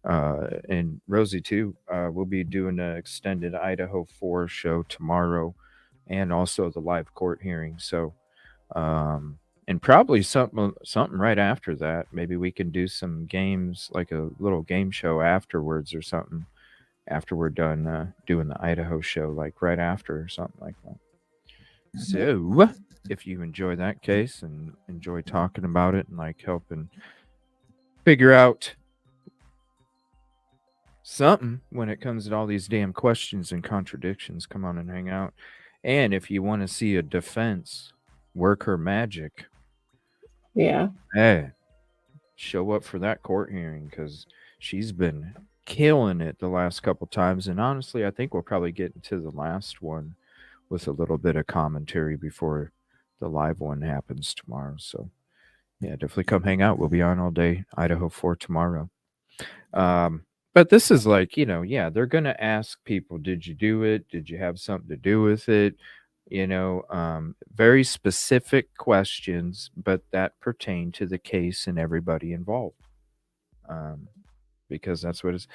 [SPEAKER 3] and Rosie too, we'll be doing an extended Idaho 4 show tomorrow and also the live court hearing. So, and probably something right after that. Maybe we can do some games, like a little game show afterwards or something, after we're done doing the Idaho show, like right after or something like that. So if you enjoy that case and enjoy talking about it and like helping figure out something when it comes to all these damn questions and contradictions, come on and hang out. And if you want to see a defense work her magic,
[SPEAKER 4] yeah,
[SPEAKER 3] hey, show up for that court hearing, because she's been killing it the last couple times. And honestly, I think we'll probably get into the last one with a little bit of commentary before the live one happens tomorrow. So yeah, definitely come hang out. We'll be on all day Idaho 4 tomorrow. But this is like, they're going to ask people, did you do it? Did you have something to do with it? Very specific questions, but that pertain to the case and everybody involved. Because that's what it's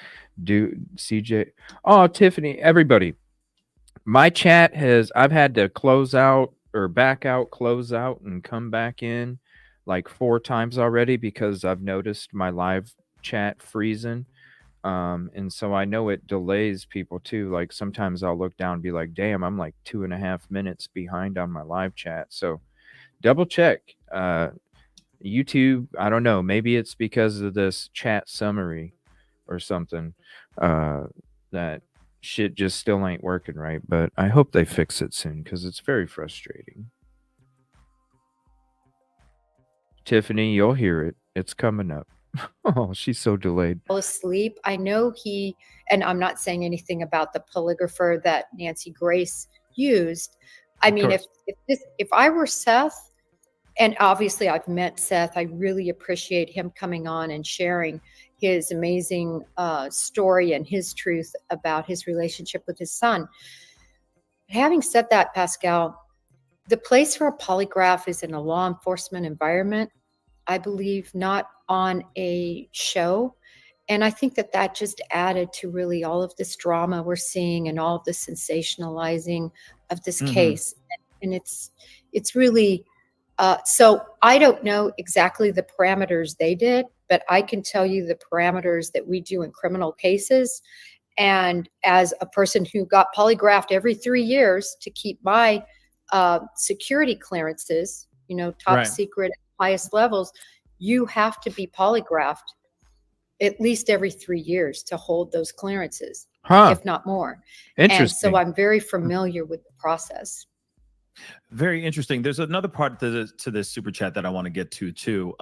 [SPEAKER 3] CJ. Oh, Tiffany, everybody. My chat I've had to close out or back out, close out, and come back in like 4 times already because I've noticed my live chat freezing. And so I know it delays people too. Like sometimes I'll look down and be like, damn, I'm like 2.5 minutes behind on my live chat. So double check. YouTube, I don't know. Maybe it's because of this chat summary or something. That shit just still ain't working right. But I hope they fix it soon because it's very frustrating. Tiffany, you'll hear it. It's coming up. Oh, she's so delayed.
[SPEAKER 16] Fell asleep. I know he, and I'm not saying anything about the polygrapher that Nancy Grace used. I
[SPEAKER 15] Of
[SPEAKER 16] mean,
[SPEAKER 15] course.
[SPEAKER 16] if I were Seth, and obviously I've met Seth, I really appreciate him coming on and sharing his amazing story and his truth about his relationship with his son. Having said that, Pascal, the place for a polygraph is in a law enforcement environment, I believe, not on a show. And I think that that just added to really all of this drama we're seeing and all of the sensationalizing of this case. And it's really, so I don't know exactly the parameters they did, but I can tell you the parameters that we do in criminal cases. And as a person who got polygraphed every 3 years to keep my security clearances, you know, top
[SPEAKER 15] Right.
[SPEAKER 16] secret, highest levels, you have to be polygraphed at least every 3 years to hold those clearances,
[SPEAKER 3] Huh.
[SPEAKER 16] if not more. And
[SPEAKER 3] Interesting.
[SPEAKER 16] so I'm very familiar with the process.
[SPEAKER 15] Very interesting. There's another part to this super chat that I want to get to too.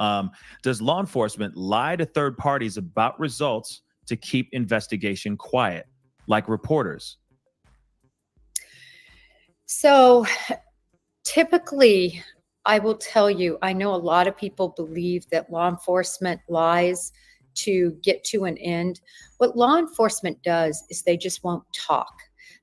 [SPEAKER 15] Does law enforcement lie to third parties about results to keep investigation quiet, like reporters?
[SPEAKER 16] So typically, I will tell you, I know a lot of people believe that law enforcement lies to get to an end. What law enforcement does is they just won't talk.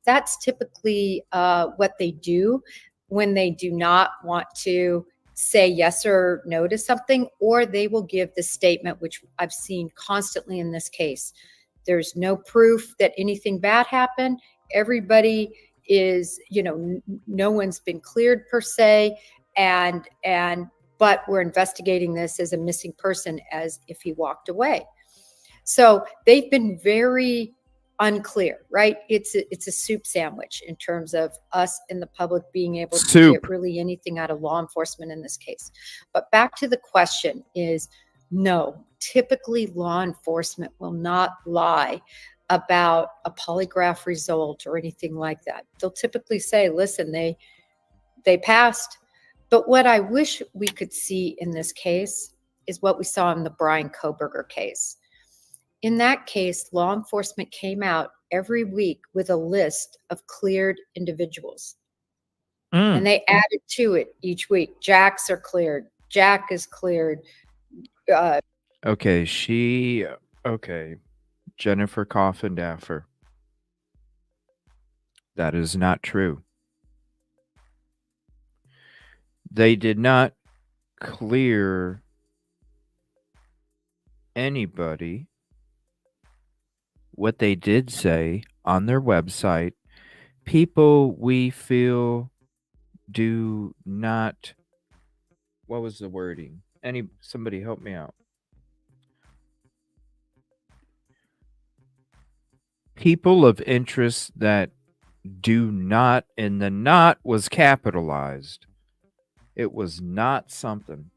[SPEAKER 16] That's typically what they do when they do not want to say yes or no to something, or they will give the statement, which I've seen constantly in this case. There's no proof that anything bad happened. Everybody is, you know, no one's been cleared per se, but we're investigating this as a missing person as if he walked away. So they've been very unclear, right? It's a soup sandwich in terms of us and the public being able to get really anything out of law enforcement in this case. But back to the question is, no, typically law enforcement will not lie about a polygraph result or anything like that. They'll typically say, listen, they passed. But what I wish we could see in this case is what we saw in the Brian Koberger case. In that case, law enforcement came out every week with a list of cleared individuals. And they added to it each week. Jacks are cleared. Jack is cleared.
[SPEAKER 3] Okay, Jennifer Coffindaffer. That is not true. They did not clear anybody. What they did say on their website, people we feel do not, what was the wording? Somebody help me out. People of interest that do not, and the not was capitalized. It was not something.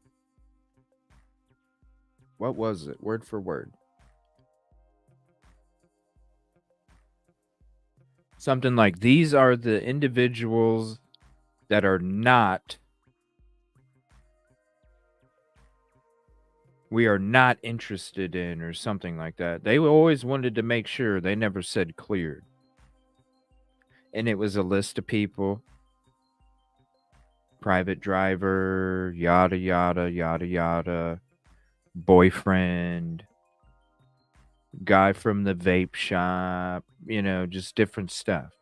[SPEAKER 3] What was it? Word for word. Something like, these are the individuals that are not, we are not interested in, or something like that. They always wanted to make sure. They never said cleared. And it was a list of people. Private driver, yada, yada, yada, yada. Boyfriend. Guy from the vape shop. You know, just different stuff.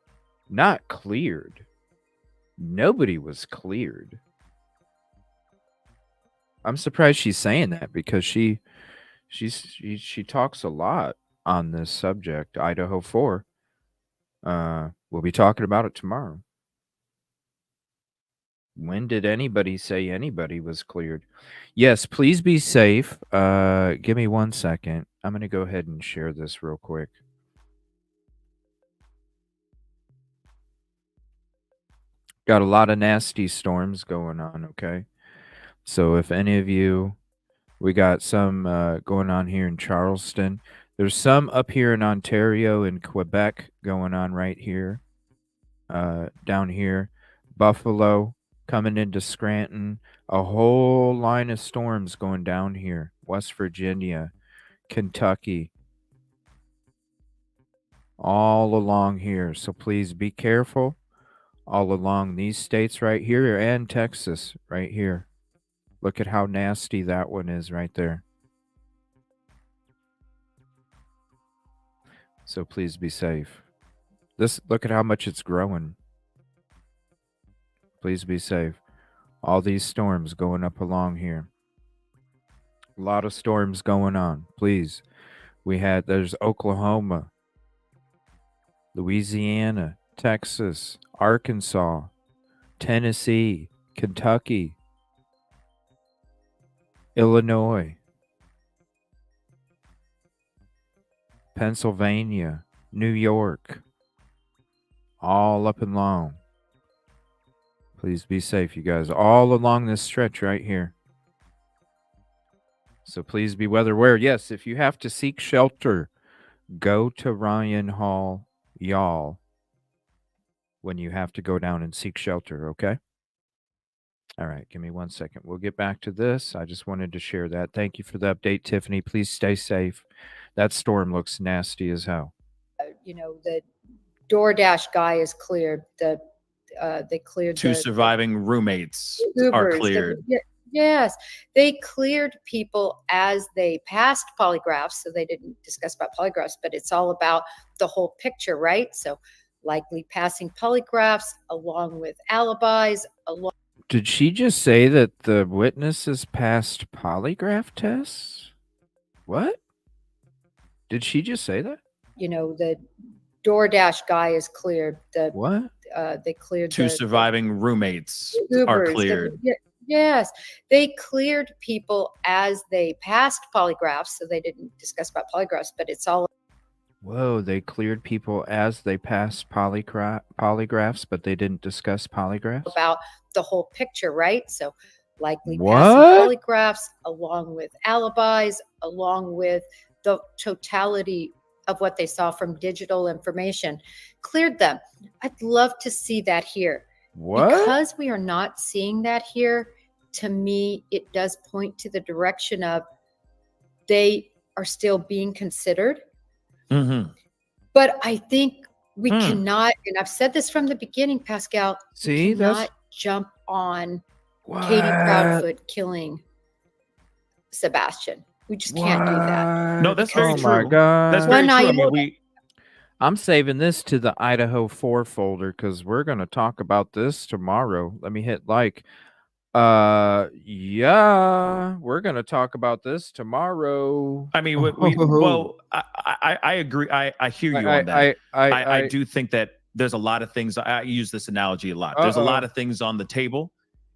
[SPEAKER 3] Not cleared. Nobody was cleared. I'm surprised she's saying that, because she talks a lot on this subject. Idaho 4. We'll be talking about it tomorrow. When did anybody say anybody was cleared? Yes, please be safe. Give me 1 second. I'm going to go ahead and share this real quick. Got a lot of nasty storms going on, okay? So if any of you
[SPEAKER 8] We got some going on here in Charleston. There's some up here in Ontario and Quebec going on right here. Down here, Buffalo coming into Scranton. A whole line of storms going down here. West Virginia, Kentucky, all along here. So please be careful. All along these states right here and Texas right here. Look at how nasty that one is right there. So please be safe. Look at how much it's growing. Please be safe. All these storms going up along here. A lot of storms going on. Please. There's Oklahoma, Louisiana, Texas, Arkansas, Tennessee, Kentucky, Illinois, Pennsylvania, New York, all up and along. Please be safe, you guys. All along this stretch right here. So please be weather aware. Yes, if you have to seek shelter, go to Ryan Hall, y'all, when you have to go down and seek shelter, okay? All right, give me 1 second. We'll get back to this. I just wanted to share that. Thank you for the update, Tiffany. Please stay safe. That storm looks nasty as hell.
[SPEAKER 16] The DoorDash guy is cleared. They cleared
[SPEAKER 15] 2 surviving roommates
[SPEAKER 16] Ubers.
[SPEAKER 15] are cleared.
[SPEAKER 16] Yes, they cleared people as they passed polygraphs. So they didn't discuss about polygraphs, but it's all about the whole picture, right? So likely passing polygraphs along with alibis.
[SPEAKER 8] Did she just say that the witnesses passed polygraph tests? What? Did she just say that?
[SPEAKER 16] The DoorDash guy is cleared.
[SPEAKER 8] What?
[SPEAKER 16] They cleared
[SPEAKER 15] 2 surviving roommates are
[SPEAKER 16] Ubers.
[SPEAKER 15] cleared.
[SPEAKER 16] Yes, they cleared people as they passed polygraphs. So they didn't discuss about polygraphs, but it's all
[SPEAKER 8] Whoa, they cleared people as they passed polygraphs, but they didn't discuss polygraphs?
[SPEAKER 16] about the whole picture, right? So likely
[SPEAKER 8] What?
[SPEAKER 16] passing polygraphs along with alibis, along with the totality of what they saw from digital information, cleared them. I'd love to see that here.
[SPEAKER 8] What?
[SPEAKER 16] Because we are not seeing that here, to me, it does point to the direction of they are still being considered.
[SPEAKER 15] Mm-hmm.
[SPEAKER 16] But I think we cannot, and I've said this from the beginning, Pascal,
[SPEAKER 8] See,
[SPEAKER 16] we cannot jump on Katie Proudfoot killing Sebastian. We just can't do that.
[SPEAKER 15] No, that's very
[SPEAKER 8] Oh
[SPEAKER 15] true.
[SPEAKER 8] my God.
[SPEAKER 15] That's very true. I mean,
[SPEAKER 16] iota.
[SPEAKER 8] I'm saving this to the Idaho 4 folder because we're going to talk about this tomorrow. Let me hit like. Yeah, we're going to talk about this tomorrow.
[SPEAKER 15] I mean, I agree. I hear you on that. I do think that there's a lot of things. I use this analogy a lot. There's a lot of things on the table,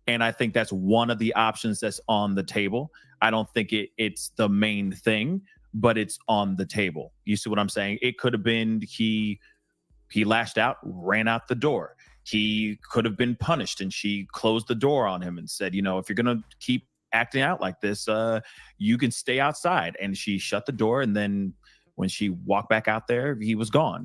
[SPEAKER 15] and I think that's one of the options that's on the table. I don't think it's the main thing, but it's on the table. You see what I'm saying? It could have been he lashed out, ran out the door. He could have been punished, and she closed the door on him and said, if you're going to keep acting out like this, you can stay outside. And she shut the door. And then when she walked back out there, he was gone.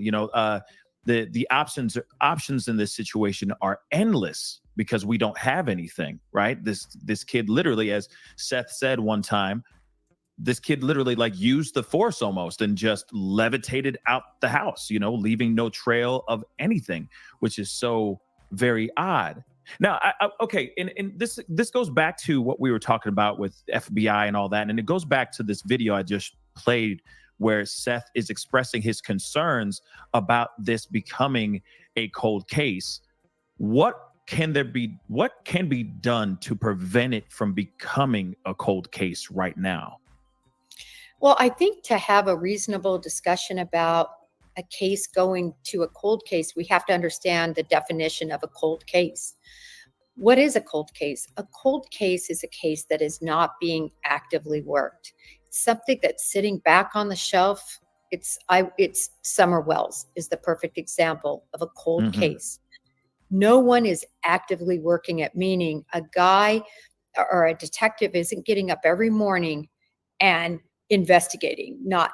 [SPEAKER 15] The options in this situation are endless because we don't have anything, right? This kid literally, as Seth said one time, this kid literally used the force almost and just levitated out the house, leaving no trail of anything, which is so very odd. Now, okay, and this goes back to what we were talking about with FBI and all that, and it goes back to this video I just played where Seth is expressing his concerns about this becoming a cold case. What can be done to prevent it from becoming a cold case right now?
[SPEAKER 16] Well, I think to have a reasonable discussion about a case going to a cold case, we have to understand the definition of a cold case. What is a cold case? A cold case is a case that is not being actively worked. It's something that's sitting back on the shelf. It's Summer Wells is the perfect example of a cold case. No one is actively working it, meaning a guy or a detective isn't getting up every morning and investigating, not,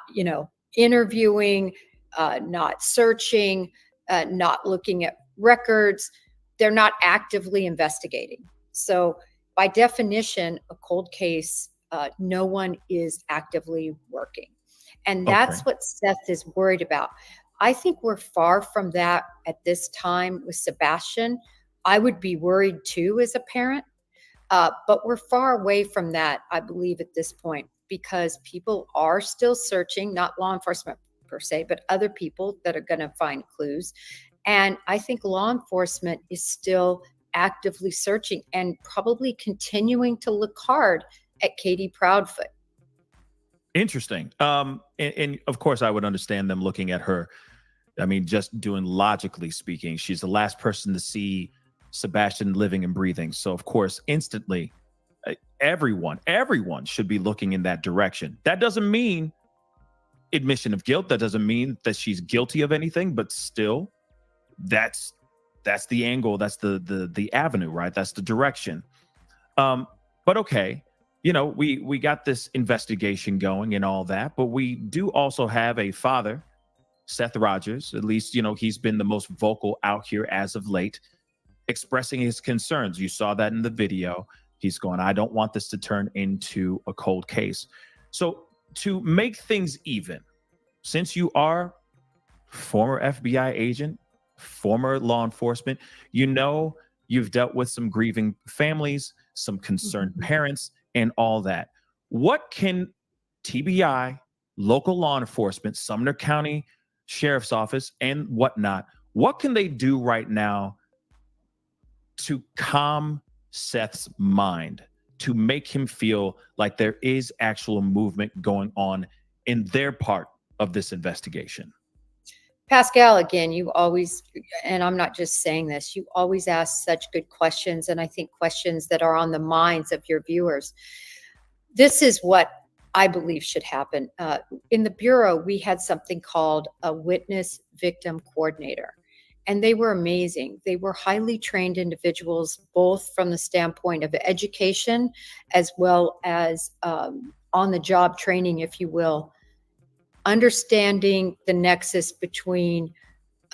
[SPEAKER 16] interviewing, not searching, not looking at records. They're not actively investigating. So by definition, a cold case, no one is actively working. And that's what Seth is worried about. I think we're far from that at this time with Sebastian. I would be worried too as a parent, but we're far away from that, I believe, at this point, because people are still searching, not law enforcement per se, but other people that are going to find clues. And I think law enforcement is still actively searching and probably continuing to look hard at Katie Proudfoot.
[SPEAKER 15] Interesting. And of course, I would understand them looking at her. I mean, just doing logically speaking, she's the last person to see Sebastian living and breathing. So, of course, instantly, everyone should be looking in that direction. That doesn't mean admission of guilt. That doesn't mean that she's guilty of anything, but still, that's the angle. That's the avenue, right? That's the direction. But okay. We got this investigation going and all that, but we do also have a father, Seth Rogers. At least, he's been the most vocal out here as of late, expressing his concerns. You saw that in the video. He's going, I don't want this to turn into a cold case. So to make things even, since you are former FBI agent, former law enforcement, you've dealt with some grieving families, some concerned parents, and all that. What can TBI, local law enforcement, Sumner County Sheriff's Office, and whatnot, what can they do right now to calm Seth's mind, to make him feel like there is actual movement going on in their part of this investigation?
[SPEAKER 16] Pascal, again, you always, and I'm not just saying this, you always ask such good questions, and I think questions that are on the minds of your viewers. This is what I believe should happen. In the Bureau, we had something called a witness victim coordinator, and they were amazing. They were highly trained individuals, both from the standpoint of education as well as on-the-job training, if you will, understanding the nexus between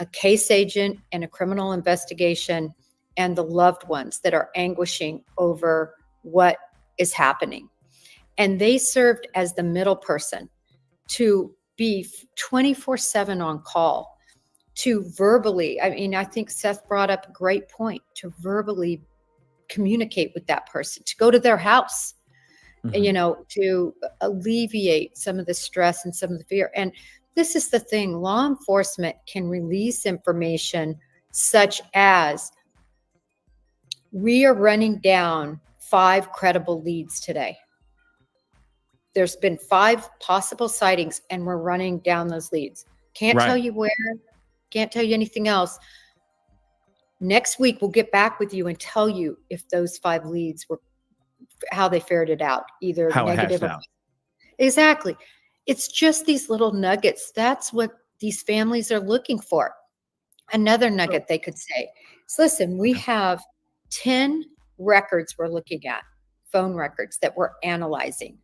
[SPEAKER 16] a case agent and a criminal investigation and the loved ones that are anguishing over what is happening. And they served as the middle person to be 24/7 on call, to verbally, I think Seth brought up a great point, to verbally communicate with that person, to go to their house, to alleviate some of the stress and some of the fear. And this is the thing, law enforcement can release information such as, we are running down 5 credible leads today. There's been 5 possible sightings and we're running down those leads. Can't tell you where, can't tell you anything else. Next week, we'll get back with you and tell you if those 5 leads were, how they fared it out, either
[SPEAKER 15] how
[SPEAKER 16] negative
[SPEAKER 15] it
[SPEAKER 16] or
[SPEAKER 15] hashed out.
[SPEAKER 16] Exactly. It's just these little nuggets. That's what these families are looking for. Another nugget they could say is, listen, we have 10 records we're looking at, phone records that we're analyzing,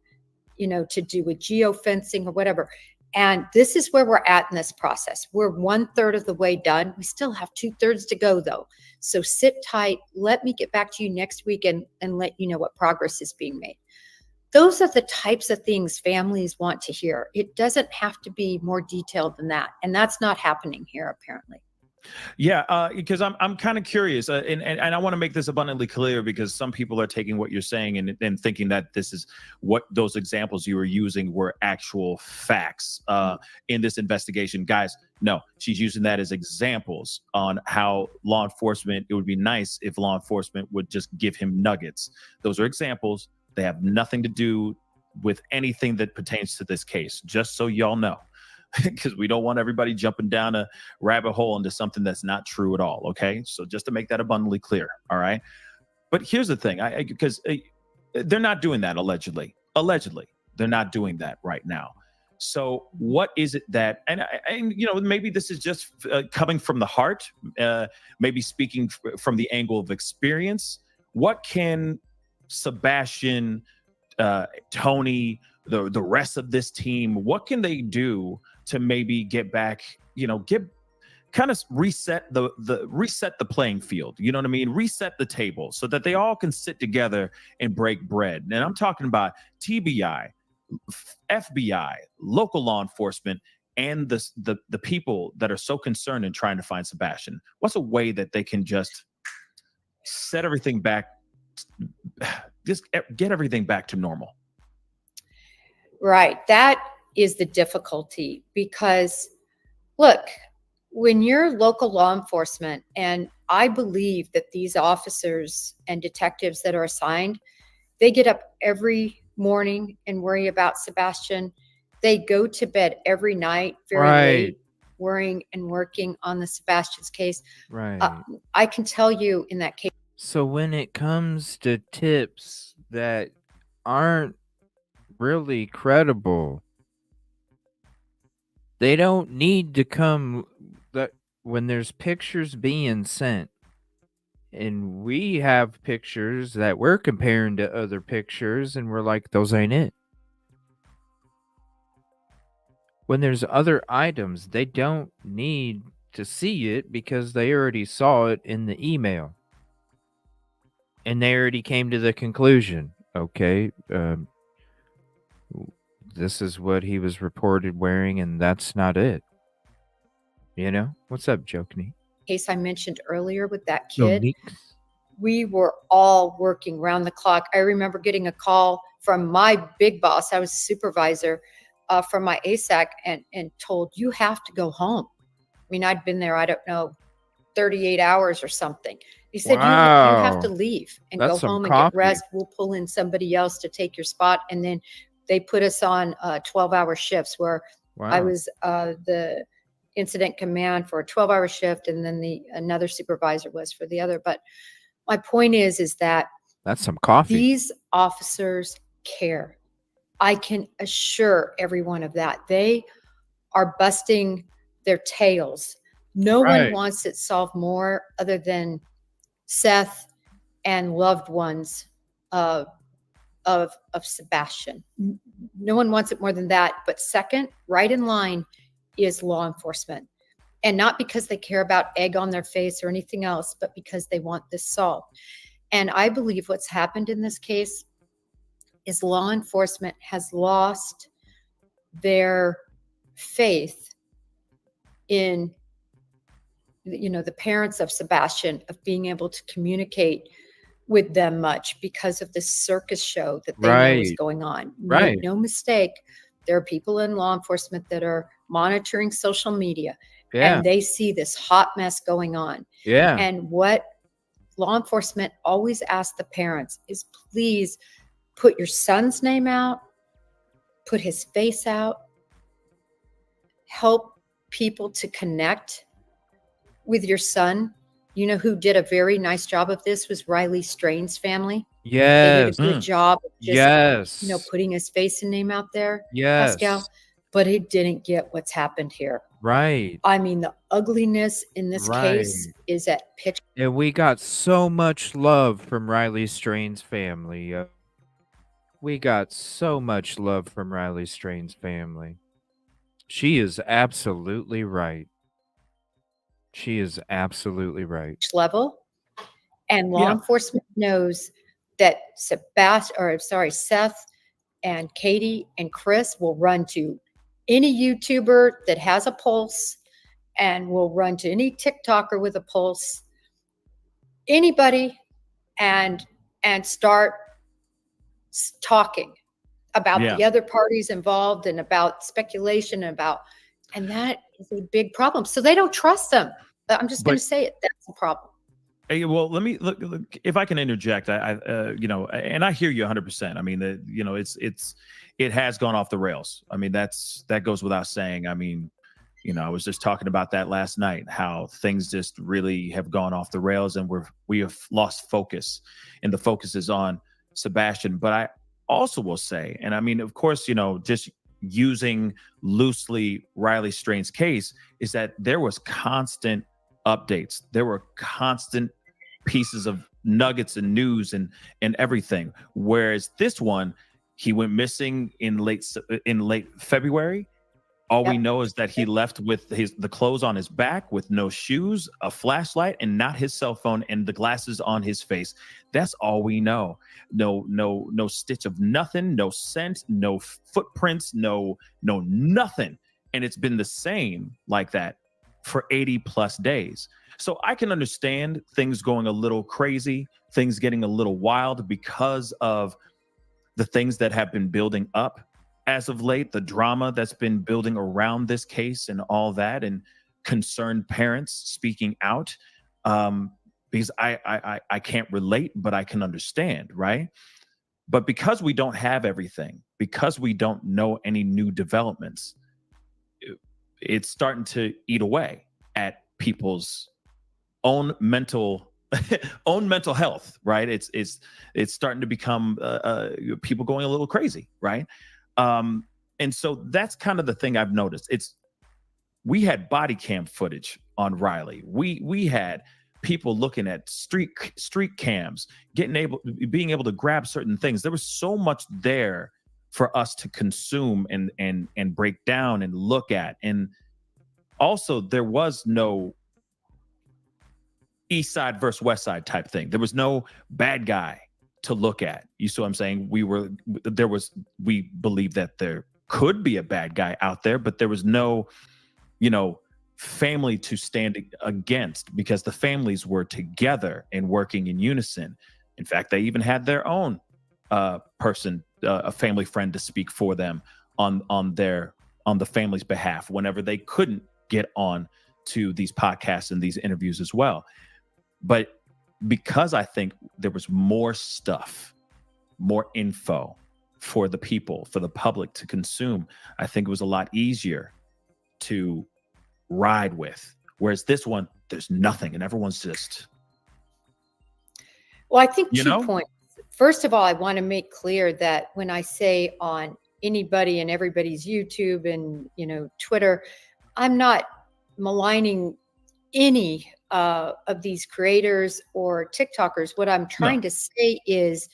[SPEAKER 16] to do with geofencing or whatever. And this is where we're at in this process. We're 1/3 of the way done. We still have 2/3 to go, though. So sit tight. Let me get back to you next week and let you know what progress is being made. Those are the types of things families want to hear. It doesn't have to be more detailed than that. And that's not happening here, apparently.
[SPEAKER 15] Yeah, because I'm kind of curious, and I want to make this abundantly clear, because some people are taking what you're saying and thinking that this is what those examples you were using were actual facts in this investigation. Guys, no, she's using that as examples on how law enforcement, it would be nice if law enforcement would just give him nuggets. Those are examples. They have nothing to do with anything that pertains to this case, just so y'all know. Because we don't want everybody jumping down a rabbit hole into something that's not true at all. Okay, so just to make that abundantly clear. All right, but here's the thing, because they're not doing that allegedly. They're not doing that right now. So what is it that, and maybe this is just coming from the heart, maybe speaking from the angle of experience. What can Sebastian, Tony, the rest of this team? What can they do to maybe get back, kind of reset the playing field? You know what I mean? Reset the table so that they all can sit together and break bread. And I'm talking about TBI, FBI, local law enforcement, and the people that are so concerned in trying to find Sebastian. What's a way that they can just set everything back, just get everything back to normal?
[SPEAKER 16] Right. That is the difficulty, because look, when you're local law enforcement, and I believe that these officers and detectives that are assigned, they get up every morning and worry about Sebastian. They go to bed every night very late, worrying and working on the Sebastian's case.
[SPEAKER 3] Right.
[SPEAKER 16] I can tell you in that case.
[SPEAKER 3] So when it comes to tips that aren't really credible, they don't need to come. That when there's pictures being sent, and we have pictures that we're comparing to other pictures, and we're like, those ain't it. When there's other items, they don't need to see it because they already saw it in the email. And they already came to the conclusion, okay, this is what he was reported wearing, and that's not it. What's up, Jokney?
[SPEAKER 16] Case I mentioned earlier with that
[SPEAKER 3] No,
[SPEAKER 16] kid,
[SPEAKER 3] Neeks.
[SPEAKER 16] we were all working round the clock. I remember getting a call from my big boss. I was supervisor from my ASAC, and told, you have to go home. I mean, I'd been there, I don't know, 38 hours or something. He said, you have to leave and go home and get rest. We'll pull in somebody else to take your spot. And then they put us on 12-hour shifts where I was the incident command for a 12-hour shift, and then another supervisor was for the other. But my point is that
[SPEAKER 3] that's some coffee.
[SPEAKER 16] These officers care. I can assure everyone of that. They are busting their tails. No one wants it solved more other than Seth and loved ones of Sebastian. No one wants it more than that. But second, right in line, is law enforcement. And not because they care about egg on their face or anything else, but because they want this solved. And I believe what's happened in this case is law enforcement has lost their faith in, the parents of Sebastian, of being able to communicate with them much because of this circus show that they know is going on. Make no mistake, there are people in law enforcement that are monitoring social media, and they see this hot mess going on. And what law enforcement always asks the parents is, please put your son's name out, put his face out, help people to connect with your son. Who did a very nice job of this was Riley Strain's family.
[SPEAKER 3] Yes.
[SPEAKER 16] They did a good job of just, putting his face and name out there, Pascal. But it didn't get what's happened here.
[SPEAKER 3] Right.
[SPEAKER 16] I mean, the ugliness in this case is at pitch.
[SPEAKER 3] And we got so much love from Riley Strain's family. We got so much love from Riley Strain's family. She is absolutely right. She is absolutely right.
[SPEAKER 16] Level, and law enforcement knows that Seth and Katie and Chris will run to any YouTuber that has a pulse, and will run to any TikToker with a pulse, anybody, and start talking about the other parties involved and about speculation and that is a big problem. So they don't trust them. I'm just going to say it. That's the problem.
[SPEAKER 15] Hey, well, let me look if I can interject. And I hear you 100%. I mean, it has gone off the rails. I mean, that goes without saying. I mean, I was just talking about that last night, how things just really have gone off the rails, and we have lost focus, and the focus is on Sebastian. But I also will say, and I mean, of course, just using loosely Riley Strain's case, is that there was constant updates. There were constant pieces of nuggets and news and everything. Whereas this one, He went missing in late February. All we know is that he left with the clothes on his back, with no shoes, a flashlight, and not his cell phone, and the glasses on his face. That's all we know. No stitch of nothing, no scent, no footprints, no nothing. And it's been the same like that for 80 plus days. So I can understand things going a little crazy, things getting a little wild because of the things that have been building up as of late, the drama that's been building around this case and all that, and concerned parents speaking out, because I can't relate, but I can understand, right? But because we don't have everything, because we don't know any new developments, it's starting to eat away at people's own mental health, right? It's starting to become people going a little crazy, right? And so that's kind of the thing I've noticed. We had body cam footage on Riley. We had people looking at street cams, being able to grab certain things. There was so much there for us to consume and break down and look at. And also there was no East Side versus West Side type thing. There was no bad guy to look at. You see what I'm saying? We believe that there could be a bad guy out there, but there was no, family to stand against, because the families were together and working in unison. In fact, they even had their own person, a family friend, to speak for them on the family's behalf whenever they couldn't get on to these podcasts and these interviews as well. But because I think there was more stuff, more info for the people, for the public to consume, I think it was a lot easier to ride with. Whereas this one, there's nothing, and everyone's just...
[SPEAKER 16] Well, I think 2 points. First of all, I want to make clear that when I say on anybody and everybody's YouTube and, Twitter, I'm not maligning any of these creators or TikTokers. What I'm trying to say is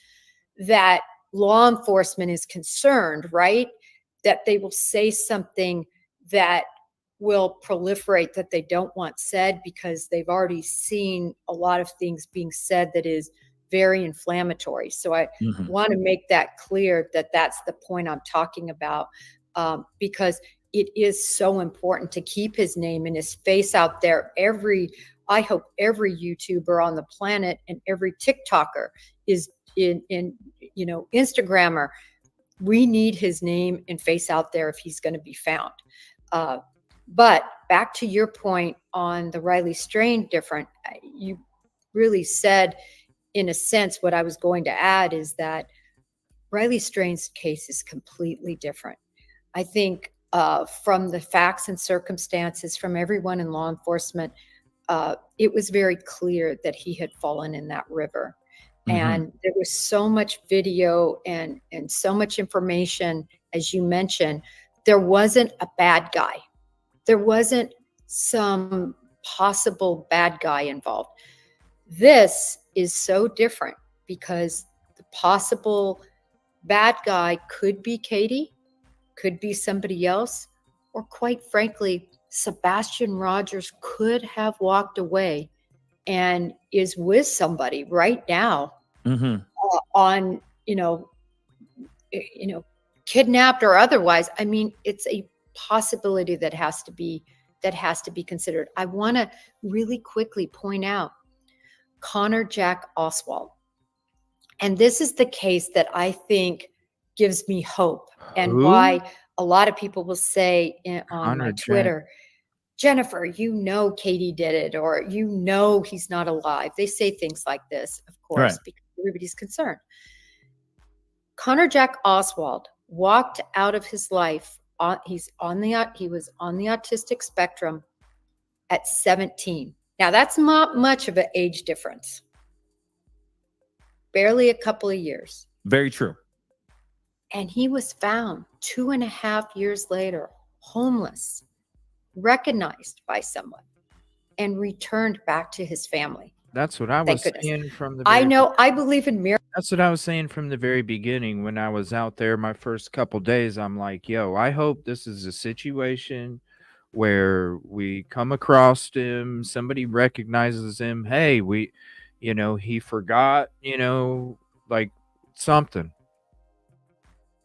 [SPEAKER 16] that law enforcement is concerned, right? That they will say something that will proliferate that they don't want said, because they've already seen a lot of things being said that is very inflammatory. So I want to make that clear, that that's the point I'm talking about, because it is so important to keep his name and his face out there. I hope every YouTuber on the planet and every TikToker is in Instagrammer. We need his name and face out there if he's going to be found. But back to your point on the Riley strain different, you really said, in a sense, what I was going to add is that Riley strain's case is completely different. I think from the facts and circumstances, from everyone in law enforcement, it was very clear that he had fallen in that river. And there was so much video and so much information, as you mentioned. There wasn't a bad guy. There wasn't some possible bad guy involved. This is so different because the possible bad guy could be Katie, could be somebody else, or quite frankly, Sebastian Rogers could have walked away and is with somebody right now on, kidnapped or otherwise. I mean, it's a possibility that has to be considered. I want to really quickly point out Connor Jack Oswald. And this is the case that I think gives me hope, and why a lot of people will say on my Twitter, Jennifer, Katie did it, or he's not alive. They say things like this, of course, because everybody's concerned. Connor Jack Oswald walked out of his life. He was on the autistic spectrum at 17. Now, that's not much of an age difference. Barely a couple of years.
[SPEAKER 15] Very true.
[SPEAKER 16] And he was found 2.5 years later, homeless, recognized by someone, and returned back to his family.
[SPEAKER 3] That's what I was saying from the
[SPEAKER 16] I know. I believe in miracles.
[SPEAKER 8] That's what I was saying from the very beginning when I was out there my first couple days. I'm like, yo, I hope this is a situation where we come across him, somebody recognizes him. Hey, he forgot, like something.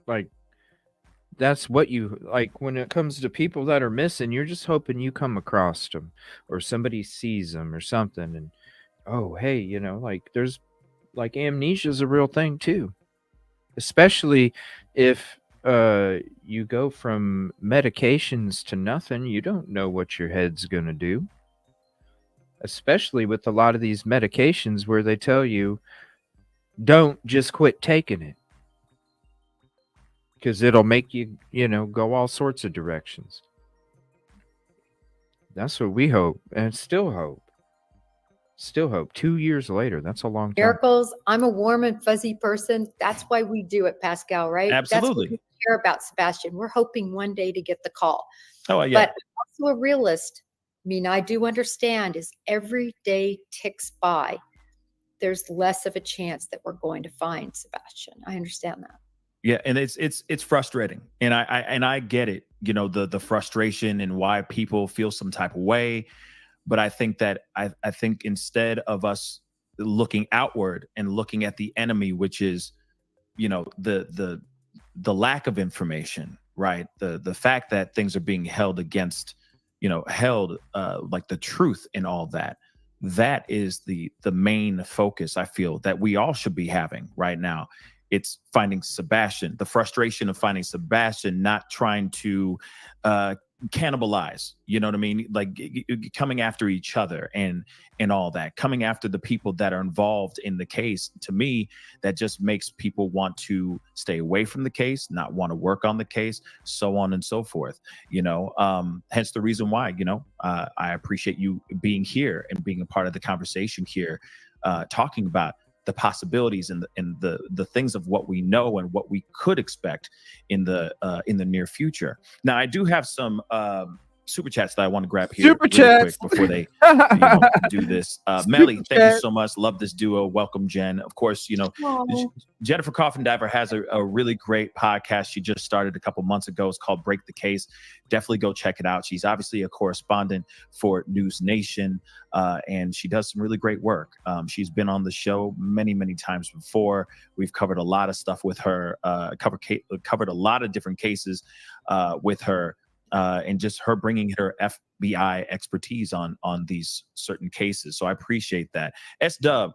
[SPEAKER 8] Like that's what you like when it comes to people that are missing. You're just hoping you come across them or somebody sees them or something. And oh, hey, like there's like amnesia is a real thing too, especially if you go from medications to nothing. You don't know what your head's going to do, especially with a lot of these medications where they tell you don't just quit taking it because it'll make you, go all sorts of directions. That's what we hope and still hope. 2 years later, that's a long time.
[SPEAKER 16] Miracles. I'm a warm and fuzzy person. That's why we do it, Pascal, right? That's
[SPEAKER 15] Absolutely.
[SPEAKER 16] what we care about, Sebastian. We're hoping one day to get the call.
[SPEAKER 15] Oh, yeah.
[SPEAKER 16] But I'm also a realist. I mean, I do understand as every day ticks by, there's less of a chance that we're going to find Sebastian. I understand that.
[SPEAKER 15] Yeah, and it's frustrating, and I get it. The frustration and why people feel some type of way. But I think that I think instead of us looking outward and looking at the enemy, which is, the lack of information, right? The fact that things are being held against, like the truth and all that. That is the main focus I feel that we all should be having right now. It's finding Sebastian, the frustration of finding Sebastian, not trying to cannibalize, you know what I mean? Like coming after each other and all that, coming after the people that are involved in the case. To me, that just makes people want to stay away from the case, not want to work on the case, so on and so forth. Hence the reason why, I appreciate you being here and being a part of the conversation here, talking about the possibilities and the things of what we know and what we could expect in the near future. Now, I do have some super chats that I want to grab here
[SPEAKER 3] Super
[SPEAKER 15] really
[SPEAKER 3] chats
[SPEAKER 15] quick before they do this. Melly, thank you so much. Love this duo. Welcome, Jen. Of course, Jennifer Coffindaffer has a really great podcast she just started a couple months ago. It's called Break the Case. Definitely go check it out. She's obviously a correspondent for News Nation, and she does some really great work. She's been on the show many, many times before. We've covered a lot of stuff with her, covered a lot of different cases with her. And just her bringing her FBI expertise on these certain cases. So I appreciate that. S-Dub,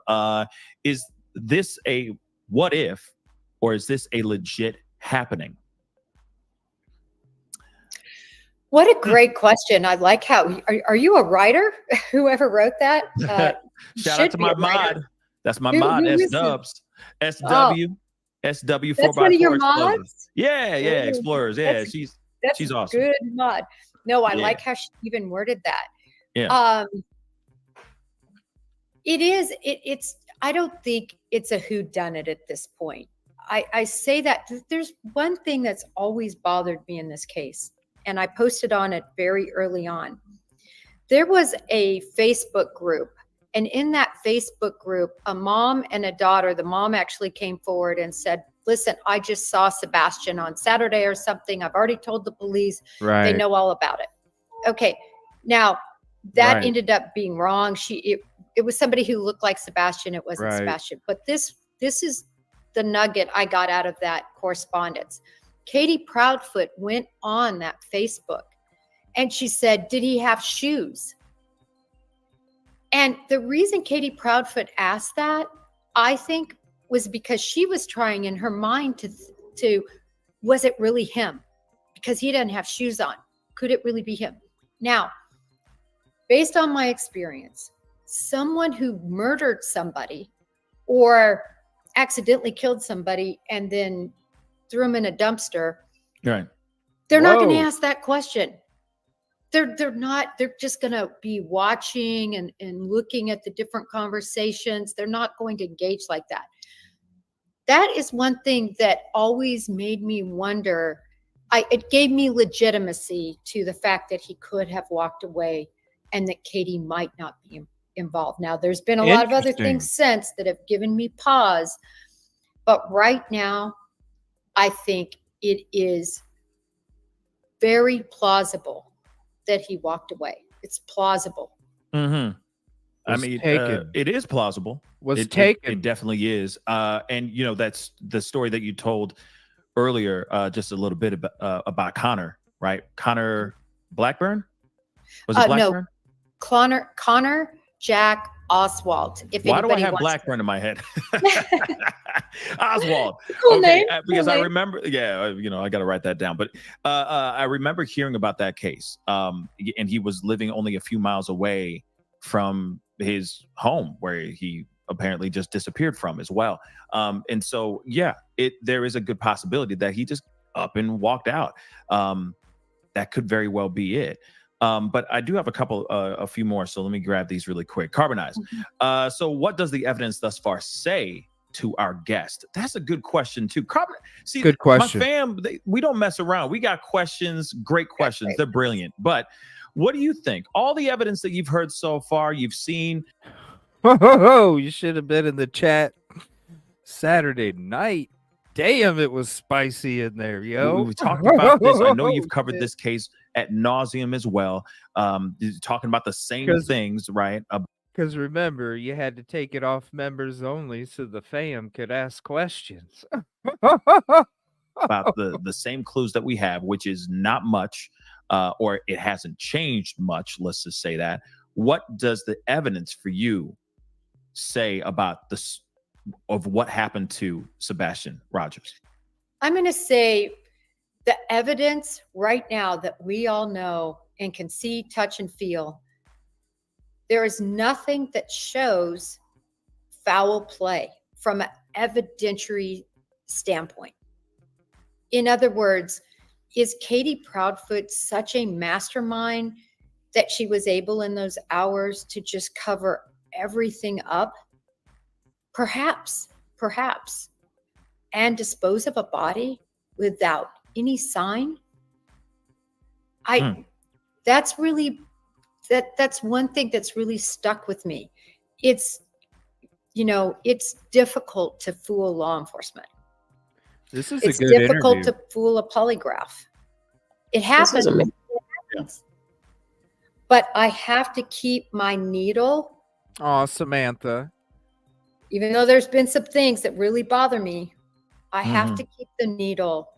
[SPEAKER 15] is this a what if, or is this a legit happening?
[SPEAKER 16] What a great question. I like how, are you a writer? Whoever wrote that?
[SPEAKER 15] Shout out to my mod. That's my mod, S-Dubs. SW, SW 4x4
[SPEAKER 16] That's one of your
[SPEAKER 15] Explorers.
[SPEAKER 16] mods?
[SPEAKER 15] Yeah, Explorers. Yeah, she's awesome.
[SPEAKER 16] Good mod. No, I
[SPEAKER 15] Yeah.
[SPEAKER 16] like how she even worded that.
[SPEAKER 15] Yeah.
[SPEAKER 16] It's I don't think it's a whodunit at this point. I say that there's one thing that's always bothered me in this case, and I posted on it very early on. There was a Facebook group, and in that Facebook group, a mom and a daughter, the mom actually came forward and said, listen, I just saw Sebastian on Saturday or something. I've already told the police.
[SPEAKER 3] Right.
[SPEAKER 16] They know all about it. Okay. Now that
[SPEAKER 3] Right.
[SPEAKER 16] ended up being wrong. It was somebody who looked like Sebastian. It wasn't
[SPEAKER 3] Right.
[SPEAKER 16] Sebastian. But this is the nugget I got out of that correspondence. Katie Proudfoot went on that Facebook and she said, did he have shoes? And the reason Katie Proudfoot asked that, I think, was because she was trying in her mind to was it really him? Because he didn't have shoes on. Could it really be him? Now, based on my experience, someone who murdered somebody or accidentally killed somebody and then threw him in a dumpster,
[SPEAKER 15] Right.
[SPEAKER 16] they're not going to
[SPEAKER 3] Whoa.
[SPEAKER 16] ask that question. They're not, they're just going to be watching and looking at the different conversations. They're not going to engage like that. That is one thing that always made me wonder. It gave me legitimacy to the fact that he could have walked away and that Katie might not be involved. Now, there's been a lot of other
[SPEAKER 3] Interesting.
[SPEAKER 16] things since that have given me pause, But right now, I think it is very plausible that he walked away. It's plausible.
[SPEAKER 15] Mm-hmm. I
[SPEAKER 3] Was
[SPEAKER 15] mean,
[SPEAKER 3] taken.
[SPEAKER 15] it is plausible.
[SPEAKER 3] Was
[SPEAKER 15] It
[SPEAKER 3] taken.
[SPEAKER 15] definitely is. And you know, that's the story that you told earlier, just a little bit about Connor, right? Connor Blackburn? Was it
[SPEAKER 16] No,
[SPEAKER 15] Blackburn?
[SPEAKER 16] Connor Jack Oswald. If
[SPEAKER 15] Why do I
[SPEAKER 16] anybody
[SPEAKER 15] have
[SPEAKER 16] wants
[SPEAKER 15] Blackburn in my head? Oswald.
[SPEAKER 16] Cool
[SPEAKER 15] Okay,
[SPEAKER 16] name,
[SPEAKER 15] because
[SPEAKER 16] cool
[SPEAKER 15] I
[SPEAKER 16] name.
[SPEAKER 15] remember, you know, I got to write that down. But I remember hearing about that case. And he was living only a few miles away from his home, where he apparently just disappeared from as well. And so, yeah, there is a good possibility that he just up and walked out. That could very well be it. But I do have a few more, so let me grab these really quick. Carbonized. So what does the evidence thus far say to our guest? That's a good question too. See,
[SPEAKER 3] Good question.
[SPEAKER 15] my fam, we don't mess around. We got questions, great questions. They're brilliant. But what do you think? All the evidence that you've heard so far, you've seen.
[SPEAKER 3] Oh, you should have been in the chat Saturday night. Damn, it was spicy in there, yo.
[SPEAKER 15] We've talked about this. I know you've covered this case at nauseum as well. Talking about the same things, right?
[SPEAKER 3] Because remember, you had to take it off members only so the fam could ask questions.
[SPEAKER 15] About the same clues that we have, which is not much, or it hasn't changed much. Let's just say that. What does the evidence for you say about this, of what happened to Sebastian Rogers?
[SPEAKER 16] I'm going to say the evidence right now that we all know and can see, touch, and feel, there is nothing that shows foul play from an evidentiary standpoint. In other words, is Katie Proudfoot such a mastermind that she was able in those hours to just cover everything up? Perhaps. And dispose of a body without any sign? That's really, that's one thing that's really stuck with me. It's, you know, it's difficult to fool law enforcement.
[SPEAKER 3] This is
[SPEAKER 16] It's
[SPEAKER 3] a good
[SPEAKER 16] difficult
[SPEAKER 3] interview.
[SPEAKER 16] to fool a polygraph. It
[SPEAKER 4] This
[SPEAKER 16] happens.
[SPEAKER 4] is amazing.
[SPEAKER 16] It happens. But I have to keep my needle,
[SPEAKER 3] Aw, Samantha.
[SPEAKER 16] even though there's been some things that really bother me. I have to keep the needle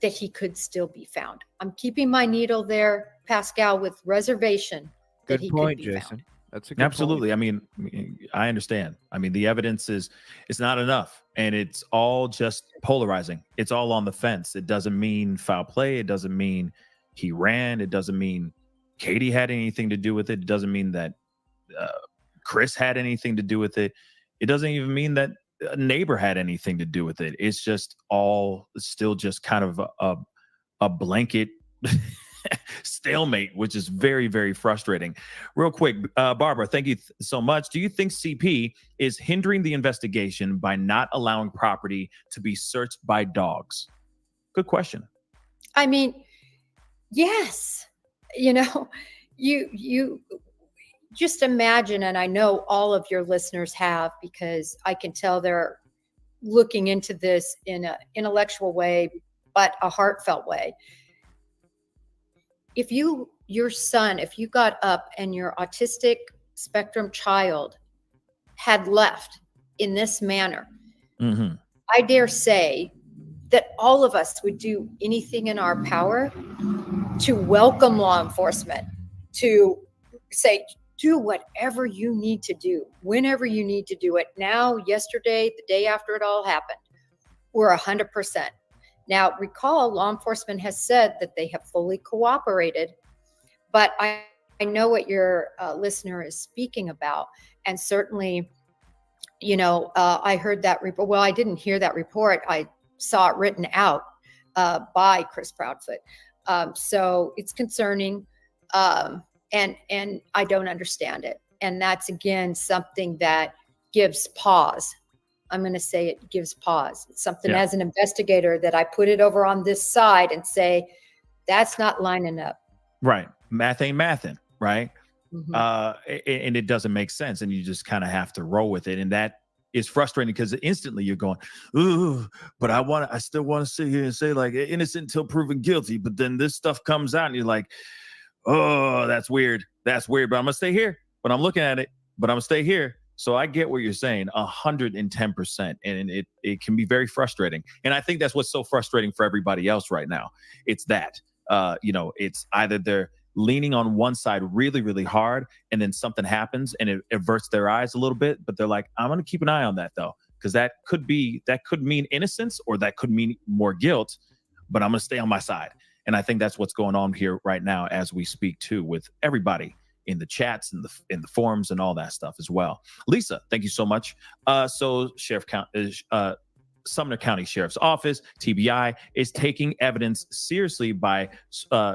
[SPEAKER 16] that he could still be found. I'm keeping my needle there, Pascal, with reservation that
[SPEAKER 3] Good
[SPEAKER 16] he
[SPEAKER 3] point,
[SPEAKER 16] could be
[SPEAKER 3] Jason.
[SPEAKER 16] found.
[SPEAKER 3] That's a good
[SPEAKER 15] Absolutely.
[SPEAKER 3] point.
[SPEAKER 15] I mean, I understand. I mean, the evidence it's not enough, and it's all just polarizing. It's all on the fence. It doesn't mean foul play. It doesn't mean he ran. It doesn't mean Katie had anything to do with it. It doesn't mean that Chris had anything to do with it. It doesn't even mean that a neighbor had anything to do with it. It's just all still just kind of a blanket stalemate, which is very, very frustrating. Real quick, Barbara, thank you so much. Do you think CP is hindering the investigation by not allowing property to be searched by dogs? Good question.
[SPEAKER 16] I mean, yes. You know, you just imagine, and I know all of your listeners have, because I can tell they're looking into this in an intellectual way, but a heartfelt way. If your son, if you got up and your autistic spectrum child had left in this manner, I dare say that all of us would do anything in our power to welcome law enforcement, to say, do whatever you need to do, whenever you need to do it. Now, yesterday, the day after it all happened, we're 100%. Now, recall, law enforcement has said that they have fully cooperated, but I know what your listener is speaking about. And certainly, you know, I heard that report. Well, I didn't hear that report. I saw it written out by Chris Proudfoot. So it's concerning. And I don't understand it. And that's, again, something that gives pause. I'm going to say it gives pause. It's something as an investigator that I put it over on this side and say, that's not lining up.
[SPEAKER 15] Right. Math ain't mathin', right? And it doesn't make sense. And you just kind of have to roll with it. And that is frustrating because instantly you're going, ooh, but I still want to sit here and say like innocent until proven guilty. But then this stuff comes out and you're like, oh, that's weird. That's weird. But I'm gonna stay here. But I'm looking at it. But I'm gonna stay here. So I get what you're saying, 110%, and it can be very frustrating. And I think that's what's so frustrating for everybody else right now. It's that, it's either they're leaning on one side really, really hard, and then something happens and it averts their eyes a little bit. But they're like, I'm going to keep an eye on that though, because that could mean innocence or that could mean more guilt. But I'm going to stay on my side. And I think that's what's going on here right now as we speak too, with everybody in the chats and in the forums and all that stuff as well. Lisa, thank you so much. So Sumner County Sheriff's Office, TBI, is taking evidence seriously by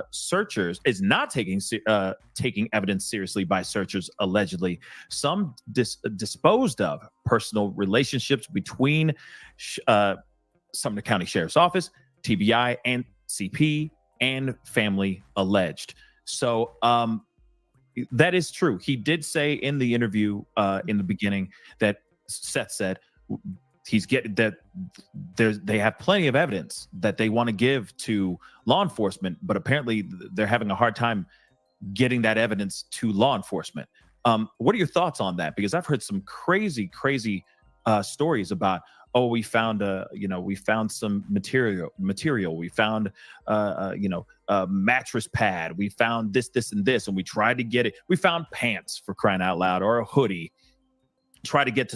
[SPEAKER 15] searchers, is not taking evidence seriously by searchers, allegedly. Some disposed of personal relationships between Sumner County Sheriff's Office, TBI, and CP, and family alleged. So, that is true. He did say in the interview in the beginning that Seth said he's getting that they have plenty of evidence that they want to give to law enforcement, but apparently they're having a hard time getting that evidence to law enforcement. What are your thoughts on that? Because I've heard some crazy stories about, oh, we found some material. We found a mattress pad. We found this, and this, and we tried to get it. We found pants, for crying out loud, or a hoodie. Try to get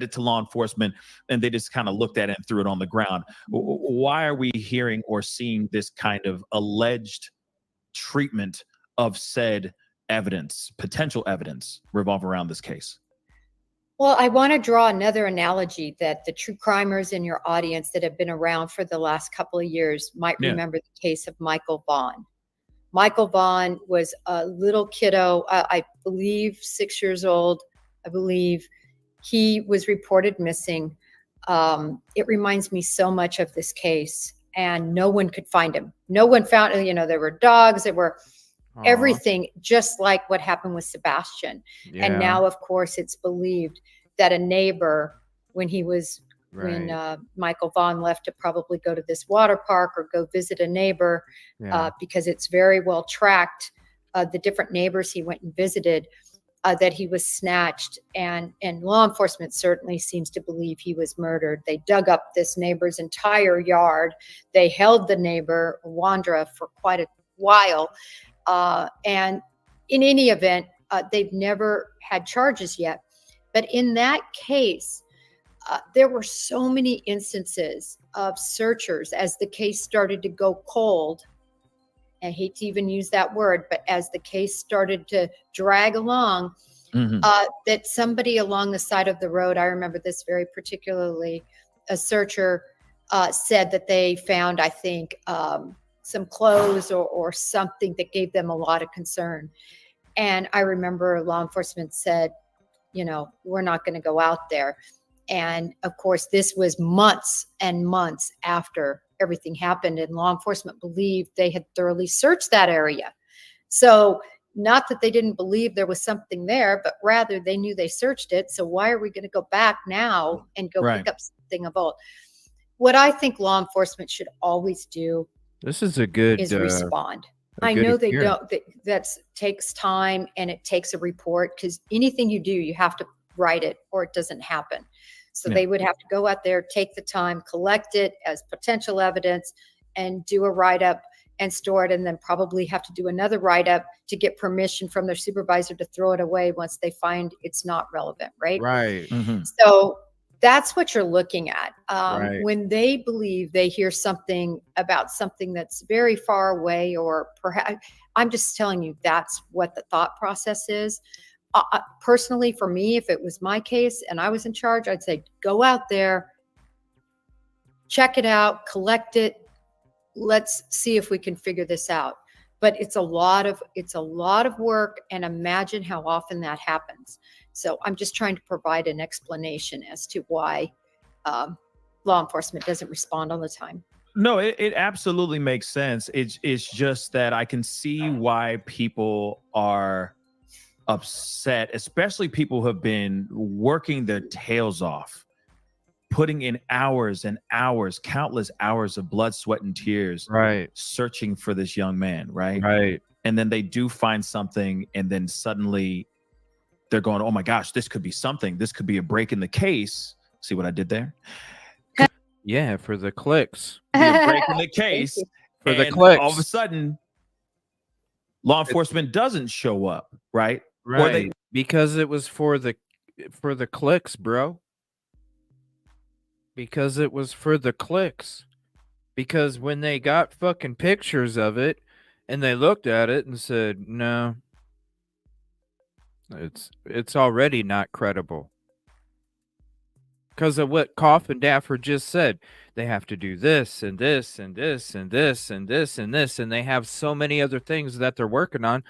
[SPEAKER 15] it to law enforcement, and they just kind of looked at it and threw it on the ground. Why are we hearing or seeing this kind of alleged treatment of said evidence, potential evidence, revolve around this case?
[SPEAKER 16] Well, I want to draw another analogy that the true crimers in your audience that have been around for the last couple of years might remember the case of Michael Vaughn. Michael Vaughn was a little kiddo, I believe 6 years old, I believe. He was reported missing. It reminds me so much of this case, and no one could find him. No one found, there were dogs, there were everything, just like what happened with Sebastian.
[SPEAKER 3] Yeah.
[SPEAKER 16] And now, of course, it's believed that a neighbor, when Michael Vaughn left to probably go to this water park or go visit a neighbor, because it's very well tracked, the different neighbors he went and visited, that he was snatched, and law enforcement certainly seems to believe he was murdered. They dug up this neighbor's entire yard. They held the neighbor, Wandra, for quite a while. And in any event, they've never had charges yet. But in that case, there were so many instances of searchers as the case started to go cold. I hate to even use that word, but as the case started to drag along, that somebody along the side of the road, I remember this very particularly, a searcher said that they found, I think, some clothes or something that gave them a lot of concern. And I remember law enforcement said, we're not going to go out there. And of course, this was months and months after everything happened, and law enforcement believed they had thoroughly searched that area. So not that they didn't believe there was something there, but rather they knew they searched it. So why are we going to go back now and go pick up something of old? What I think law enforcement should always do
[SPEAKER 3] This is a good
[SPEAKER 16] is respond. I know they don't, that takes time, and it takes a report, because anything you do, you have to write it or it doesn't happen. So they would have to go out there, take the time, collect it as potential evidence, and do a write-up and store it, and then probably have to do another write-up to get permission from their supervisor to throw it away once they find it's not relevant, right?
[SPEAKER 3] Right.
[SPEAKER 16] So that's what you're looking at.
[SPEAKER 3] Right.
[SPEAKER 16] When they believe they hear something about something that's very far away, or perhaps, I'm just telling you, that's what the thought process is. Personally, for me, if it was my case and I was in charge, I'd say, go out there, check it out, collect it. Let's see if we can figure this out. But it's a lot of work, and imagine how often that happens. So I'm just trying to provide an explanation as to why law enforcement doesn't respond all the time.
[SPEAKER 15] No, it absolutely makes sense. It's just that I can see why people are upset, especially people who have been working their tails off, putting in hours and hours, countless hours of blood, sweat, and tears,
[SPEAKER 3] Right.
[SPEAKER 15] searching for this young man, right?
[SPEAKER 3] Right.
[SPEAKER 15] And then they do find something, and then suddenly they're going, oh my gosh, this could be something. This could be a break in the case. See what I did there?
[SPEAKER 3] Yeah, for the clicks.
[SPEAKER 15] Be a break in the case.
[SPEAKER 3] For the
[SPEAKER 15] And
[SPEAKER 3] clicks.
[SPEAKER 15] all of a sudden, law enforcement doesn't show up, right?
[SPEAKER 3] Right.
[SPEAKER 15] Or they,
[SPEAKER 3] because it was for the clicks, bro. Because it was for the clicks. Because when they got fucking pictures of it and they looked at it and said, no, it's already not credible. Because of what Coffindaffer just said. They have to do this and this and this and this and this and this, and they have so many other things that they're working on.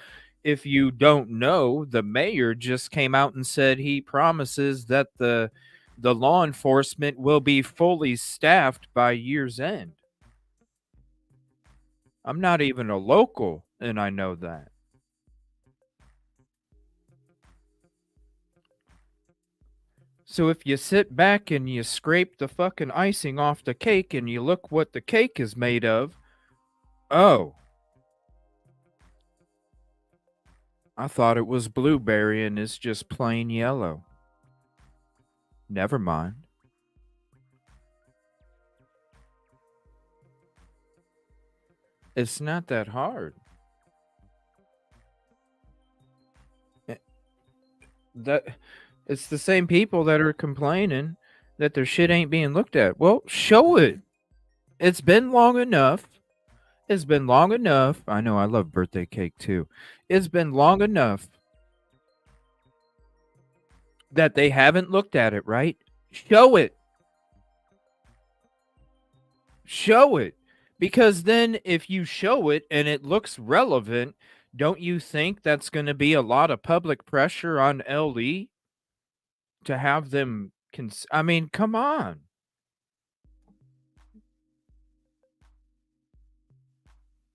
[SPEAKER 3] If you don't know, the mayor just came out and said he promises that the law enforcement will be fully staffed by year's end. I'm not even a local, and I know that. So if you sit back and you scrape the fucking icing off the cake and you look what the cake is made of, oh, I thought it was blueberry and it's just plain yellow. Never mind. It's not that hard. It's the same people that are complaining that their shit ain't being looked at. Well, show it. It's been long enough. It's been long enough. I know I love birthday cake too. It's been long enough that they haven't looked at it, right? Show it. Show it. Because then if you show it and it looks relevant, don't you think that's going to be a lot of public pressure on LE to have them I mean, come on.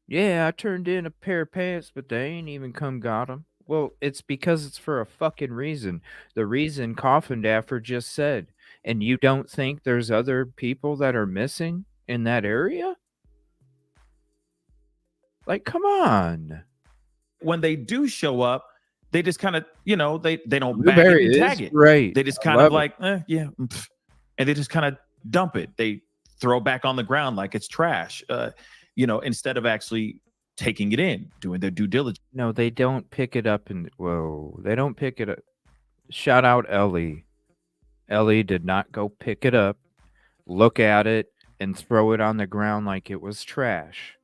[SPEAKER 3] Yeah, I turned in a pair of pants, but they ain't even come got them. Well, it's because it's for a fucking reason. The reason Coffindaffer just said. And you don't think there's other people that are missing in that area? Like, come on.
[SPEAKER 15] when they do show up, they just kind of, they don't bag
[SPEAKER 3] Blueberry
[SPEAKER 15] it and tag
[SPEAKER 3] is
[SPEAKER 15] it.
[SPEAKER 3] great.
[SPEAKER 15] They just
[SPEAKER 3] I
[SPEAKER 15] kind of
[SPEAKER 3] love
[SPEAKER 15] like, yeah, and they just kind of dump it. They throw it back on the ground like it's trash, instead of actually taking it in, doing their due diligence.
[SPEAKER 3] No, they don't pick it up they don't pick it up. Shout out Ellie. Ellie did not go pick it up, look at it, and throw it on the ground like it was trash.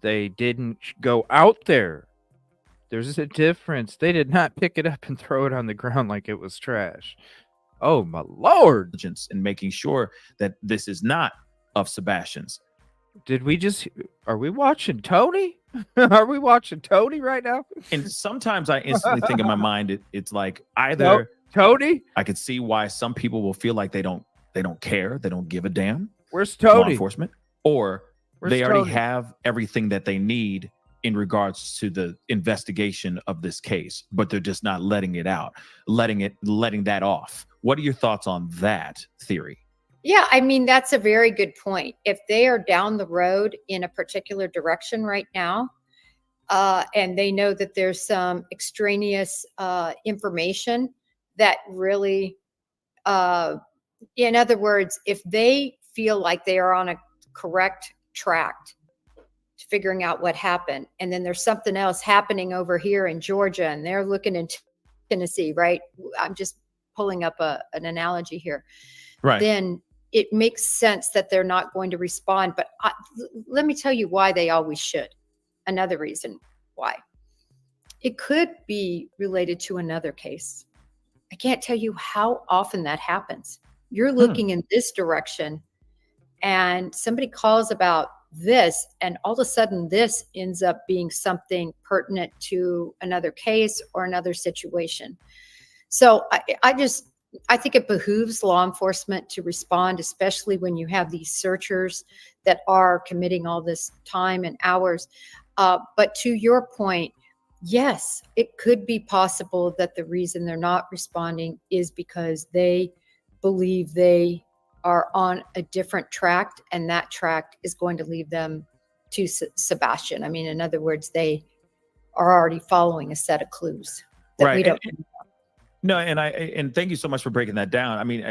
[SPEAKER 3] They didn't go out there. There's a difference. They did not pick it up and throw it on the ground like it was trash. Oh, my Lord.
[SPEAKER 15] And making sure that this is not of Sebastian's.
[SPEAKER 3] Are we watching Tony? Are we watching Tony right now?
[SPEAKER 15] And sometimes I instantly think in my mind, it's like either
[SPEAKER 3] Tony.
[SPEAKER 15] I could see why some people will feel like they don't care. They don't give a damn.
[SPEAKER 3] Where's Tony?
[SPEAKER 15] Law enforcement. Or they already
[SPEAKER 3] Tony?
[SPEAKER 15] have everything that they need in regards to the investigation of this case, but they're just not letting it out, letting that off. What are your thoughts on that theory?
[SPEAKER 16] Yeah, I mean, that's a very good point. If they are down the road in a particular direction right now, and they know that there's some extraneous information that really, in other words, if they feel like they are on a correct track to figuring out what happened, and then there's something else happening over here in Georgia, and they're looking into Tennessee, right? I'm just pulling up an analogy here.
[SPEAKER 15] Right.
[SPEAKER 16] Then it makes sense that they're not going to respond. But let me tell you why they always should. Another reason why. It could be related to another case. I can't tell you how often that happens. You're looking in this direction and somebody calls about this, and all of a sudden this ends up being something pertinent to another case or another situation. So I think it behooves law enforcement to respond, especially when you have these searchers that are committing all this time and hours. But to your point, yes, it could be possible that the reason they're not responding is because they believe they are on a different tract, and that tract is going to lead them to Sebastian. I mean, in other words, they are already following a set of clues that we
[SPEAKER 15] Right.
[SPEAKER 16] don't.
[SPEAKER 15] No, and thank you so much for breaking that down. I mean,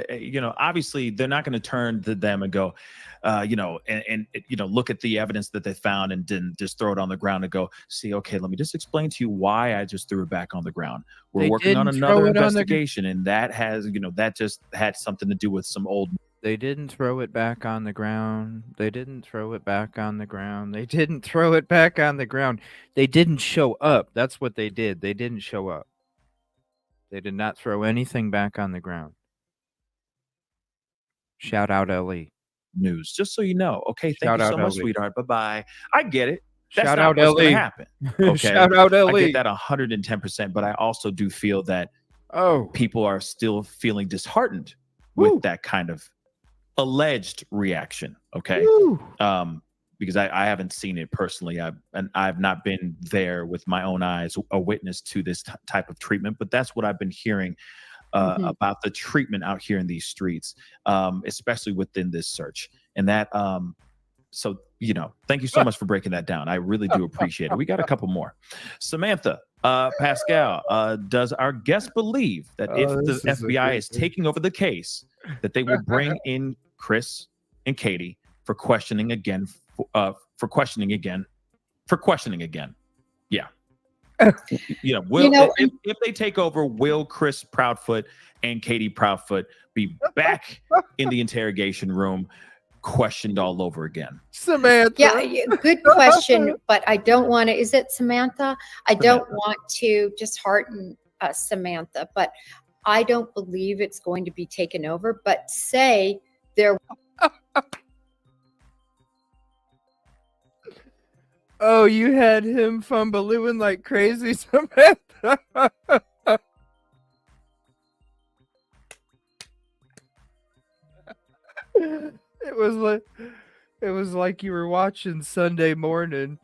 [SPEAKER 15] obviously they're not going to turn to them and go, and look at the evidence that they found and then just throw it on the ground and go, see, okay, let me just explain to you why I just threw it back on the ground. We're working on another investigation, and that has, that just had something to do with some old.
[SPEAKER 8] They didn't throw it back on the ground. They didn't throw it back on the ground. They didn't throw it back on the ground. They didn't show up. That's what they did. They didn't show up. They did not throw anything back on the ground. Shout out Ellie.
[SPEAKER 15] News, just so you know. Okay, thank
[SPEAKER 8] Shout
[SPEAKER 15] you
[SPEAKER 8] out
[SPEAKER 15] so much,
[SPEAKER 8] Ellie.
[SPEAKER 15] sweetheart. Bye-bye. I get it. That's
[SPEAKER 8] Shout
[SPEAKER 15] not
[SPEAKER 8] out
[SPEAKER 15] what's going
[SPEAKER 8] Ellie.
[SPEAKER 15] to happen. Okay.
[SPEAKER 8] Shout out
[SPEAKER 15] I
[SPEAKER 8] Ellie.
[SPEAKER 15] get that 110%, but I also do feel that
[SPEAKER 8] Oh,
[SPEAKER 15] people are still feeling disheartened with that kind of alleged reaction. Okay. Because I haven't seen it personally. I've not been there with my own eyes, a witness to this type of treatment, but that's what I've been hearing about the treatment out here in these streets, especially within this search. And that, so, thank you so much for breaking that down. I really do appreciate it. We got a couple more. Samantha, Pascal, does our guest believe that if the FBI is taking over the case, that they will bring in Chris and Katie for questioning again? For questioning again. Yeah. If they take over, will Chris Proudfoot and Katie Proudfoot be back in the interrogation room, questioned all over again?
[SPEAKER 3] Samantha.
[SPEAKER 16] Yeah, good question, but I don't want to. Is it Samantha? I don't want to dishearten Samantha, but I don't believe it's going to be taken over. But say there.
[SPEAKER 3] Oh, you had him fumbling like crazy, Samantha. It was like you were watching Sunday Morning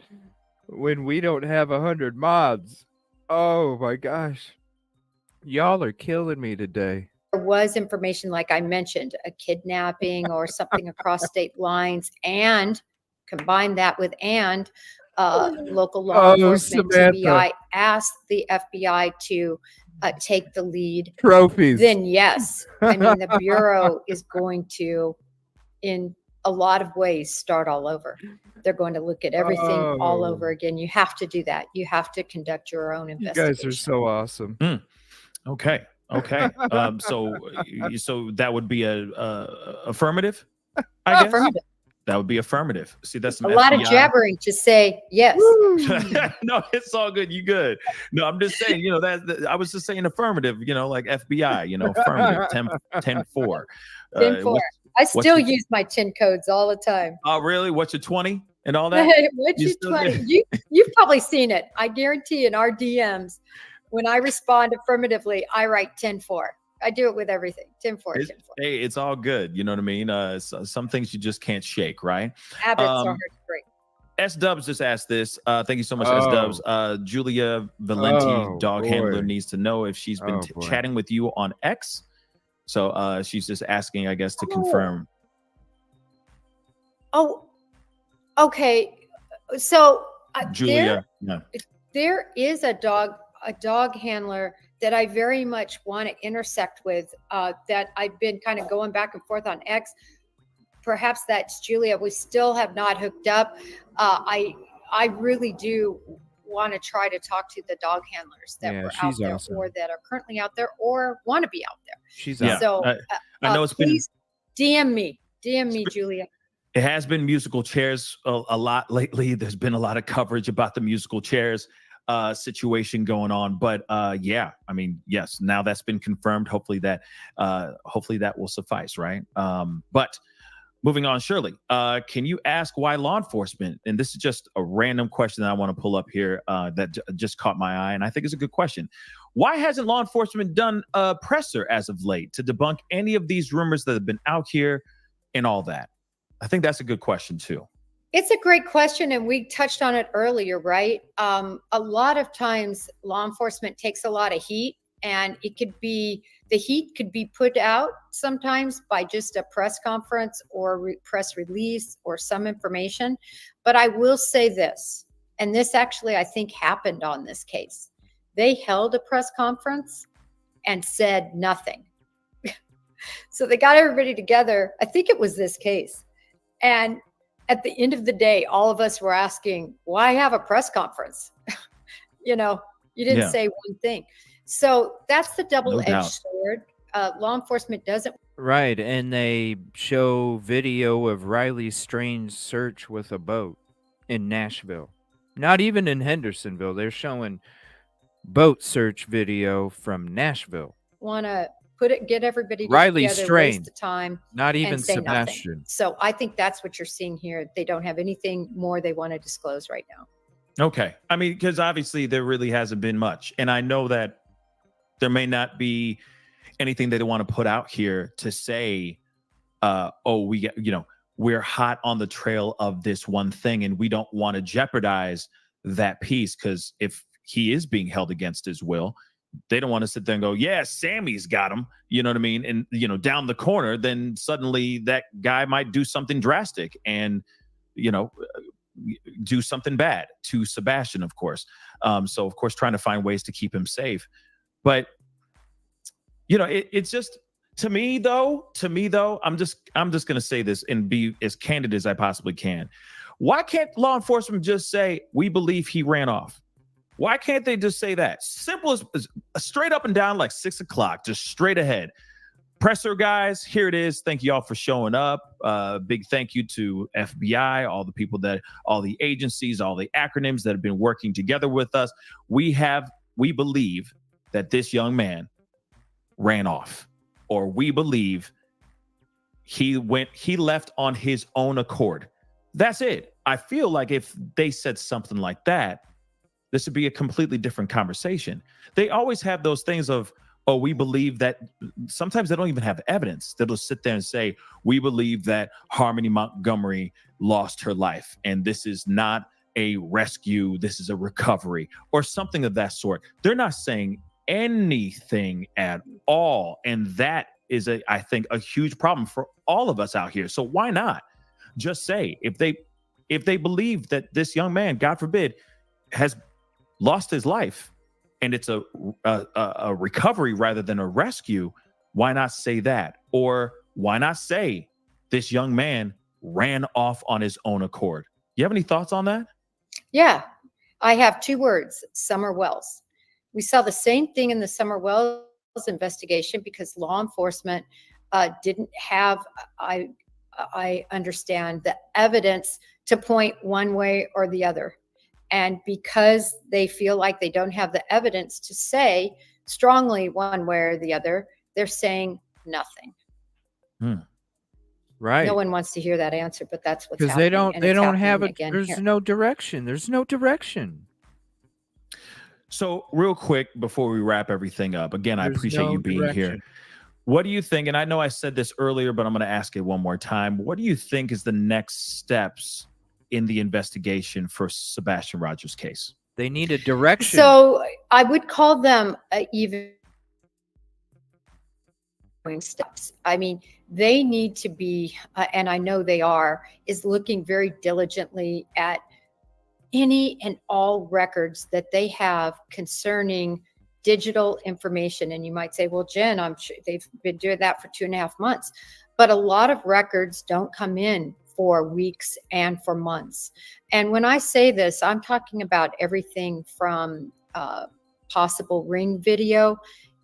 [SPEAKER 3] when we don't have 100 mods. Oh my gosh. Y'all are killing me today.
[SPEAKER 16] There was information, like I mentioned, a kidnapping or something across state lines, and combine that with local law enforcement,
[SPEAKER 3] Samantha.
[SPEAKER 16] TBI, asked the FBI to take the lead.
[SPEAKER 3] Trophies.
[SPEAKER 16] Then yes, I mean, the Bureau is going to, in a lot of ways, start all over. They're going to look at everything all over again. You have to do that. You have to conduct your own
[SPEAKER 3] You
[SPEAKER 16] investigation.
[SPEAKER 3] guys are so awesome.
[SPEAKER 15] Okay. So that would be a affirmative, I guess.
[SPEAKER 16] Affirmative.
[SPEAKER 15] That would be affirmative. See, that's some
[SPEAKER 16] A lot of
[SPEAKER 15] FBI.
[SPEAKER 16] jabbering to say yes.
[SPEAKER 15] No, it's all good. You good. No, I'm just saying, that I was just saying affirmative, like FBI, affirmative, 10-4.
[SPEAKER 16] 10-4. I still use my 10 codes all the time.
[SPEAKER 15] Oh, really? What's your 20 and all that?
[SPEAKER 16] What's your 20? You've probably seen it. I guarantee in our DMs, when I respond affirmatively, I write 10-4. I do it with everything. 10-4.
[SPEAKER 15] Hey, it's all good. You know what I mean? Some things you just can't shake, right?
[SPEAKER 16] Habits are hard to break.
[SPEAKER 15] S-Dubs just asked this. Thank you so much, S-Dubs. Julia Valenti, dog handler, needs to know if she's been chatting with you on X. So she's just asking, I guess, to confirm.
[SPEAKER 16] Oh, okay. So
[SPEAKER 15] Julia,
[SPEAKER 16] there is a dog handler that I very much want to intersect with, that I've been kind of going back and forth on X. Perhaps that's Julia. We still have not hooked up. I really do want to try to talk to the dog handlers that were out there, or that are currently out there, or want to be out there.
[SPEAKER 15] She's awesome. So I know it's
[SPEAKER 16] please DM me, Julia.
[SPEAKER 15] It has been musical chairs a lot lately. There's been a lot of coverage about the musical chairs situation going on, but yeah, I mean, yes, now that's been confirmed. Hopefully that will suffice, right? But moving on, Shirley, can you ask why law enforcement, and this is just a random question that I want to pull up here that just caught my eye, and I think it's a good question. Why hasn't law enforcement done a presser as of late to debunk any of these rumors that have been out here and all that? I think that's a good question too.
[SPEAKER 16] It's a great question, and we touched on it earlier, right? A lot of times law enforcement takes a lot of heat, and the heat could be put out sometimes by just a press conference or press release or some information. But I will say this, and this actually I think happened on this case. They held a press conference and said nothing. So they got everybody together. I think it was this case. And at the end of the day, all of us were asking, why have a press conference? You didn't
[SPEAKER 15] Yeah.
[SPEAKER 16] say one thing. So that's the
[SPEAKER 15] No
[SPEAKER 16] double-edged
[SPEAKER 15] doubt.
[SPEAKER 16] sword. Law enforcement doesn't.
[SPEAKER 8] Right, and they show video of Riley's strange search with a boat in Nashville. Not even in Hendersonville. They're showing boat search video from Nashville.
[SPEAKER 16] Want to get everybody
[SPEAKER 8] Riley
[SPEAKER 16] together,
[SPEAKER 8] Strain,
[SPEAKER 16] waste the time,
[SPEAKER 8] not even
[SPEAKER 16] and say nothing.
[SPEAKER 8] Sebastian.
[SPEAKER 16] So I think that's what you're seeing here. They don't have anything more they want to disclose right now.
[SPEAKER 15] Okay. I mean, because obviously there really hasn't been much. And I know that there may not be anything that they want to put out here to say, we're hot on the trail of this one thing and we don't want to jeopardize that piece. Because if he is being held against his will, they don't want to sit there and go, yeah, Sammy's got him, you know what I mean? And, down the corner, then suddenly that guy might do something drastic and, do something bad to Sebastian, of course. So, of course, trying to find ways to keep him safe. But, it's just, to me though, I'm just going to say this and be as candid as I possibly can. Why can't law enforcement just say, we believe he ran off? Why can't they just say that? Simple as straight up and down, like 6 o'clock, just straight ahead. Presser guys, here it is. Thank you all for showing up. Big thank you to FBI, all the agencies, all the acronyms that have been working together with us. We believe that this young man ran off, or we believe he left on his own accord. That's it. I feel like if they said something like that, this would be a completely different conversation. They always have those things of, we believe that. Sometimes they don't even have evidence. They'll just sit there and say, we believe that Harmony Montgomery lost her life, and this is not a rescue, this is a recovery, or something of that sort. They're not saying anything at all. And that is, I think, a huge problem for all of us out here. So why not just say, if they believe that this young man, God forbid, has lost his life and it's a recovery rather than a rescue, why not say that? Or why not say this young man ran off on his own accord? You have any thoughts on that?
[SPEAKER 16] Yeah, I have 2 words, Summer Wells. We saw the same thing in the Summer Wells investigation because law enforcement didn't have, I understand, the evidence to point one way or the other. And because they feel like they don't have the evidence to say strongly one way or the other, they're saying nothing.
[SPEAKER 8] Right.
[SPEAKER 16] No one wants to hear that answer, but that's what's
[SPEAKER 8] Because
[SPEAKER 16] happening.
[SPEAKER 8] they don't have
[SPEAKER 16] There's
[SPEAKER 8] no direction. There's no direction.
[SPEAKER 15] So real quick, before we wrap everything up, again, I appreciate you being here. What do you think? And I know I said this earlier, but I'm going to ask it one more time. What do you think is the next steps in the investigation for Sebastian Rogers' case?
[SPEAKER 8] They need a direction.
[SPEAKER 16] So I would call them even steps. I mean, they need to be, and I know they are, is looking very diligently at any and all records that they have concerning digital information. And you might say, well, Jen, I'm sure they've been doing that for 2.5 months. But a lot of records don't come in for weeks and for months. And when I say this, I'm talking about everything from possible Ring video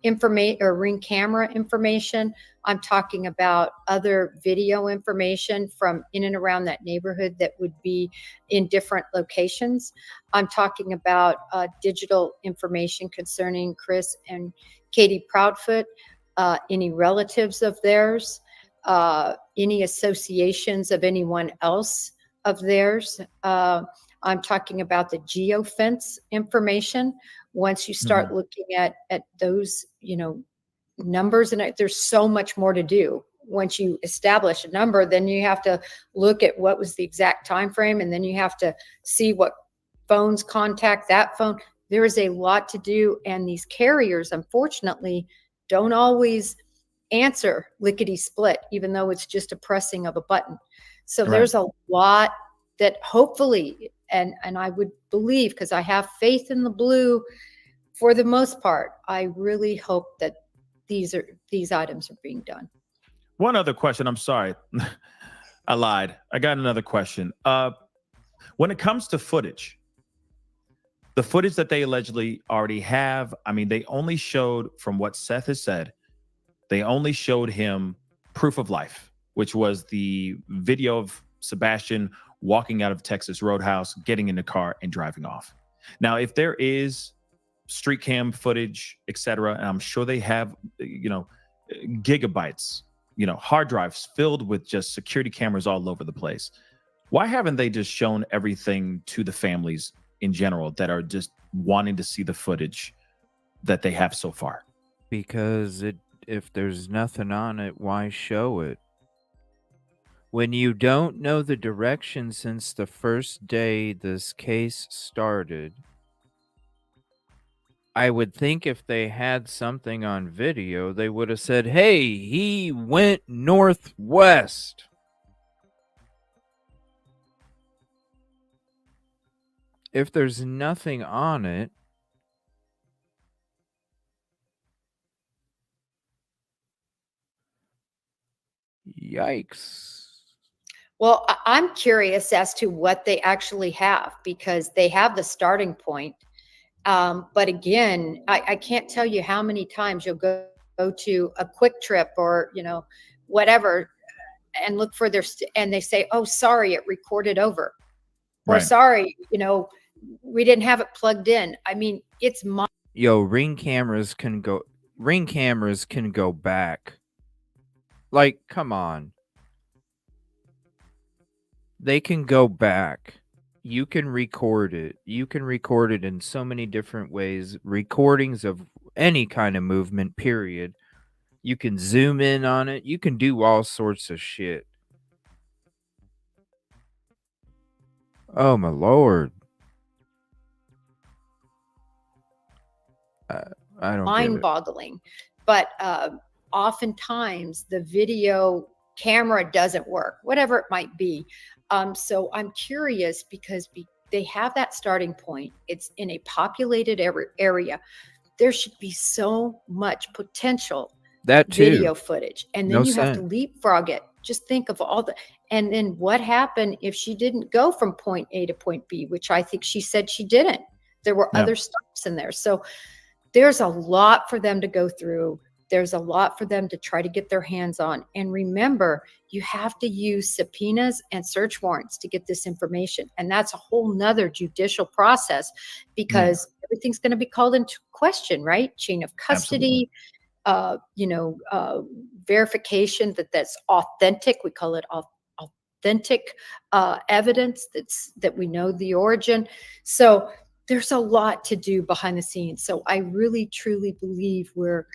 [SPEAKER 16] information or Ring camera information. I'm talking about other video information from in and around that neighborhood that would be in different locations. I'm talking about digital information concerning Chris and Katie Proudfoot, any relatives of theirs, any associations of anyone else of theirs. I'm talking about the geofence information. Once you start looking at those, numbers, and there's so much more to do once you establish a number, then you have to look at what was the exact time frame, and then you have to see what phones contact that phone. There is a lot to do, and these carriers, unfortunately, don't always answer lickety split, even though it's just a pressing of a button. So there's a lot that hopefully, and I would believe, because I have faith in the blue for the most part, I really hope that these items are being done.
[SPEAKER 15] One other question. I'm sorry. I lied. I got another question. When it comes to footage, the footage that they allegedly already have, I mean, they only showed, from what Seth has said, they only showed him proof of life, which was the video of Sebastian walking out of Texas Roadhouse, getting in the car and driving off. Now, if there is street cam footage, etc., and I'm sure they have, gigabytes, hard drives filled with just security cameras all over the place. Why haven't they just shown everything to the families in general that are just wanting to see the footage that they have so far?
[SPEAKER 8] Because if there's nothing on it, why show it? When you don't know the direction since the first day this case started, I would think if they had something on video, they would have said, hey, he went northwest. If there's nothing on it, yikes.
[SPEAKER 16] Well, I'm curious as to what they actually have, because they have the starting point. But again, I can't tell you how many times you'll go to a Quick Trip or, whatever, and look for and they say, oh, sorry, it recorded over. Or sorry, we didn't have it plugged in. I mean, it's
[SPEAKER 8] Yo, ring cameras can go back. Like, come on. They can go back. You can record it. You can record it in so many different ways. Recordings of any kind of movement, period. You can zoom in on it. You can do all sorts of shit. Oh, my Lord. I don't
[SPEAKER 16] mind-boggling. But oftentimes the video camera doesn't work, whatever it might be. So I'm curious, because they have that starting point. It's in a populated area. There should be so much potential video footage. And then you have to leapfrog it. Just think of all and then what happened if she didn't go from point A to point B, which I think she said she didn't. There were other stops in there. So there's a lot for them to go through. There's a lot for them to try to get their hands on. And remember, you have to use subpoenas and search warrants to get this information. And that's a whole nother judicial process, because everything's going to be called into question, right? Chain of custody, verification that that's authentic. We call it authentic evidence that we know the origin. So there's a lot to do behind the scenes. So I really, truly believe we're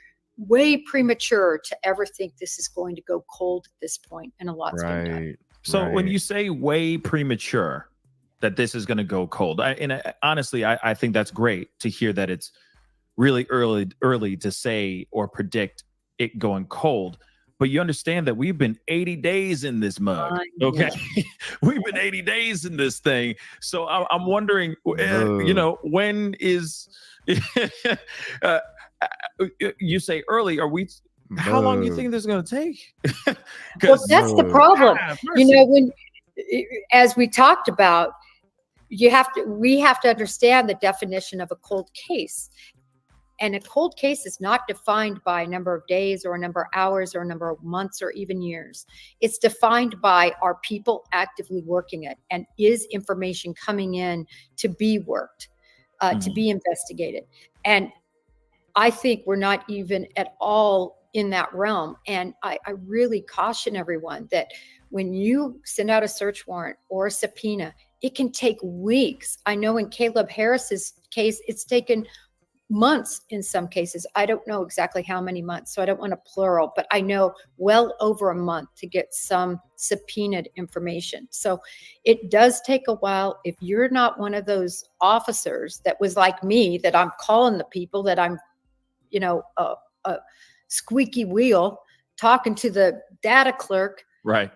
[SPEAKER 16] way premature to ever think this is going to go cold at this point, and a lot's been done.
[SPEAKER 15] So when you say way premature, that this is going to go cold, honestly, I think that's great to hear that it's really early to say or predict it going cold. But you understand that we've been 80 days in this mug. Okay. We've been 80 days in this thing. So I'm wondering, when is, you say early, how long do you think this is going to take?
[SPEAKER 16] Well, that's the problem. When, as we talked about, we have to understand the definition of a cold case. And a cold case is not defined by a number of days or a number of hours or a number of months or even years. It's defined by, are people actively working it? And is information coming in to be worked, to be investigated? And I think we're not even at all in that realm. And I really caution everyone that when you send out a search warrant or a subpoena, it can take weeks. I know in Caleb Harris's case, it's taken months in some cases. I don't know exactly how many months, so I don't want to plural, but I know well over a month to get some subpoenaed information. So it does take a while. If you're not one of those officers that was like me, that I'm calling the people, that I'm, a squeaky wheel talking to the data clerk.
[SPEAKER 15] Right.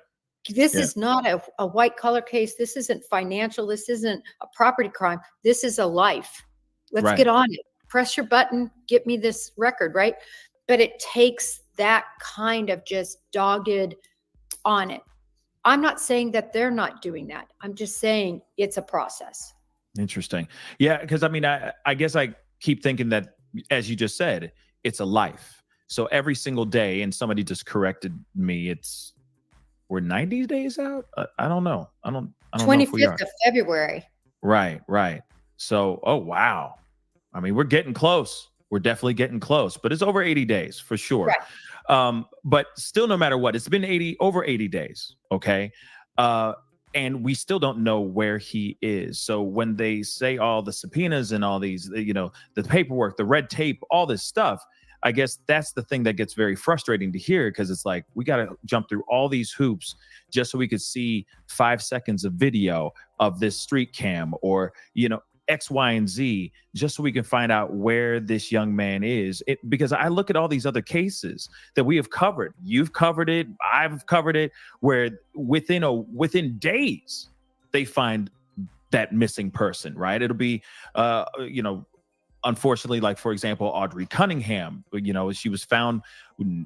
[SPEAKER 16] This
[SPEAKER 15] Yeah.
[SPEAKER 16] is not a white collar case. This isn't financial. This isn't a property crime. This is a life. Let's
[SPEAKER 15] Right.
[SPEAKER 16] get on it. Press your button, get me this record, right? But it takes that kind of just dogged on it. I'm not saying that they're not doing that. I'm just saying it's a process.
[SPEAKER 15] Interesting. Yeah, because I mean, I guess I keep thinking that, as you just said, it's a life. So every single day, and somebody just corrected me, we're 90 days out. I don't know. I don't know if we
[SPEAKER 16] 25th
[SPEAKER 15] are.
[SPEAKER 16] of February.
[SPEAKER 15] Right. So, oh wow. I mean, we're getting close. We're definitely getting close, but it's over 80 days for sure.
[SPEAKER 16] Right.
[SPEAKER 15] But still, no matter what, it's been over 80 days. Okay. And we still don't know where he is. So when they say all the subpoenas and all these, the paperwork, the red tape, all this stuff, I guess that's the thing that gets very frustrating to hear, because it's like, we got to jump through all these hoops just so we could see 5 seconds of video of this street cam, or, X, Y, and Z, just so we can find out where this young man is. Because I look at all these other cases that we have covered. You've covered it. I've covered it, where within days they find that missing person, right? It'll be, unfortunately, like, for example, Audrey Cunningham, she was found.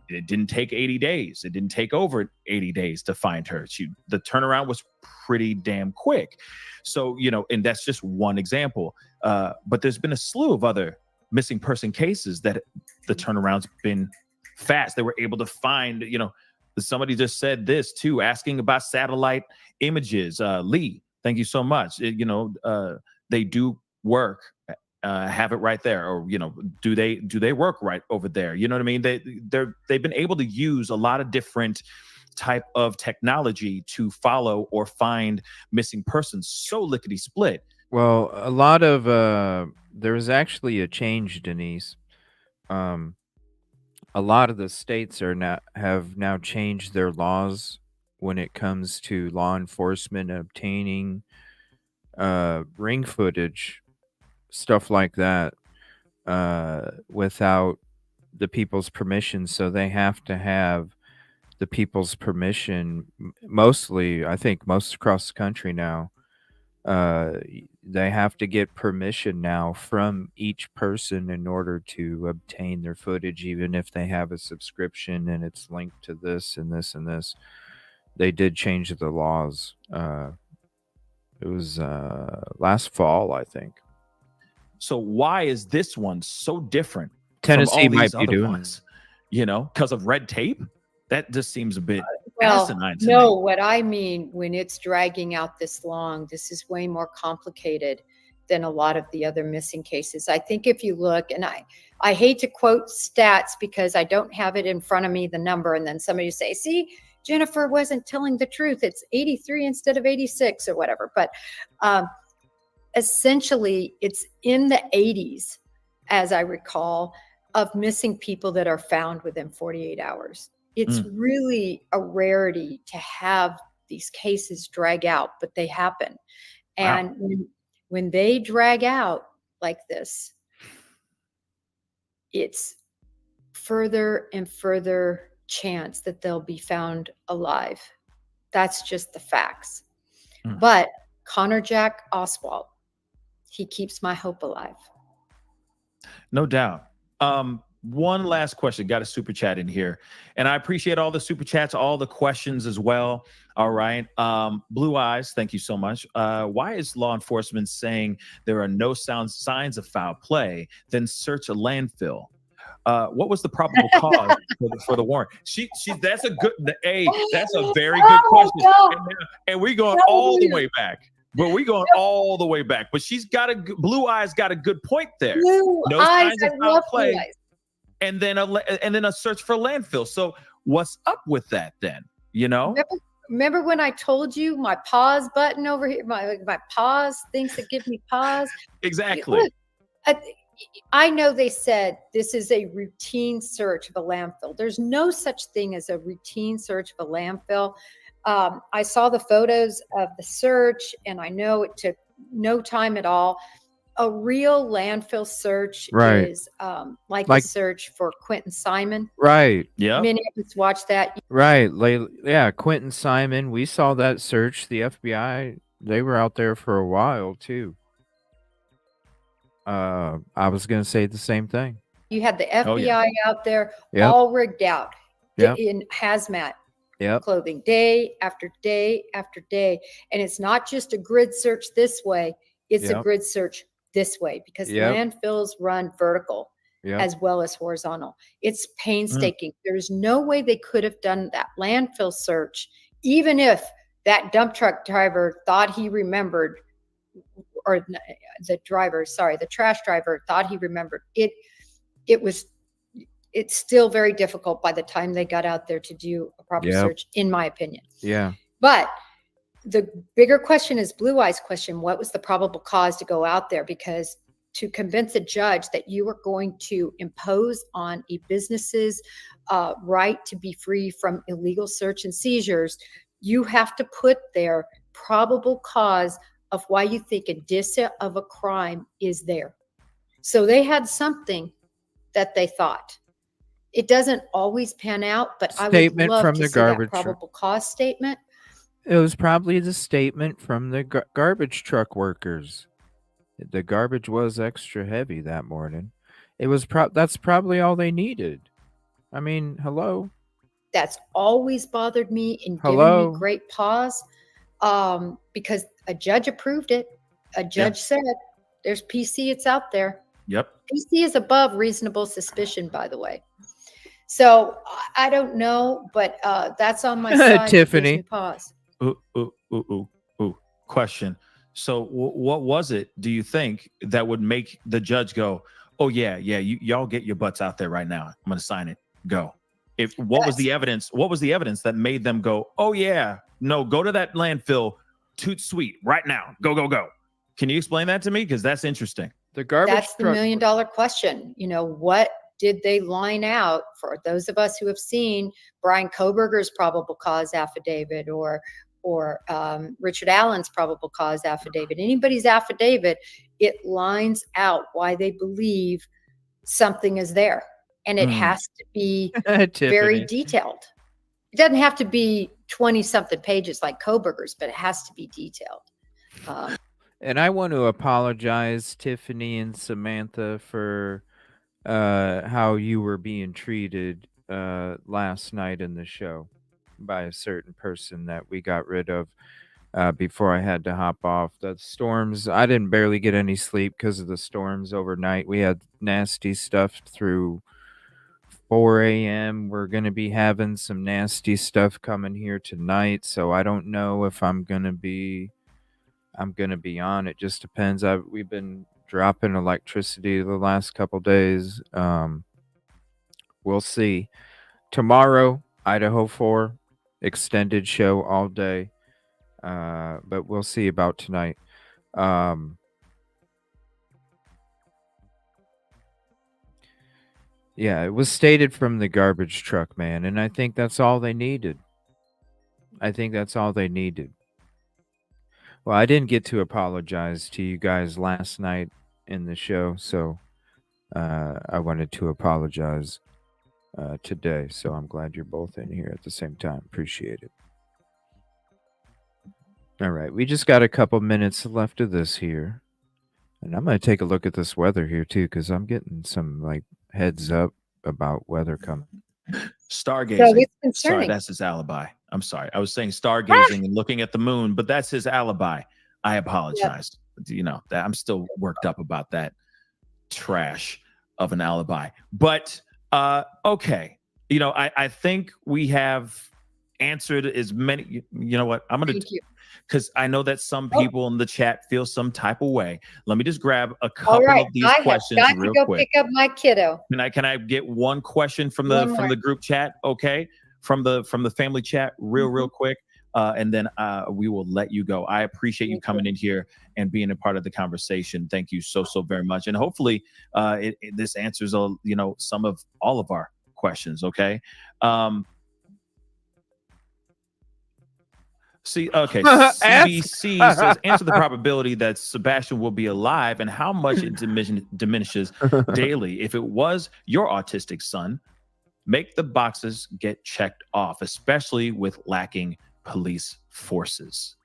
[SPEAKER 15] It didn't take 80 days. It didn't take over 80 days to find her. The turnaround was pretty damn quick. So, and that's just one example. But there's been a slew of other missing person cases that the turnaround's been fast. They were able to find, somebody just said this too, asking about satellite images. Lee, thank you so much. They do work. Have it right there, or do they work right over there? You know what I mean? They've been able to use a lot of different type of technology to follow or find missing persons. So lickety split.
[SPEAKER 8] Well, a lot of there was actually a change, Denise. A lot of the states have now changed their laws when it comes to law enforcement obtaining ring footage, stuff like that, without the people's permission. So they have to have the people's permission. Mostly, I think most across the country now, they have to get permission now from each person in order to obtain their footage, even if they have a subscription and it's linked to this and this and this. They did change the laws. It was last fall, I think.
[SPEAKER 15] So why is this one so different?
[SPEAKER 8] Tennessee
[SPEAKER 15] from all
[SPEAKER 8] might
[SPEAKER 15] these
[SPEAKER 8] be
[SPEAKER 15] other
[SPEAKER 8] doing
[SPEAKER 15] ones? Because of red tape? That just seems a bit
[SPEAKER 16] Well,
[SPEAKER 15] asinine to
[SPEAKER 16] no,
[SPEAKER 15] me.
[SPEAKER 16] what I mean, when it's dragging out this long, this is way more complicated than a lot of the other missing cases. I think if you look, and I hate to quote stats because I don't have it in front of me, the number, and then somebody say, see, Jennifer wasn't telling the truth. It's 83 instead of 86 or whatever. But essentially, it's in the 80s, as I recall, of missing people that are found within 48 hours. It's really a rarity to have these cases drag out, but they happen. And when they drag out like this, it's further and further chance that they'll be found alive. That's just the facts. But Connor Jack Oswald, he keeps my hope alive.
[SPEAKER 15] No doubt. One last question. Got a super chat in here, and I appreciate all the super chats, all the questions as well. All right. Blue Eyes, thank you so much. Why is law enforcement saying there are no signs of foul play, then search a landfill? What was the probable cause for the warrant? That's a very good question. And we're going all the way back. But we're going all the way back. But Blue Eyes got a good point there.
[SPEAKER 16] Blue
[SPEAKER 15] No
[SPEAKER 16] Eyes,
[SPEAKER 15] signs of
[SPEAKER 16] I
[SPEAKER 15] foul
[SPEAKER 16] love
[SPEAKER 15] play.
[SPEAKER 16] Blue Eyes.
[SPEAKER 15] And then a search for landfill. So what's up with that then?
[SPEAKER 16] Remember when I told you my pause button over here, my pause, things that give me pause?
[SPEAKER 15] Exactly.
[SPEAKER 16] Look, I know they said this is a routine search of a landfill. There's no such thing as a routine search of a landfill. I saw the photos of the search, and I know it took no time at all. A real landfill search
[SPEAKER 3] Right.
[SPEAKER 16] is like the
[SPEAKER 3] Like
[SPEAKER 16] search for Quentin Simon.
[SPEAKER 3] right.
[SPEAKER 15] Yeah.
[SPEAKER 16] Many of us watched that.
[SPEAKER 3] Right. Yeah, Quentin Simon, we saw that search. The FBI, they were out there for a while too. I was gonna say the same thing.
[SPEAKER 16] You had the
[SPEAKER 15] Oh, yeah.
[SPEAKER 16] FBI out there,
[SPEAKER 3] Yep.
[SPEAKER 16] all rigged out
[SPEAKER 3] Yep.
[SPEAKER 16] in hazmat
[SPEAKER 3] Yep.
[SPEAKER 16] clothing, day after day after day. And it's not just a grid search this way, it's a
[SPEAKER 3] Yep.
[SPEAKER 16] grid search this way, because
[SPEAKER 3] Yep.
[SPEAKER 16] landfills run vertical
[SPEAKER 3] Yep.
[SPEAKER 16] as well as horizontal. It's painstaking. There's no way they could have done that landfill search, even if that dump truck driver thought he remembered, or the trash driver thought he remembered it. It's still very difficult by the time they got out there to do a proper
[SPEAKER 3] Yep.
[SPEAKER 16] search, in my opinion.
[SPEAKER 3] Yeah.
[SPEAKER 16] But the bigger question is Blue Eye's question. What was the probable cause to go out there? Because to convince a judge that you are going to impose on a business's right to be free from illegal search and seizures, you have to put their probable cause of why you think indicia of a crime is there. So they had something that they thought. It doesn't always pan out, but I would
[SPEAKER 3] Statement
[SPEAKER 16] love
[SPEAKER 3] from
[SPEAKER 16] to
[SPEAKER 3] the
[SPEAKER 16] see that
[SPEAKER 3] garbage truck.
[SPEAKER 16] probable cause statement.
[SPEAKER 3] It was probably the statement from the garbage truck workers. The garbage was extra heavy that morning. It was that's probably all they needed. I mean, hello.
[SPEAKER 16] That's always bothered me and given
[SPEAKER 3] Hello.
[SPEAKER 16] me great pause, because a judge approved it. A judge said, there's PC, it's out there.
[SPEAKER 15] Yep.
[SPEAKER 16] PC is above reasonable suspicion, by the way. So I don't know, but that's on my side. It gives
[SPEAKER 3] Tiffany.
[SPEAKER 16] me pause.
[SPEAKER 15] Ooh. Question. So what was it, do you think, that would make the judge go, oh yeah, y'all get your butts out there right now. I'm going to sign it. Go. What was the evidence? What was the evidence that made them go, oh yeah, no, go to that landfill, toot sweet right now. Go. Can you explain that to me? Because that's interesting.
[SPEAKER 3] The garbage
[SPEAKER 16] That's the
[SPEAKER 3] truck.
[SPEAKER 16] $1 million question. You know, what did they line out for those of us who have seen Brian Kohberger's probable cause affidavit or Richard Allen's probable cause affidavit, anybody's affidavit, it lines out why they believe something is there. And it has to be very detailed. It doesn't have to be 20-something pages like Kohberger's, but it has to be detailed.
[SPEAKER 3] And I want to apologize, Tiffany and Samantha, for how you were being treated last night in the show by a certain person that we got rid of before I had to hop off. The storms, I didn't barely get any sleep because of the storms overnight. We had nasty stuff through 4 a.m. We're going to be having some nasty stuff coming here tonight, so I don't know if I'm going to be on. It just depends. We've been dropping electricity the last couple days. We'll see. Tomorrow, Idaho 4, extended show all day. But we'll see about tonight. Yeah, it was stated from the garbage truck, man, and I think that's all they needed. Well, I didn't get to apologize to you guys last night in the show, so I wanted to apologize today. So I'm glad you're both in here at the same time. Appreciate it. All right, we just got a couple minutes left of this here. And I'm going to take a look at this weather here, too, because I'm getting some, heads up about weather coming.
[SPEAKER 15] Stargazing.
[SPEAKER 16] So it's
[SPEAKER 15] Sorry,
[SPEAKER 16] concerning.
[SPEAKER 15] that's his alibi. I'm sorry. I was saying stargazing and looking at the moon, but that's his alibi. I apologize. You know, that I'm still worked up about that trash of an alibi. But okay. You know, I think we have answered as many. You know what? I'm going to, because I know that some people in the chat feel some type of way. Let me just grab a couple
[SPEAKER 16] All right,
[SPEAKER 15] of these
[SPEAKER 16] I
[SPEAKER 15] questions
[SPEAKER 16] have got
[SPEAKER 15] real
[SPEAKER 16] to go
[SPEAKER 15] quick.
[SPEAKER 16] pick up my kiddo.
[SPEAKER 15] Can I get one question from
[SPEAKER 16] One more.
[SPEAKER 15] the group chat? Okay, from the family chat, real quick. and then we will let you go. I appreciate you coming in here and being a part of the conversation. Thank you so very much. And hopefully this answers some of all of our questions. Okay. Okay. CBC says, answer the probability that Sebastian will be alive and how much it diminishes daily. If it was your autistic son, make the boxes get checked off, especially with lacking police forces.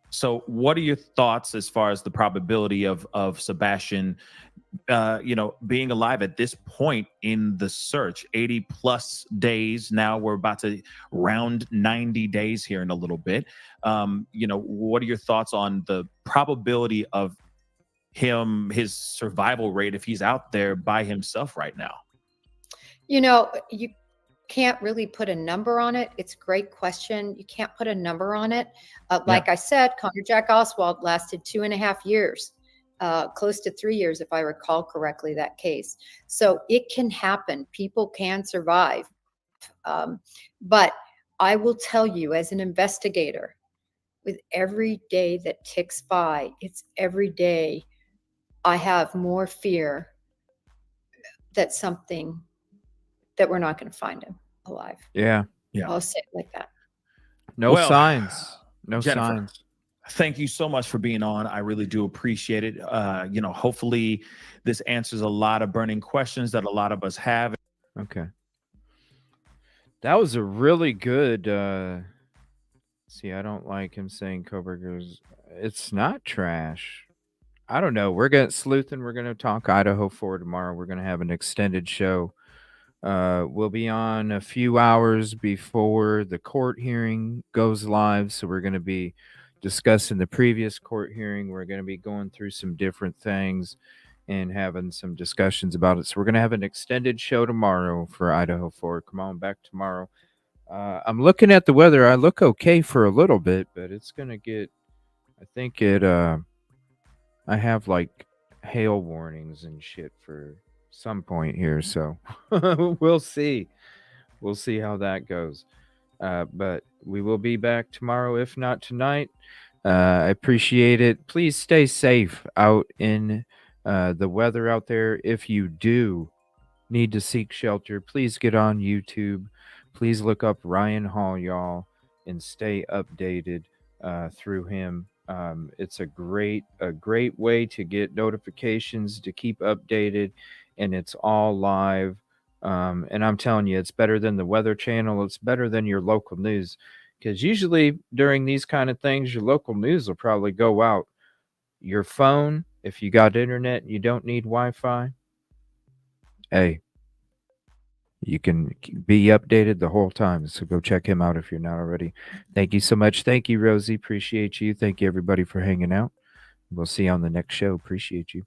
[SPEAKER 15] So what are your thoughts as far as the probability of Sebastian being alive at this point in the search? 80 plus days now. We're about to round 90 days here in a little bit. What are your thoughts on the probability of his survival rate if he's out there by himself right now?
[SPEAKER 16] You can't really put a number on it. It's a great question. You can't put a number on it. Like I said, Connor Jack Oswald lasted 2.5 years. Close to 3 years, if I recall correctly, that case. So it can happen. People can survive. But I will tell you, as an investigator, with every day that ticks by, it's every day I have more fear that we're not going to find him alive.
[SPEAKER 3] Yeah.
[SPEAKER 16] I'll say it like that.
[SPEAKER 3] No signs. No
[SPEAKER 15] Jennifer,
[SPEAKER 3] signs.
[SPEAKER 15] thank you so much for being on. I really do appreciate it. Hopefully this answers a lot of burning questions that a lot of us have.
[SPEAKER 3] Okay. That was a really good see, I don't like him saying Coburgers. It's not trash. I don't know. We're going to talk Idaho 4 tomorrow. We're going to have an extended show. We'll be on a few hours before the court hearing goes live. So we're going to be discussing the previous court hearing. We're going to be going through some different things and having some discussions about it. So we're going to have an extended show tomorrow for Idaho 4. Come on back tomorrow. I'm looking at the weather. I look okay for a little bit, but it's going to get, I think I have like hail warnings and shit for some point here. So we'll see. We'll see how that goes. But we will be back tomorrow, if not tonight. I appreciate it. Please stay safe out in the weather out there. If you do need to seek shelter, please get on YouTube. Please look up Ryan Hall, y'all, and stay updated through him. It's a great way to get notifications, to keep updated, and it's all live. And I'm telling you, it's better than the Weather Channel. It's better than your local news, because usually during these kind of things, your local news will probably go out. Your phone, if you got internet and you don't need Wi-Fi, hey, you can be updated the whole time. So go check him out if you're not already. Thank you so much. Thank you, Rosie. Appreciate you. Thank you, everybody, for hanging out. We'll see you on the next show. Appreciate you.